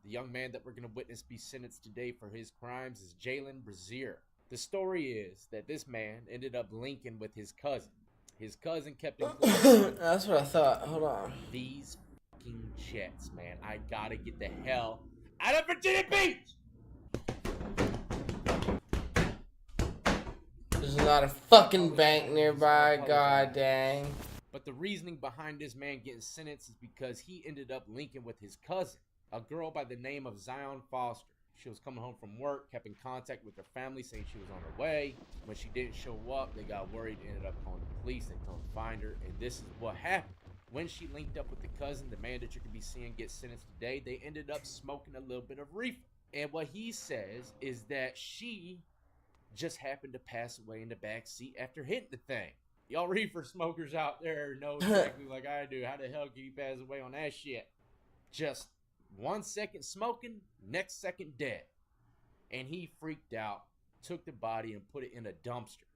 The young man that we're going to witness be sentenced today for his crimes is Jalen Brazier. The story is that this man ended up linking with his cousin. His cousin kept him That's what I thought. Hold on. These fucking jets, man. I gotta get the hell out of Virginia Beach! There's not a fucking bank nearby, god dang. But the reasoning behind this man getting sentenced is because he ended up linking with his cousin, a girl by the name of Zion Foster. She was coming home from work, kept in contact with her family, saying she was on her way. When she didn't show up, they got worried, ended up calling the police. They come find her, and this is what happened. When she linked up with the cousin, the man that you're gonna be seeing get sentenced today, they ended up smoking a little bit of reefer. And what he says is that she just happened to pass away in the back seat after hitting the thing. Y'all reefer smokers out there know exactly like I do. How the hell can you pass away on that shit? Just 1 second smoking, next second dead. And he freaked out, took the body and put it in a dumpster.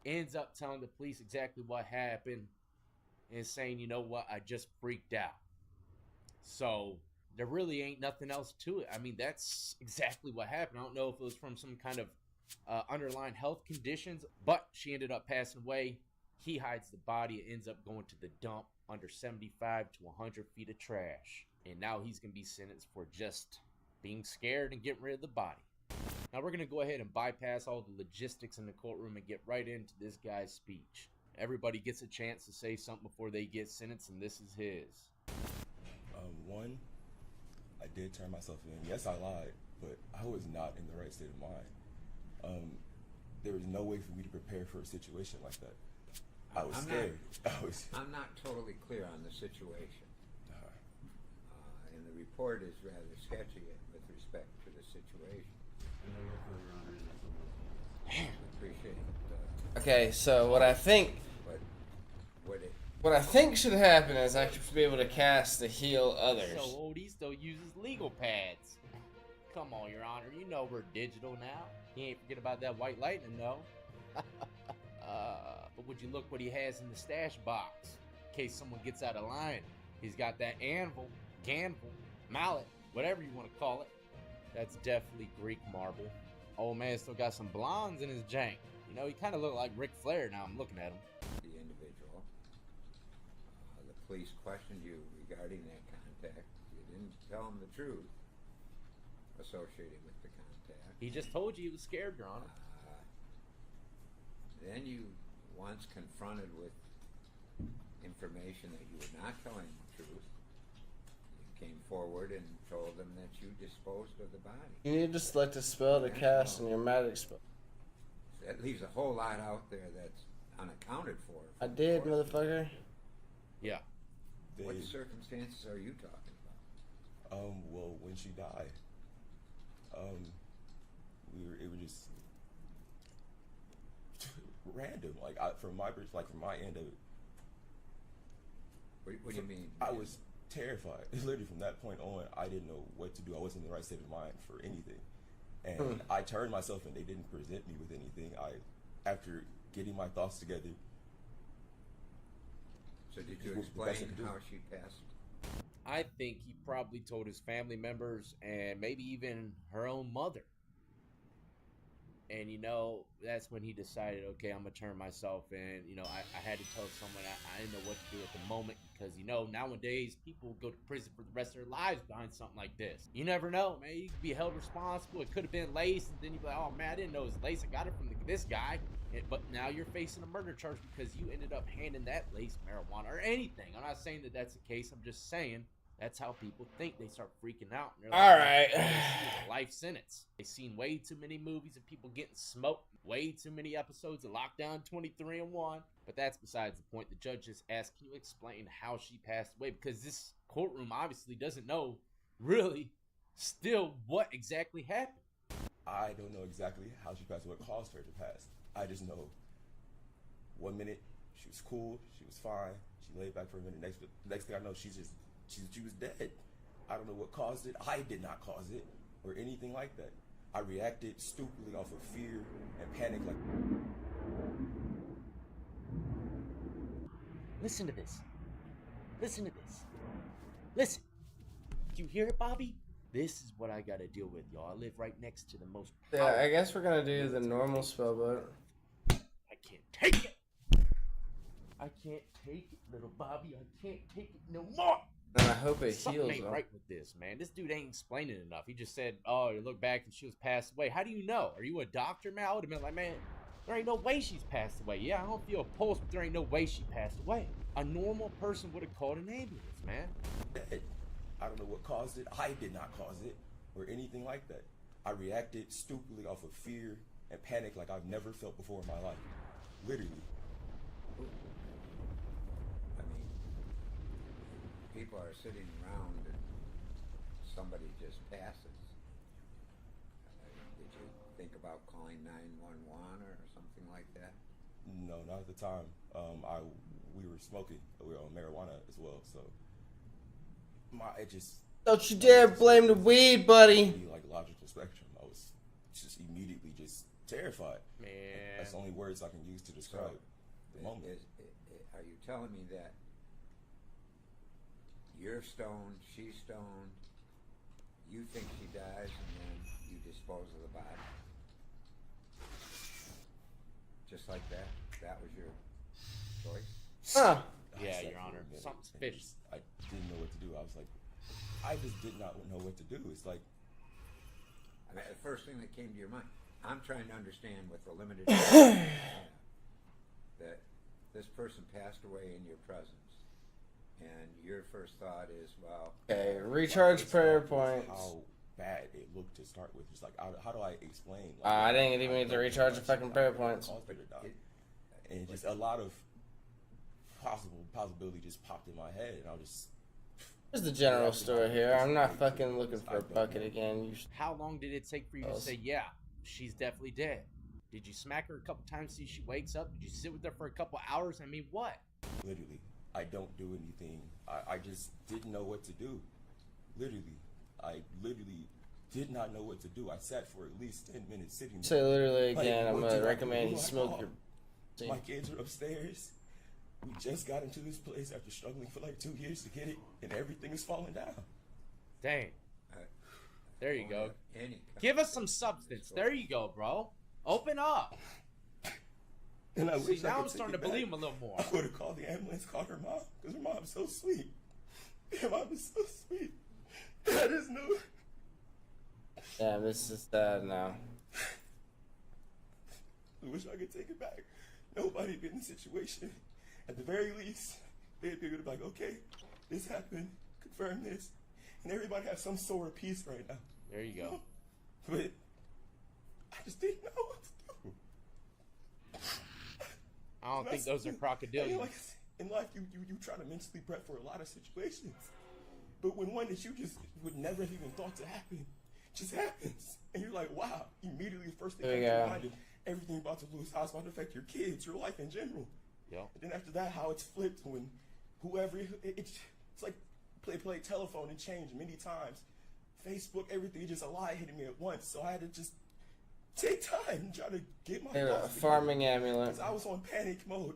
Ends up telling the police exactly what happened and saying, you know what, I just freaked out. So there really ain't nothing else to it. I mean, that's exactly what happened. I don't know if it was from some kind of underlying health conditions, but she ended up passing away. He hides the body and ends up going to the dump under 75 to 100 feet of trash. And now he's going to be sentenced for just being scared and getting rid of the body. Now we're going to go ahead and bypass all the logistics in the courtroom and get right into this guy's speech. Everybody gets a chance to say something before they get sentenced, and this is his. One, I did turn myself in. Yes, I lied, but I was not in the right state of mind. There was no way for me to prepare for a situation like that. I was scared. I'm not totally clear on the situation. And the report is rather sketchy with respect to the situation. Appreciate it. Okay, so what I think should happen is I should be able to cast to heal others. So old, he still uses legal pads. Come on, Your Honor, you know we're digital now. He ain't forget about that white lightning, though. But would you look what he has in the stash box? In case someone gets out of line. He's got that anvil, ganvil, mallet, whatever you want to call it. That's definitely Greek marble. Old man still got some blondes in his jank. You know, he kind of look like Ric Flair now I'm looking at him. The individual. The police questioned you regarding that contact. You didn't tell them the truth associated with the contact. He just told you he was scared, Your Honor. Then you, once confronted with information that you were not telling the truth, you came forward and told them that you disposed of the body. You need to select a spell to cast in your magic spell. That leaves a whole lot out there that's unaccounted for. I did, motherfucker. Yeah. What circumstances are you talking about? Well, when she died, it was just random. Like, from my end of it. What do you mean? I was terrified. Literally from that point on, I didn't know what to do. I wasn't in the right state of mind for anything. And I turned myself in. They didn't present me with anything. After getting my thoughts together. So did you explain how she passed? I think he probably told his family members and maybe even her own mother. And, you know, that's when he decided, okay, I'm going to turn myself in. You know, I had to tell someone I didn't know what to do at the moment because, you know, nowadays people go to prison for the rest of their lives behind something like this. You never know, man. You could be held responsible. It could have been lace, and then you'd be like, oh, man, I didn't know it was lace. I got it from this guy. But now you're facing a murder charge because you ended up handing that lace marijuana or anything. I'm not saying that that's the case. I'm just saying that's how people think. They start freaking out. And All right. Life sentence. They've seen way too many movies of people getting smoked. Way too many episodes of Lockdown 23-1. But that's besides the point. The judge just asked, can you explain how she passed away? Because this courtroom obviously doesn't know really still what exactly happened. I don't know exactly how she passed, what caused her to pass. I just know 1 minute she was cool, she was fine, she laid back for a minute. Next thing I know, she was dead. I don't know what caused it. I did not cause it or anything like that. I reacted stupidly off of fear and panic. Like, listen to this. Listen to this. Listen. Do you hear it, Bobby? This is what I gotta deal with, y'all. I live right next to the most. Yeah, I guess we're gonna do the normal spell, but I can't take it. I can't take it, little Bobby. I can't take it no more. And I hope it Something heals. ain't Though. right with this, man. This dude ain't explaining enough. He just said, "Oh, you look back and she was passed away." How do you know? Are you a doctor, man? I would have been like, man, there ain't no way she's passed away. Yeah, I don't feel a pulse, but there ain't no way she passed away. A normal person would have called an ambulance, man. dead. I don't know what caused it. I did not cause it or anything like that. I reacted stupidly off of fear and panic like I've never felt before in my life. Literally. I mean, people are sitting around and somebody just passes. Did you think about calling 911 or something like that? No, not at the time. We were smoking. We were on marijuana as well, so don't you dare blame the weed, buddy. Like logical spectrum. I was just immediately just terrified. Man, that's the only words I can use to describe the moment. Are you telling me that you're stoned, she's stoned, you think she dies, and then you dispose of the body? Huh. Yeah, Your Honor. Something's fishy. I didn't know what to do. I was like, I just did not know what to do. It's like, I mean, the first thing that came to your mind. I'm trying to understand with the limited that this person passed away in your presence, and your first thought is, well, Okay, recharge prayer points. how bad it looked to start with. Just like, how do I explain? I didn't even get to recharge the fucking prayer points. And just a lot of possibility just popped in my head, and I was just. Here's the general story here. I'm not fucking looking for a bucket again. How long did it take for you to say, yeah, she's definitely dead? Did you smack her a couple times till she wakes up? Did you sit with her for a couple hours? I mean, what? Literally, I don't do anything. I just didn't know what to do. Literally, I literally did not know what to do. I sat for at least 10 minutes sitting there. Say literally again, I'm what gonna do I recommend do? you smoke your. My kids are upstairs. We just got into this place after struggling for like 2 years to get it, and everything is falling down. Dang. There you go. Give us some substance. There you go, bro. Open up. And I See, wish I now could I'm starting to take it believe him back. a little more. I would have called the ambulance, called her mom, because her mom's so sweet. Her mom is so sweet. I just knew. Yeah, this is sad now. I wish I could take it back. Nobody been in the situation. At the very least, they'd be able to be like, okay, this happened, confirm this, and everybody has some sort of peace right now. There you go. But I just didn't know what to do. I don't think those are crocodilians. Like, in life, you try to mentally prep for a lot of situations. But when one that you just would never have even thought to happen just happens, and you're like, wow, immediately the first thing comes to your mind is everything about to lose, how it's about to affect your kids, your life in general. Yep. And then after that, how it's flipped when whoever, it's like play telephone and change many times. Facebook, everything, just a lot hitting me at once. So I had to just take time and try to get my thoughts farming together. amulet. 'Cause I was on panic mode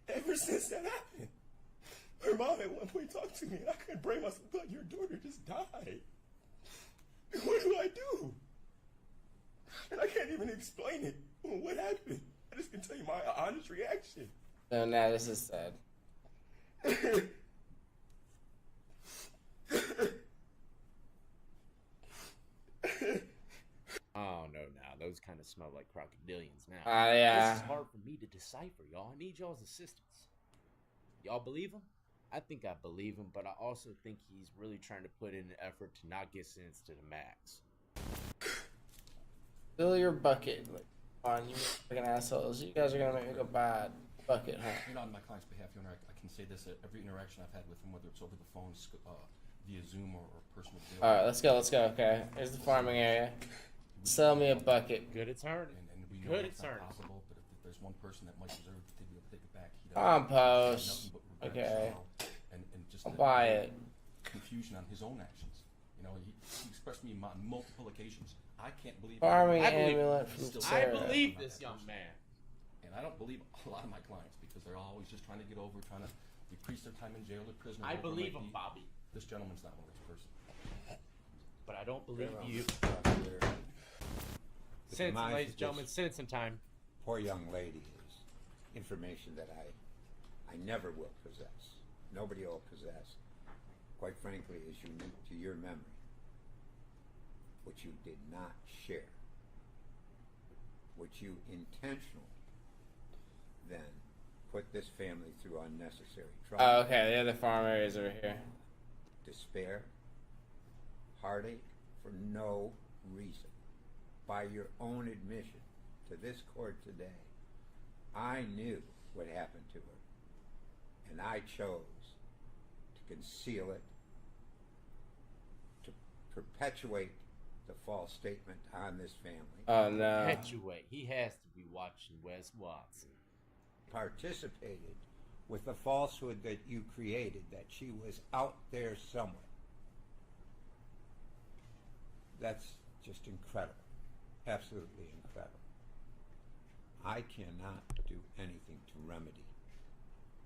ever since that happened. Her mom at one point talked to me, and I couldn't bring myself, like, your daughter just died. What do I do? And I can't even explain it. What happened? I just can tell you my honest reaction. No, now this is sad. Oh, no, now. Those kind of smell like crocodilians now. Yeah. This is hard for me to decipher, y'all. I need y'all's assistance. Y'all believe him? I think I believe him, but I also think he's really trying to put in an effort to not get sentenced to the max. Fill your bucket. Like, come on, you fucking assholes. You guys are gonna make me go buy a bucket, huh? You know, on my client's behalf, Your Honor, I can say this at every interaction I've had with him, whether it's over the phone, via Zoom, or personal deal. Alright, let's go. Okay. Here's the farming area. Sell me a bucket. Good, it's turning. And we know Good, it's it's not turning. possible, but if there's one person that might deserve to be able to take it back, he does. Compost. Nothing but regret, Okay. sorrow, and just I'll the buy it. confusion on his own actions. You know, he expressed to me on multiple occasions, I can't believe Farming I believe amulet he's from still Sarah. alive. I believe this young man. And I don't believe a lot of my clients because they're always just trying to get over, trying to decrease their time in jail or prison. Or I whatever it believe might him, be. Bobby. This gentleman's not one of those persons. But I don't believe you. But Sentencing, my ladies and gentlemen, suggestion- sentencing time. Poor young lady is information that I never will possess. Nobody will possess. Quite frankly, is unique to your memory, which you did not share, which you intentionally then put this family through unnecessary Oh, trauma. okay. The other farm areas over here. Despair, heartache for no reason. By your own admission to this court today, I knew what happened to her, and I chose to conceal it, to perpetuate the false statement on this family. Oh, no. Perpetuate. He has to be watching Wes Watson. Participated with the falsehood that you created, that she was out there somewhere. That's just incredible. Absolutely incredible. I cannot do anything to remedy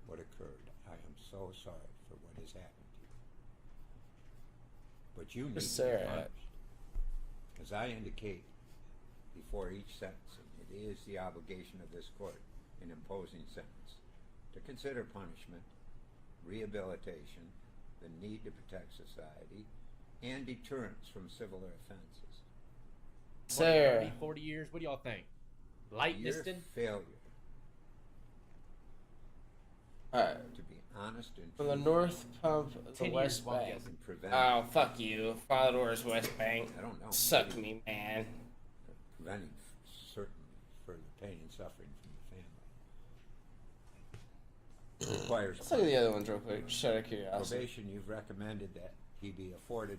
what occurred. I am so sorry for what has happened to you. But you need Where's to be Sarah at? punished. As I indicate before each sentencing, it is the obligation of this court in imposing sentence to consider punishment, rehabilitation, the need to protect society, and deterrence from civil offenses. 30, 40 years? What do y'all think? Light Your listing? failure Alright. to be honest and From the truthful North Pump, the 10 West years, one Bank. guess. and prevent Oh, fuck you. Father's West Bank. I don't know. Suck me, man. preventing certain further pain and suffering from the family. Requires Let's look at the other ones real quick, just out of curiosity. probation. You've recommended that he be afforded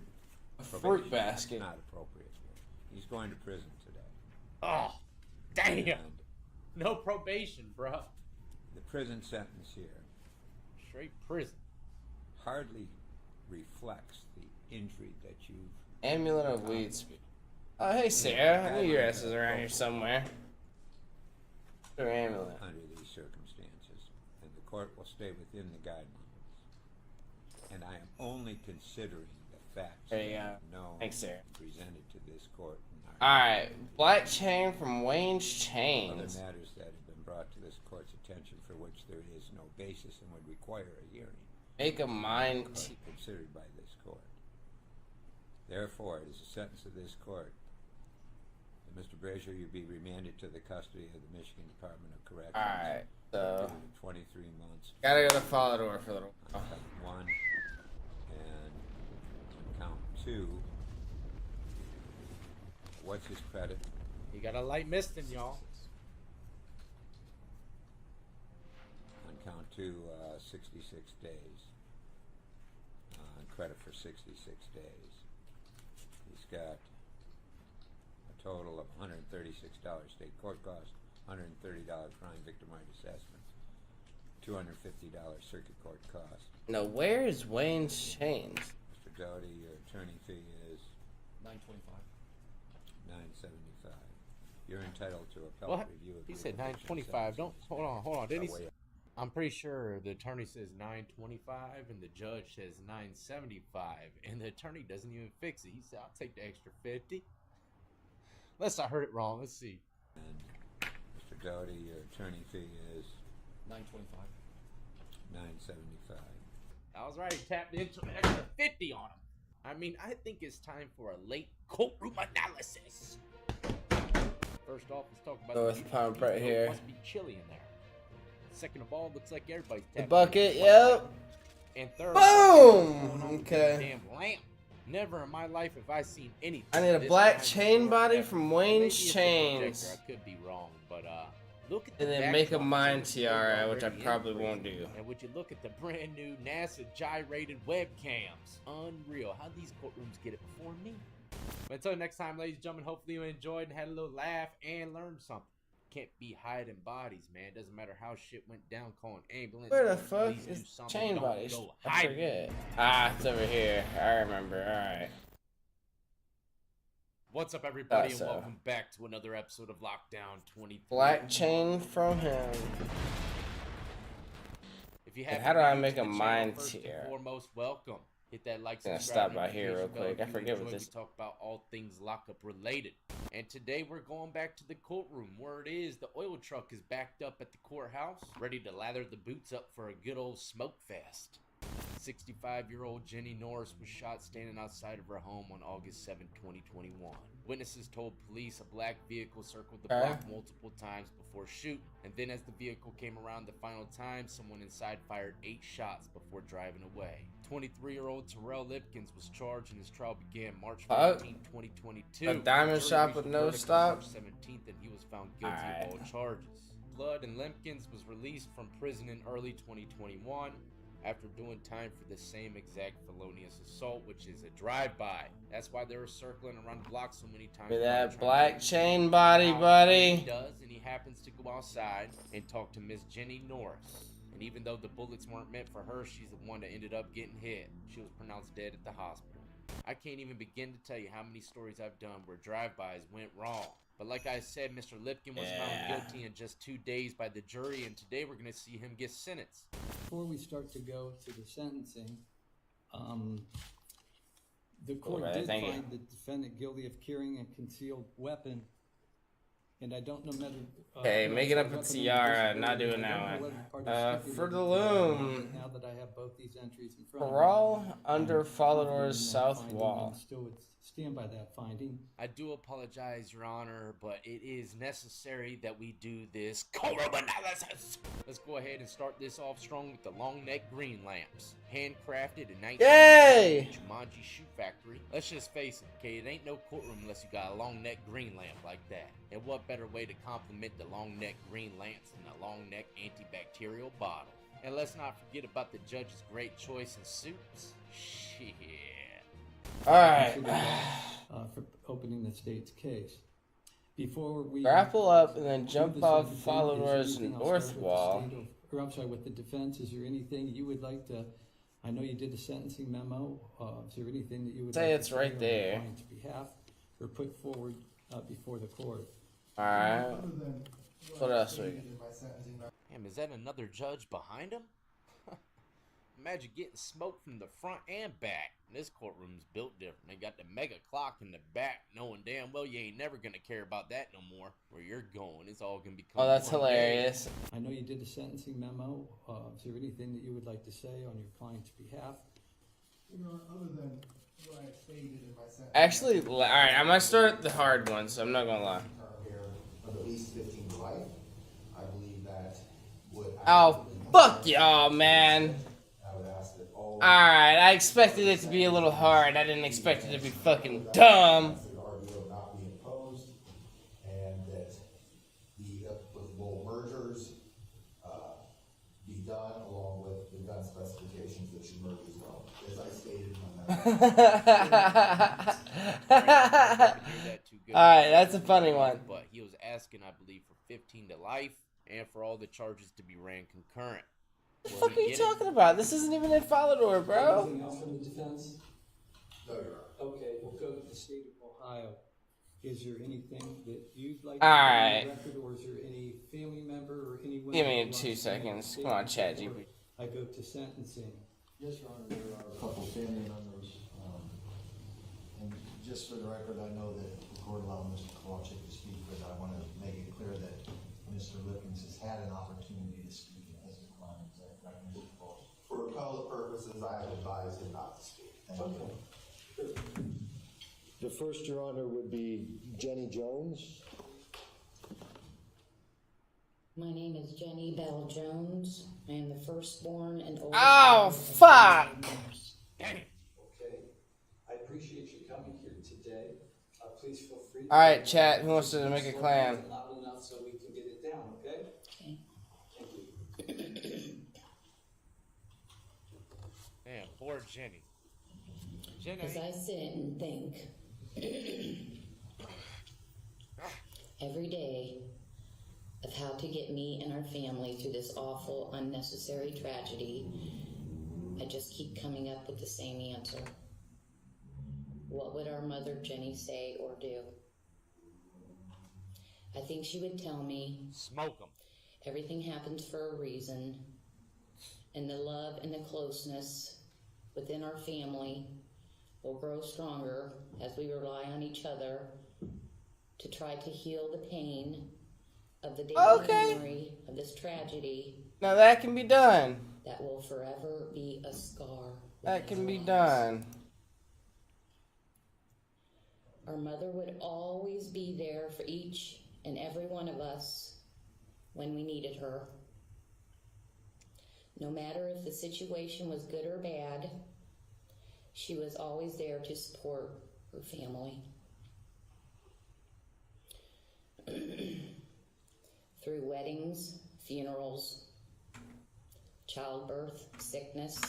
A probation. fruit basket. That's not appropriate. He's going to prison today. Oh, damn. And No probation, bro. the prison sentence here Straight prison. hardly reflects the injury that you've. Amulet of Weed Speed. Oh, hey, Sarah. I knew your ass is around here somewhere. Your amulet. Under these circumstances, and the court will stay within the guidelines. And I am only considering the facts There you that go. are known Thanks, Sarah. and presented to this court. Alright, Black Chain from Wayne's Other Chains. matters that have been brought to this court's attention for which there is no basis and would require a hearing. Make a mind are considered by this court. Therefore, it is a sentence of this court that Mr. Brazier, you be remanded to the custody of the Michigan Department of Corrections. Alright, so 23 months. gotta go to Father for a little On while. count 1 and on count 2. What's his credit? He got a light misting, y'all. On count 2, 66 days. Credit for 66 days. He's got a total of $136 state court costs, $130 crime victimized assessments, $250 circuit court costs. Now, where is Wayne's Chains? Mr. Doty, your attorney fee is $925. $975. You're entitled to appellate What? review of He the said conviction 925. Don't sentences. hold on. Didn't he? By way of- I'm pretty sure the attorney says 925 and the judge says 975, and the attorney doesn't even fix it. He said, "I'll take the extra 50." Unless I heard it wrong. Let's see. And Mr. Doty, your attorney fee is $925. $975. I was right. He tapped into an extra 50 on him. I mean, I think it's time for a late courtroom analysis. First off, let's talk about North Pump right here. It must be chilly in there. Second of all, it looks like everybody's The tapping bucket, into yep. And third, Boom! Okay. damn lamp. Never in my life have I seen anything. I need a this black kind chain before body ever. from Maybe Wayne's it's the Chains. projector, I could be wrong, but look at the And then back make a of the mine officer tiara, which I already in probably prison. won't do. And would you look at the brand new NASA gyrated webcams? Unreal. How'd these courtrooms get it before me? But until next time, ladies and gentlemen, hopefully you enjoyed and had a little laugh and learned something. Can't be hiding bodies, man. Doesn't matter how shit went down, calling ambulance. Where the Please fuck do is something. chain Don't bodies? go I hiding. forget. Ah, it's over here. I remember. Alright. What's up, everybody, and So. welcome back to another episode of Lockdown 23. Black chain from him. If you And haven't how do I been make to a the mind channel, first and tier? foremost, welcome. Hit that like, Gonna subscribe, stop by here real notification bell quick. I if you forget what enjoy. this- We talk about all things lockup related. And today we're going back to the courtroom. Where it is, the oil truck is backed up at the courthouse, ready to lather the boots up for a good old smoke fest. 65-year-old Jenny Norris was shot standing outside of her home on August 7, 2021. Witnesses told police a black vehicle circled the block multiple times before shooting, and then as the vehicle came around the final time, someone inside fired 8 shots before driving away. 23-year-old Terrell Lipkins was charged, and his trial began March 14, 2022. A diamond The jury shop reached with a no verdict on stop? March 17th, and he was found guilty of all charges. Blood and Limpkins was released from prison in early 2021 after doing time for the same exact felonious assault, which is a drive-by. That's why they were circling around the block so many times. Look at while that trying black to chain body, Now, buddy. He does, and he happens to go outside and talk to Miss Jenny Norris. And even though the bullets weren't meant for her, she's the one that ended up getting hit. She was pronounced dead at the hospital. I can't even begin to tell you how many stories I've done where drive-bys went wrong. But like I said, Mr. Lipkin was found guilty in just 2 days by the jury, and today we're going to see him get sentenced. Before we start to go to the sentencing, the court Alright, did thank you. find the defendant guilty of carrying a concealed weapon And I don't know whether. Okay, making up with Ciara, not doing that one. For the loom. Now that I have both these entries in front of me, Brawl under I'm Falador's confident in that south finding wall. and still would stand by that finding. I do apologize, Your Honor, but it is necessary that we do this courtroom analysis. Let's go ahead and start this off strong with the long neck green lamps. Handcrafted in 1990 Yay! Jumanji Shoe Factory. Let's just face it, okay? It ain't no courtroom unless you got a long neck green lamp like that. And what better way to complement the long neck green lamps than a long neck antibacterial bottle? And let's not forget about the judge's great choice in suits. Shit. Alright. For opening the state's case. Before we Grapple up and then jump do this off other thing, Falador's is there anything north else with the wall. state or I'm sorry, with the defense, is there anything you would like to, I know you did a sentencing memo, is there anything that you would Say like it's to right say there. on your client's behalf or put forward before the court? Alright. What else we got? Damn, is that another judge behind him? Imagine getting smoke from the front and back. This courtroom's built different. They got the mega clock in the back, knowing damn well you ain't never gonna care about that no more. Where you're going, it's all gonna become. Oh, that's one hilarious. I know you did a sentencing memo. Is there anything that you would like to say on your client's behalf? Other than what I stated in my sentence. Actually, alright, I'm gonna start the hard one, so I'm not gonna lie. Here of at least 15 to life. I believe that would. Oh, fuck y'all, man. I would ask that all. Alright, I expected it to be a little hard. I didn't expect it to be fucking dumb. RDO not be imposed, and that the applicable mergers be done along with the gun specifications that should merge as well, as I stated in my Alright, that's a funny one. But he was asking, I believe, for 15 to life and for all the charges to be ran concurrent. What the fuck are you talking about? This isn't even in Falador, bro. Anything else from the defense? No, Your Honor. Okay, we'll go to the state of Ohio. Is there anything that you'd like All to put on right. the record, or is there any family member or anyone? Give me who wants 2 to make a seconds. Come statement on, Chat before GP. I go to sentencing. Yes, Your Honor, there are a couple family members. And just for the record, I know that the court allowed Mr. Kowalczyk to speak, but I want to make it clear that Mr. Lipkins has had an opportunity to speak as a client. Is that correct, Mr. Kowalczyk? For appellate purposes, I have advised him not to speak. Thank you. The first, Your Honor, would be Jenny Jones. My name is Jenny Bell Jones. I am the firstborn and oldest. Oh, fuck! Okay, I appreciate you coming here today. Please feel free. Alright, chat, who wants to make a clan? Loud enough so we can get it down, okay? Okay. Thank you. Damn, poor Jenny. As I sit and think every day of how to get me and our family through this awful, unnecessary tragedy, I just keep coming up with the same answer. What would our mother Jenny say or do? I think she would tell me, smoke 'em. Everything happens for a reason, and the love and the closeness within our family will grow stronger as we rely on each other to try to heal the pain of the daily memory of this tragedy. Now that can be done. That will forever be a scar. That can be done. Our mother would always be there for each and every one of us when we needed her. No matter if the situation was good or bad, she was always there to support her family. Through weddings, funerals, childbirth, sickness,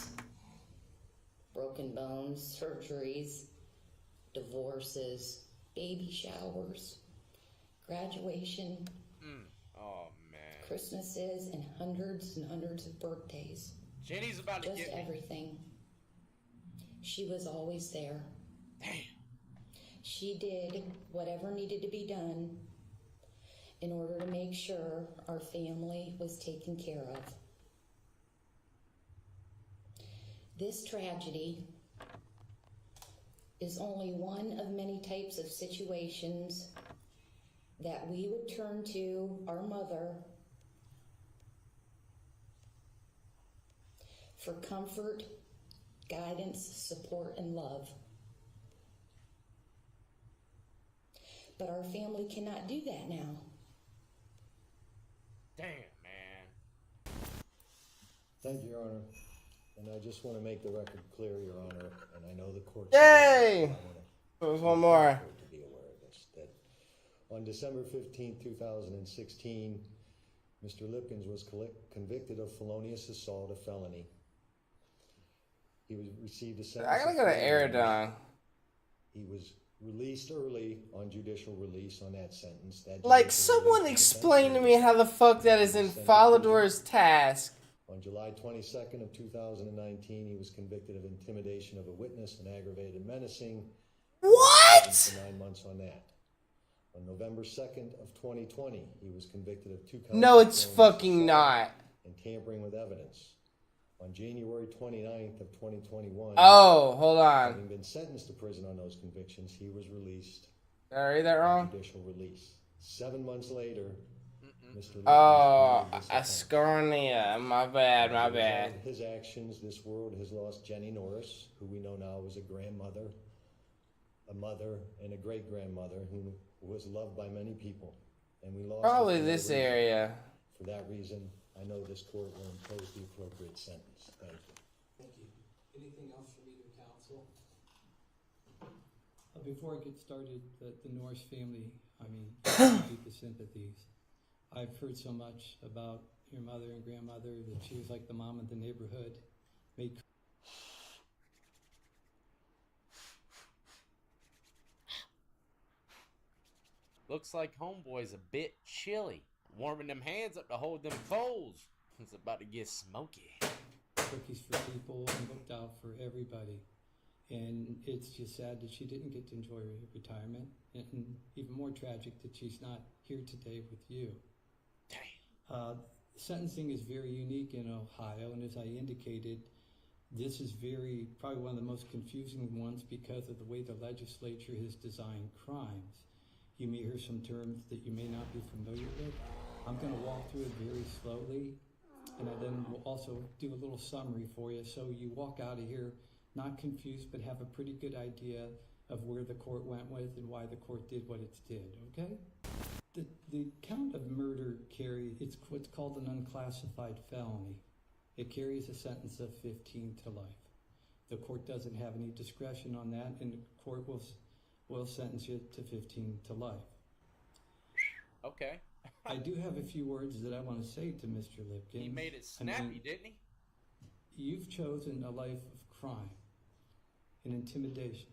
broken bones, surgeries, divorces, baby showers, graduation, Oh man. Christmases, and hundreds of birthdays. Jenny's about to Just get me. everything. She was always there. Damn. She did whatever needed to be done in order to make sure our family was taken care of. This tragedy is only one of many types of situations that we would turn to our mother for comfort, guidance, support, and love. But our family cannot do that now. Damn, man. Thank you, Your Honor. And I just want to make the record clear, Your Honor, and I know the court. Yay! There's one more. To be aware of this, that on December 15, 2016, Mr. Lipkins was convicted of felonious assault, a felony. He received a sentence. I gotta go to Aradon. He was released early on judicial release on that sentence. Like, someone explain to me how the fuck that is in Falador's task. On July 22nd of 2019, he was convicted of intimidation of a witness and aggravated menacing. What? 9 months on that. On November 2nd of 2020, he was convicted of 2 counts. No, it's fucking not. And tampering with evidence. On January 29th of 2021. Oh, hold on. Having been sentenced to prison on those convictions, he was released. Did I read that wrong? Judicial release. 7 months later, Mr. Oh, Ascarnia. My bad, my bad. His actions, this world has lost Jenny Norris, who we know now was a grandmother, a mother, and a great-grandmother who was loved by many people. And we lost Probably this area. For that reason, I know this court will impose the appropriate sentence. Thank you. Thank you. Anything else from either counsel? Before I get started, the Norris family, I mean, deepest sympathies. I've heard so much about your mother and grandmother that she was like the mom of the neighborhood. Looks like homeboy's a bit chilly. Warming them hands up to hold them bowls. It's about to get smoky. Cookies for people and looked out for everybody. And it's just sad that she didn't get to enjoy her retirement. And even more tragic that she's not here today with you. Sentencing is very unique in Ohio, and as I indicated, this is probably one of the most confusing ones because of the way the legislature has designed crimes. You may hear some terms that you may not be familiar with. I'm going to walk through it very slowly, and I then will also do a little summary for you so you walk out of here not confused but have a pretty good idea of where the court went with and why the court did what it did, okay? The count of murder it's what's called an unclassified felony. It carries a sentence of 15 to life. The court doesn't have any discretion on that, and the court will sentence you to 15 to life. Okay. I do have a few words that I want to say to Mr. Lipkins. He made it snappy, didn't he? You've chosen a life of crime and intimidation.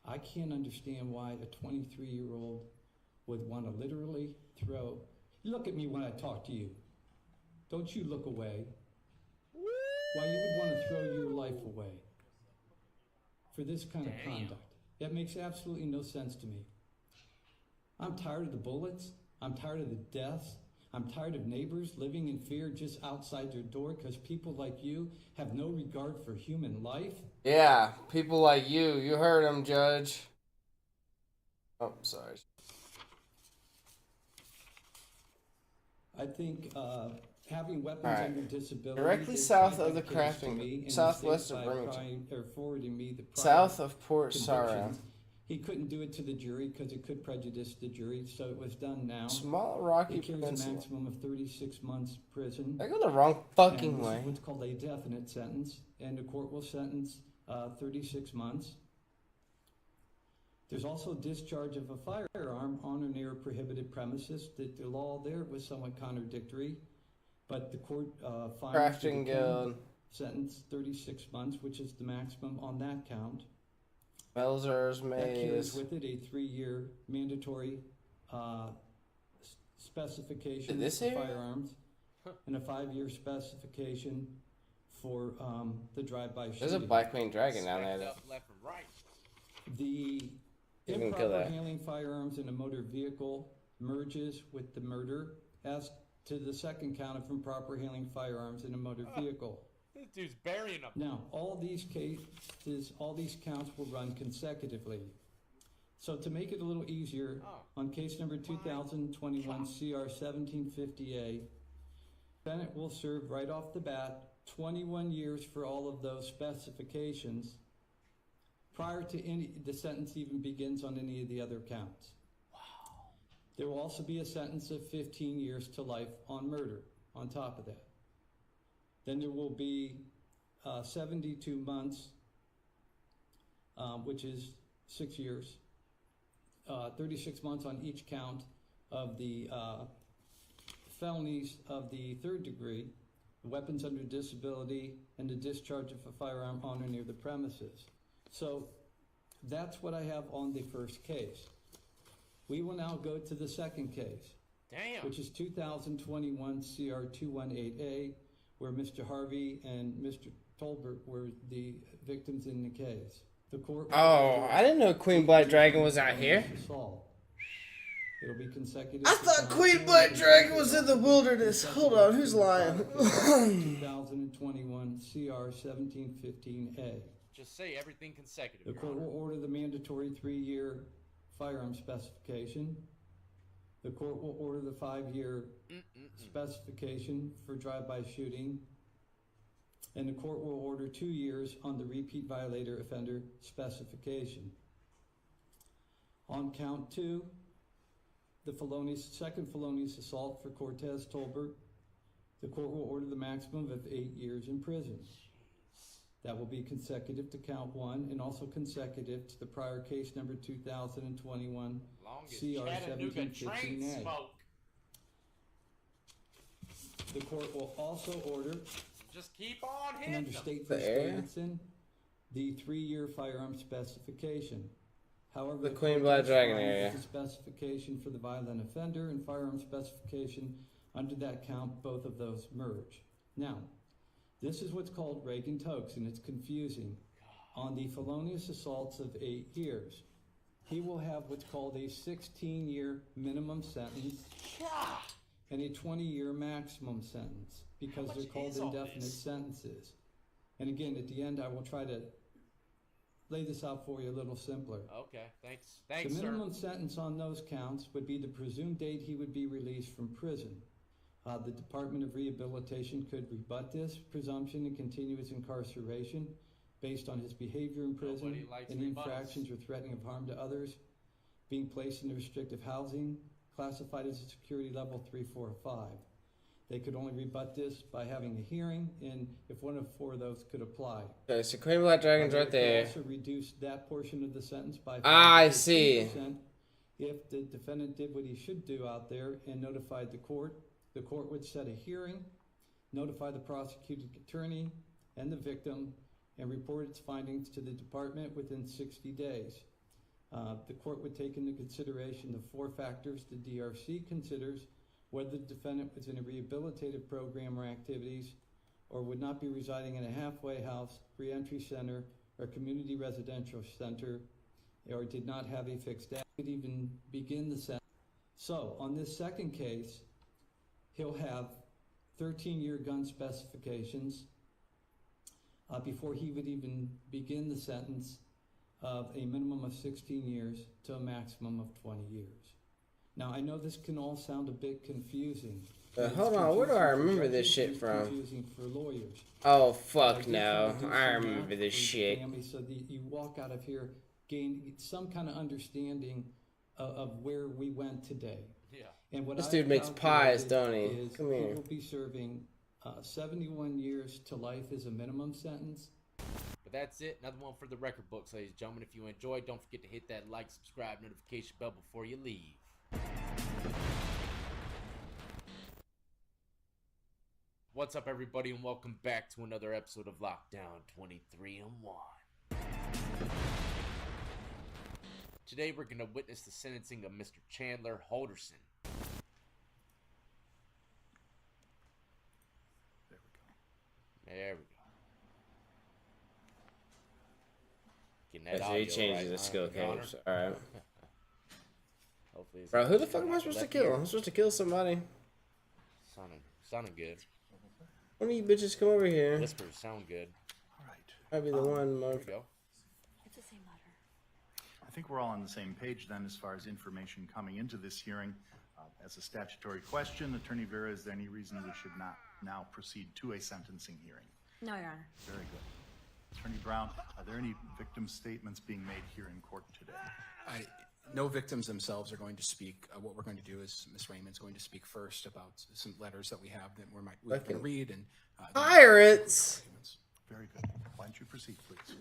I can't understand why a 23-year-old would want to literally throw... Look at me when I talk to you. Don't you look away. Why you would want to throw your life away for this kind of conduct. That makes absolutely no sense to me. I'm tired of the bullets. I'm tired of the deaths. I'm tired of neighbors living in fear just outside their door because people like you have no regard for human life. Yeah, people like you. You heard him, Judge. Oh, sorry. I think having weapons under disability... Directly south of the crafting, southwest of Remington. Forwarding me the south of Port Sarah. He couldn't do it to the jury because it could prejudice the jury, so it was done now. Small Rocky It carries Peninsula. a maximum of 36 months prison. I go the wrong fucking and this way. is what's called a definite sentence, and the court will sentence 36 months. There's also discharge of a firearm on or near prohibited premises. The law there was somewhat contradictory, but the court Crafting Guild sentence 36 months, which is the maximum on that count. Belzer's That carries Maze. with it a 3-year mandatory specification This for area? firearms and a 5-year specification for the drive-by shooting. There's a Black Winged Dragon down there. Up left and right. The You can kill improper that. handling firearms in a motor vehicle merges with the murder as to the second count of improper handling firearms in a motor vehicle. This dude's burying them. Now, all these cases, all these counts will run consecutively. So to make it a little easier, on case number 2021 CR 1750A, defendant will serve right off the bat 21 years for all of those specifications prior to the sentence even begins on any of the other counts. Wow. There will also be a sentence of 15 years to life on murder on top of that. Then there will be 72 months, which is 6 years, 36 months on each count of the felonies of the third degree, weapons under disability, and the discharge of a firearm on or near the premises. So that's what I have on the first case. We will now go to the second case, which is 2021 CR 218A, where Mr. Harvey and Mr. Tolbert were the victims in the case. The court. Oh, I didn't know Queen Black Dragon was out here. It'll be consecutive. I thought Queen Black Dragon was in the wilderness. Hold on, who's lying? 2021 CR 1715A. Just say everything consecutive. The court will order the mandatory 3-year firearm specification. The court will order the 5-year specification for drive-by shooting. And the court will order 2 years on the repeat violator offender specification. On count 2, the second felonious assault for Cortez Tolbert, the court will order the maximum of 8 years in prison. That will be consecutive to count 1 and also consecutive to the prior case number 2021 CR 1715A. The court will also order, just keep on hitting and under State v. Davidson, the 3-year firearm specification. However, The Queen Black Dragon finds area. that the specification for the violent offender and firearm specification under that count, both of those merge. Now, this is what's called Reagan-Tokes, and it's confusing. On the felonious assaults of 8 years, he will have what's called a 16-year minimum sentence and a 20-year maximum sentence, because they're called indefinite sentences. And again, at the end, I will try to lay this out for you a little simpler. Okay, thanks. Thanks, The sir. minimum sentence on those counts would be the presumed date he would be released from prison. The Department of Rehabilitation could rebut this presumption and continue his incarceration based on his behavior in prison, any infractions or threatening of harm to others, being placed in restrictive housing, classified as a security level 3, 4, or 5. They could only rebut this by having a hearing, and if one of 4 of those could apply. Okay, so Queen Black Dragon's right there. Also reduce that portion of the sentence by 5%. I see. If the defendant did what he should do out there and notified the court would set a hearing, notify the prosecuting attorney and the victim, and report its findings to the department within 60 days. The court would take into consideration the 4 factors the DRC considers: whether the defendant was in a rehabilitative program or activities, or would not be residing in a halfway house, reentry center, or community residential center, or did not have a fixed address, could even begin the sentence. So on this second case, he'll have 13-year gun specifications before he would even begin the sentence of a minimum of 16 years to a maximum of 20 years. Now, I know this can all sound a bit confusing. Hold on, where do I remember this shit from? Confusing for lawyers. Oh, fuck no. I remember this shit. So that you walk out of here, gain some kind of understanding of where we went today. Yeah. And what This I've dude makes pies, calculated don't he? is Come here. He will be serving 71 years to life as a minimum sentence. But that's it. Another one for the record books, ladies and gentlemen. If you enjoyed, don't forget to hit that like, subscribe, notification bell before you leave. What's up, everybody, and welcome back to another episode of Lockdown 23 and 1. Today, we're going to witness the sentencing of Mr. Chandler Holderson. There we go. Getting that That's he audio changes right, the skill Connor. caps. Alright. Hopefully it's Bro, not who the too fuck am I much supposed to left kill? here. I'm supposed to kill somebody. Sounding good. One of you bitches come over here. Whispers sound good. I'll be the one, There we motherfucker. go. It's the same letter. think we're all on the same page then as far as information coming into this hearing. As a statutory question, Attorney Vera, is there any reason we should not now proceed to a sentencing hearing? No, Your Honor. Very good. Attorney Brown, are there any victim statements being made here in court today? No victims themselves are going to speak. What we're going to do is Ms. Raymond's going to speak first about some letters that we have that we're going to read. And Pirates! Very good. Why don't you proceed, please?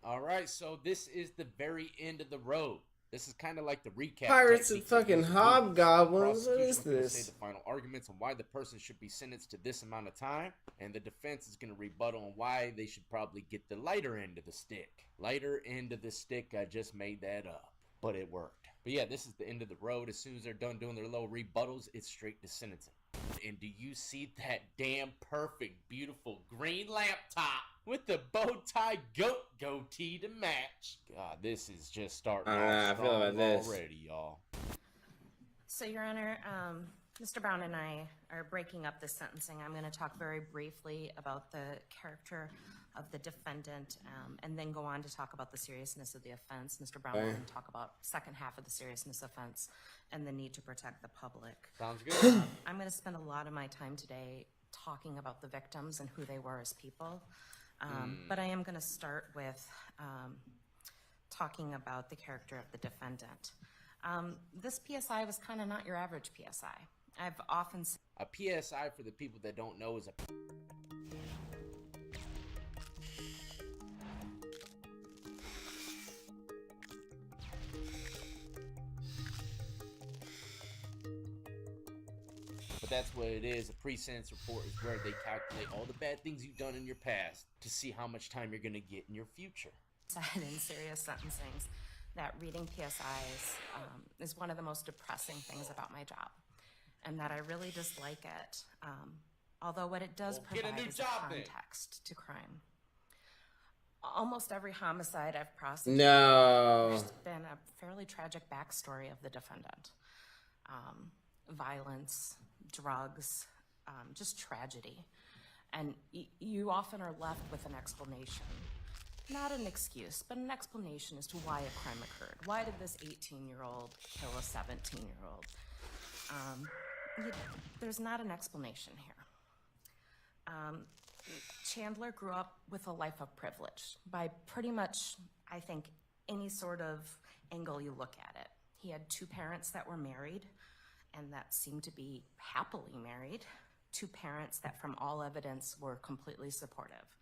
All right, so this is the very end of the road. This is kind of like the recap. Pirates and fucking hobgoblins. What is Prosecution's gonna this? say the final arguments on why the person should be sentenced to this amount of time, and the defense is going to rebuttal on why they should probably get the lighter end of the stick. Lighter end of the stick, I just made that up, but it worked. But yeah, this is the end of the road. As soon as they're done doing their little rebuttals, it's straight to sentencing. And do you see that damn perfect, beautiful green laptop with the bow tie goat goatee to match? God, this is just starting I don't know how I off feel strong about this. already, y'all. So, Your Honor, Mr. Brown and I are breaking up the sentencing. I'm going to talk very briefly about the character of the defendant, and then go on to talk about the seriousness of the offense. Mr. Brown will Okay. then talk about second half of the seriousness offense and the need to protect the public. Sounds good. I'm going to spend a lot of my time today talking about the victims and who they were as people. But I am going to start with talking about the character of the defendant. This PSI was kind of not your average PSI. I've often said A PSI, for the people that don't know, is a... But that's what it is. A pre-sentence report is where they calculate all the bad things you've done in your past to see how much time you're going to get in your future. said in serious sentencings that reading PSIs is one of the most depressing things about my job, and that I really dislike it. Although what it does Well, get a provide new is job a then. context to crime. Almost every homicide I've prosecuted, No. there's been a fairly tragic backstory of the defendant. Violence, drugs, just tragedy. And you often are left with an explanation. Not an excuse, but an explanation as to why a crime occurred. Why did this 18-year-old kill a 17-year-old? There's not an explanation here. Chandler grew up with a life of privilege by pretty much, I think, any sort of angle you look at it. He had two parents that were married and that seemed to be happily married. Two parents that, from all evidence, were completely supportive.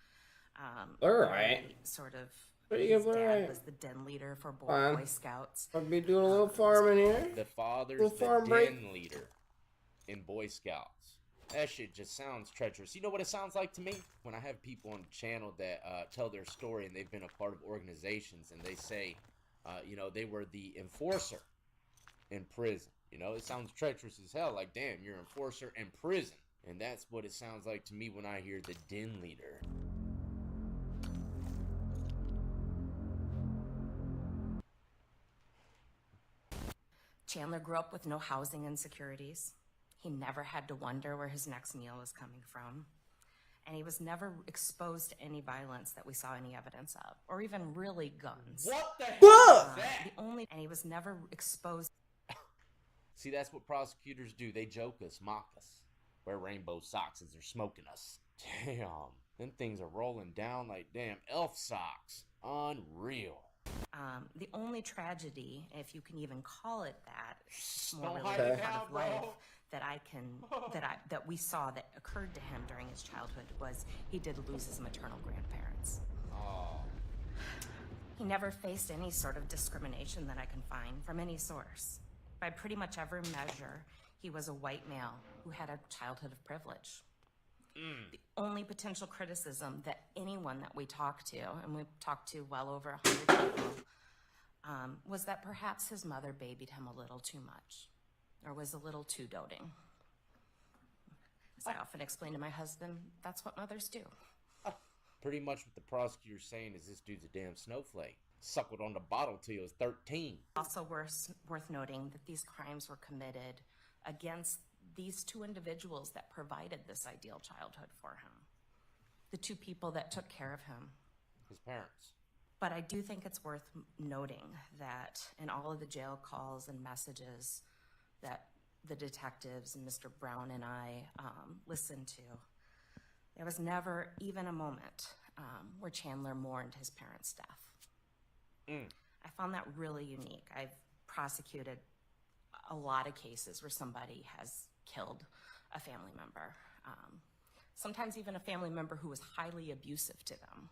All right. Sort of. Pretty His good, all dad right. was the den leader for Fine. Boy Scouts. I'll be doing a little farming here. The father's Little the farm break. den leader in Boy Scouts. That shit just sounds treacherous. You know what it sounds like to me? When I have people on the channel that tell their story and they've been a part of organizations and they say, you know, they were the enforcer in prison. You know, it sounds treacherous as hell. Like, damn, you're an enforcer in prison. And that's what it sounds like to me when I hear the den leader. Chandler grew up with no housing insecurities. He never had to wonder where his next meal was coming from. And he was never exposed to any violence that we saw any evidence of, or even really guns. What the hell is that? And he was never exposed. See, that's what prosecutors do. They joke us, mock us. Wear rainbow socks as they're smoking us. Damn, them things are rolling down like damn elf socks. Unreal. The only tragedy, if you can even call it that, more Don't really hide a it part now, of life bro. that we saw that occurred to him during his childhood was he did lose his maternal grandparents. Oh. He never faced any sort of discrimination that I can find from any source. By pretty much every measure, he was a white male who had a childhood of privilege. The only potential criticism that anyone that we talked to, and we've talked to well over 100 people, was that perhaps his mother babied him a little too much, or was a little too doting. As I often explain to my husband, that's what mothers do. Pretty much what the prosecutor's saying is this dude's a damn snowflake. Suckled on the bottle till he was 13. Also worth noting that these crimes were committed against these two individuals that provided this ideal childhood for him. The two people that took care of him. His parents. But I do think it's worth noting that in all of the jail calls and messages that the detectives and Mr. Brown and I listened to, there was never even a moment where Chandler mourned his parents' death. I found that really unique. I've prosecuted a lot of cases where somebody has killed a family member. Sometimes even a family member who was highly abusive to them.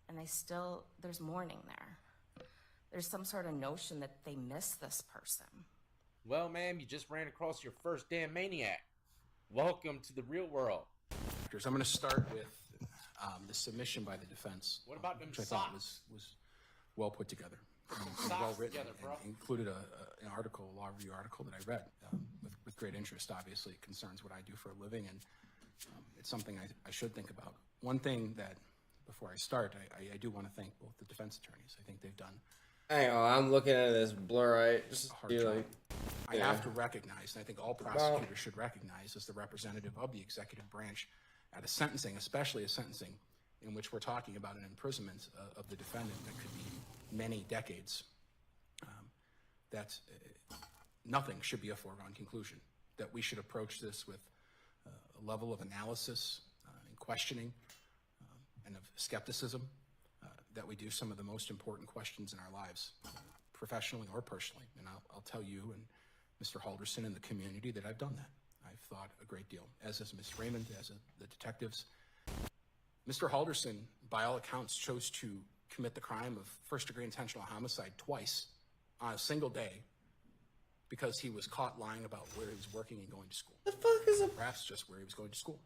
And there's mourning there. There's some sort of notion that they miss this person. Well, ma'am, you just ran across your first damn maniac. Welcome to the real world. I'm going to start with the submission by the defense. What about them which I thought socks? was well put together and Socks well written, together, bro. and included an article, a law review article that I read with great interest. Obviously, it concerns what I do for a living, and it's something I should think about. One thing that, before I start, I do want to thank both the defense attorneys. I think they've done. Hang on, I'm looking at this blur. Right, just hard be job. like, I have to recognize, and I think all prosecutors should recognize, as the representative of the executive branch at a sentencing, especially a sentencing in which we're talking about an imprisonment of the defendant that could be many decades, that nothing should be a foregone conclusion, that we should approach this with a level of analysis and questioning and of skepticism, that we do some of the most important questions in our lives, professionally or personally. And I'll tell you and Mr. Halderson and the community that I've done that. I've thought a great deal, as has Ms. Raymond, as the detectives. Mr. Halderson, by all accounts, chose to commit the crime of first-degree intentional homicide twice on a single day because he was caught lying about where he was working and going to school. The fuck is Perhaps just where he was going to school.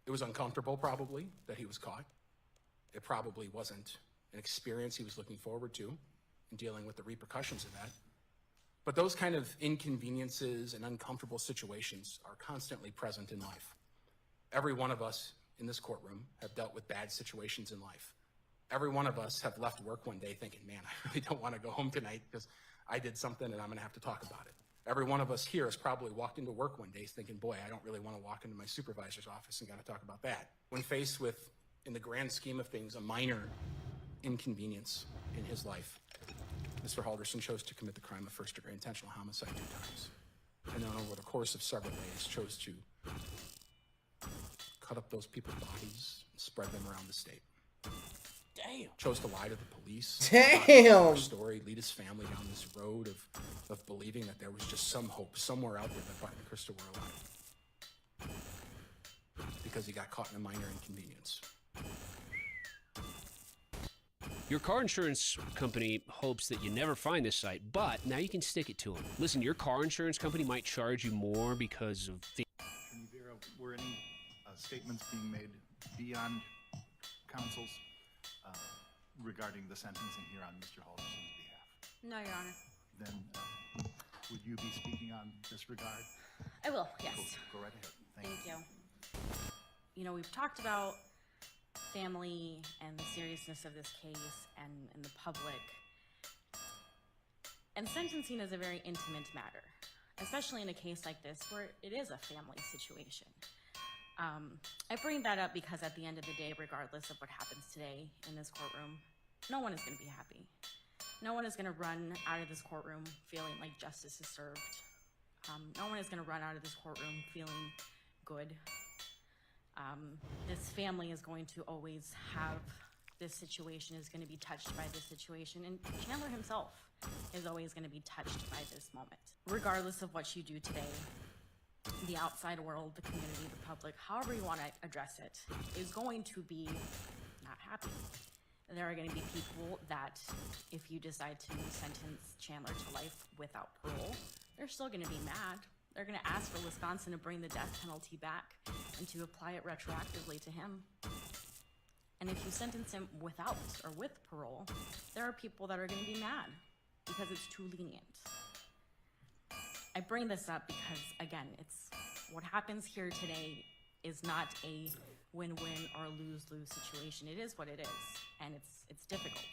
It was uncomfortable, probably, that he was caught. It probably wasn't an experience he was looking forward to in dealing with the repercussions of that. But those kind of inconveniences and uncomfortable situations are constantly present in life. Every one of us in this courtroom have dealt with bad situations in life. Every one of us have left work one day thinking, man, I really don't want to go home tonight because I did something and I'm going to have to talk about it. Every one of us here has probably walked into work one day thinking, boy, I don't really want to walk into my supervisor's office and got to talk about that. When faced with, in the grand scheme of things, a minor inconvenience in his life, Mr. Halderson chose to commit the crime of first-degree intentional homicide 2 times. And then over the course of several days, chose to cut up those people's bodies and spread them around the state. Damn. Chose to lie to the police. Damn. Story, lead his family down this road of believing that there was just some hope somewhere out there that Bart and Krista were alive. Because he got caught in a minor inconvenience. Your car insurance company hopes that you never find this site, but now you can stick it to them. Listen, your car insurance company might charge you more because of the... Attorney Vera, were any statements being made beyond counsel's regarding the sentencing here on Mr. Halderson's behalf? No, Your Honor. Then would you be speaking on this regard? I will, yes. Cool. Go right ahead. Thank you. You know, we've talked about family and the seriousness of this case and the public. And sentencing is a very intimate matter, especially in a case like this where it is a family situation. I bring that up because at the end of the day, regardless of what happens today in this courtroom, no one is going to be happy. No one is going to run out of this courtroom feeling like justice is served. No one is going to run out of this courtroom feeling good. This family is going to always have this situation, is going to be touched by this situation, and Chandler himself is always going to be touched by this moment. Regardless of what you do today, the outside world, the community, the public, however you want to address it, is going to be not happy. There are going to be people that, if you decide to sentence Chandler to life without parole, they're still going to be mad. They're going to ask for Wisconsin to bring the death penalty back and to apply it retroactively to him. And if you sentence him without or with parole, there are people that are going to be mad because it's too lenient. I bring this up because, again, it's what happens here today is not a win-win or lose-lose situation. It is what it is, and it's difficult.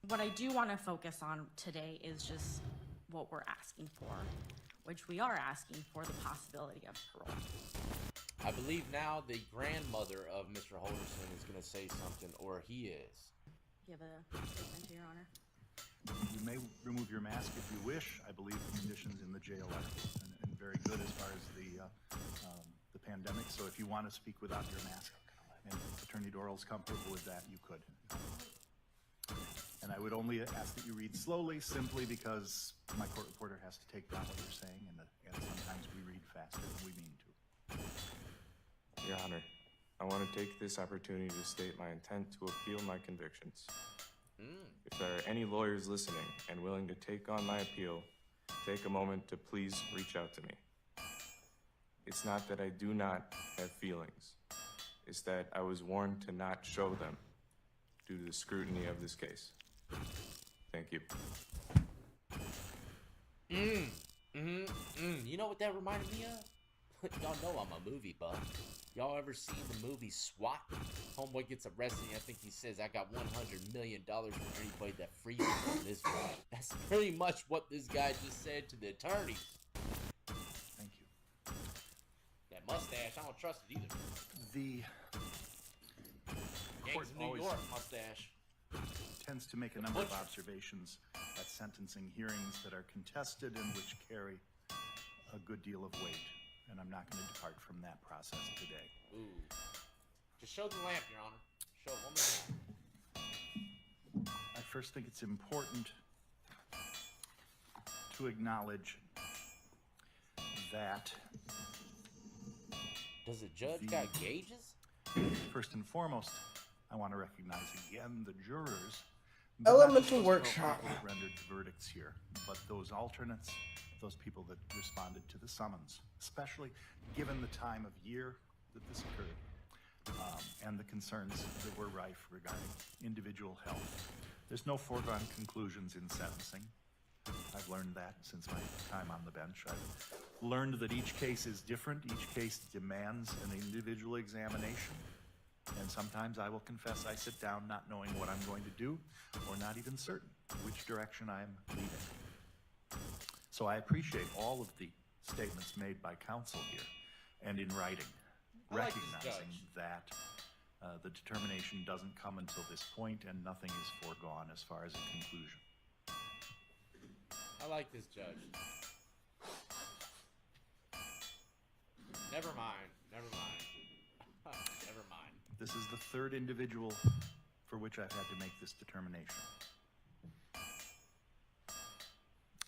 What I do want to focus on today is just what we're asking for, which we are asking for the possibility of parole. I believe now the grandmother of Mr. Holderson is going to say something, or he is. You have a statement, Your Honor. You may remove your mask if you wish. I believe the conditions in the jail are and very good as far as the pandemic. So if you want to speak without your mask, and Attorney Dorrell's comfortable with that, you could. And I would only ask that you read slowly, simply because my court reporter has to take down what you're saying, and sometimes we read faster than we mean to. Your Honor, I want to take this opportunity to state my intent to appeal my convictions. If there are any lawyers listening and willing to take on my appeal, take a moment to please reach out to me. It's not that I do not have feelings. It's that I was warned to not show them due to the scrutiny of this case. Thank you. You know what that reminded me of? Y'all know I'm a movie buff. Y'all ever seen the movie SWAT? Homeboy gets arrested and I think he says, I got $100 million for anybody that frees me from this one. That's pretty much what this guy just said to the attorneys. Thank you. That mustache, I don't trust it either. The court Gangs of New always York mustache. tends to make a number of observations at sentencing hearings that are contested and which carry a good deal of weight. And I'm not going to depart from that process today. Ooh. Just show the lamp, Your Honor. Show it one more time. I first think it's important to acknowledge that... Does the judge got gauges? First and foremost, I want to recognize again the jurors. Elemental workshop. That rendered the verdicts here, but those alternates, those people that responded to the summons, especially given the time of year that this occurred, and the concerns that were rife regarding individual health. There's no foregone conclusions in sentencing. I've learned that since my time on the bench. I've learned that each case is different. Each case demands an individual examination. And sometimes I will confess I sit down not knowing what I'm going to do, or not even certain which direction I'm leading. So I appreciate all of the statements made by counsel here and in writing, recognizing that the determination doesn't come until this point and nothing is foregone as far as a conclusion. I like this judge. Never mind. Never mind. Never mind. This is the third individual for which I've had to make this determination.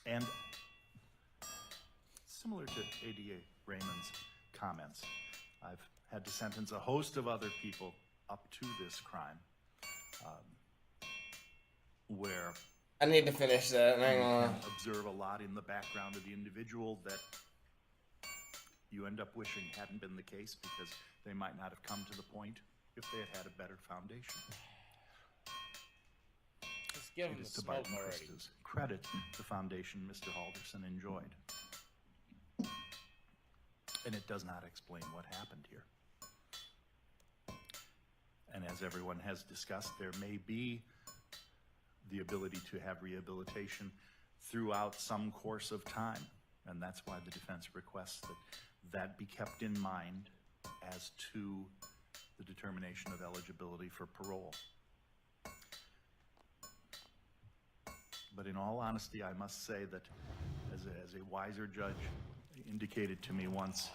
And similar to ADA Raymond's comments, I've had to sentence a host of other people up to this crime, where I need to finish that. you can observe a lot in the background of the individual that you end up wishing hadn't been the case, because they might not have come to the point if they had had a better foundation. Just give him It the is to smoke Barton already. Christa's credit the foundation Mr. Halderson enjoyed. And it does not explain what happened here. And as everyone has discussed, there may be the ability to have rehabilitation throughout some course of time. And that's why the defense requests that that be kept in mind as to the determination of eligibility for parole. But in all honesty, I must say that as a wiser judge indicated to me once,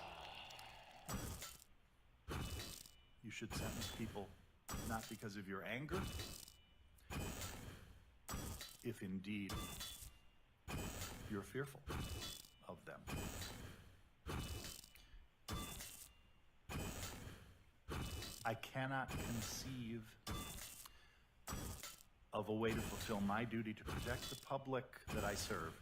you should sentence people not because of your anger, if indeed you're fearful of them. I cannot conceive of a way to fulfill my duty to protect the public that I serve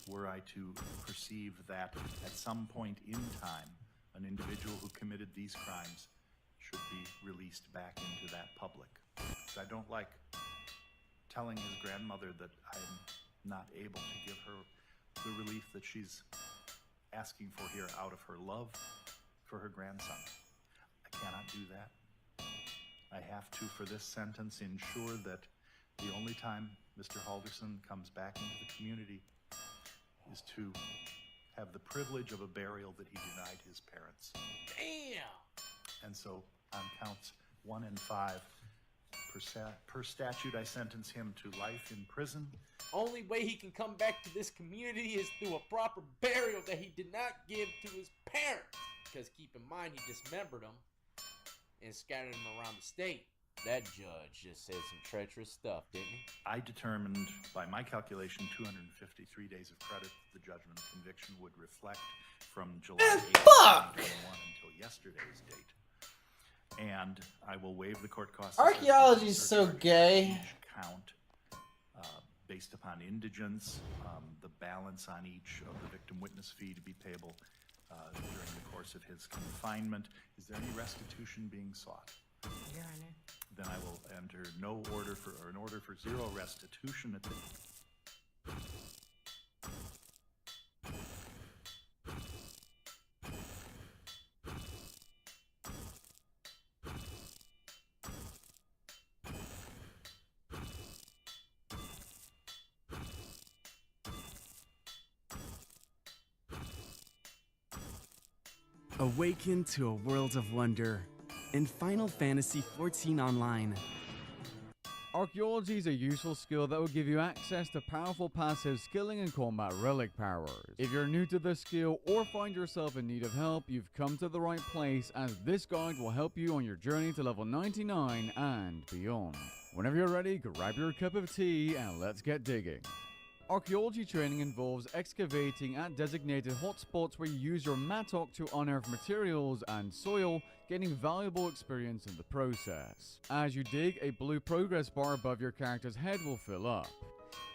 were I to perceive that at some point in time, an individual who committed these crimes should be released back into that public. So I don't like telling his grandmother that I'm not able to give her the relief that she's asking for here out of her love for her grandson. I cannot do that. I have to, for this sentence, ensure that the only time Mr. Halderson comes back into the community is to have the privilege of a burial that he denied his parents. Damn! And so on counts 1 and 5, per statute, I sentence him to life in prison. Only way he can come back to this community is through a proper burial that he did not give to his parents. Because keep in mind, he dismembered them and scattered them around the state. That judge just said some treacherous stuff, didn't he? I determined, by my calculation, 253 days of credit the judgment of conviction would reflect from July 8th, 2021 until yesterday's date. And I will waive the court costs. Archaeology's so gay. Each count, based upon indigence, the balance on each of the victim witness fee to be payable during the course of his confinement. Is there any restitution being sought? Your Honor. Then I will enter an order for zero restitution at the. Awaken to a world of wonder in Final Fantasy XIV Online. Archaeology is a useful skill that will give you access to powerful passive skilling and combat relic powers. If you're new to this skill or find yourself in need of help, you've come to the right place, as this guide will help you on your journey to level 99 and beyond. Whenever you're ready, grab your cup of tea and let's get digging. Archaeology training involves excavating at designated hotspots where you use your mattock to unearth materials and soil, gaining valuable experience in the process. As you dig, a blue progress bar above your character's head will fill up.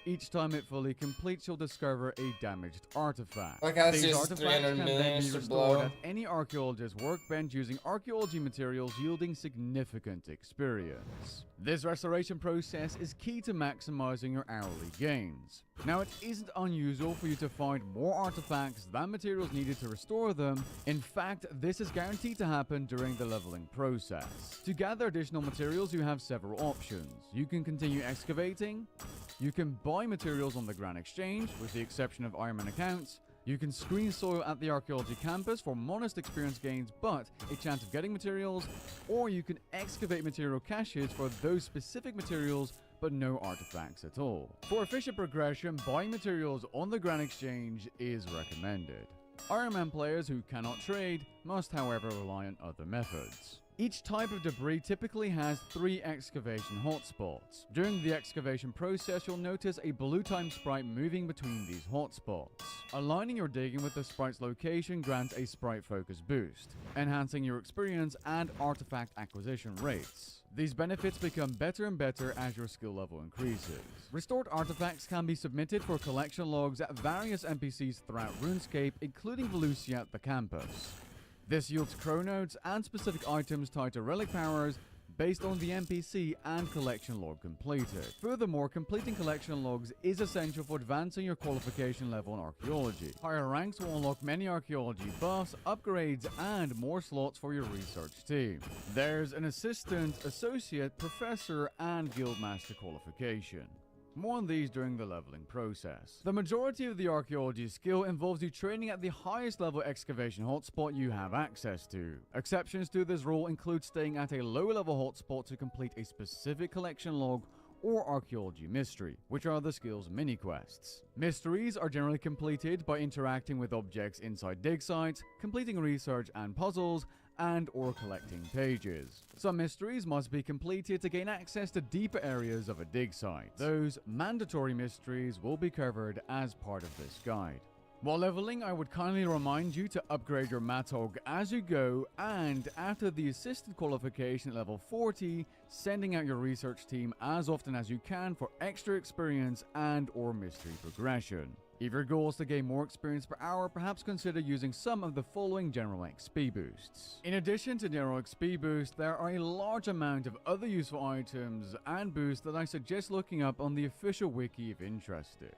Each time it fully completes, you'll discover a damaged artifact. Like that's These just artifacts 300 can then million be to restored blow. at any archaeologist's workbench using archaeology materials, yielding significant experience. This restoration process is key to maximizing your hourly gains. Now, it isn't unusual for you to find more artifacts than materials needed to restore them. In fact, this is guaranteed to happen during the leveling process. To gather additional materials, you have several options. You can continue excavating, you can buy materials on the Grand Exchange, with the exception of Ironman accounts. You can screen soil at the archaeology campus for modest experience gains but a chance of getting materials, or you can excavate material caches for those specific materials but no artifacts at all. For efficient progression, buying materials on the Grand Exchange is recommended. Ironman players who cannot trade must, however, rely on other methods. Each type of debris typically has 3 excavation hotspots. During the excavation process, you'll notice a blue time sprite moving between these hotspots. Aligning your digging with the sprite's location grants a sprite focus boost, enhancing your experience and artifact acquisition rates. These benefits become better and better as your skill level increases. Restored artifacts can be submitted for collection logs at various NPCs throughout RuneScape, including Volusia at the campus. This yields chronodes and specific items tied to relic powers based on the NPC and collection log completed. Furthermore, completing collection logs is essential for advancing your qualification level in archaeology. Higher ranks will unlock many archaeology buffs, upgrades, and more slots for your research team. There's an assistant, associate, professor, and guildmaster qualification. More on these during the leveling process. The majority of the archaeology skill involves you training at the highest level excavation hotspot you have access to. Exceptions to this rule include staying at a lower level hotspot to complete a specific collection log or archaeology mystery, which are the skill's mini quests. Mysteries are generally completed by interacting with objects inside dig sites, completing research and puzzles, and or collecting pages. Some mysteries must be completed to gain access to deeper areas of a dig site. Those mandatory mysteries will be covered as part of this guide. While leveling, I would kindly remind you to upgrade your Matog as you go, and after the assistant qualification at level 40, sending out your research team as often as you can for extra experience and or mystery progression. If your goal is to gain more experience per hour, perhaps consider using some of the following general XP boosts. In addition to general XP boosts, there are a large amount of other useful items and boosts that I suggest looking up on the official wiki if interested.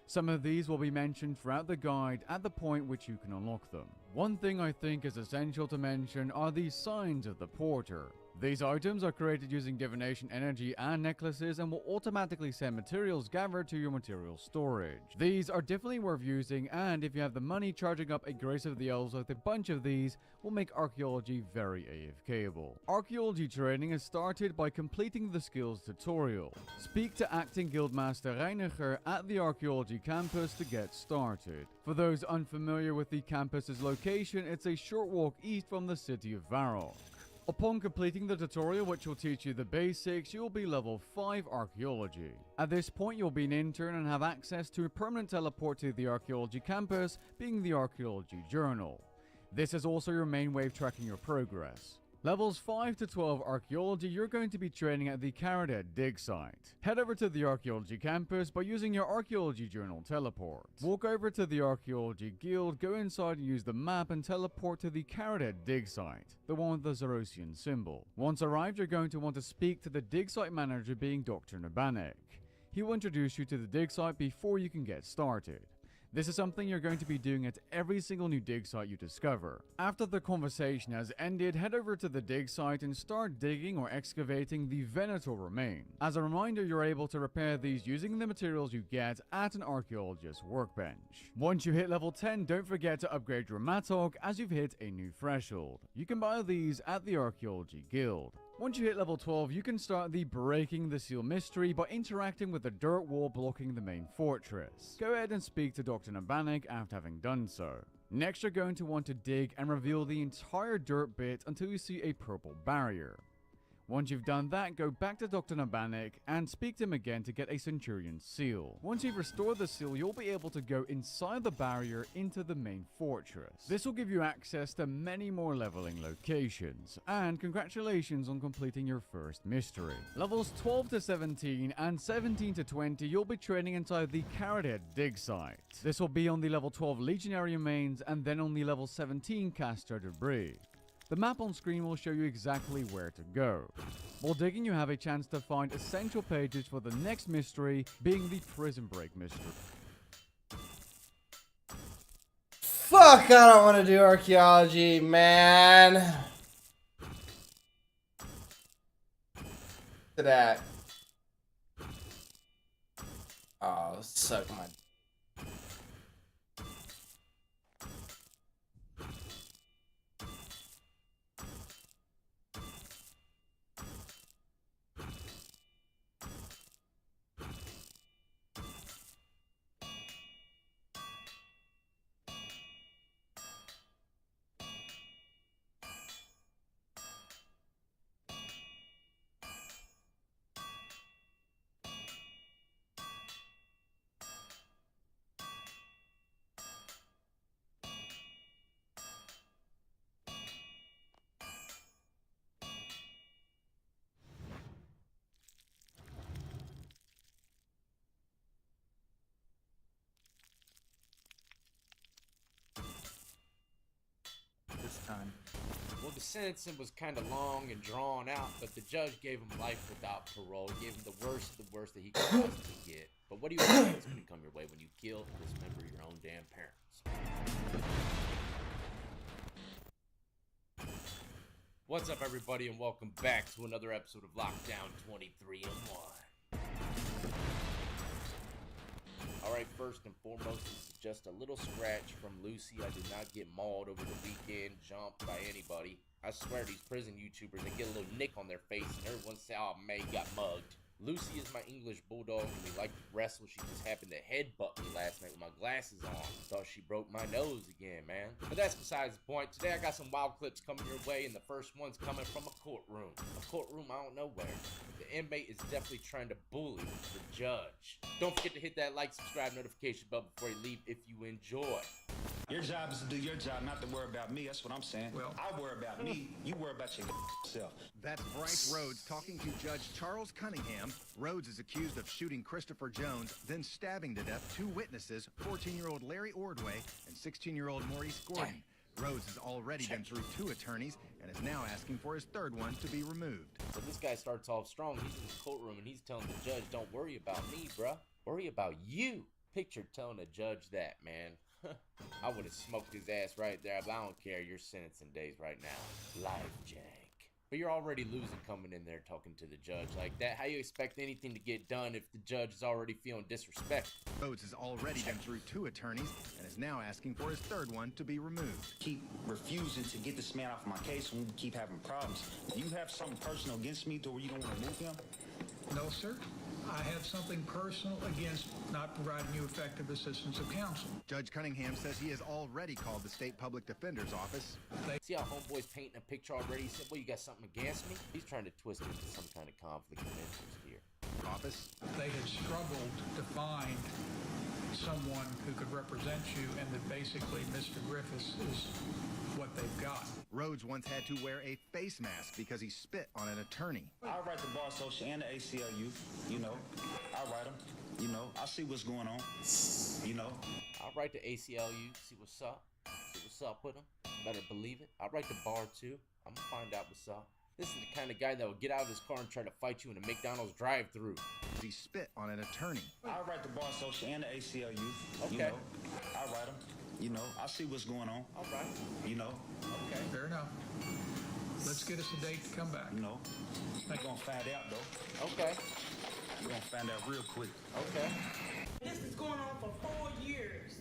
Some of these will be mentioned throughout the guide at the point which you can unlock them. One thing I think is essential to mention are the signs of the porter. These items are created using divination energy and necklaces and will automatically send materials gathered to your material storage. These are definitely worth using, and if you have the money, charging up a Grace of the Elves with a bunch of these will make archaeology very AFKable. Archaeology training is started by completing the skills tutorial. Speak to acting guildmaster Reiniger at the archaeology campus to get started. For those unfamiliar with the campus's location, it's a short walk east from the city of Varrock. Upon completing the tutorial, which will teach you the basics, you'll be level 5 archaeology. At this point, you'll be an intern and have access to a permanent teleport to the archaeology campus, being the archaeology journal. This is also your main way of tracking your progress. Levels 5 to 12 archaeology, you're going to be training at the Carradhead dig site. Head over to the archaeology campus by using your archaeology journal teleport. Walk over to the archaeology guild, go inside and use the map and teleport to the Carradhead dig site, the one with the Zerosian symbol. Once arrived, you're going to want to speak to the dig site manager, being Dr. Nabanek. He will introduce you to the dig site before you can get started. This is something you're going to be doing at every single new dig site you discover. After the conversation has ended, head over to the dig site and start digging or excavating the Venator remains. As a reminder, you're able to repair these using the materials you get at an archaeologist's workbench. Once you hit level 10, don't forget to upgrade your Mattock as you've hit a new threshold. You can buy these at the Archaeology Guild. Once you hit level 12, you can start the Breaking the Seal mystery by interacting with the dirt wall blocking the main fortress. Go ahead and speak to Dr. Nabanek after having done so. Next, you're going to want to dig and reveal the entire dirt bit until you see a purple barrier. Once you've done that, go back to Dr. Nabanek and speak to him again to get a Centurion seal. Once you've restored the seal, you'll be able to go inside the barrier into the main fortress. This will give you access to many more leveling locations. And congratulations on completing your first mystery. Levels 12 to 17 and 17 to 20, you'll be training inside the Carradhead dig site. This will be on the level 12 Legionary mains and then on the level 17 Caster Debris. The map on screen will show you exactly where to go. While digging, you have a chance to find essential pages for the next mystery, being the Prison Break mystery. Fuck, I don't want to do archaeology, man. To that. Oh, suck my. Time. Well, the sentencing was kind of long and drawn out, but the judge gave him life without parole. Gave him the worst of the worst that he could possibly get. But what do you think is going to come your way when you kill and dismember your own damn parents? What's up, everybody, and welcome back to another episode of Lockdown 23 and 1. Alright, first and foremost, this is just a little scratch from Lucy. I did not get mauled over the weekend, jumped by anybody. I swear these prison YouTubers, they get a little nick on their face and everyone say, oh man, you got mugged. Lucy is my English bulldog and we like to wrestle. She just happened to headbutt me last night with my glasses on. Thought she broke my nose again, man. But that's besides the point. Today I got some wild clips coming your way, and the first one's coming from a courtroom. A courtroom I don't know where. The inmate is definitely trying to bully the judge. Don't forget to hit that like, subscribe, notification bell before you leave if you enjoy. Your job is to do your job, not to worry about me. That's what I'm saying. Well, I worry about me. You worry about your self. That's Bryce Rhodes talking to Judge Charles Cunningham. Rhodes is accused of shooting Christopher Jones, then stabbing to death two witnesses, 14-year-old Larry Ordway and 16-year-old Maurice Gordon. Rhodes has already been through 2 attorneys and is now asking for his 3rd one to be removed. So this guy starts off strong. He's in the courtroom and he's telling the judge, don't worry about me, bruh. Worry about you. Picture telling a judge that, man. I would have smoked his ass right there, but I don't care. You're sentencing days right now. Life, Jack. But you're already losing coming in there talking to the judge like that. How you expect anything to get done if the judge is already feeling disrespected? Rhodes has already been through 2 attorneys and is now asking for his 3rd one to be removed. Keep refusing to get this man off my case when we keep having problems. Do you have something personal against me to where you don't want to move him? No, sir. I have something personal against not providing you effective assistance of counsel. Judge Cunningham says he has already called the state public defender's office. See how homeboy's painting a picture already? He said, well, you got something against me? He's trying to twist it into some kind of conflict of interest here. Office. They had struggled to find someone who could represent you, and that basically Mr. Griffiths is what they've got. Rhodes once had to wear a face mask because he spit on an attorney. I write the Bar Association and the ACLU, you know. I write them, you know. I see what's going on, you know. I'll write the ACLU, see what's up. See what's up with them. Better believe it. I'll write the bar too. I'm gonna find out what's up. This is the kind of guy that will get out of his car and try to fight you in a McDonald's drive-thru. He spit on an attorney. I write the Bar Association and the ACLU, you Okay. know. I write them, you know. I see what's going on. All right. You know. Okay. Fair enough. Let's get us a date to come back. You know. We're gonna find out though. Okay. We're gonna find out real quick. Okay. This is going on for 4 years,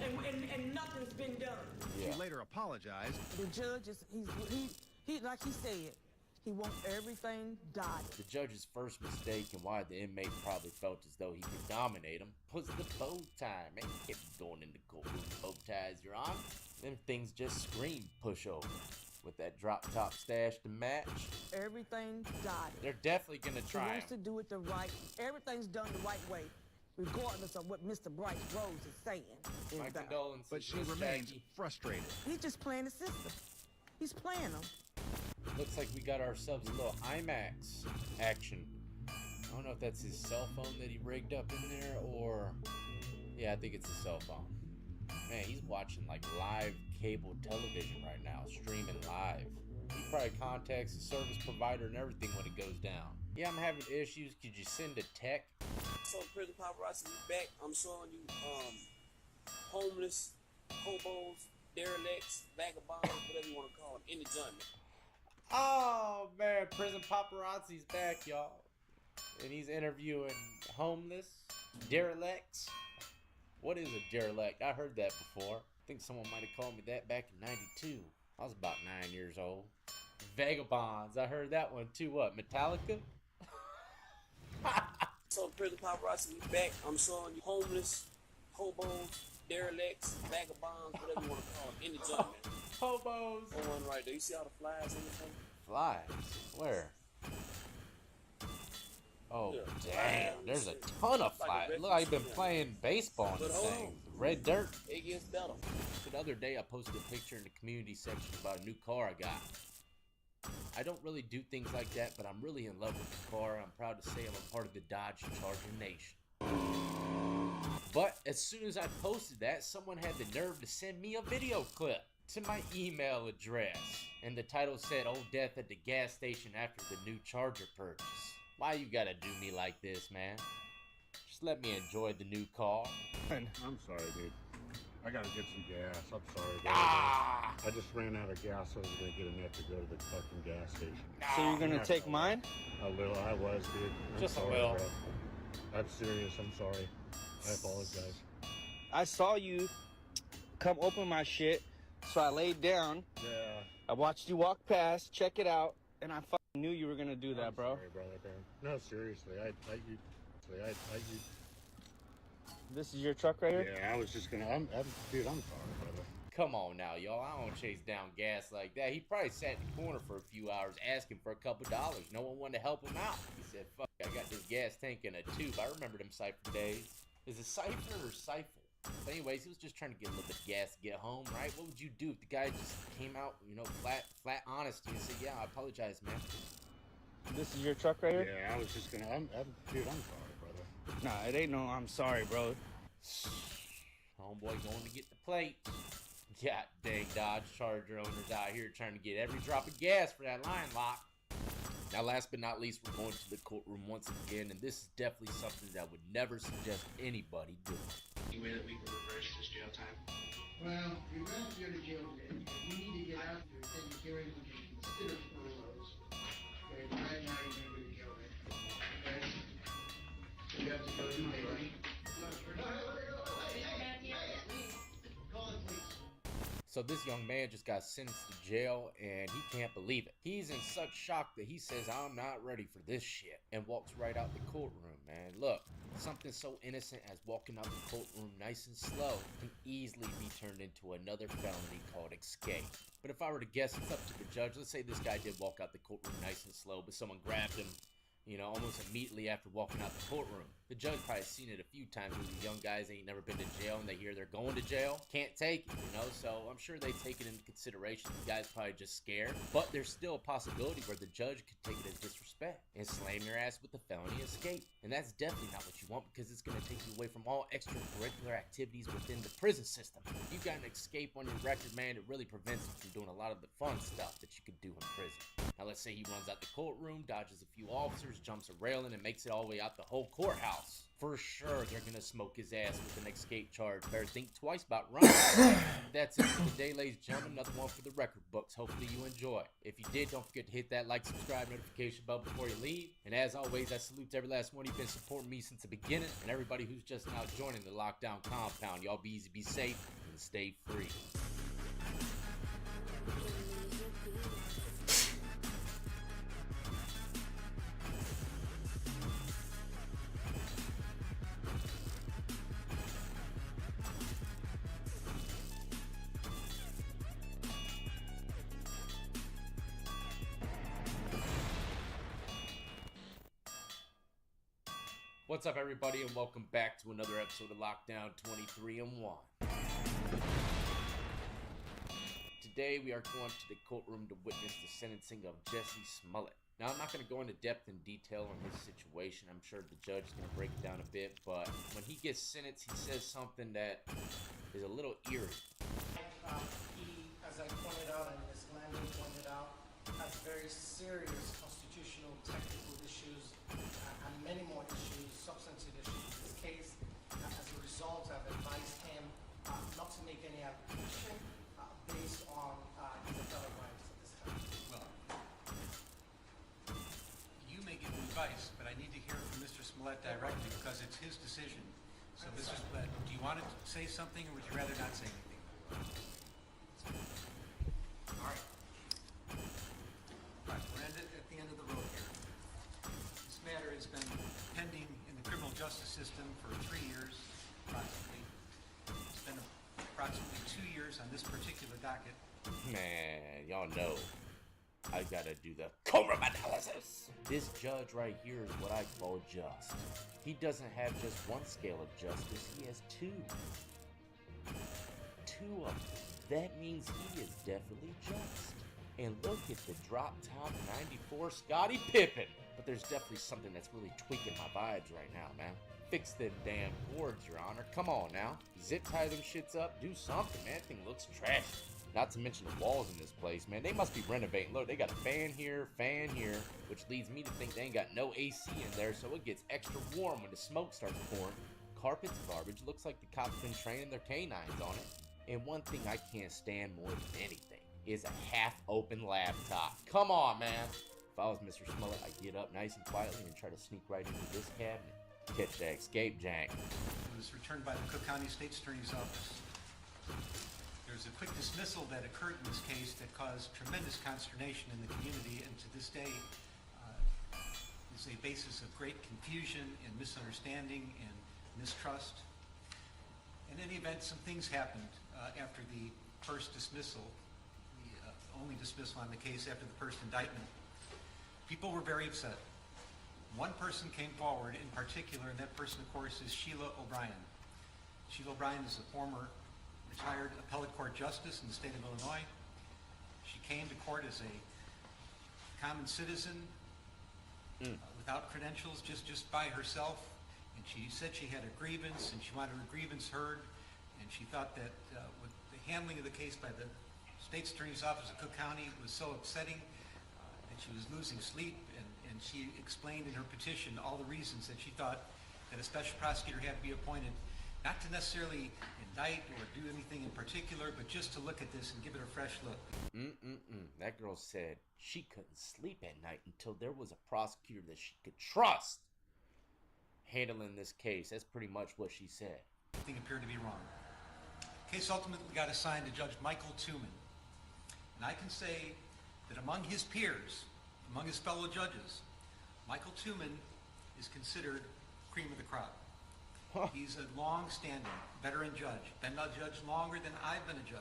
and nothing's been done. She later apologized. The judge is he like he said, he wants everything dotted. The judge's first mistake and why the inmate probably felt as though he could dominate him was the bow tie. Man, you can't be going into courtroom with bow ties, Your Honor. Them things just scream pushover. With that drop top stash to match. Everything dotted. They're definitely gonna He try wants him. to do it the right. Everything's done the right way, regardless of what Mr. Bryce Rose is saying. My condolences, But she Miss remains Jackie. frustrated. He's just playing the system. He's playing them. Looks like we got ourselves a little IMAX action. I don't know if that's his cell phone that he rigged up in there or... Yeah, I think it's his cell phone. Man, he's watching like live cable television right now, streaming live. He probably contacts the service provider and everything when it goes down. Yeah, I'm having issues. Could you send a tech? So Prison Paparazzi, we back. I'm showing you homeless, hobos, derelicts, vagabonds, whatever you want to call them, in the jungle. Oh man, Prison Paparazzi's back, y'all. And he's interviewing homeless, derelicts. What is a derelict? I heard that before. I think someone might have called me that back in '92. I was about 9 years old. Vagabonds, I heard that one too. What, Metallica? So Prison Paparazzi, we back. I'm showing you homeless, hobos, derelicts, vagabonds, whatever you want to call them, in the jungle. Hobos. One right there. You see all the flies in the thing? Flies? Where? Oh, Yeah. damn. There's a ton of flies. Look like you've been playing baseball in But this hold thing. on. Red dirt. It gets better. The other day I posted a picture in the community section about a new car I got. I don't really do things like that, but I'm really in love with the car. I'm proud to say I'm a part of the Dodge Charger Nation. But as soon as I posted that, someone had the nerve to send me a video clip to my email address. And the title said, "Oh, death at the gas station after the new Charger purchase." Why you gotta do me like this, man? Just let me enjoy the new car. I'm sorry, dude. I gotta get some gas. I'm sorry, dude. Ah! I just ran out of gas. I was gonna get enough to go to the fucking gas station. So you're gonna take mine? A little. I was, dude. I'm Just a sorry, little. bro. I'm serious. I'm sorry. I apologize. I saw you come open my shit, so I laid down. Yeah. I watched you walk past, check it out, and I fucking knew you were gonna do that, bro. Sorry, brother, man. No, seriously. You. This is your truck right here? Yeah, I was just gonna. Dude, I'm sorry, brother. Come on now, y'all. I don't chase down gas like that. He probably sat in the corner for a few hours asking for a couple dollars. No one wanted to help him out. He said, fuck, I got this gas tank in a tube. I remember them Cypher days. Is it Cypher or Cypher? But anyways, he was just trying to get a little bit of gas to get home, right? What would you do if the guy just came out, you know, flat honest to you and said, yeah, I apologize, man. This is your truck right here? Yeah, I was just gonna. Dude, I'm sorry, brother. Nah, it ain't no I'm sorry, bro. Homeboy going to get the plate. God dang Dodge Charger owners out here trying to get every drop of gas for that line lock. Now, last but not least, we're going to the courtroom once again, and this is definitely something that I would never suggest anybody do. Any way that we can reverse this jail time? Well, you're going to go to jail today. If you need to get out, you're taking care of, you can consider furloughs. So this young man just got sentenced to jail and he can't believe it. He's in such shock that he says, I'm not ready for this shit, and walks right out the courtroom, man. Look, something so innocent as walking out the courtroom nice and slow can easily be turned into another felony called escape. But if I were to guess, it's up to the judge. Let's say this guy did walk out the courtroom nice and slow, but someone grabbed him, you know, almost immediately after walking out the courtroom. The judge probably seen it a few times where these young guys ain't never been to jail and they hear they're going to jail. Can't take it, you know, so I'm sure they take it into consideration. The guy's probably just scared, but there's still a possibility where the judge could take it as disrespect and slam your ass with the felony escape. And that's definitely not what you want, because it's going to take you away from all extracurricular activities within the prison system. If you got an escape on your record, man, it really prevents you from doing a lot of the fun stuff that you could do in prison. Now let's say he runs out the courtroom, dodges a few officers, jumps a railing, and makes it all the way out the whole courthouse. For sure, they're gonna smoke his ass with an escape charge. Better think twice about running. That's it for the day, ladies and gentlemen. Another one for the record books. Hopefully you enjoy. If you did, don't forget to hit that like, subscribe, notification bell before you leave. And as always, I salute to every last one of you who've been supporting me since the beginning, and everybody who's just now joining the lockdown compound. Y'all be easy, be safe, and stay free. What's up, everybody, and welcome back to another episode of Lockdown 23 and 1. Today, we are going to the courtroom to witness the sentencing of Jesse Smollett. Now, I'm not going to go into depth and detail on his situation. I'm sure the judge is going to break it down a bit, but when he gets sentenced, he says something that is a little eerie. He, as I pointed out and Ms. Landon pointed out, has very serious constitutional, technical issues and many more issues, substantive issues in this case. As a result, I've advised him not to make any application based on his appellate rights at this time. Well, you may give me advice, but I need to hear from Mr. Smollett directly because it's his decision. So, Mr. Smollett, do you want to say something, or would you rather not say anything? All right. All right, we're at the end of the road here. This matter has been pending in the criminal justice system for 3 years, approximately. It's been approximately 2 years on this particular docket. Man, y'all know I gotta do the quorum analysis. This judge right here is what I call just. He doesn't have just one scale of justice, he has two. Two of them. That means he is definitely just. And look at the drop top 94 Scottie Pippen. But there's definitely something that's really tweaking my vibes right now, man. Fix them damn boards, Your Honor. Come on now. Zip tie them shits up. Do something, man. That thing looks trashy. Not to mention the walls in this place, man. They must be renovating. Look, they got a fan here, which leads me to think they ain't got no AC in there, so it gets extra warm when the smoke starts pouring. Carpet's garbage. Looks like the cops been training their canines on it. And one thing I can't stand more than anything is a half-open laptop. Come on, man. If I was Mr. Smollett, I'd get up nice and quietly and try to sneak right into this cabinet. Catch that escape jank. It was returned by the Cook County State's Attorney's Office. There's a quick dismissal that occurred in this case that caused tremendous consternation in the community, and to this day is a basis of great confusion and misunderstanding and mistrust. In any event, some things happened after the first dismissal, the only dismissal on the case after the first indictment. People were very upset. One person came forward in particular, and that person, of course, is Sheila O'Brien. Sheila O'Brien is a former retired appellate court justice in the state of Illinois. She came to court as a common citizen, without credentials, just by herself. And she said she had a grievance, and she wanted her grievance heard. And she thought that with the handling of the case by the State's Attorney's Office of Cook County was so upsetting that she was losing sleep. And she explained in her petition all the reasons that she thought that a special prosecutor had to be appointed, not to necessarily indict or do anything in particular, but just to look at this and give it a fresh look. That girl said she couldn't sleep at night until there was a prosecutor that she could trust handling this case. That's pretty much what she said. Everything appeared to be wrong. Case ultimately got assigned to Judge Michael Tuman. And I can say that among his peers, among his fellow judges, Michael Tuman is considered cream of the crop. He's a long-standing veteran judge, been a judge longer than I've been a judge.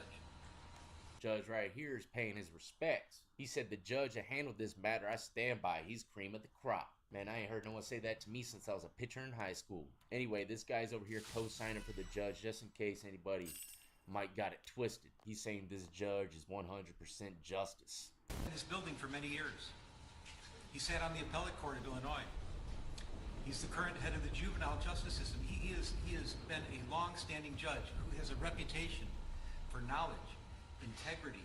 Judge right here is paying his respects. He said the judge that handled this matter, I stand by. He's cream of the crop. Man, I ain't heard no one say that to me since I was a pitcher in high school. Anyway, this guy's over here co-signing for the judge just in case anybody might got it twisted. He's saying this judge is 100% justice. In this building for many years. He sat on the appellate court of Illinois. He's the current head of the juvenile justice system. He has been a long-standing judge who has a reputation for knowledge, integrity,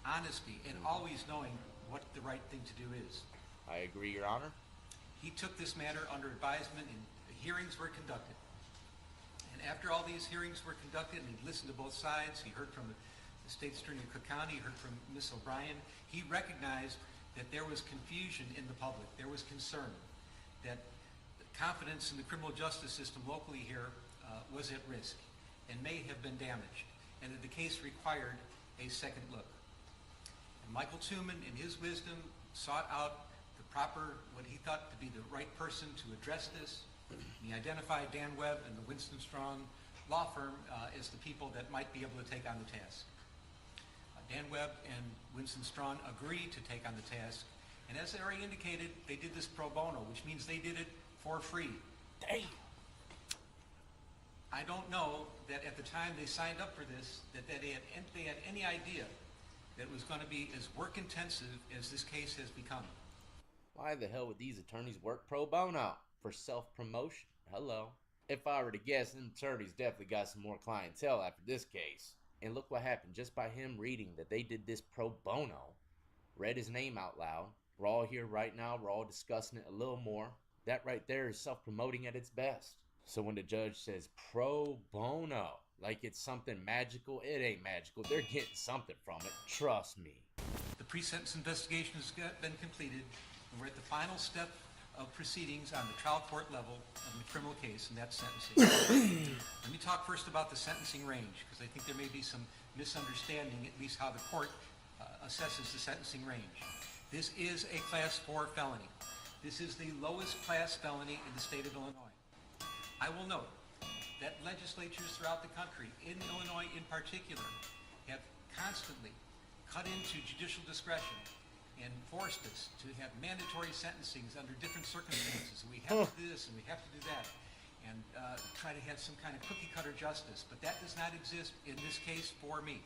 honesty, and always knowing what the right thing to do is. I agree, Your Honor. He took this matter under advisement and hearings were conducted. And after all these hearings were conducted and he listened to both sides, he heard from the State's Attorney of Cook County, he heard from Ms. O'Brien, he recognized that there was confusion in the public, there was concern, that confidence in the criminal justice system locally here was at risk and may have been damaged, and that the case required a second look. And Michael Tuman, in his wisdom, sought out the proper, what he thought to be the right person to address this. And he identified Dan Webb and the Winston Strong law firm as the people that might be able to take on the task. Dan Webb and Winston Strong agreed to take on the task, and as I already indicated, they did this pro bono, which means they did it for free. Damn. I don't know that at the time they signed up for this, that they had any idea that it was going to be as work intensive as this case has become. Why the hell would these attorneys work pro bono? For self-promotion? Hello. If I were to guess, them attorneys definitely got some more clientele after this case. And look what happened just by him reading that they did this pro bono. Read his name out loud. We're all here right now. We're all discussing it a little more. That right there is self-promoting at its best. So when the judge says pro bono, like it's something magical, it ain't magical. They're getting something from it. Trust me. The pre-sentence investigation has been completed, and we're at the final step of proceedings on the trial court level of the criminal case, and that's sentencing. Let me talk first about the sentencing range, because I think there may be some misunderstanding, at least how the court assesses the sentencing range. This is a Class 4 felony. This is the lowest class felony in the state of Illinois. I will note that legislatures throughout the country, in Illinois in particular, have constantly cut into judicial discretion and forced us to have mandatory sentencings under different circumstances. We have to do this and we have to do that, and try to have some kind of cookie-cutter justice. But that does not exist in this case for me.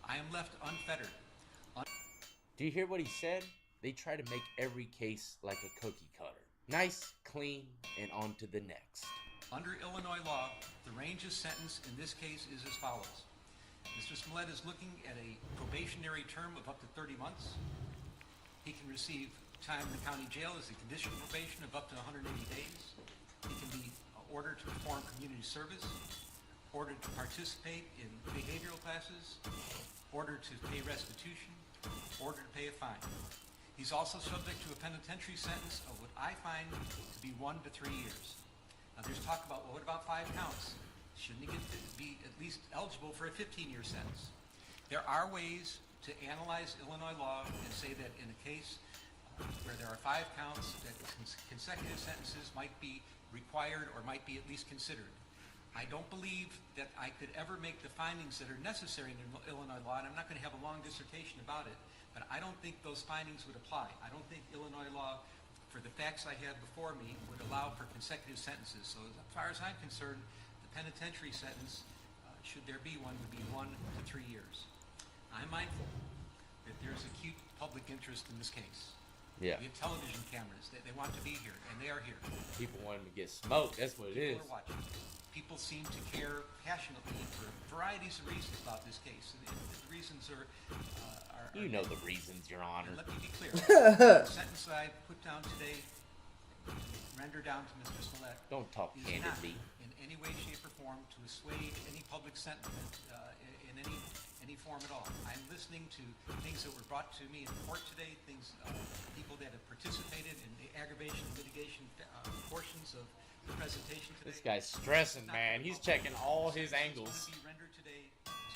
I am left unfettered. Do you hear what he said? They try to make every case like a cookie cutter. Nice, clean, and on to the next. Under Illinois law, the range of sentence in this case is as follows. Mr. Smollett is looking at a probationary term of up to 30 months. He can receive time in the county jail as a condition of probation of up to 180 days. He can be ordered to perform community service, ordered to participate in behavioral classes, ordered to pay restitution, ordered to pay a fine. He's also subject to a penitentiary sentence of what I find to be 1 to 3 years. Now there's talk about, well, what about 5 counts? Shouldn't he be at least eligible for a 15-year sentence? There are ways to analyze Illinois law and say that in a case where there are 5 counts, that consecutive sentences might be required or might be at least considered. I don't believe that I could ever make the findings that are necessary in Illinois law, and I'm not going to have a long dissertation about it, but I don't think those findings would apply. I don't think Illinois law, for the facts I have before me, would allow for consecutive sentences. So as far as I'm concerned, the penitentiary sentence, should there be one, would be 1 to 3 years. I'm mindful that there's acute public interest in this case. Yeah. We have television cameras. They want to be here, and they are here. People want him to get smoked. That's what it is. People are watching. People seem to care passionately for varieties of reasons about this case. And the reasons are you know the reasons, Your Honor. And let me be clear. The sentence I put down today, render down to Mr. Smollett, Don't talk is candidly. not in any way, shape, or form to assuage any public sentiment in any form at all. I'm listening to things that were brought to me in court today, things, people that have participated in the aggravation and litigation portions of the presentation today. This guy's stressing, man. He's checking all his angles. It's going to be rendered today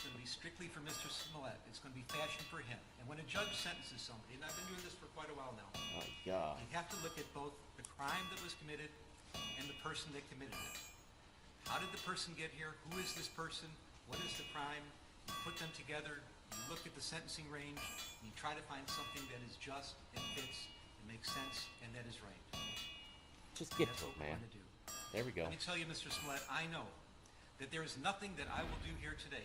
going to be strictly for Mr. Smollett. It's going to be fashioned for him. And when a judge sentences somebody, and I've been doing this for quite a while now, Oh, God. you have to look at both the crime that was committed and the person that committed it. How did the person get here? Who is this person? What is the crime? You put them together, you look at the sentencing range, and you try to find something that is just, and fits, and makes sense, and that is right. Just get That's to it, what we're man. going to do. There we go. Let me tell you, Mr. Smollett, I know that there is nothing that I will do here today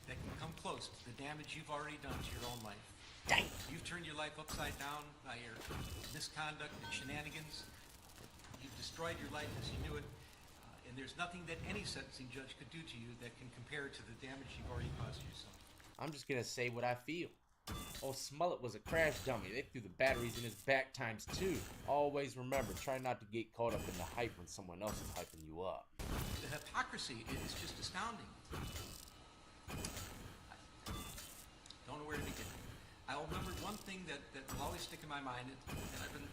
that can come close to the damage you've already done to your own life. Dang. You've turned your life upside down by your misconduct and shenanigans. You've destroyed your life as you knew it. And there's nothing that any sentencing judge could do to you that can compare to the damage you've already caused yourself. I'm just gonna say what I feel. Oh, Smollett was a crash dummy. They threw the batteries in his back ×2. Always remember, try not to get caught up in the hype when someone else is hyping you up. The hypocrisy is just astounding. Don't know where to begin. I'll remember one thing that will always stick in my mind, and I've been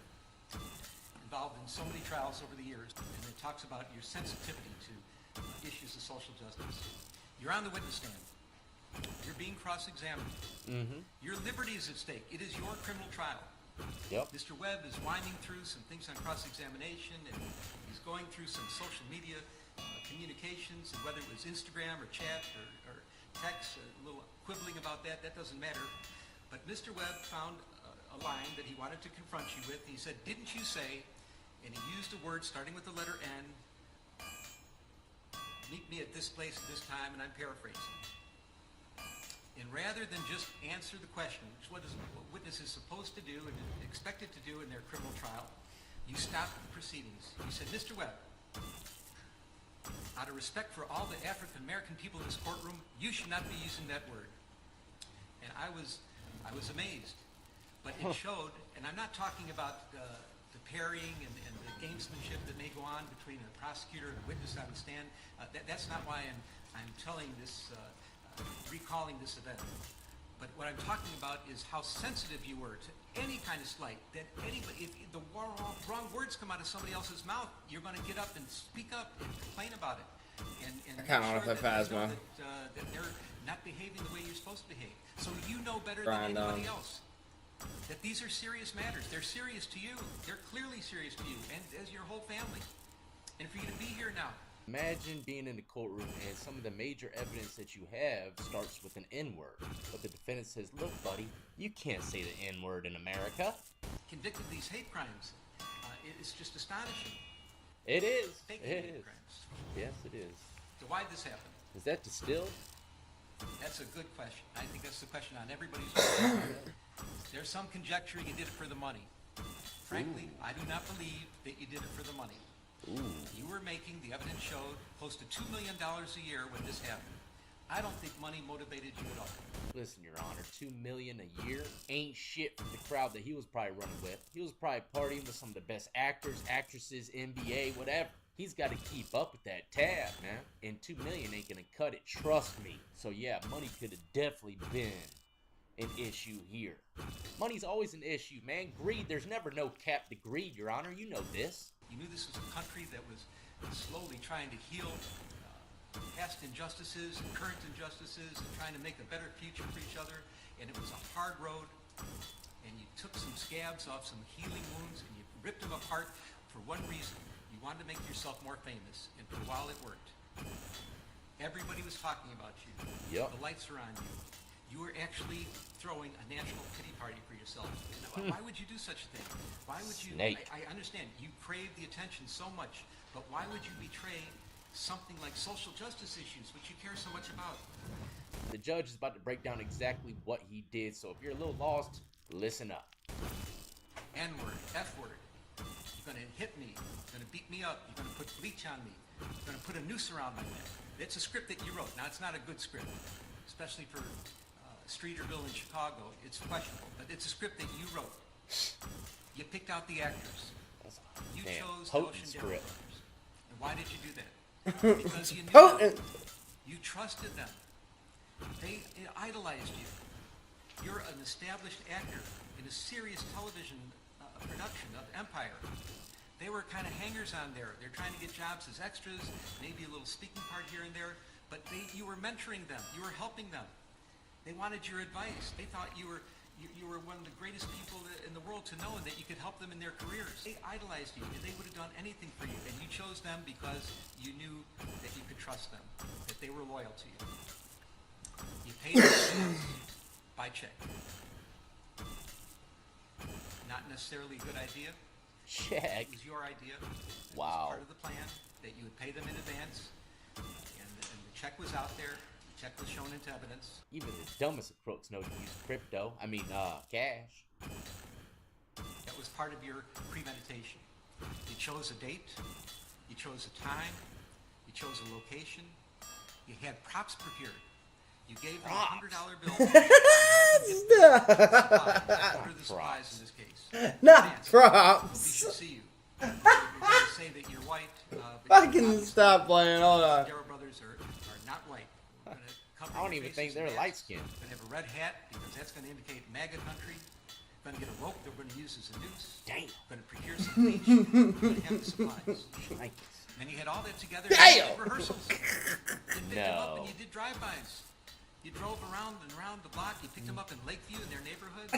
involved in so many trials over the years, and it talks about your sensitivity to issues of social justice. You're on the witness stand. You're being cross-examined. Mm-hmm. Your liberty is at stake. It is your criminal trial. Yep. Mr. Webb is winding through some things on cross-examination, and he's going through some social media communications, and whether it was Instagram or chat or text, a little quibbling about that, that doesn't matter. But Mr. Webb found a line that he wanted to confront you with. He said, "Didn't you say," and he used a word starting with the letter N, "meet me at this place at this time," and I'm paraphrasing. And rather than just answer the question, which is what a witness is supposed to do and expected to do in their criminal trial, you stopped the proceedings. You said, "Mr. Webb, out of respect for all the African American people in this courtroom, you should not be using that word." And I was amazed. But it showed, and I'm not talking about the parrying and the gamesmanship that may go on between a prosecutor and a witness on the stand. That's not why I'm telling this, recalling this event. But what I'm talking about is how sensitive you were to any kind of slight, that anybody, if the wrong words come out of somebody else's mouth, you're going to get up and speak up and complain about it. And I kind of want to play Phasma. That they're not behaving the way you're supposed to behave. So you know better than anybody else that these are serious matters. They're serious to you. They're clearly serious to you and as your whole family. And for you to be here now. Imagine being in the courtroom and some of the major evidence that you have starts with an N-word. But the defendant says, "Look, buddy, you can't say the N-word in America." Convicted of these hate crimes. It's just astonishing. It is. Fake It hate is. crimes. Yes, it is. So why'd this happen? Is that distilled? That's a good question. I think that's the question on everybody's mind. There's some conjecture you did it for the money. Frankly, I do not believe that you did it for the money. You were making, the evidence showed, close to $2 million a year when this happened. I don't think money motivated you at all. Listen, Your Honor, $2 million a year ain't shit for the crowd that he was probably running with. He was probably partying with some of the best actors, actresses, NBA, whatever. He's got to keep up with that tab, man. And $2 million ain't gonna cut it, trust me. So yeah, money could have definitely been an issue here. Money's always an issue, man. Greed, there's never no cap to greed, Your Honor. You know this. You knew this was a country that was slowly trying to heal past injustices and current injustices and trying to make a better future for each other. And it was a hard road. And you took some scabs off some healing wounds and you ripped them apart for one reason. You wanted to make yourself more famous. And for a while it worked. Everybody was talking about you. Yep. The lights are on you. You were actually throwing a national pity party for yourself. Why would you do such a thing? Why would you? I understand you crave the attention so much, but why would you betray something like social justice issues, which you care so much about? The judge is about to break down exactly what he did, so if you're a little lost, listen up. N-word, F-word. You're going to hit me. You're going to beat me up. You're going to put bleach on me. You're going to put a noose around my neck. It's a script that you wrote. Now, it's not a good script, especially for Streeterville in Chicago. It's questionable, but it's a script that you wrote. You picked out the actors. You chose the Ocean Dale brothers. And why did you do that? Because you knew them. You trusted them. They idolized you. You're an established actor in a serious television production of Empire. They were kind of hangers on there. They're trying to get jobs as extras, maybe a little speaking part here and there, but you were mentoring them. You were helping them. They wanted your advice. They thought you were one of the greatest people in the world to know, and that you could help them in their careers. They idolized you, and they would have done anything for you. And you chose them because you knew that you could trust them, that they were loyal to you. You paid them by check. Not necessarily a good idea. Check. It was your idea. It Wow. was part of the plan that you would pay them in advance, and the check was out there. The check was shown into evidence. Even the dumbest of crooks know to use crypto. I mean, cash. That was part of your premeditation. You chose a date. You chose a time. You chose a location. You had props prepared. You gave them a $100 bill. What are the supplies in this case? Not props. We should see you. You're going to say that you're white. Fucking stop playing. Hold on. Darrow brothers are not white. I don't even think they're light skinned. They're going to have a red hat because that's going to indicate MAGA country. Going to get a rope they're going to use as a noose. Damn. Going to procure some bleach. Going to have the supplies. And you had all that together. Damn. In rehearsals. You picked them up and you did drive-bys. You drove around and around the block. You picked them up in Lakeview in their neighborhood.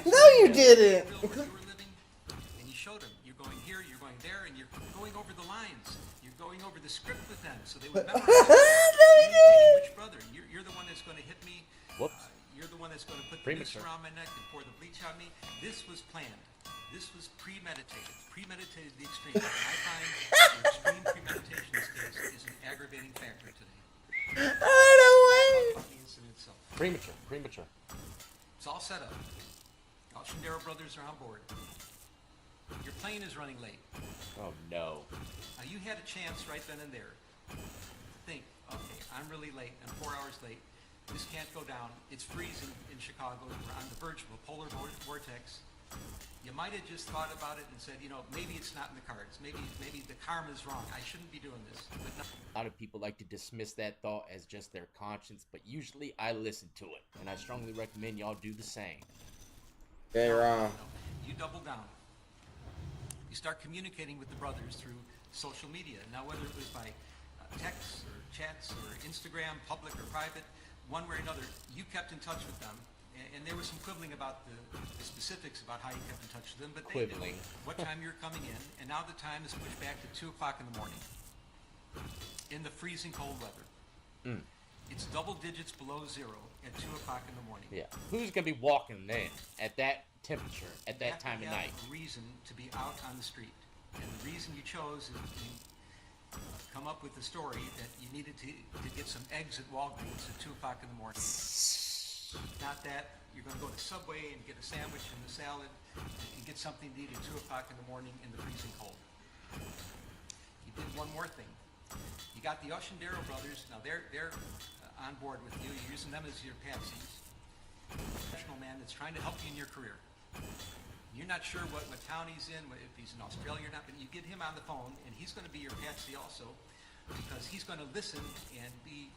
No, you didn't. Where you were living, and you showed them. You're going here, you're going there, and you're going over the lines. You're going over the script with them, so they would memorize. No, you didn't. Which brother? You're the one that's going to hit me. Whoops. You're the one that's going to put the noose Premature. around my neck and pour the bleach on me. This was planned. This was premeditated. Premeditated to the extreme. And I find the extreme premeditation in this case is an aggravating factor today. I don't wait. The incident itself. Premature. It's all set up. All Shandero brothers are on board. Your plane is running late. Oh no. Now you had a chance right then and there to think, okay, I'm really late. I'm 4 hours late. This can't go down. It's freezing in Chicago. We're on the verge of a polar vortex. You might have just thought about it and said, maybe it's not in the cards. Maybe the karma's wrong. I shouldn't be doing this. But no. A lot of people like to dismiss that thought as just their conscience, but usually I listen to it, and I strongly recommend y'all do the same. Yeah, you're wrong. You double down. You start communicating with the brothers through social media. Now, whether it was by texts or chats or Instagram, public or private, one way or another, you kept in touch with them. And there was some quibbling about the specifics about how you kept in touch with them, but they knew what time you're coming in, and now the time is pushed back to 2 o'clock in the morning in the freezing cold weather. It's double digits below zero at 2 o'clock in the morning. Yeah. Who's gonna be walking then at that temperature at that time of night? A reason to be out on the street, and the reason you chose is to come up with the story that you needed to get some eggs at Walgreens at 2 o'clock in the morning. Not that you're going to go to Subway and get a sandwich and a salad and get something to eat at 2 o'clock in the morning in the freezing cold. You did one more thing. You got the Oshendero brothers. Now they're on board with you. You're using them as your patsies. A professional man that's trying to help you in your career. You're not sure what town he's in, if he's in Australia or not, but you get him on the phone, and he's going to be your patsy also, because he's going to listen and be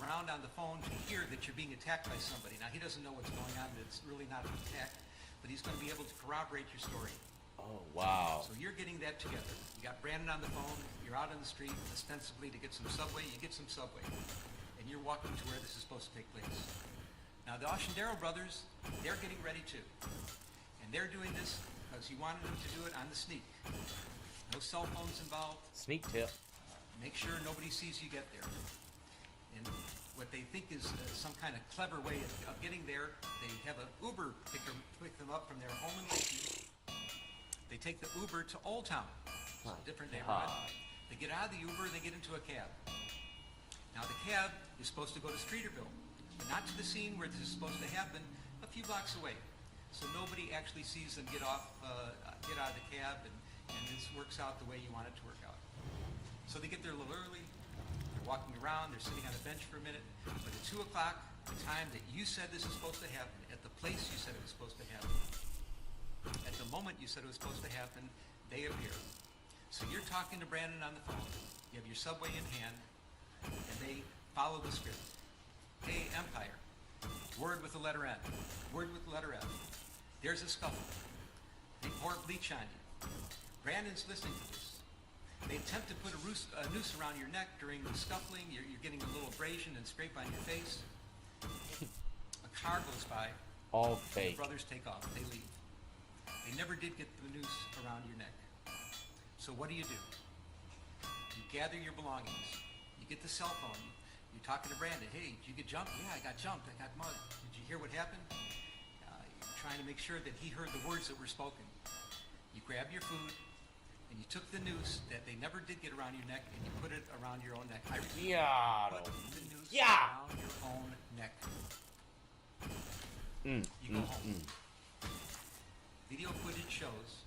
around on the phone to hear that you're being attacked by somebody. Now, he doesn't know what's going on, that it's really not an attack, but he's going to be able to corroborate your story. Oh, wow. So you're getting that together. You got Brandon on the phone, you're out on the street, ostensibly to get some Subway, you get some Subway, and you're walking to where this is supposed to take place. Now, the Oshendero brothers, they're getting ready too. And they're doing this because you wanted them to do it on the sneak. No cell phones involved. Sneak tip. Make sure nobody sees you get there. And what they think is some kind of clever way of getting there, they have an Uber pick them up from their home in Lakeview. They take the Uber to Old Town, it's a different neighborhood. They get out of the Uber, they get into a cab. Now the cab is supposed to go to Streeterville, but not to the scene where this is supposed to happen, a few blocks away. So nobody actually sees them get out of the cab, and this works out the way you want it to work out. So they get there a little early, they're walking around, they're sitting on a bench for a minute, but at 2 o'clock, the time that you said this is supposed to happen, at the place you said it was supposed to happen, at the moment you said it was supposed to happen, they appear. So you're talking to Brandon on the phone, you have your Subway in hand, and they follow the script. Hey, Empire, word with the letter N, word with the letter F. There's a scuffle. They pour bleach on you. Brandon's listening to this. They attempt to put a noose around your neck during the scuffling. You're getting a little abrasion and scrape on your face. A car goes by. All The fake. brothers take off. They leave. They never did get the noose around your neck. So what do? You gather your belongings. You get the cell phone. You're talking to Brandon. Hey, did you get jumped? Yeah, I got jumped. I got mugged. Did you hear what happened? You're trying to make sure that he heard the words that were spoken. You grab your food, and you took the noose that they never did get around your neck, and you put it around your own neck. I repeat, put the noose around your own neck. You go home. Video footage shows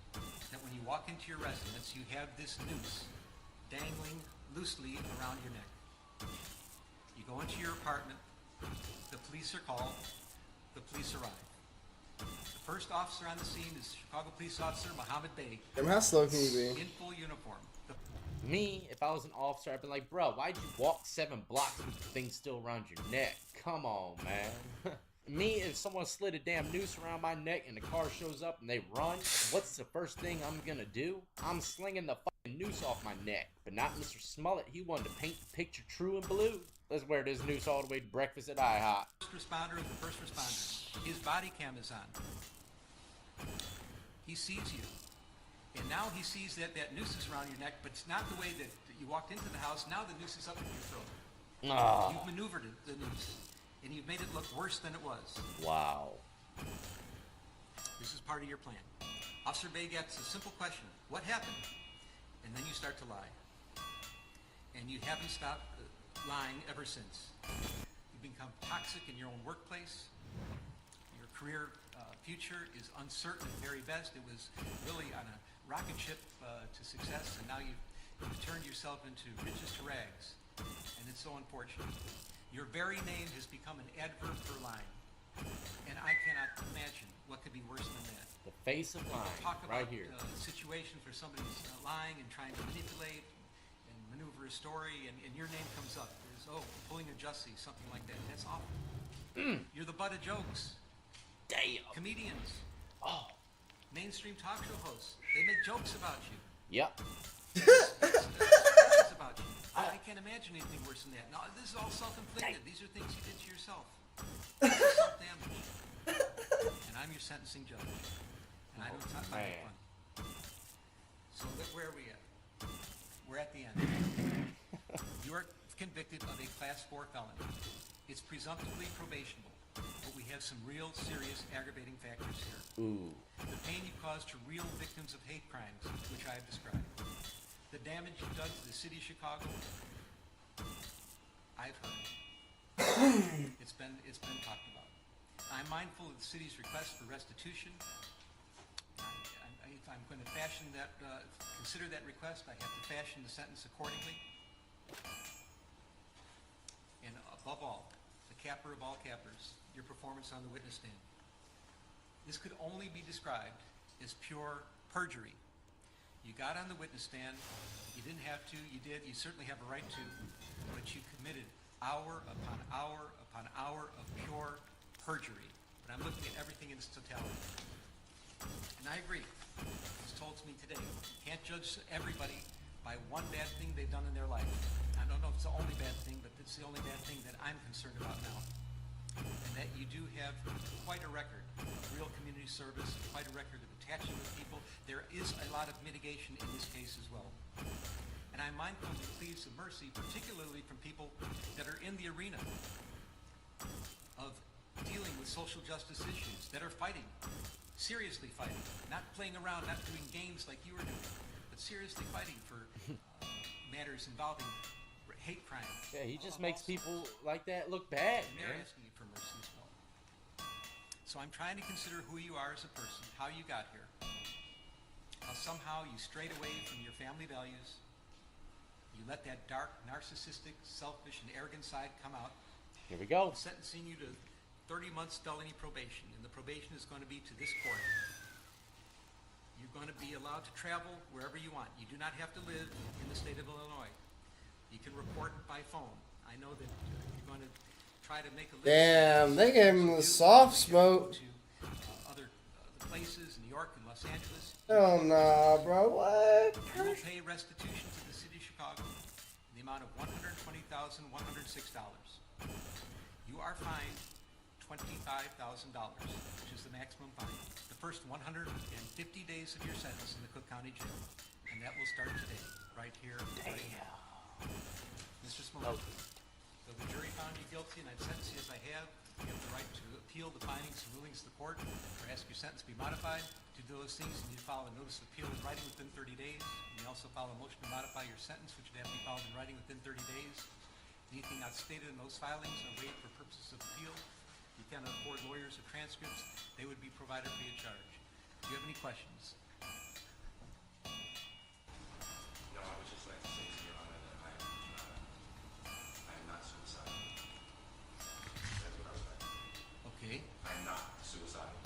that when you walk into your residence, you have this noose dangling loosely around your neck. You go into your apartment, the police are called, the police arrive. The first officer on the scene is Chicago Police Officer Mohammed Bey. Damn, how slow can you be? In full uniform. Me, if I was an officer, I'd be like, bro, why'd you walk 7 blocks with the thing still around your neck? Come on, man. Me, if someone slid a damn noose around my neck and the car shows up and they run, what's the first thing I'm gonna do? I'm slinging the fucking noose off my neck. But not Mr. Smollett. He wanted to paint the picture true and blue. Let's wear this noose all the way to breakfast at IHOP. First responder is the first responder. His body cam is on. He sees you. And now he sees that noose is around your neck, but it's not the way that you walked into the house. Now the noose is up in your throat. Oh. You've maneuvered the noose, and you've made it look worse than it was. Wow. This is part of your plan. Officer Bay gets a simple question. What happened? And then you start to lie. And you haven't stopped lying ever since. You've become toxic in your own workplace. Your career future is uncertain at very best. It was really on a rocket ship to success, and now you've turned yourself into riches to rags. And it's so unfortunate. Your very name has become an adverb for lying. And I cannot imagine what could be worse than that. The face of lying, Talk right about here. situations where somebody's lying and trying to manipulate and maneuver a story, and your name comes up. There's, pulling a Jussie, something like that. That's awful. You're the butt of jokes. Damn. Comedians. Mainstream talk show hosts. They make jokes about you. Yep. Stories about you. I can't imagine anything worse than that. No, this is all self-inflicted. These are things you did to yourself. Self-damage. And I'm your sentencing judge. And I don't talk about fun. So where are we at? We're at the end. You are convicted of a Class 4 felony. It's presumptively probationable, but we have some real serious aggravating factors here. Ooh. The pain you caused to real victims of hate crimes, which I have described. The damage you've done to the city of Chicago, I've heard. It's been talked about. I'm mindful of the city's request for restitution. If I'm going to consider that request, I have to fashion the sentence accordingly. And above all, the capper of all cappers, your performance on the witness stand. This could only be described as pure perjury. You got on the witness stand, you didn't have to, you did, you certainly have a right to, but you committed hour upon hour upon hour of pure perjury. But I'm looking at everything in its totality. And I agree. It's told to me today, you can't judge everybody by one bad thing they've done in their life. I don't know if it's the only bad thing, but it's the only bad thing that I'm concerned about now. And that you do have quite a record of real community service, quite a record of attaching with people. There is a lot of mitigation in this case as well. And I'm mindful of the pleas of mercy, particularly from people that are in the arena of dealing with social justice issues, that are fighting, seriously fighting, not playing around, not doing games like you were doing, but seriously fighting for matters involving hate crime. Yeah, he just makes people like that look bad, and they're man. asking you for mercy as well. So I'm trying to consider who you are as a person, how you got here, how somehow you strayed away from your family values. You let that dark, narcissistic, selfish, and arrogant side come out. Here we go. I'm sentencing you to 30 months felony probation, and the probation is going to be to this court. You're going to be allowed to travel wherever you want. You do not have to live in the state of Illinois. You can report by phone. I know that you're going to try to make a list. Damn, they gave him the soft smoke. To other places, New York and Los Angeles. Oh, nah, bro, what? You will pay restitution to the Chicago in the amount of $120,106. You are fined $25,000, which is the maximum fine. The first 150 days of your sentence in the Cook County Jail, and that will start today, right here, right now. Mr. Smollett, so the jury found you guilty, and I've sentenced you as I have. You have the right to appeal the findings and rulings of the court, or ask your sentence to be modified. To do those things, you need to file a notice of appeal in writing within 30 days. You may also file a motion to modify your sentence, which would have to be filed in writing within 30 days. Anything not stated in those filings are waived for purposes of appeal. You cannot afford lawyers or transcripts. They would be provided free of charge. Do you have any questions? No, I would just like to say to Your Honor that I am not suicidal. That's what I would like to say. Okay. I am not suicidal.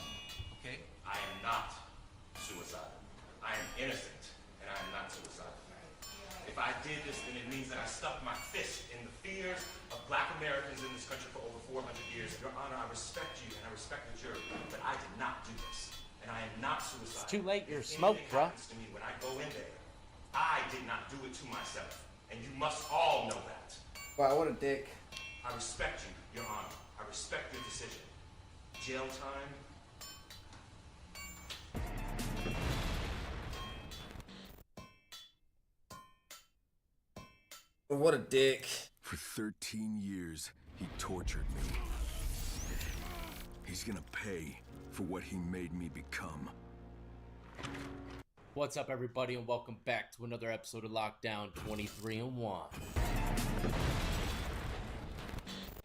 Okay. I am not suicidal. I am innocent, and I am not suicidal. If I did this, then it means that I stuck my fist in the fears of black Americans in this country for over 400 years. Your Honor, I respect you and I respect the jury, but I did not do this. And I am not suicidal. It's too late, you're If smoked, anything bro. happens to me when I go in there, I did not do it to myself. And you must all know that. Wow, what a dick. I respect you, Your Honor. I respect your decision. Jail time. What a dick. For 13 years, he tortured me. He's gonna pay for what he made me become. What's up, everybody, and welcome back to another episode of Lockdown 23-1.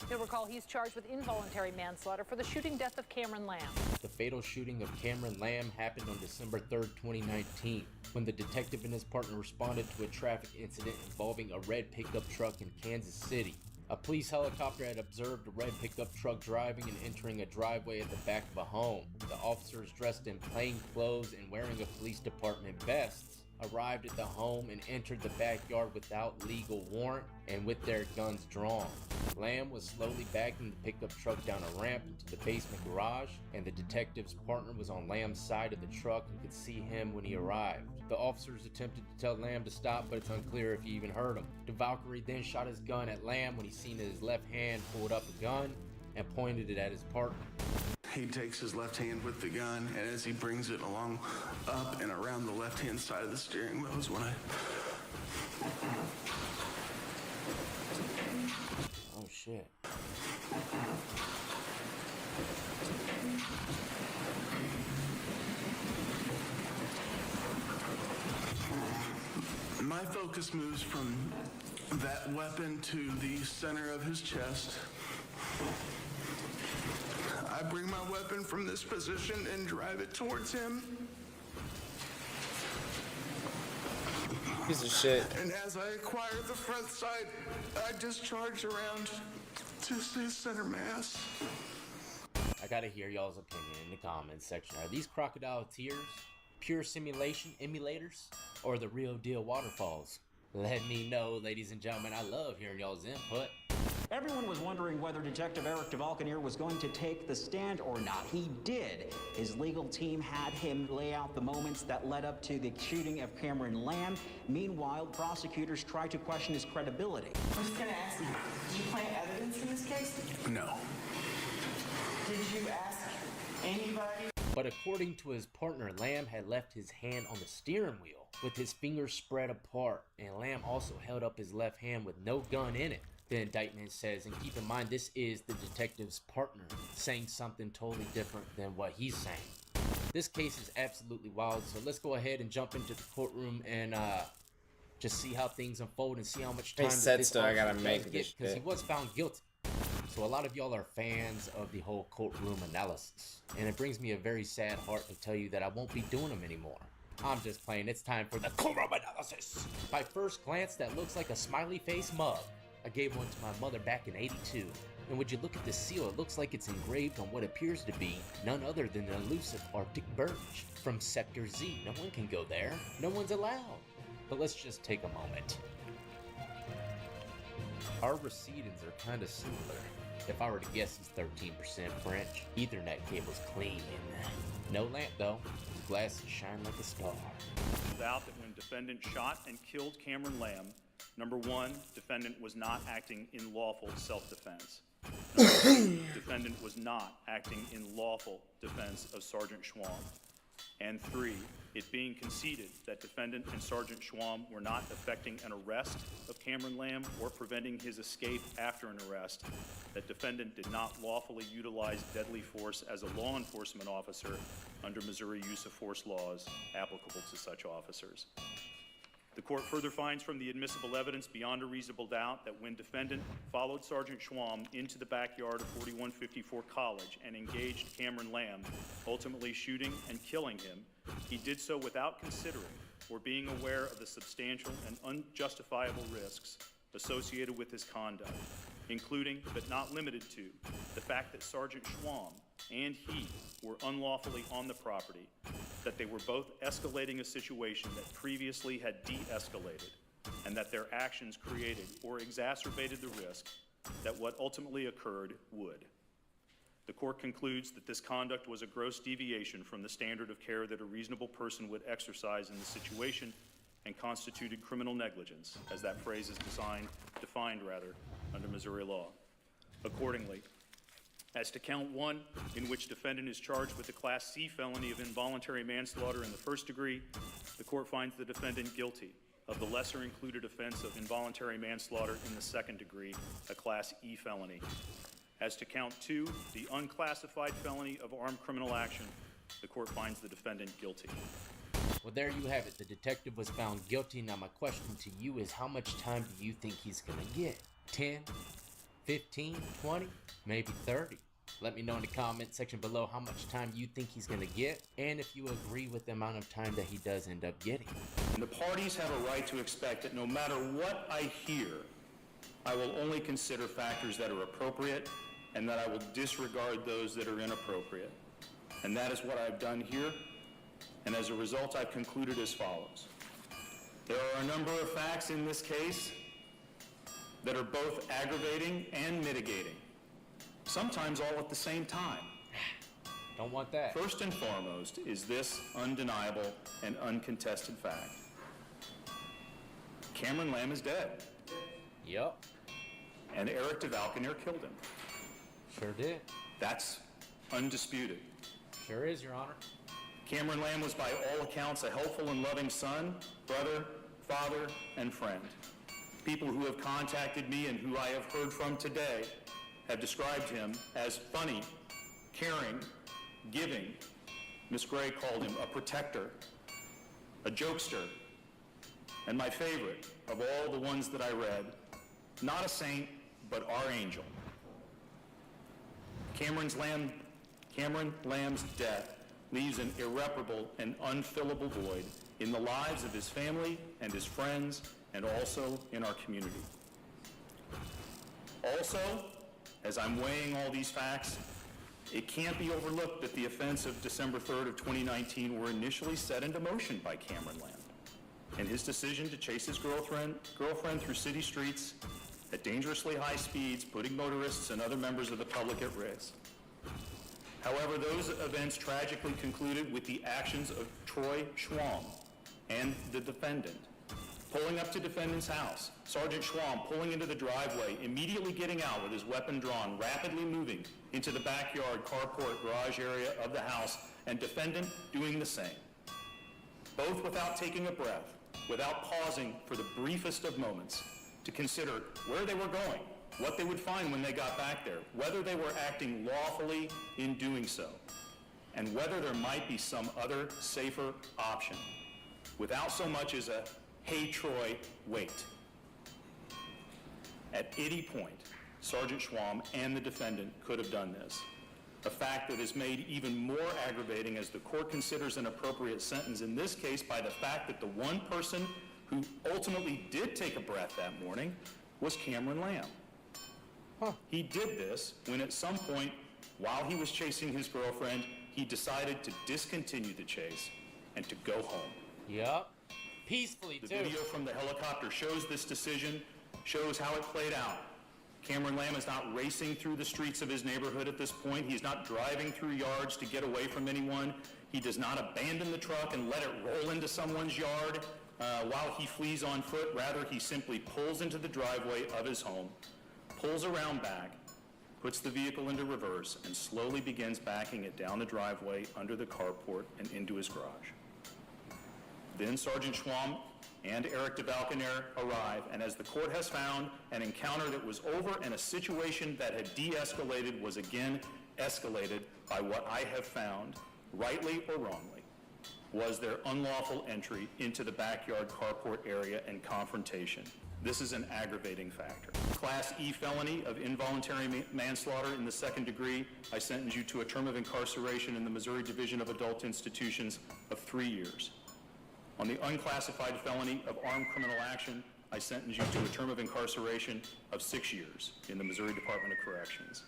You'll recall he's charged with involuntary manslaughter for the shooting death of Cameron Lamb. The fatal shooting of Cameron Lamb happened on December 3rd, 2019, when the detective and his partner responded to a traffic incident involving a red pickup truck in Kansas City. A police helicopter had observed a red pickup truck driving and entering a driveway at the back of a home. The officers, dressed in plain clothes and wearing a police department vest, arrived at the home and entered the backyard without legal warrant and with their guns drawn. Lamb was slowly backing the pickup truck down a ramp into the basement garage, and the detective's partner was on Lamb's side of the truck and could see him when he arrived. The officers attempted to tell Lamb to stop, but it's unclear if he even heard him. DeValkyrie then shot his gun at Lamb when he seen that his left hand pulled up a gun and pointed it at his partner. He takes his left hand with the gun, and as he brings it along, up and around the left-hand side of the steering wheel is when I... Oh, shit. My focus moves from that weapon to the center of his chest. I bring my weapon from this position and drive it towards him. Piece of shit. And as I acquire the front side, I discharge around to his center mass. I gotta hear y'all's opinion in the comments section. Are these crocodile tears pure simulation emulators or the real deal waterfalls? Let me know, ladies and gentlemen. I love hearing y'all's input. Everyone was wondering whether Detective Eric DeValcanier was going to take the stand or not. He did. His legal team had him lay out the moments that led up to the shooting of Cameron Lamb. Meanwhile, prosecutors tried to question his credibility. I was going to ask you, did you plant evidence in this case? No. Did you ask anybody? But according to his partner, Lamb had left his hand on the steering wheel with his fingers spread apart, and Lamb also held up his left hand with no gun in it. The indictment says, and keep in mind, this is the detective's partner saying something totally different than what he's saying. This case is absolutely wild, so let's go ahead and jump into the courtroom and just see how things unfold and see how much time I gotta make this because he shit. was found guilty. So a lot of y'all are fans of the whole courtroom analysis, and it brings me a very sad heart to tell you that I won't be doing them anymore. I'm just playing. It's time for the courtroom analysis. By first glance, that looks like a smiley face mug. I gave one to my mother back in '82. And would you look at the seal, it looks like it's engraved on what appears to be none other than the elusive Arctic birch from Sector Z. No one can go there. No one's allowed. But let's just take a moment. Our recedings are kind of similar. If I were to guess, he's 13% French. Ethernet cable's clean. No lamp though. His glasses shine like a star. Out that when defendant shot and killed Cameron Lamb, Number one, defendant was not acting in lawful self-defense. Number two, defendant was not acting in lawful defense of Sergeant Schwam. And three, it being conceded that defendant and Sergeant Schwam were not effecting an arrest of Cameron Lamb or preventing his escape after an arrest, that defendant did not lawfully utilize deadly force as a law enforcement officer under Missouri use of force laws applicable to such officers. The court further finds from the admissible evidence beyond a reasonable doubt that when defendant followed Sergeant Schwam into the backyard of 4154 College and engaged Cameron Lamb, ultimately shooting and killing him, he did so without considering or being aware of the substantial and unjustifiable risks associated with his conduct, including, but not limited to, the fact that Sergeant Schwam and he were unlawfully on the property, that they were both escalating a situation that previously had de-escalated, and that their actions created or exacerbated the risk that what ultimately occurred would. The court concludes that this conduct was a gross deviation from the standard of care that a reasonable person would exercise in the situation and constituted criminal negligence, as that phrase is defined under Missouri law. Accordingly, as to count one, in which defendant is charged with a Class C felony of involuntary manslaughter in the first degree, the court finds the defendant guilty of the lesser included offense of involuntary manslaughter in the second degree, a Class E felony. As to count two, the unclassified felony of armed criminal action, the court finds the defendant guilty. Well, there you have it. The detective was found guilty. Now my question to you is, how much time do you think he's gonna get? 10? 15, 20, maybe 30. Let me know in the comment section below how much time you think he's going to get, and if you agree with the amount of time that he does end up getting. And the parties have a right to expect that no matter what I hear, I will only consider factors that are appropriate and that I will disregard those that are inappropriate. And that is what I've done here, and as a result, I've concluded as follows. There are a number of facts in this case that are both aggravating and mitigating, sometimes all at the same time. Don't want that. First and foremost is this undeniable and uncontested fact. Cameron Lamb is dead. Yup. And Eric DeValconer killed him. Sure did. That's undisputed. Sure is, Your Honor. Cameron Lamb was by all accounts a helpful and loving son, brother, father, and friend. People who have contacted me and who I have heard from today have described him as funny, caring, giving. Miss Gray called him a protector, a jokester, and my favorite of all the ones that I read, not a saint, but our angel. Cameron Lamb's death leaves an irreparable and unfillable void in the lives of his family and his friends, and also in our community. Also, as I'm weighing all these facts, it can't be overlooked that the events of December 3rd of 2019 were initially set into motion by Cameron Lamb, and his decision to chase his girlfriend through city streets at dangerously high speeds, putting motorists and other members of the public at risk. However, those events tragically concluded with the actions of Troy Schwam and the defendant, pulling up to defendant's house, Sergeant Schwam pulling into the driveway, immediately getting out with his weapon drawn, rapidly moving into the backyard, carport, garage area of the house, and defendant doing the same. Both without taking a breath, without pausing for the briefest of moments to consider where they were going, what they would find when they got back there, whether they were acting lawfully in doing so, and whether there might be some other safer option, without so much as a "Hey Troy, wait." At any point, Sergeant Schwam and the defendant could have done this, a fact that is made even more aggravating as the court considers an appropriate sentence in this case by the fact that the one person who ultimately did take a breath that morning was Cameron Lamb. He did this when at some point, while he was chasing his girlfriend, he decided to discontinue the chase and to go home. Yup. Peacefully, The too. video from the helicopter shows this decision, shows how it played out. Cameron Lamb is not racing through the streets of his neighborhood at this point. He's not driving through yards to get away from anyone. He does not abandon the truck and let it roll into someone's yard. while he flees on foot. Rather, he simply pulls into the driveway of his home, pulls around back, puts the vehicle into reverse, and slowly begins backing it down the driveway under the carport and into his garage. Then Sergeant Schwam and Eric DeValconaire arrive, and as the court has found, an encounter that was over and a situation that had de-escalated was again escalated by what I have found, rightly or wrongly, was their unlawful entry into the backyard carport area and confrontation. This is an aggravating factor. Class E felony of involuntary manslaughter in the second degree, I sentence you to a term of incarceration in the Missouri Division of Adult Institutions of 3 years. On the unclassified felony of armed criminal action, I sentence you to a term of incarceration of 6 years in the Missouri Department of Corrections.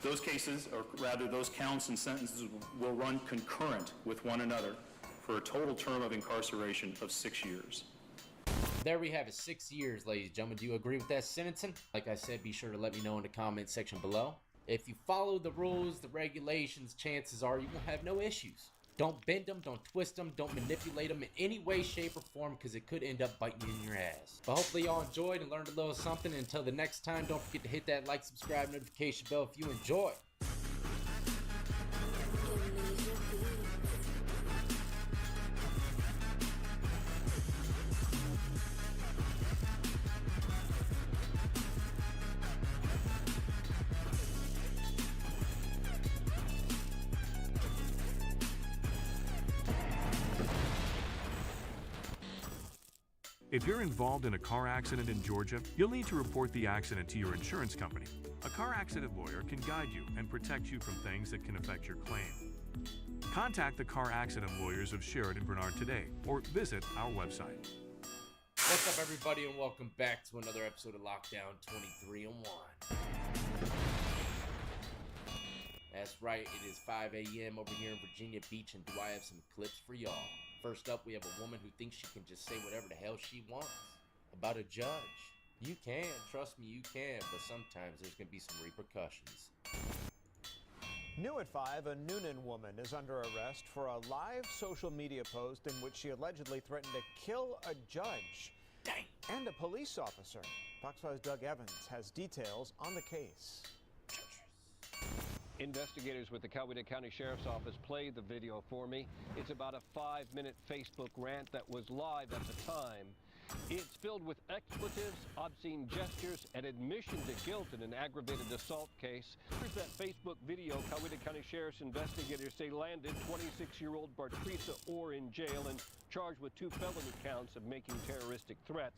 Those cases, or rather those counts and sentences, will run concurrent with one another for a total term of incarceration of 6 years. There we have it, 6 years, ladies and gentlemen. Do you agree with that sentencing? Like I said, be sure to let me know in the comment section below. If you follow the rules, the regulations, chances are you will have no issues. Don't bend them, don't twist them, don't manipulate them in any way, shape, or form, because it could end up biting you in your ass. But hopefully y'all enjoyed and learned a little something. And until the next time, don't forget to hit that like, subscribe, notification bell if you enjoy. If you're involved in a car accident in Georgia, you'll need to report the accident to your insurance company. A car accident lawyer can guide you and protect you from things that can affect your claim. Contact the car accident lawyers of Sheridan Bernard today or visit our website. What's up, everybody, and welcome back to another episode of Lockdown 23 and 1. That's right, it is 5 a.m. over here in Virginia Beach, and do I have some clips for y'all? First up, we have a woman who thinks she can just say whatever the hell she wants about a judge. You can, trust me, you can, but sometimes there's going to be some repercussions. New at 5, a Noonan woman is under arrest for a live social media post in which she allegedly threatened to kill a judge and a police officer. Fox 5's Doug Evans has details on the case. Investigators with the Coweta County Sheriff's Office played the video for me. It's about a 5-minute Facebook rant that was live at the time. It's filled with expletives, obscene gestures, and admission to guilt in an aggravated assault case. Here's that Facebook video Coweta County Sheriff's investigators say landed 26-year-old Bartrisa Orr in jail and charged with 2 felony counts of making terroristic threats.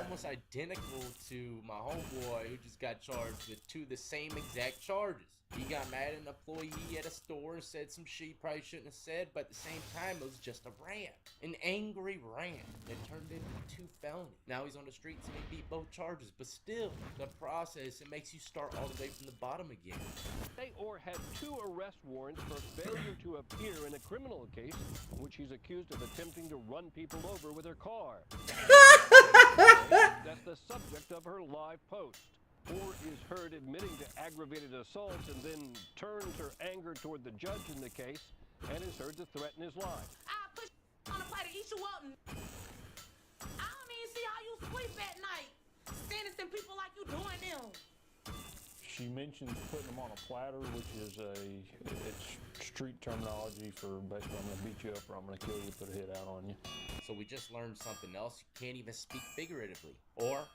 Almost identical to my homeboy who just got charged with 2 of the same exact charges. He got mad at an employee at a store and said some shit he probably shouldn't have said, but at the same time, it was just a rant. An angry rant that turned into 2 felonies. Now he's on the streets and he beat both charges, but still, the process, it makes you start all the way from the bottom again. Orr had 2 arrest warrants for failure to appear in a criminal case in which he's accused of attempting to run people over with her car. That's the subject of her live post. Orr is heard admitting to aggravated assault and then turns her anger toward the judge in the case and is heard to threaten his life. I put on a plate to eat you up. I don't even see how you sleep at night. Standing some people like you doing them. She mentions putting them on a platter, which is it's street terminology for basically I'm gonna beat you up or I'm gonna kill you, put a hit out on you. So we just learned something else. You can't even speak figuratively. Or,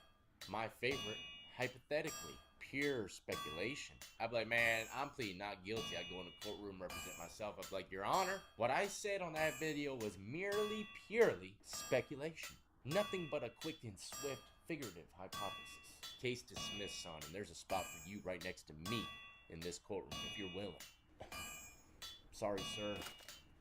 my favorite, hypothetically, pure speculation. I'd be like, man, I'm pleading not guilty. I go in the courtroom, represent myself. I'd be like, Your Honor, what I said on that video was merely, purely speculation. Nothing but a quick and swift figurative hypothesis. Case dismissed, son, and there's a spot for you right next to me in this courtroom if you're willing. Sorry, sir.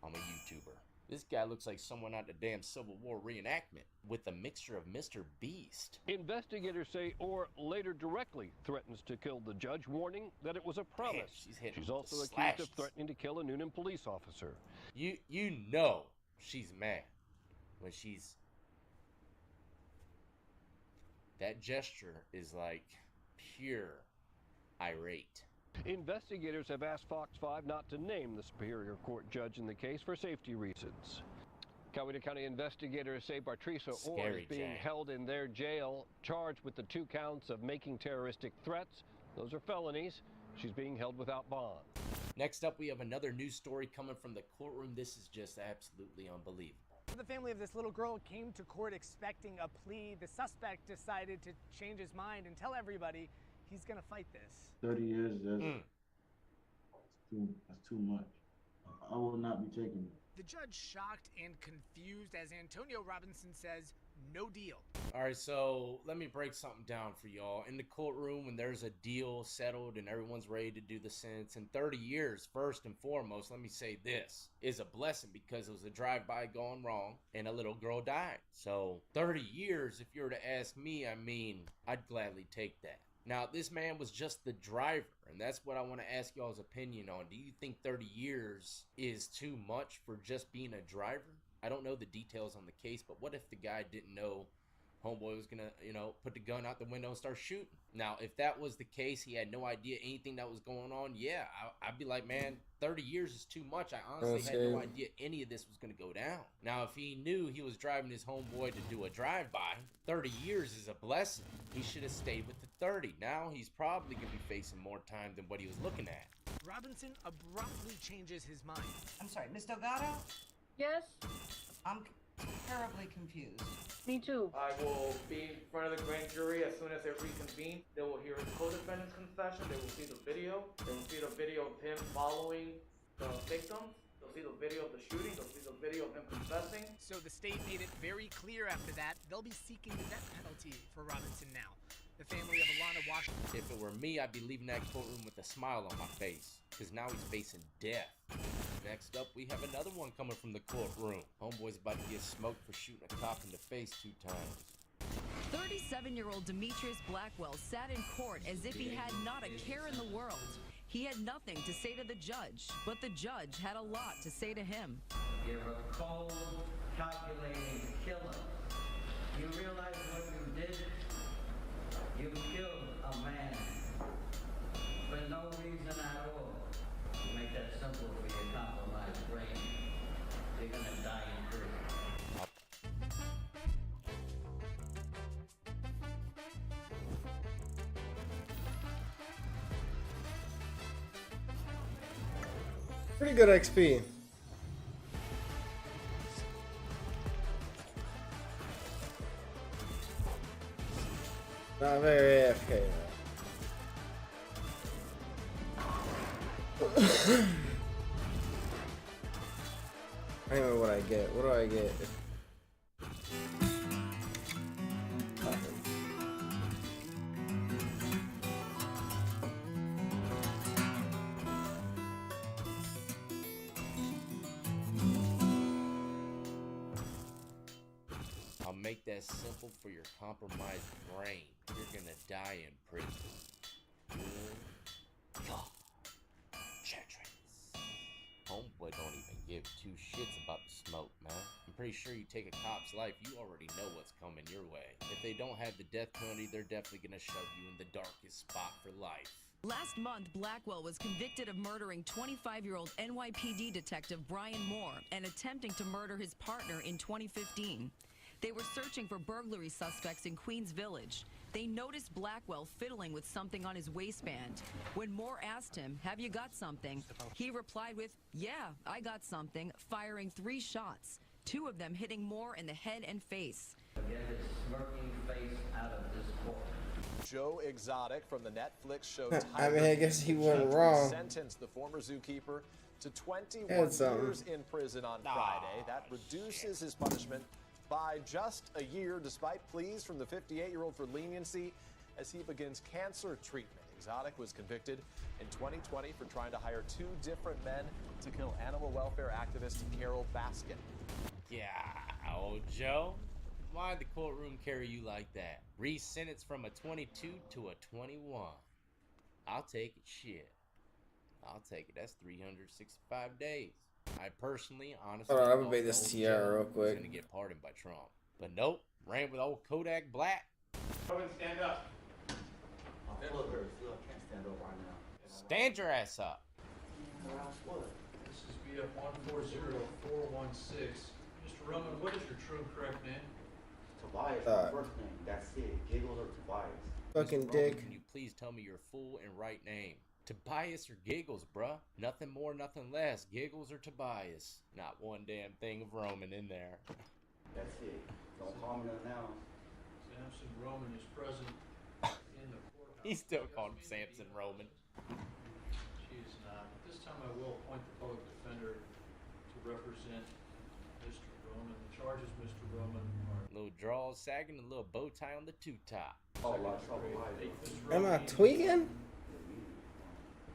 I'm a YouTuber. This guy looks like someone out of the damn Civil War reenactment with a mixture of Mr. Beast. Investigators say Orr later directly threatens to kill the judge, warning that it was a promise. Man, she's also accused of threatening to kill a Noonan police officer. You know she's mad when she's... That gesture is like pure irate. Investigators have asked Fox 5 not to name the Superior Court judge in the case for safety reasons. Coweta County investigators say Bartrisa Orr Scary is being Jack. held in their jail, charged with the 2 counts of making terroristic threats. Those are felonies. She's being held without bond. Next up, we have another news story coming from the courtroom. This is just absolutely unbelievable. The family of this little girl came to court expecting a plea. The suspect decided to change his mind and tell everybody he's gonna fight this. 30 years, that's too much. I will not be taking it. The judge shocked and confused as Antonio Robinson says, no deal. All right, so let me break something down for y'all. In the courtroom, when there's a deal settled and everyone's ready to do the sentence, in 30 years, first and foremost, let me say this is a blessing because it was a drive-by gone wrong and a little girl died. So 30 years, if you were to ask me, I mean, I'd gladly take that. Now, this man was just the driver, and that's what I want to ask y'all's opinion on. Do you think 30 years is too much for just being a driver? I don't know the details on the case, but what if the guy didn't know homeboy was gonna, put the gun out the window and start shooting? Now, if that was the case, he had no idea anything that was going on, yeah, I'd be like, man, 30 years is too much. I honestly had no idea any of this was gonna go down. Now, if he knew he was driving his homeboy to do a drive-by, 30 years is a blessing. He should have stayed with the 30. Now, he's probably gonna be facing more time than what he was looking at. Robinson abruptly changes his mind. I'm sorry, Miss Delgado? Yes? I'm terribly confused. Me too. I will be in front of the grand jury as soon as they reconvene. They will hear his co-defendant's confession. They will see the video. They will see the video of him following the victim. They'll see the video of the shooting. They'll see the video of him confessing. So the state made it very clear after that, they'll be seeking the death penalty for Robinson now. The family of Alana Washington. If it were me, I'd be leaving that courtroom with a smile on my face, because now he's facing death. Next up, we have another one coming from the courtroom. Homeboy's about to get smoked for shooting a cop in the face 2 times. 37-year-old Demetrius Blackwell sat in court as if he had not a care in the world. He had nothing to say to the judge, but the judge had a lot to say to him. You're a cold, calculating killer. You realize what you did? You killed a man for no reason at all. To make that simple for your compromised brain, you're gonna die in prison. Pretty good XP. Not very AFK though. I don't know what I get. What do I get? I'll make that simple for your compromised brain. You're gonna die in prison. Good God. Chatrix. Homeboy don't even give 2 shits about the smoke, man. I'm pretty sure you take a cop's life, you already know what's coming your way. If they don't have the death penalty, they're definitely gonna shove you in the darkest spot for life. Last month, Blackwell was convicted of murdering 25-year-old NYPD detective Brian Moore and attempting to murder his partner in 2015. They were searching for burglary suspects in Queens Village. They noticed Blackwell fiddling with something on his waistband. When Moore asked him, "Have you got something?" he replied with, "Yeah, I got something," firing 3 shots, 2 of them hitting Moore in the head and face. Get his smirking face out of this court. Joe Exotic from the Netflix show I mean, I guess he wasn't wrong. sentenced the former zookeeper to 21 Had something. years in prison on Friday. That reduces his punishment by just a year, despite pleas from the 58-year-old for leniency as he begins cancer treatment. Exotic was convicted in 2020 for trying to hire 2 different men to kill animal welfare activist Carol Baskin. Yeah, old Joe. Why'd the courtroom carry you like that? Re-sentenced from a 22 to a 21. I'll take it, shit. I'll take it. That's 365 days. I personally, honestly, Hold on, I'm thought gonna make this old TR Joe real was quick. gonna get pardoned by Trump. But nope, ran with old Kodak Black. Stand up. Look, I can't stand up right now. Stand your ass up. What? This is BF 140416. Mr. Roman, what is your true correct name? Tobias, my first name. That's it. Giggles or Tobias. Fucking Mr. Roman, dick. can you please tell me your full and right name? Tobias or Giggles, bruh? Nothing more, nothing less. Giggles or Tobias. Not one damn thing of Roman in there. That's it. Don't call me nothing else. Samson Roman is present in the courthouse. He still called him Samson Roman. She is not. At this time, I will appoint the public defender to represent Mr. Roman. The charges, Mr. Roman, are... Little draws sagging, a little bow tie on the two-top. Oh, a lot of trouble. Am I tweaking?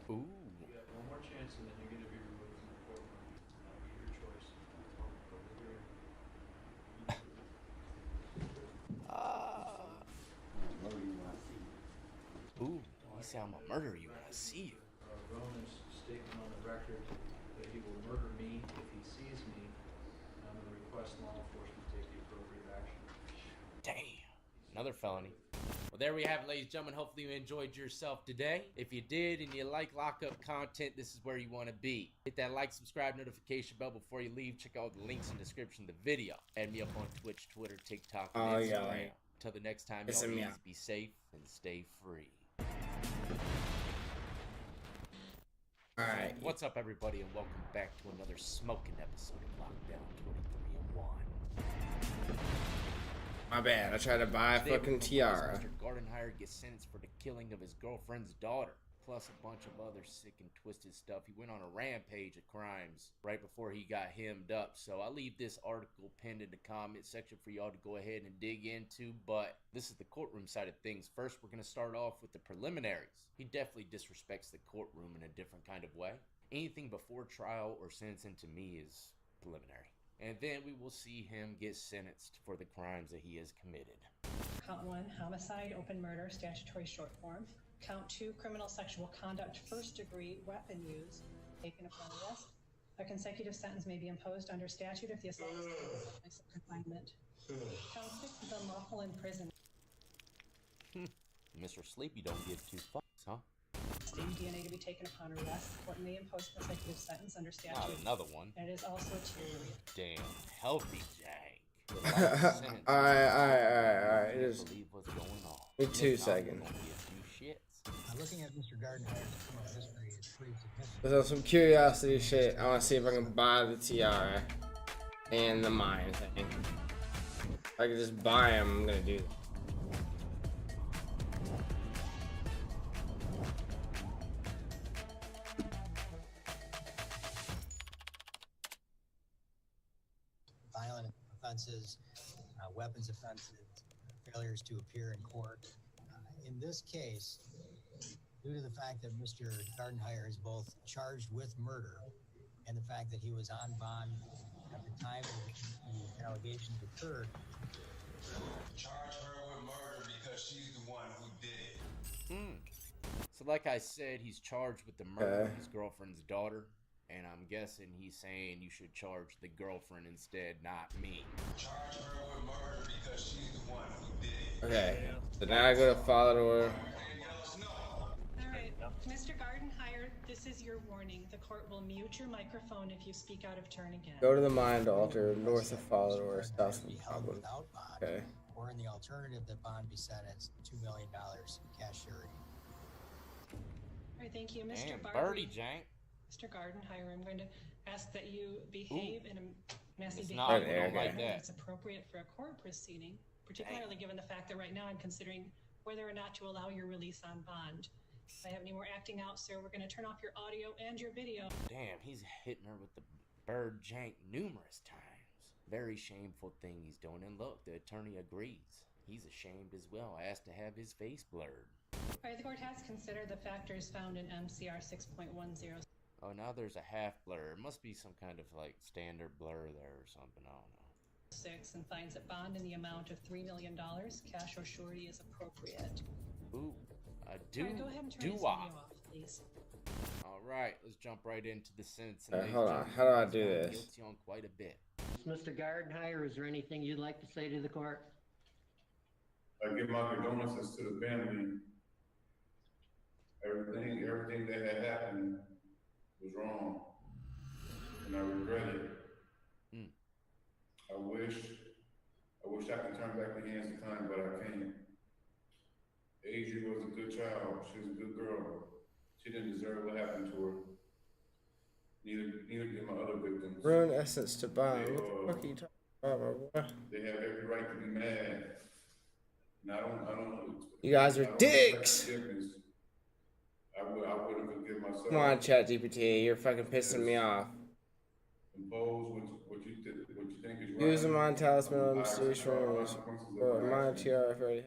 Ooh. You got one more chance, and then you're going to be removed from the courtroom. That'll be your choice. Ooh, he said I'm gonna murder you when I see you. Roman's statement on the record that he will murder me if he sees me. I'm going to request law enforcement take the appropriate action. Damn. Another felony. Well, there we have it, ladies and gentlemen. Hopefully you enjoyed yourself today. If you did and you like lockup content, this is where you want to be. Hit that like, subscribe, notification bell before you leave. Check out the links in the description of the video. Add me up on Twitch, Twitter, TikTok, and Instagram. Till the next time, y'all please be safe and stay free. Alright. What's up, everybody, and welcome back to another smoking episode of Lockdown 23 and 1. My bad. I tried to buy a fucking tiara. Mr. Gardenhire gets sentenced for the killing of his girlfriend's daughter, plus a bunch of other sick and twisted stuff. He went on a rampage of crimes right before he got hemmed up. So I'll leave this article pinned in the comment section for y'all to go ahead and dig into. But this is the courtroom side of things. First, we're going to start off with the preliminaries. He definitely disrespects the courtroom in a different kind of way. Anything before trial or sentencing to me is preliminary. And then we will see him get sentenced for the crimes that he has committed. Count 1, homicide, open murder, statutory short form. Count 2, criminal sexual conduct, first degree, weapon use, taken upon arrest. A consecutive sentence may be imposed under statute if the assault is committed of confinement. Count 6 is unlawful imprisonment. Mr. Sleepy don't give two fucks, huh? DNA to be taken upon arrest. The court may impose consecutive sentence under statute. Not another one. And it is also Damn, healthy Jack. Alright. Just believe what's going on. give me 2 seconds. Looking at Mr. Gardenhire's criminal history is pretty significant. There's some curiosity shit. I want to see if I can buy the tiara and the mine thing. If I can just buy them, I'm gonna do that. Violent offenses, weapons offenses, failures to appear in court. In this case, due to the fact that Mr. Gardenhire is both charged with murder and the fact that he was on bond at the time the allegations occurred. Charge her with murder because she's the one who did it. So like I said, he's charged with the murder of his girlfriend's daughter. And I'm guessing he's saying you should charge the girlfriend instead, not me. Charge her with murder because she's the one who did it. Okay, so now I go to follower. Alright, Mr. Gardenhire, this is your warning. The court will mute your microphone if you speak out of turn again. Go to the mind altar, north of follower, south of problem. Okay. Or in the alternative, the bond be set at $2 million cash surety. Alright, thank you, Mr. Damn, Barbie. birdie, Jank. Mr. Gardenhire, I'm going to ask that you behave in a messy It's behavior not, we don't like that. that's appropriate for a court proceeding, particularly given the fact that right now I'm considering whether or not to allow your release on bond. If I have any more acting out, sir, we're going to turn off your audio and your video. Damn, he's hitting her with the bird jank numerous times. Very shameful thing he's doing. And look, the attorney agrees. He's ashamed as well. Asked to have his face blurred. All right, the court has considered the factors found in MCR 6.10. Oh, now there's a half blur. It must be some kind of like standard blur there or something. I don't know. 6 and finds that bond in the amount of $3 million, cash or surety, is appropriate. Ooh, a All right, go ahead and turn his video off, please. All right, let's jump right into the sentence. Hold on, how do I do this? Guilty on quite a bit. Mr. Gardenhire, is there anything you'd like to say to the court? I give my condolences to the family. Everything that had happened was wrong, and I regret it. I clapping hands to time, but I can't. Adrian was a good child. She was a good girl. She didn't deserve what happened to her. Neither did my other victims. Ruin essence to bomb. What the fuck are you talking about, my boy? They have every right to be mad. And I don't. You guys are I don't dicks. expect forgiveness. I wouldn't forgive myself. Come on, ChatGPT. You're fucking pissing me off. Impose what you think is right. Use them on talisman on mysterious rooms. Or mine TR already.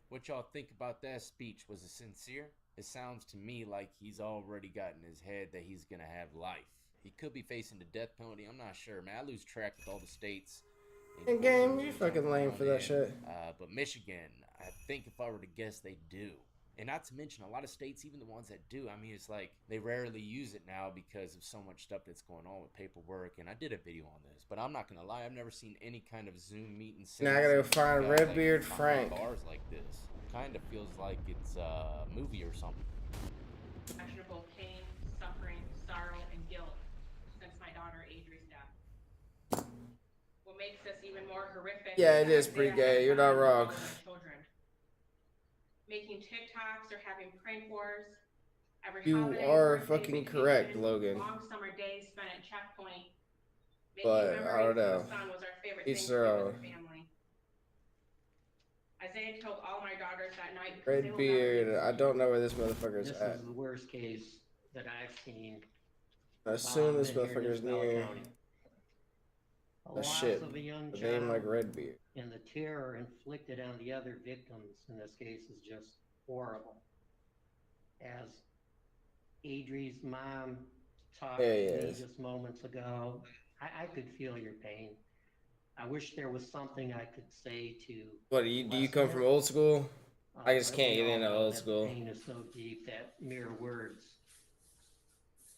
What y'all think about that speech? Was it sincere? It sounds to me like he's already got in his head that he's gonna have life. He could be facing the death penalty. I'm not sure, man. I lose track with all the states. And game, you fucking lame for that shit. But Michigan, I think if I were to guess, they do. And not to mention, a lot of states, even the ones that do, I mean, it's like they rarely use it now because of so much stuff that's going on with paperwork. And I did a video on this, but I'm not gonna lie, I've never seen any kind of Zoom meeting. Now I gotta go find Redbeard Frank. Bars like this kind of feels like it's a movie or something. Imaginable pain, suffering, sorrow, and guilt since my daughter Adri's death. What makes this even more horrific? Yeah, it is pretty gay. You're not wrong. Children. Making TikToks or having prank wars. Every You holiday, are birthday, fucking vacation, correct, Logan. Long summer days spent at checkpoint. But I don't know. Son was our favorite Each thing their to do own. with the family. Isaiah killed all my daughters that night because they will never Redbeard. I don't know where this motherfucker's This at. is the worst case that I've seen. I assume this while I've been here in motherfucker's Bell near. County. The Oh loss shit. of a young A name like child Redbeard. and the terror inflicted on the other victims in this case is just horrible. As Adri's mom talked There he to me is. just moments ago, I could feel your pain. I wish there was something I could say to. What do you lessen come it. from old school? I just But can't we get all into know old that school. The pain is so deep that mere words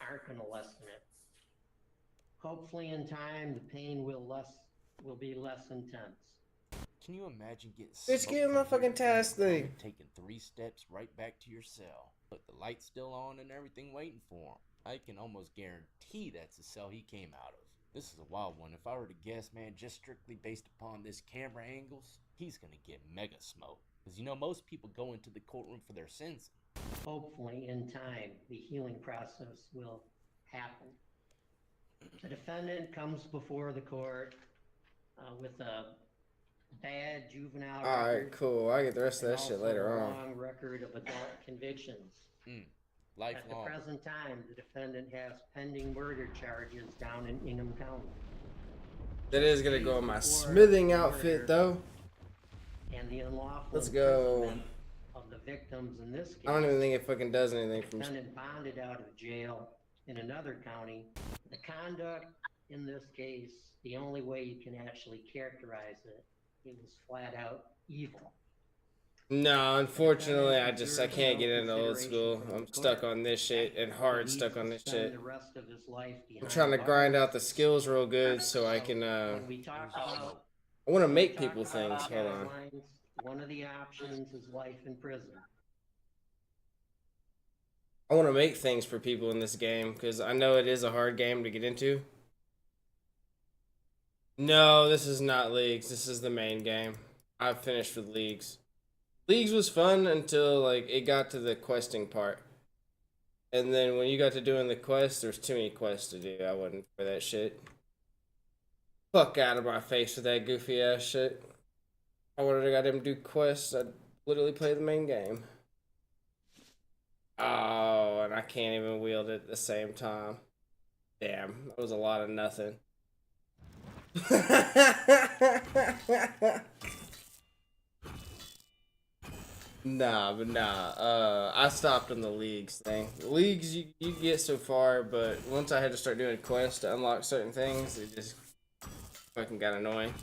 aren't going to lessen it. Hopefully, in time, the pain will be less intense. Can you imagine getting Bitch, smoked give him a from fucking here to task there, thing. taking 3 steps right back to your cell, but the light's still on and everything waiting for him? I can almost guarantee that's the cell he came out of. This is a wild one. If I were to guess, man, just strictly based upon this camera angles, he's gonna get mega smoked. Because you know, most people go into the courtroom for their sins. Hopefully, in time, the healing process will happen. The defendant comes before the court with a bad juvenile Alright, record. cool. I get the rest of and that shit also later a on. long record of adult convictions. At the Lifelong. present time, the defendant has pending murder charges down in Ingham County. That is gonna go in my smithing outfit though. And the unlawful Let's go. imprisonment of the victims in this case. I don't even think it fucking does anything The from. defendant bonded out of jail in another county. The conduct in this case, the only way you can actually characterize it, it was flat out evil. No, unfortunately, I can't get into old school. I'm stuck on this shit and hard stuck on this shit. The rest of his life I'm behind trying to bars. grind out the skills real good so I can. When we talk about I want to make people things. Hold on. guidelines, one of the options is life in prison. I want to make things for people in this game because I know it is a hard game to get into. No, this is not Leagues. This is the main game. I've finished with Leagues. Leagues was fun until like it got to the questing part. And then when you got to doing the quest, there's too many quests to do. I wasn't for that shit. Fuck out of my face with that goofy ass shit. I wanted to got him do quests. I'd literally play the main game. Oh, and I can't even wield it at the same time. Damn, that was a lot of nothing. Nah. I stopped on the Leagues thing. Leagues, you get so far, but once I had to start doing quests to unlock certain things, it just fucking got annoying.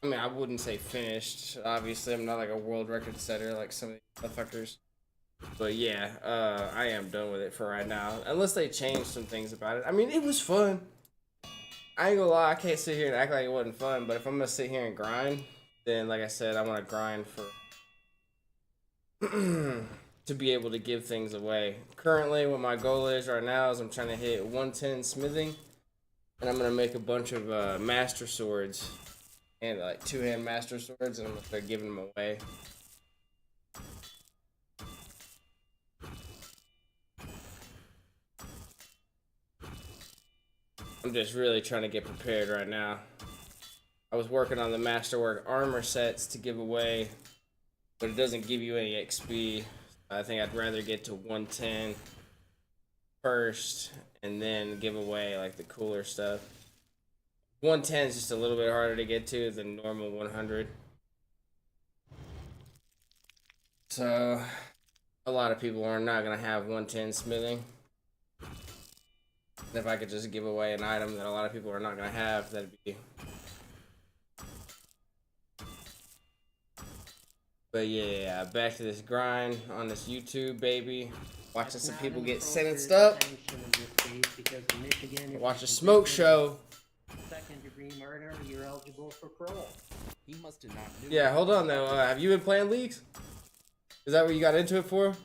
I mean, I wouldn't say finished. Obviously, I'm not like a world record setter like some of the motherfuckers. But yeah, I am done with it for right now. Unless they change some things about it. I mean, it was fun. I ain't gonna lie, I can't sit here and act like it wasn't fun. But if I'm gonna sit here and grind, then like I said, I want to grind for to be able to give things away. Currently, what my goal is right now is I'm trying to hit 110 smithing, and I'm gonna make a bunch of master swords and like two-hand master swords, and I'm gonna start giving them away. I'm just really trying to get prepared right now. I was working on the Masterwork armor sets to give away, but it doesn't give you any XP. I think I'd rather get to 110 first and then give away like the cooler stuff. 110 is just a little bit harder to get to than normal 100. So a lot of people are not gonna have 110 smithing. If I could just give away an item that a lot of people are not gonna have, that'd be. But yeah, back to this grind on this YouTube, baby. Watching some people get sentenced up. Watch a smoke show. Second-degree murder, you're eligible for parole. He must have not knew. Yeah, hold on though. Have you been playing leagues? Is that what you got into it for?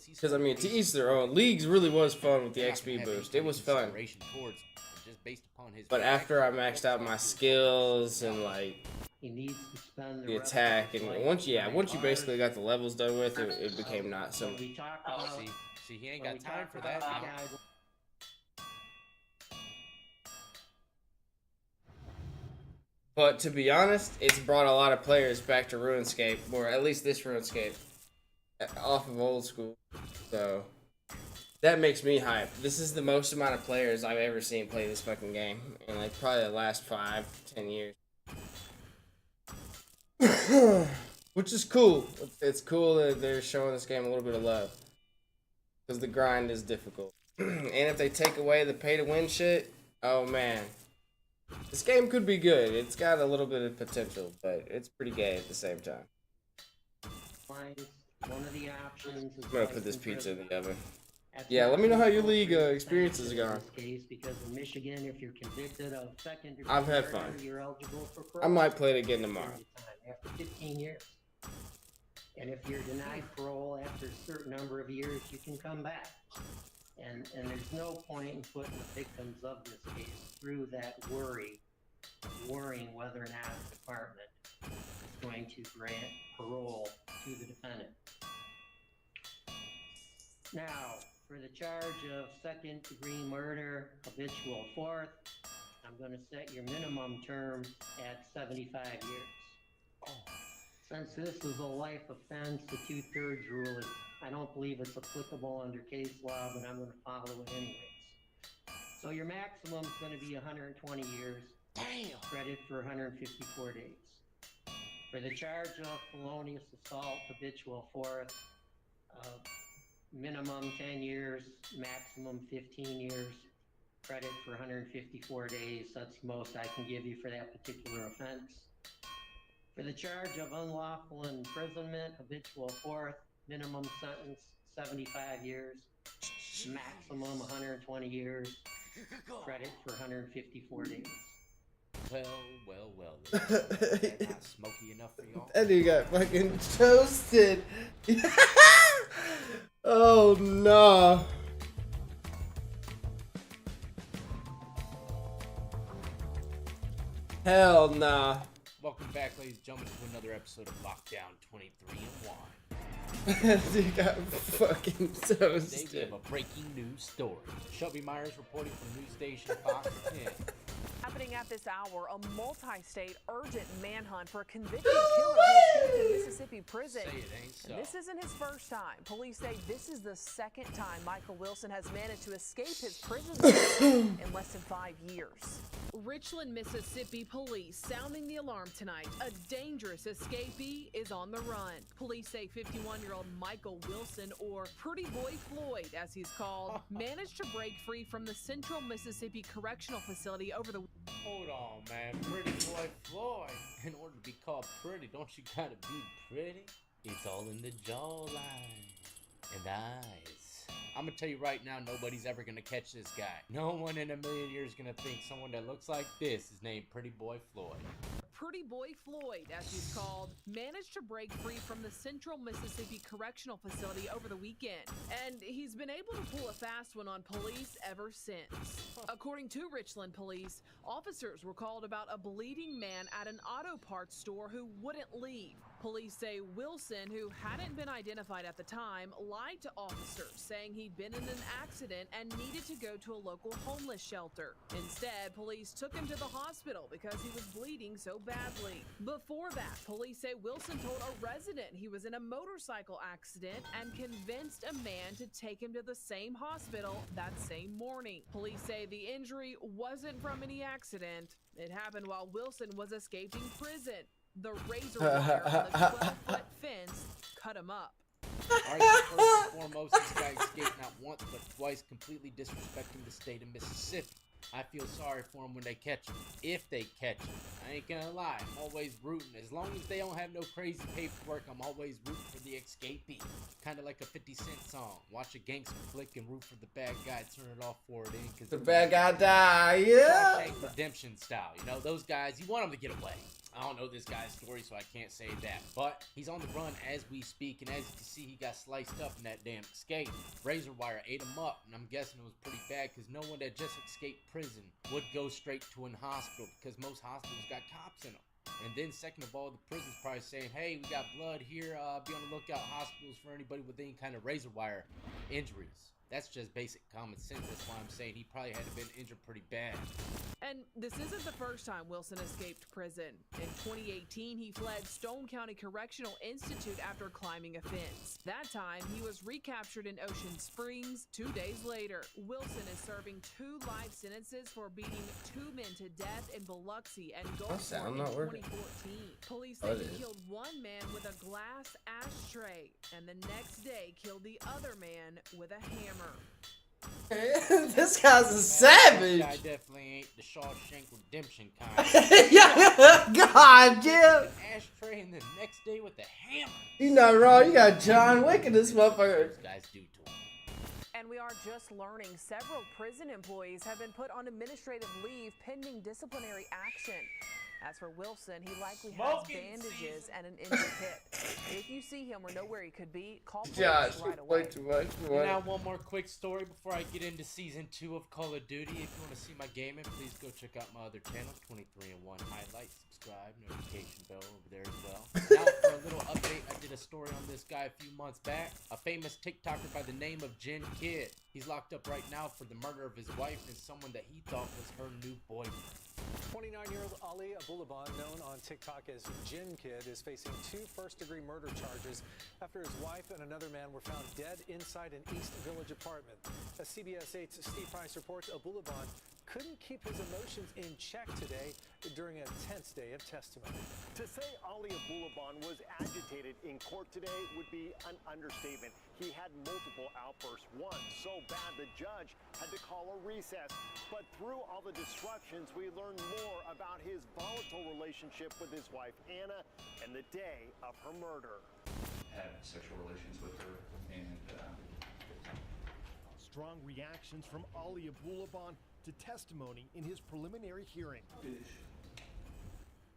Because I mean, to each their own. Leagues really was fun with the XP boost. It was fun. But after I maxed out my skills and like the attack, and once you basically got the levels done with it, it became not so. See, he ain't got time for that now. But to be honest, it's brought a lot of players back to RuneScape, or at least this RuneScape, off of old school. So that makes me hype. This is the most amount of players I've ever seen play this fucking game in like probably the last 5-10 years. Which is cool. It's cool that they're showing this game a little bit of love. Because the grind is difficult. And if they take away the pay to win shit, oh man. This game could be good. It's got a little bit of potential, but it's pretty gay at the same time. One of the options is I'm gonna put this pizza in the oven. Yeah, let me know how your league experiences are going. Because in Michigan, if you're convicted of second-degree I've had murder, fun. you're eligible for parole. I might play it again tomorrow. After 15 years. And if you're denied parole after a certain number of years, you can come back. And there's no point in putting the victims of this case through that worrying whether or not the department is going to grant parole to the defendant. Now, for the charge of second-degree murder, habitual fourth, I'm going to set your minimum term at 75 years. Since this is a life offense, the 2/3 rule is, I don't believe it's applicable under case law, but I'm going to follow it anyways. So your maximum is going to be 120 years. Damn! Credit for 154 days. For the charge of felonious assault, habitual fourth, minimum 10 years, maximum 15 years, credit for 154 days. That's the most I can give you for that particular offense. For the charge of unlawful imprisonment, habitual fourth, minimum sentence 75 years, maximum 120 years, credit for 154 days. Well. That not smoky enough for y'all? That dude got fucking toasted. Oh no. Hell nah. Welcome back, ladies and gentlemen, to another episode of Lockdown 23 and 1. Dude got fucking toasted. Today we have a breaking news story. Shelby Myers reporting from news station Fox 10. Happening at this hour, a multi-state urgent manhunt for a convicted killer who escaped a Mississippi prison. Say it ain't so. And this isn't his first time. Police say this is the second time Michael Wilson has managed to escape his prison in less than 5 years. Richland, Mississippi police sounding the alarm tonight. A dangerous escapee is on the run. Police say 51-year-old Michael Wilson, or Pretty Boy Floyd as he's called, managed to break free from the Central Mississippi Correctional Facility over the... Hold on, man. Pretty Boy Floyd. In order to be called pretty, don't you gotta be pretty? It's all in the jawline and eyes. I'm gonna tell you right now, nobody's ever gonna catch this guy. No one in a million years is gonna think someone that looks like this is named Pretty Boy Floyd. Pretty Boy Floyd, as he's called, managed to break free from the Central Mississippi Correctional Facility over the weekend, and he's been able to pull a fast one on police ever since. According to Richland Police, officers were called about a bleeding man at an auto parts store who wouldn't leave. Police say Wilson, who hadn't been identified at the time, lied to officers, saying he'd been in an accident and needed to go to a local homeless shelter. Instead, police took him to the hospital because he was bleeding so badly. Before that, police say Wilson told a resident he was in a motorcycle accident and convinced a man to take him to the same hospital that same morning. Police say the injury wasn't from any accident. It happened while Wilson was escaping prison. The razor wire on the 12-foot fence cut him up. Alright, so first and foremost, this guy escaped not once but twice, completely disrespecting the state of Mississippi. I feel sorry for him when they catch him. If they catch him. I ain't gonna lie, I'm always rooting. As long as they don't have no crazy paperwork, I'm always rooting for the escapee. Kinda like a 50 Cent song. Watch a gangster flick and root for the bad guy, turn it off for it in. Cause The bad guy die, yeah. Redemption style, you know, those guys, you want them to get away. I don't know this guy's story, so I can't say that. But he's on the run as we speak, and as you can see, he got sliced up in that damn escape. Razor wire ate him up, and I'm guessing it was pretty bad because no one that just escaped prison would go straight to an hospital because most hospitals got cops in them. And then second of all, the prison's probably saying, hey, we got blood here, be on the lookout hospitals for anybody with any kind of razor wire injuries. That's just basic common sense. That's why I'm saying he probably had to been injured pretty bad. And this isn't the first time Wilson escaped prison. In 2018, he fled Stone County Correctional Institute after climbing a fence. That time, he was recaptured in Ocean Springs 2 days later. Wilson is serving 2 life sentences for beating 2 men to death in Biloxi and Gulfport in 2014. Police say he killed 1 man with a glass ashtray, and the next day killed the other man with a hammer. This guy's a savage. This guy definitely ain't the Shawshank Redemption kind. Yeah, God, Jim. An ashtray and the next day with a hammer. You not wrong. You got John Wick in this motherfucker. Those guys do to him. And we are just learning several prison employees have been put on administrative leave pending disciplinary action. As for Wilson, he likely has bandages and an injured hip. If you see him or know where he could be, call police right away. Way too much. And now one more quick story before I get into Season 2 of Call of Duty. If you want to see my gaming, please go check out my other channel, 23-in-1 Highlights. Subscribe, notification bell over there as well. Now for a little update, I did a story on this guy a few months back. A famous TikToker by the name of Jen Kidd. He's locked up right now for the murder of his wife and someone that he thought was her new boyfriend. 29-year-old Ali Abulaban, known on TikTok as Jin Kid, is facing 2 first-degree murder charges after his wife and another man were found dead inside an East Village apartment. As CBS 8's Steve Price reports, Abulaban couldn't keep his emotions in check today during a tense day of testimony. To say Ali Abulaban was agitated in court today would be an understatement. He had multiple outbursts, one so bad the judge had to call a recess. But through all the disruptions, we learned more about his volatile relationship with his wife, Anna, and the day of her murder. Had sexual relations with her, and Strong reactions from Ali Abulaban to testimony in his preliminary hearing.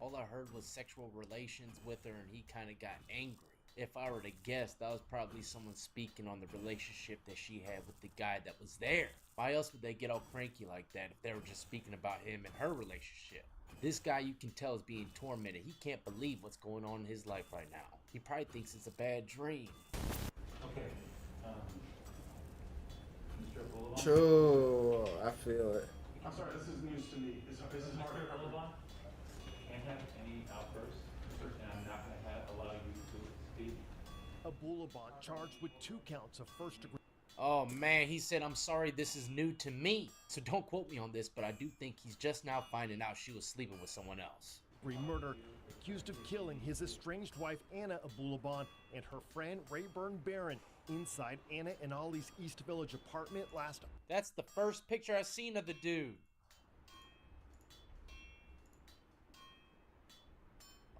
All I heard was sexual relations with her and he kind of got angry. If I were to guess, that was probably someone speaking on the relationship that she had with the guy that was there. Why else would they get all cranky like that if they were just speaking about him and her relationship? This guy, you can tell, is being tormented. He can't believe what's going on in his life right now. He probably thinks it's a bad dream. okay. Mr. Abulaban? True, I feel it. I'm sorry, this is news to me. This is Mr. Abulaban. Can't have any outbursts, and I'm not going to allow you to speak. Abulaban charged with 2 counts of first-degree. Oh man, he said, I'm sorry, this is new to me. So don't quote me on this, but I do think he's just now finding out she was sleeping with someone else. Murder, accused of killing his estranged wife Anna Abulaban and her friend Rayburn Barron inside Anna and Ollie's East Village apartment last. That's the first picture I've seen of the dude.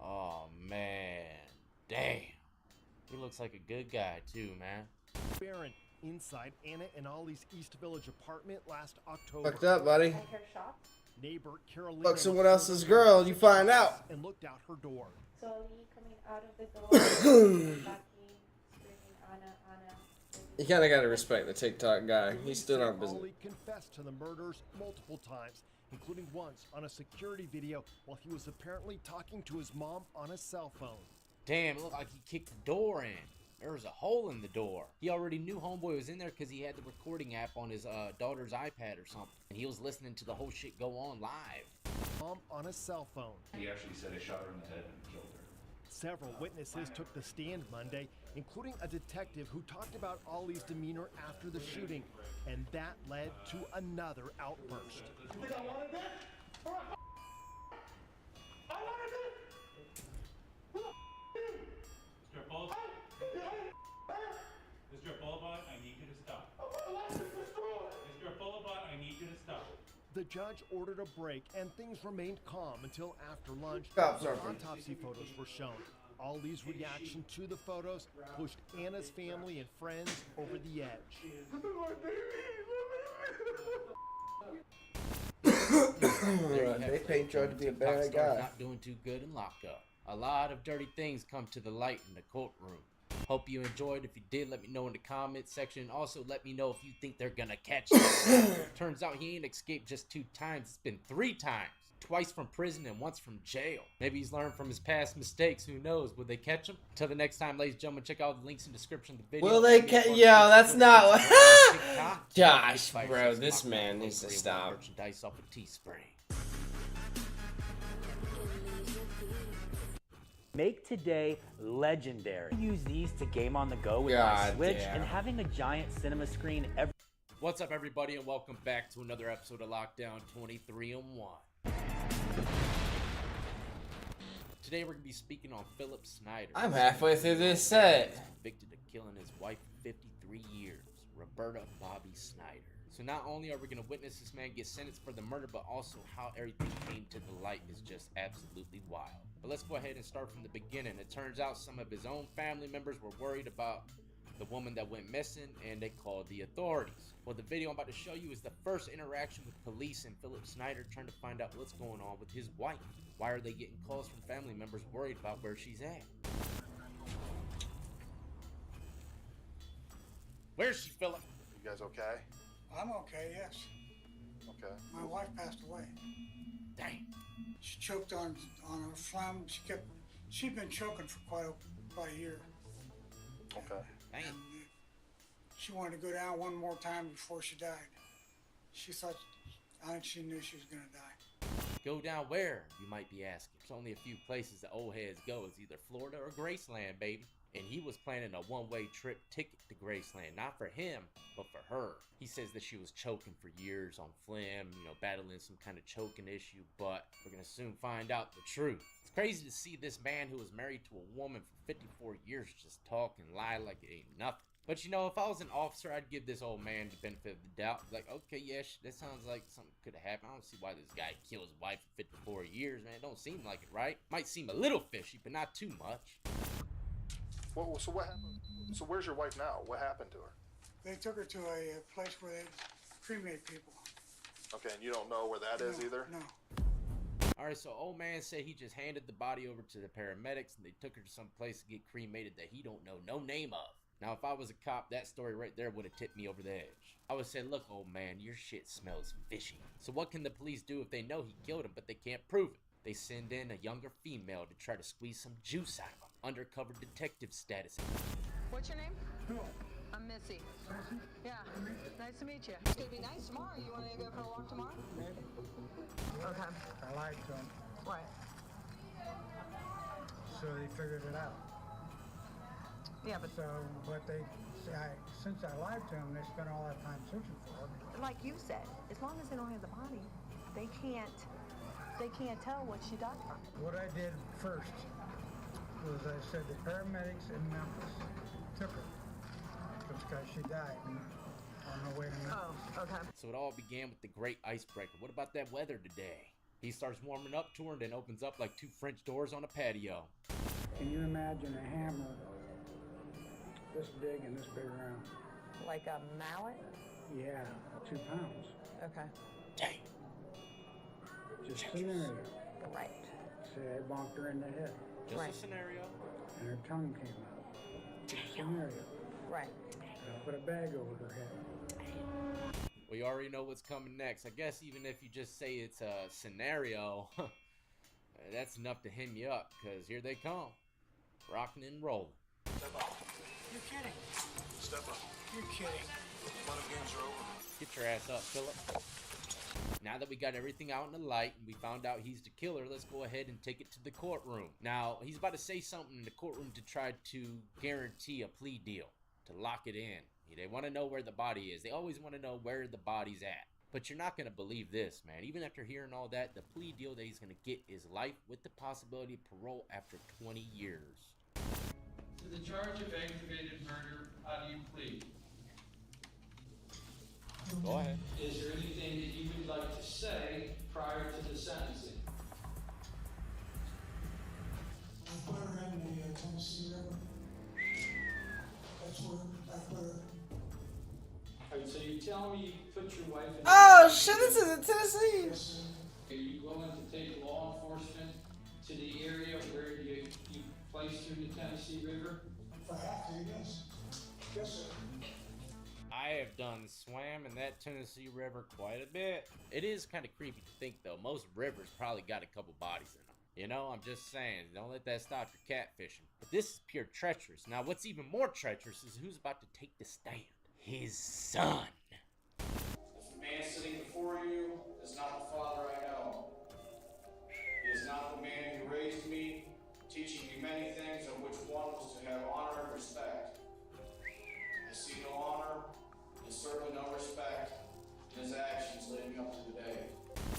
Oh man, damn. He looks like a good guy too, man. Barron inside Anna and Ollie's East Village apartment last October. Fucked up, buddy. Neighbor Carolina Fuck someone else's girl, you find out. And looked out her door. So Lee coming out of the door, screaming Anna, Anna. You kind of got to respect the TikTok guy. He stood on business. Ollie confessed to the murders multiple times, including once on a security video while he was apparently talking to his mom on a cell phone. Damn, it looked like he kicked the door in. There was a hole in the door. He already knew homeboy was in there because he had the recording app on his daughter's iPad or something. And he was listening to the whole shit go on live. Mom on a cell phone. He actually said he shot her in the head and killed her. Several witnesses took the stand Monday, including a detective who talked about Ollie's demeanor after the shooting, and that led to another outburst. You think I wanted that? I wanted it! Mr. Boulevard? Mr. Boulevard, I need you to stop. Mr. Boulevard, I need you to stop. The judge ordered a break, and things remained calm until after lunch. Cops are Autopsy photos were shown. Ollie's reaction to the photos pushed Anna's family and friends over the edge. They paint you out to be a bad guy. Not doing too good in lockup. A lot of dirty things come to the light in the courtroom. Hope you enjoyed. If you did, let me know in the comments section. Also, let me know if you think they're gonna catch him. Turns out he ain't escaped just 2 times. It's been 3 times. Twice from prison and once from jail. Maybe he's learned from his past mistakes. Who knows? Will they catch him? Until the next time, ladies and gentlemen, check out the links in the description of the video. Will they catch? Yo, that's not what. Josh, bro, this man needs to stop. Merchandise off of Teespring. Make today legendary. Use these to game on the go with my God Switch damn. and having a giant cinema screen every. What's up, everybody, and welcome back to another episode of Lockdown 23-1. Today we're going to be speaking on Philip Snyder. I'm halfway through this set. Convicted of killing his wife of 53 years, Roberta Bobby Snyder. So not only are we going to witness this man get sentenced for the murder, but also how everything came to the light is just absolutely wild. But let's go ahead and start from the beginning. It turns out some of his own family members were worried about the woman that went missing, and they called the authorities. Well, the video I'm about to show you is the first interaction with police and Philip Snyder trying to find out what's going on with his wife. Why are they getting calls from family members worried about where she's at? Where's she, Philip? You guys okay? I'm okay, yes. Okay. My wife passed away. Dang. She choked on her phlegm. She'd been choking for quite a year. Okay. Dang. And she wanted to go down one more time before she died. I think she knew she was gonna die. Go down where, you might be asking? There's only a few places that old heads go. It's either Florida or Graceland, baby. And he was planning a one-way trip ticket to Graceland, not for him, but for her. He says that she was choking for years on phlegm, battling some kind of choking issue, but we're gonna soon find out the truth. It's crazy to see this man who was married to a woman for 54 years just talk and lie like it ain't nothing. But if I was an officer, I'd give this old man the benefit of the doubt. Like, okay, yeah, that sounds like something could have happened. I don't see why this guy killed his wife for 54 years, man. It don't seem like it, right? Might seem a little fishy, but not too much. Well, so what happened? So where's your wife now? What happened to her? They took her to a place where they cremate people. Okay, and you don't know where that is either? No. Alright, so old man said he just handed the body over to the paramedics and they took her to some place to get cremated that he don't know no name of. Now, if I was a cop, that story right there would have tipped me over the edge. I would say, look, old man, your shit smells fishy. So what can the police do if they know he killed him, but they can't prove it? They send in a younger female to try to squeeze some juice out of him. Undercover detective status. What's your name? Who? I'm Missy. Missy? Yeah. Nice to meet you. It's gonna be nice tomorrow. You want to go for a walk tomorrow? Maybe. Okay. I lied to them. Right. So they figured it out. Yeah, but since I lied to them, they spent all that time searching for her. like you said, as long as they don't have the body, they can't tell what she died from. What I did first was I said the paramedics in Memphis took her because she died on the way to Memphis. Oh, okay. So it all began with the great icebreaker. What about that weather today? He starts warming up to her and then opens up like 2 French doors on a patio. Can you imagine a hammer this big and this big around? Like a mallet? Yeah, 2 pounds. Okay. Just scenario. Right. Say I bonked her in the head. Just Right. a scenario. And her tongue came out. Just scenario. Right. And I put a bag over her head. We already know what's coming next. I guess even if you just say it's a scenario, that's enough to hem you up, because here they come. Rocking and rolling. Step up. You're kidding. Step up. You're kidding. Fun and games are over. Get your ass up, Philip. Now that we got everything out in the light and we found out he's the killer, let's go ahead and take it to the courtroom. Now, he's about to say something in the courtroom to try to guarantee a plea deal, to lock it in. They want to know where the body is. They always want to know where the body's at. But you're not going to believe this, man. Even after hearing all that, the plea deal that he's going to get is life with the possibility of parole after 20 years. To the charge of aggravated murder, how do you plead? Go ahead. Is there anything that you would like to say prior to the sentencing? I put her in the Tennessee River. That's where I put her. Alright, so you tell me you put your wife in Oh shit, this is in Tennessee. Are you willing to take law enforcement to the area where you placed her in the Tennessee River? If I have to, yes. Yes, sir. I have done swam in that Tennessee River quite a bit. It is kind of creepy to think, though. Most rivers probably got a couple bodies in them. You know, I'm just saying, don't let that stop your catfishing. But this is pure treacherous. Now, what's even more treacherous is who's about to take the stand. His son. If the man sitting before you is not the father I know, he is not the man who raised me, teaching me many things, of which one was to have honor and respect. I see no honor, and certainly no respect, in his actions leading up to the day.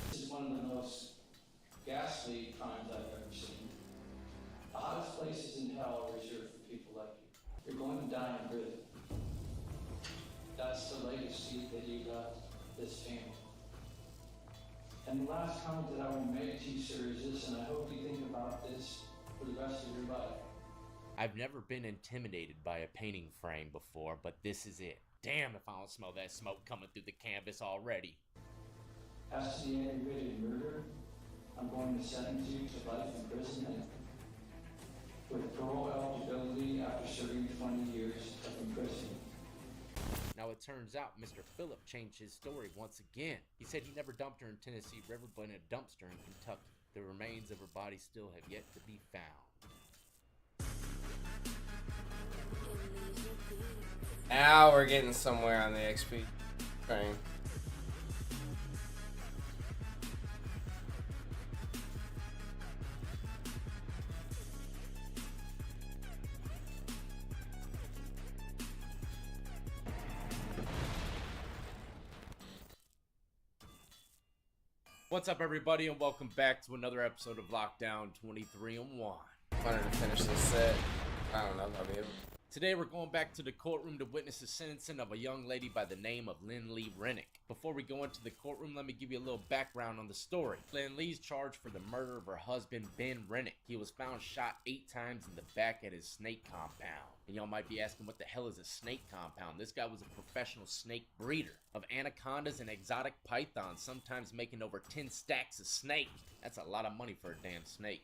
This is one of the most ghastly crimes I've ever seen. The hottest places in hell are reserved for people like you. You're going to die in prison. That's the legacy that you left this family. And the last comment that I will make to you, sir, is this, and I hope you think about this for the rest of your life. I've never been intimidated by a painting frame before, but this is it. Damn if I don't smell that smoke coming through the canvas already. As to the aggravated murder, I'm going to sentence you to life imprisonment with parole eligibility after serving 20 years of imprisonment. Now it turns out Mr. Phillip changed his story once again. He said he never dumped her in Tennessee River, but in a dumpster in Kentucky. The remains of her body still have yet to be found. Now we're getting somewhere on the XP train. What's up, everybody, and welcome back to another episode of Lockdown 23 and 1. Wanted to finish this set. I don't know if I'll be able. Today we're going back to the courtroom to witness the sentencing of a young lady by the name of Lynn Lee Rennick. Before we go into the courtroom, let me give you a little background on the story. Lynn Lee's charged for the murder of her husband, Ben Rennick. He was found shot 8 times in the back at his snake compound. And y'all might be asking, what the hell is a snake compound? This guy was a professional snake breeder of anacondas and exotic pythons, sometimes making over 10 stacks of snake. That's a lot of money for a damn snake.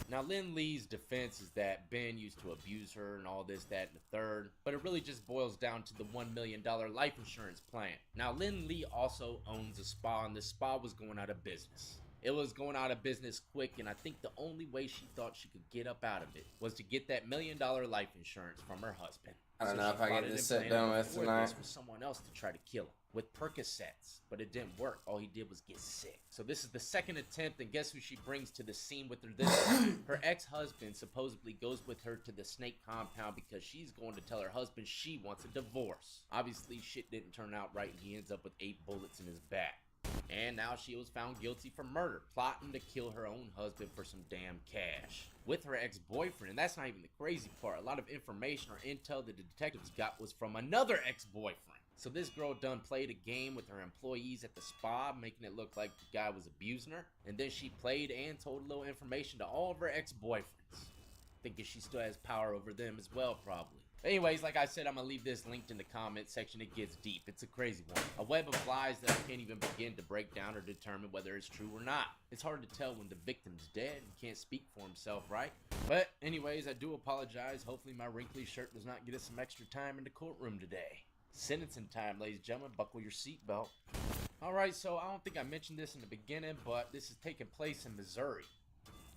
Now, Lynn Lee's defense is that Ben used to abuse her and all this, that, and the third, but it really just boils down to the $1 million life insurance plan. Now, Lynn Lee also owns a spa, and this spa was going out of business. It was going out of business quick, and I think the only way she thought she could get up out of it was to get that $1 million life insurance from her husband. I don't know if I get this set done with tonight. For someone else to try to kill him with Percocets, but it didn't work. All he did was get sick. So this is the second attempt, and guess who she brings to the scene with her this time? Her ex-husband supposedly goes with her to the snake compound because she's going to tell her husband she wants a divorce. Obviously, shit didn't turn out right, and he ends up with 8 bullets in his back. And now she was found guilty for murder, plotting to kill her own husband for some damn cash. With her ex-boyfriend, and that's not even the crazy part. A lot of information or intel that the detectives got was from another ex-boyfriend. So this girl done played a game with her employees at the spa, making it look like the guy was abusing her. And then she played and told a little information to all of her ex-boyfriends, thinking she still has power over them as well, probably. Anyways, like I said, I'm gonna leave this linked in the comment section. It gets deep. It's a crazy one. A web of lies that I can't even begin to break down or determine whether it's true or not. It's hard to tell when the victim's dead and can't speak for himself, right? But anyways, I do apologize. Hopefully my wrinkly shirt does not get us some extra time in the courtroom today. Sentencing time, ladies and gentlemen. Buckle your seatbelt. Alright, so I don't think I mentioned this in the beginning, but this is taking place in Missouri.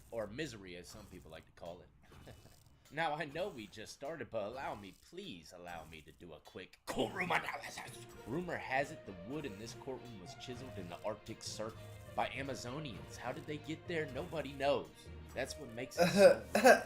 Or Misery, as some people like to call it. Now, I know we just started, but please allow me to do a quick courtroom analysis. Rumor has it the wood in this courtroom was chiseled in the Arctic Circle by Amazonians. How did they get there? Nobody knows. That's what makes it so fun.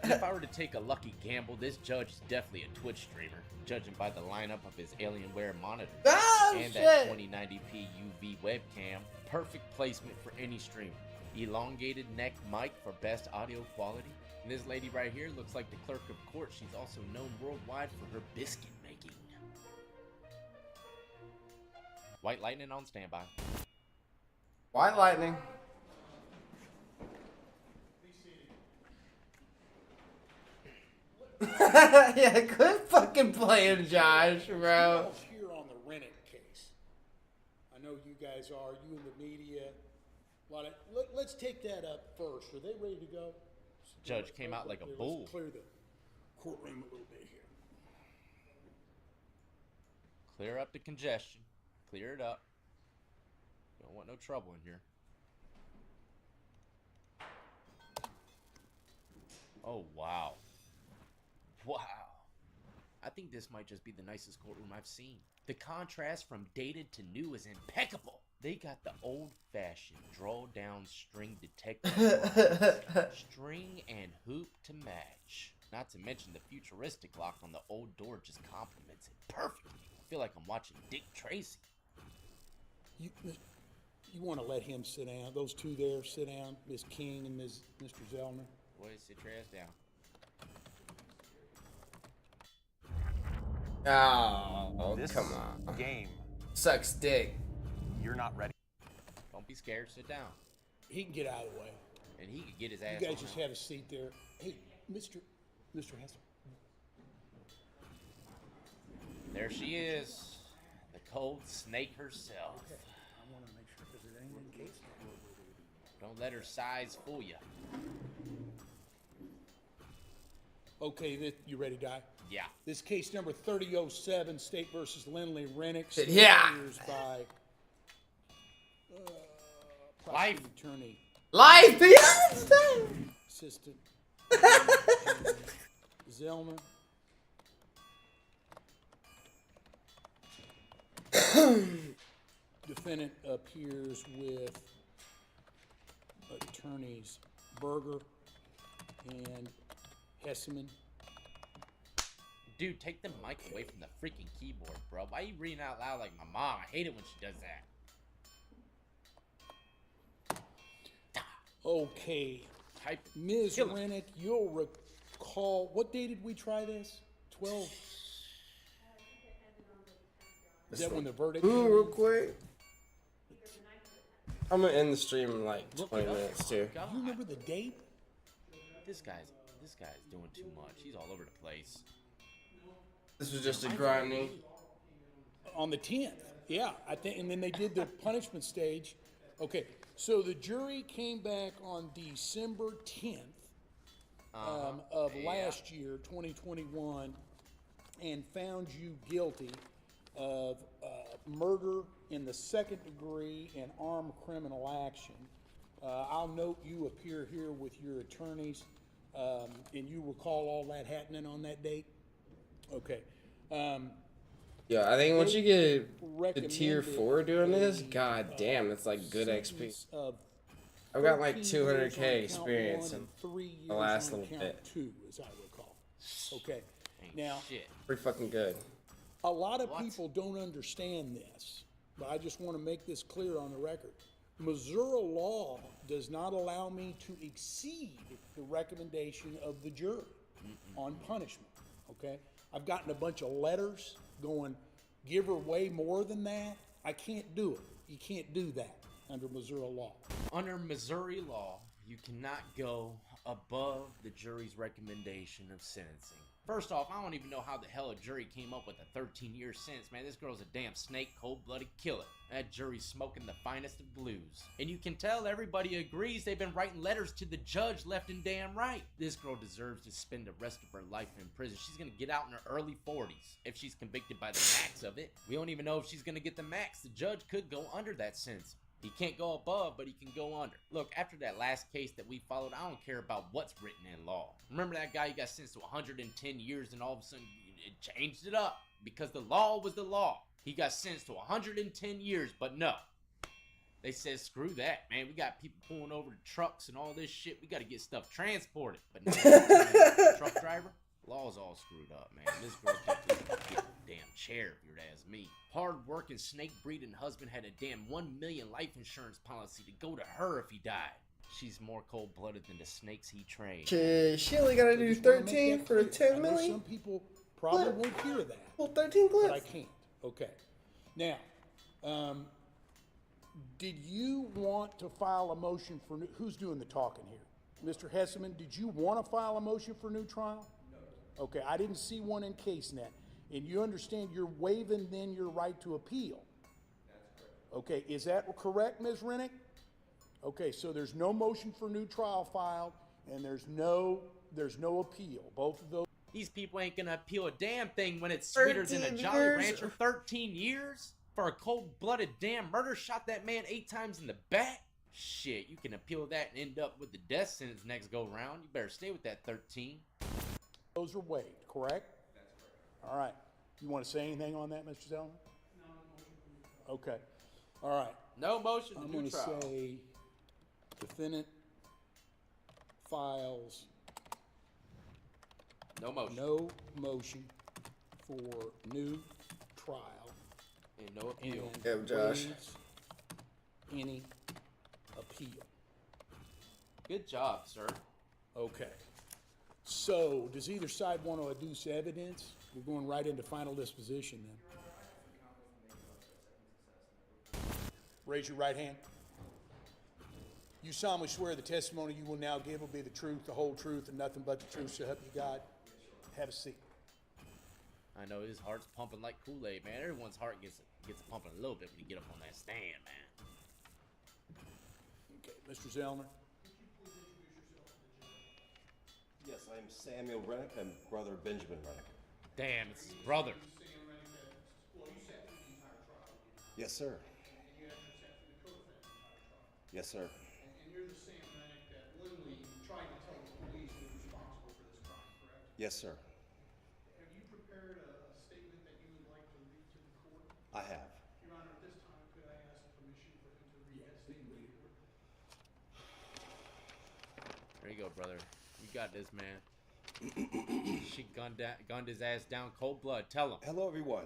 And if I were to take a lucky gamble, this judge is definitely a Twitch streamer, judging by the lineup of his Alienware monitor and that 2090p UV webcam. Perfect placement for any streamer. Elongated neck mic for best audio quality. And this lady right here looks like the clerk of court. She's also known worldwide for her biscuit making. White lightning on standby. White lightning. Yeah, quit fucking playing, Josh, bro. Here on the Rennick case. I know you guys are, you and the media. Let's take that up first. Are they ready to go? Judge came out like a bull. Let's clear the courtroom a little bit here. Clear up the congestion. Clear it up. Don't want no trouble in here. Oh, wow. Wow. I think this might just be the nicest courtroom I've seen. The contrast from dated to new is impeccable. They got the old-fashioned draw-down string detective string and hoop to match. Not to mention the futuristic lock on the old door just complements it perfectly. I feel like I'm watching Dick Tracy. You want to let him sit down? Those two there, sit down. Ms. King and Mr. Zellner. Boy, sit your ass down. Oh, This come on. game. Sucks dick. You're not ready. Don't be scared. Sit down. He can get out of the way. And he could get his ass You guys on just out. have a seat there. Hey, Mr. Hester. There she is. The cold snake herself. Okay. I want to make sure because it ain't in case. Don't let her size fool you. Okay, you ready, Di? Yeah. This case number 3007, State versus Lindley Rennick. Yeah. Appears by Life attorney. Life beyond time. Assistant Zellner. Defendant appears with attorneys Berger and Hesseman. Dude, take the mic away from the freaking keyboard, bro. Why are you reading out loud like my mom? I hate it when she does that. Okay. Type Ms. Rennick, you'll recall, what day did we try this? 12? Is that when the verdict came Ooh, real in? quick. I'm gonna end the stream in like Look 20 it up. minutes too. God. You remember the date? This guy's doing too much. He's all over the place. This was just a grinding. On the 10th, yeah, I think, and then they did the punishment stage. Okay, so the jury came back on December 10th of last year, 2021, and found you guilty of murder in the second degree and armed criminal action. I'll note you appear here with your attorneys, and you recall all that happening on that date? Okay. Yeah, I think once you get to tier 4 doing this, god damn, it's like good XP. I've got like 200k experience in the last little bit. 2, as I recall. Okay. Now, Pretty fucking good. a lot of people don't understand this, but I just want to make this clear on the record. Missouri law does not allow me to exceed the recommendation of the jury on punishment, okay? I've gotten a bunch of letters going, give her way more than that. I can't do it. You can't do that under Missouri law. Under Missouri law, you cannot go above the jury's recommendation of sentencing. First off, I don't even know how the hell a jury came up with a 13-year sentence, man. This girl's a damn snake, cold-blooded killer. That jury's smoking the finest of blues. And you can tell everybody agrees they've been writing letters to the judge left and damn right. This girl deserves to spend the rest of her life in prison. She's gonna get out in her early 40s if she's convicted by the max of it. We don't even know if she's gonna get the max. The judge could go under that sentence. He can't go above, but he can go under. Look, after that last case that we followed, I don't care about what's written in law. Remember that guy who got sentenced to 110 years and all of a sudden it changed it up because the law was the law. He got sentenced to 110 years, but no. They said, screw that, man. We got people pulling over the trucks and all this shit. We got to get stuff transported. But no, truck driver, law's all screwed up, man. This girl can't get a damn chair if you'd ask me. Hard-working, snake-breeding husband had a damn $1 million life insurance policy to go to her if he died. She's more cold-blooded than the snakes he trained. She only gotta do 13 for 10 million? Some people probably won't hear that. Well, 13 clips. But I can't. Okay. Now, did you want to file a motion for new, who's doing the talking here? Mr. Hesseman, did you want to file a motion for new trial? No. Okay, I didn't see one in CaseNet. And you understand you're waiving then your right to appeal? That's correct. Okay, is that correct, Ms. Rennick? Okay, so there's no motion for new trial filed, and there's no appeal. Both of those. These people ain't gonna appeal a damn thing when it's sweeter than a Jolly Rancher. 13 years? For a cold-blooded damn murder, shot that man 8 times in the back? Shit, you can appeal that and end up with the death sentence next go-round. You better stay with that 13. Those are waived, correct? That's correct. All right. You want to say anything on that, Mr. Zellman? No. Okay. All right. No motion to I'm new trial. going to say defendant files no motion. No motion for new trial. And no appeal. And Josh. Any appeal. Good job, sir. Okay. So, does either side want to adduce evidence? We're going right into final disposition then. Raise your right hand. You solemnly swear the testimony you will now give will be the truth, the whole truth, and nothing but the truth, so help you God. Have a seat. I know his heart's pumping like Kool-Aid, man. Everyone's heart gets pumping a little bit when you get up on that stand, man. Okay, Mr. Zellner. Yes, I'm Samuel Rennick. I'm brother Benjamin Rennick. Damn, it's his brother. Yes, sir. And you have to sat through the co-defendant's entire trial. Yes, sir. And you're the Sam Rennick that Lindley tried to tell the police was responsible for this crime, correct? Yes, sir. Have you prepared a statement that you would like to read to the court? I have. Your Honor, at this time, could I ask permission for him to read that statement to the court? There you go, brother. You got this, man. She gunned his ass down cold blood. Tell him. Hello, everyone.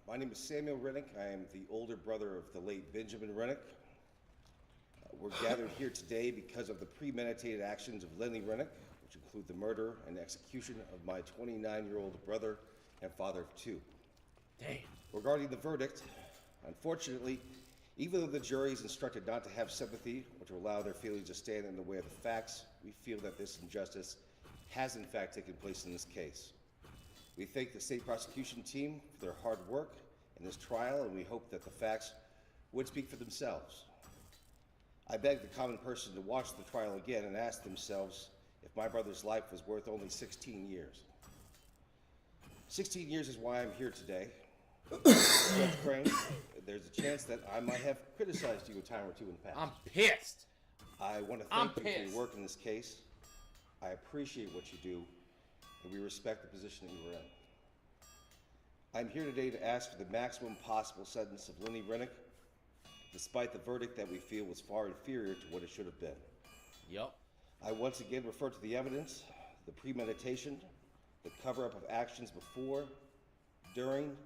My name is Samuel Rennick. I am the older brother of the late Benjamin Rennick. We're gathered here today because of the premeditated actions of Lindley Rennick, which include the murder and execution of my 29-year-old brother and father of 2. Damn. Regarding the verdict, unfortunately, even though the jury is instructed not to have sympathy or to allow their feelings to stand in the way of the facts, we feel that this injustice has in fact taken place in this case. We thank the state prosecution team for their hard work in this trial, and we hope that the facts would speak for themselves. I beg the common person to watch the trial again and ask themselves if my brother's life was worth only 16 years. 16 years is why I'm here today. Judge Crane, there's a chance that I might have criticized you a time or two in the past. I'm pissed. I want to thank you for your work in this case. I appreciate what you do, and we respect the position that you were in. I'm here today to ask for the maximum possible sentence of Lindley Rennick, despite the verdict that we feel was far inferior to what it should have been. Yep. I once again refer to the evidence, the premeditation, the cover-up of actions before, during,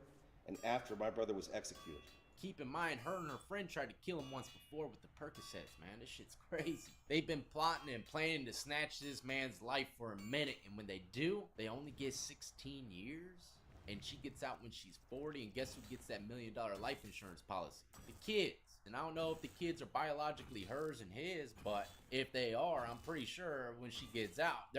and after my brother was executed. Keep in mind, her and her friend tried to kill him once before with the Percocets, man. This shit's crazy. They've been plotting and planning to snatch this man's life for a minute, and when they do, they only get 16 years? And she gets out when she's 40, and guess who gets that $1 million life insurance policy? The kids. And I don't know if the kids are biologically hers and his, but if they are, I'm pretty sure when she gets out, they're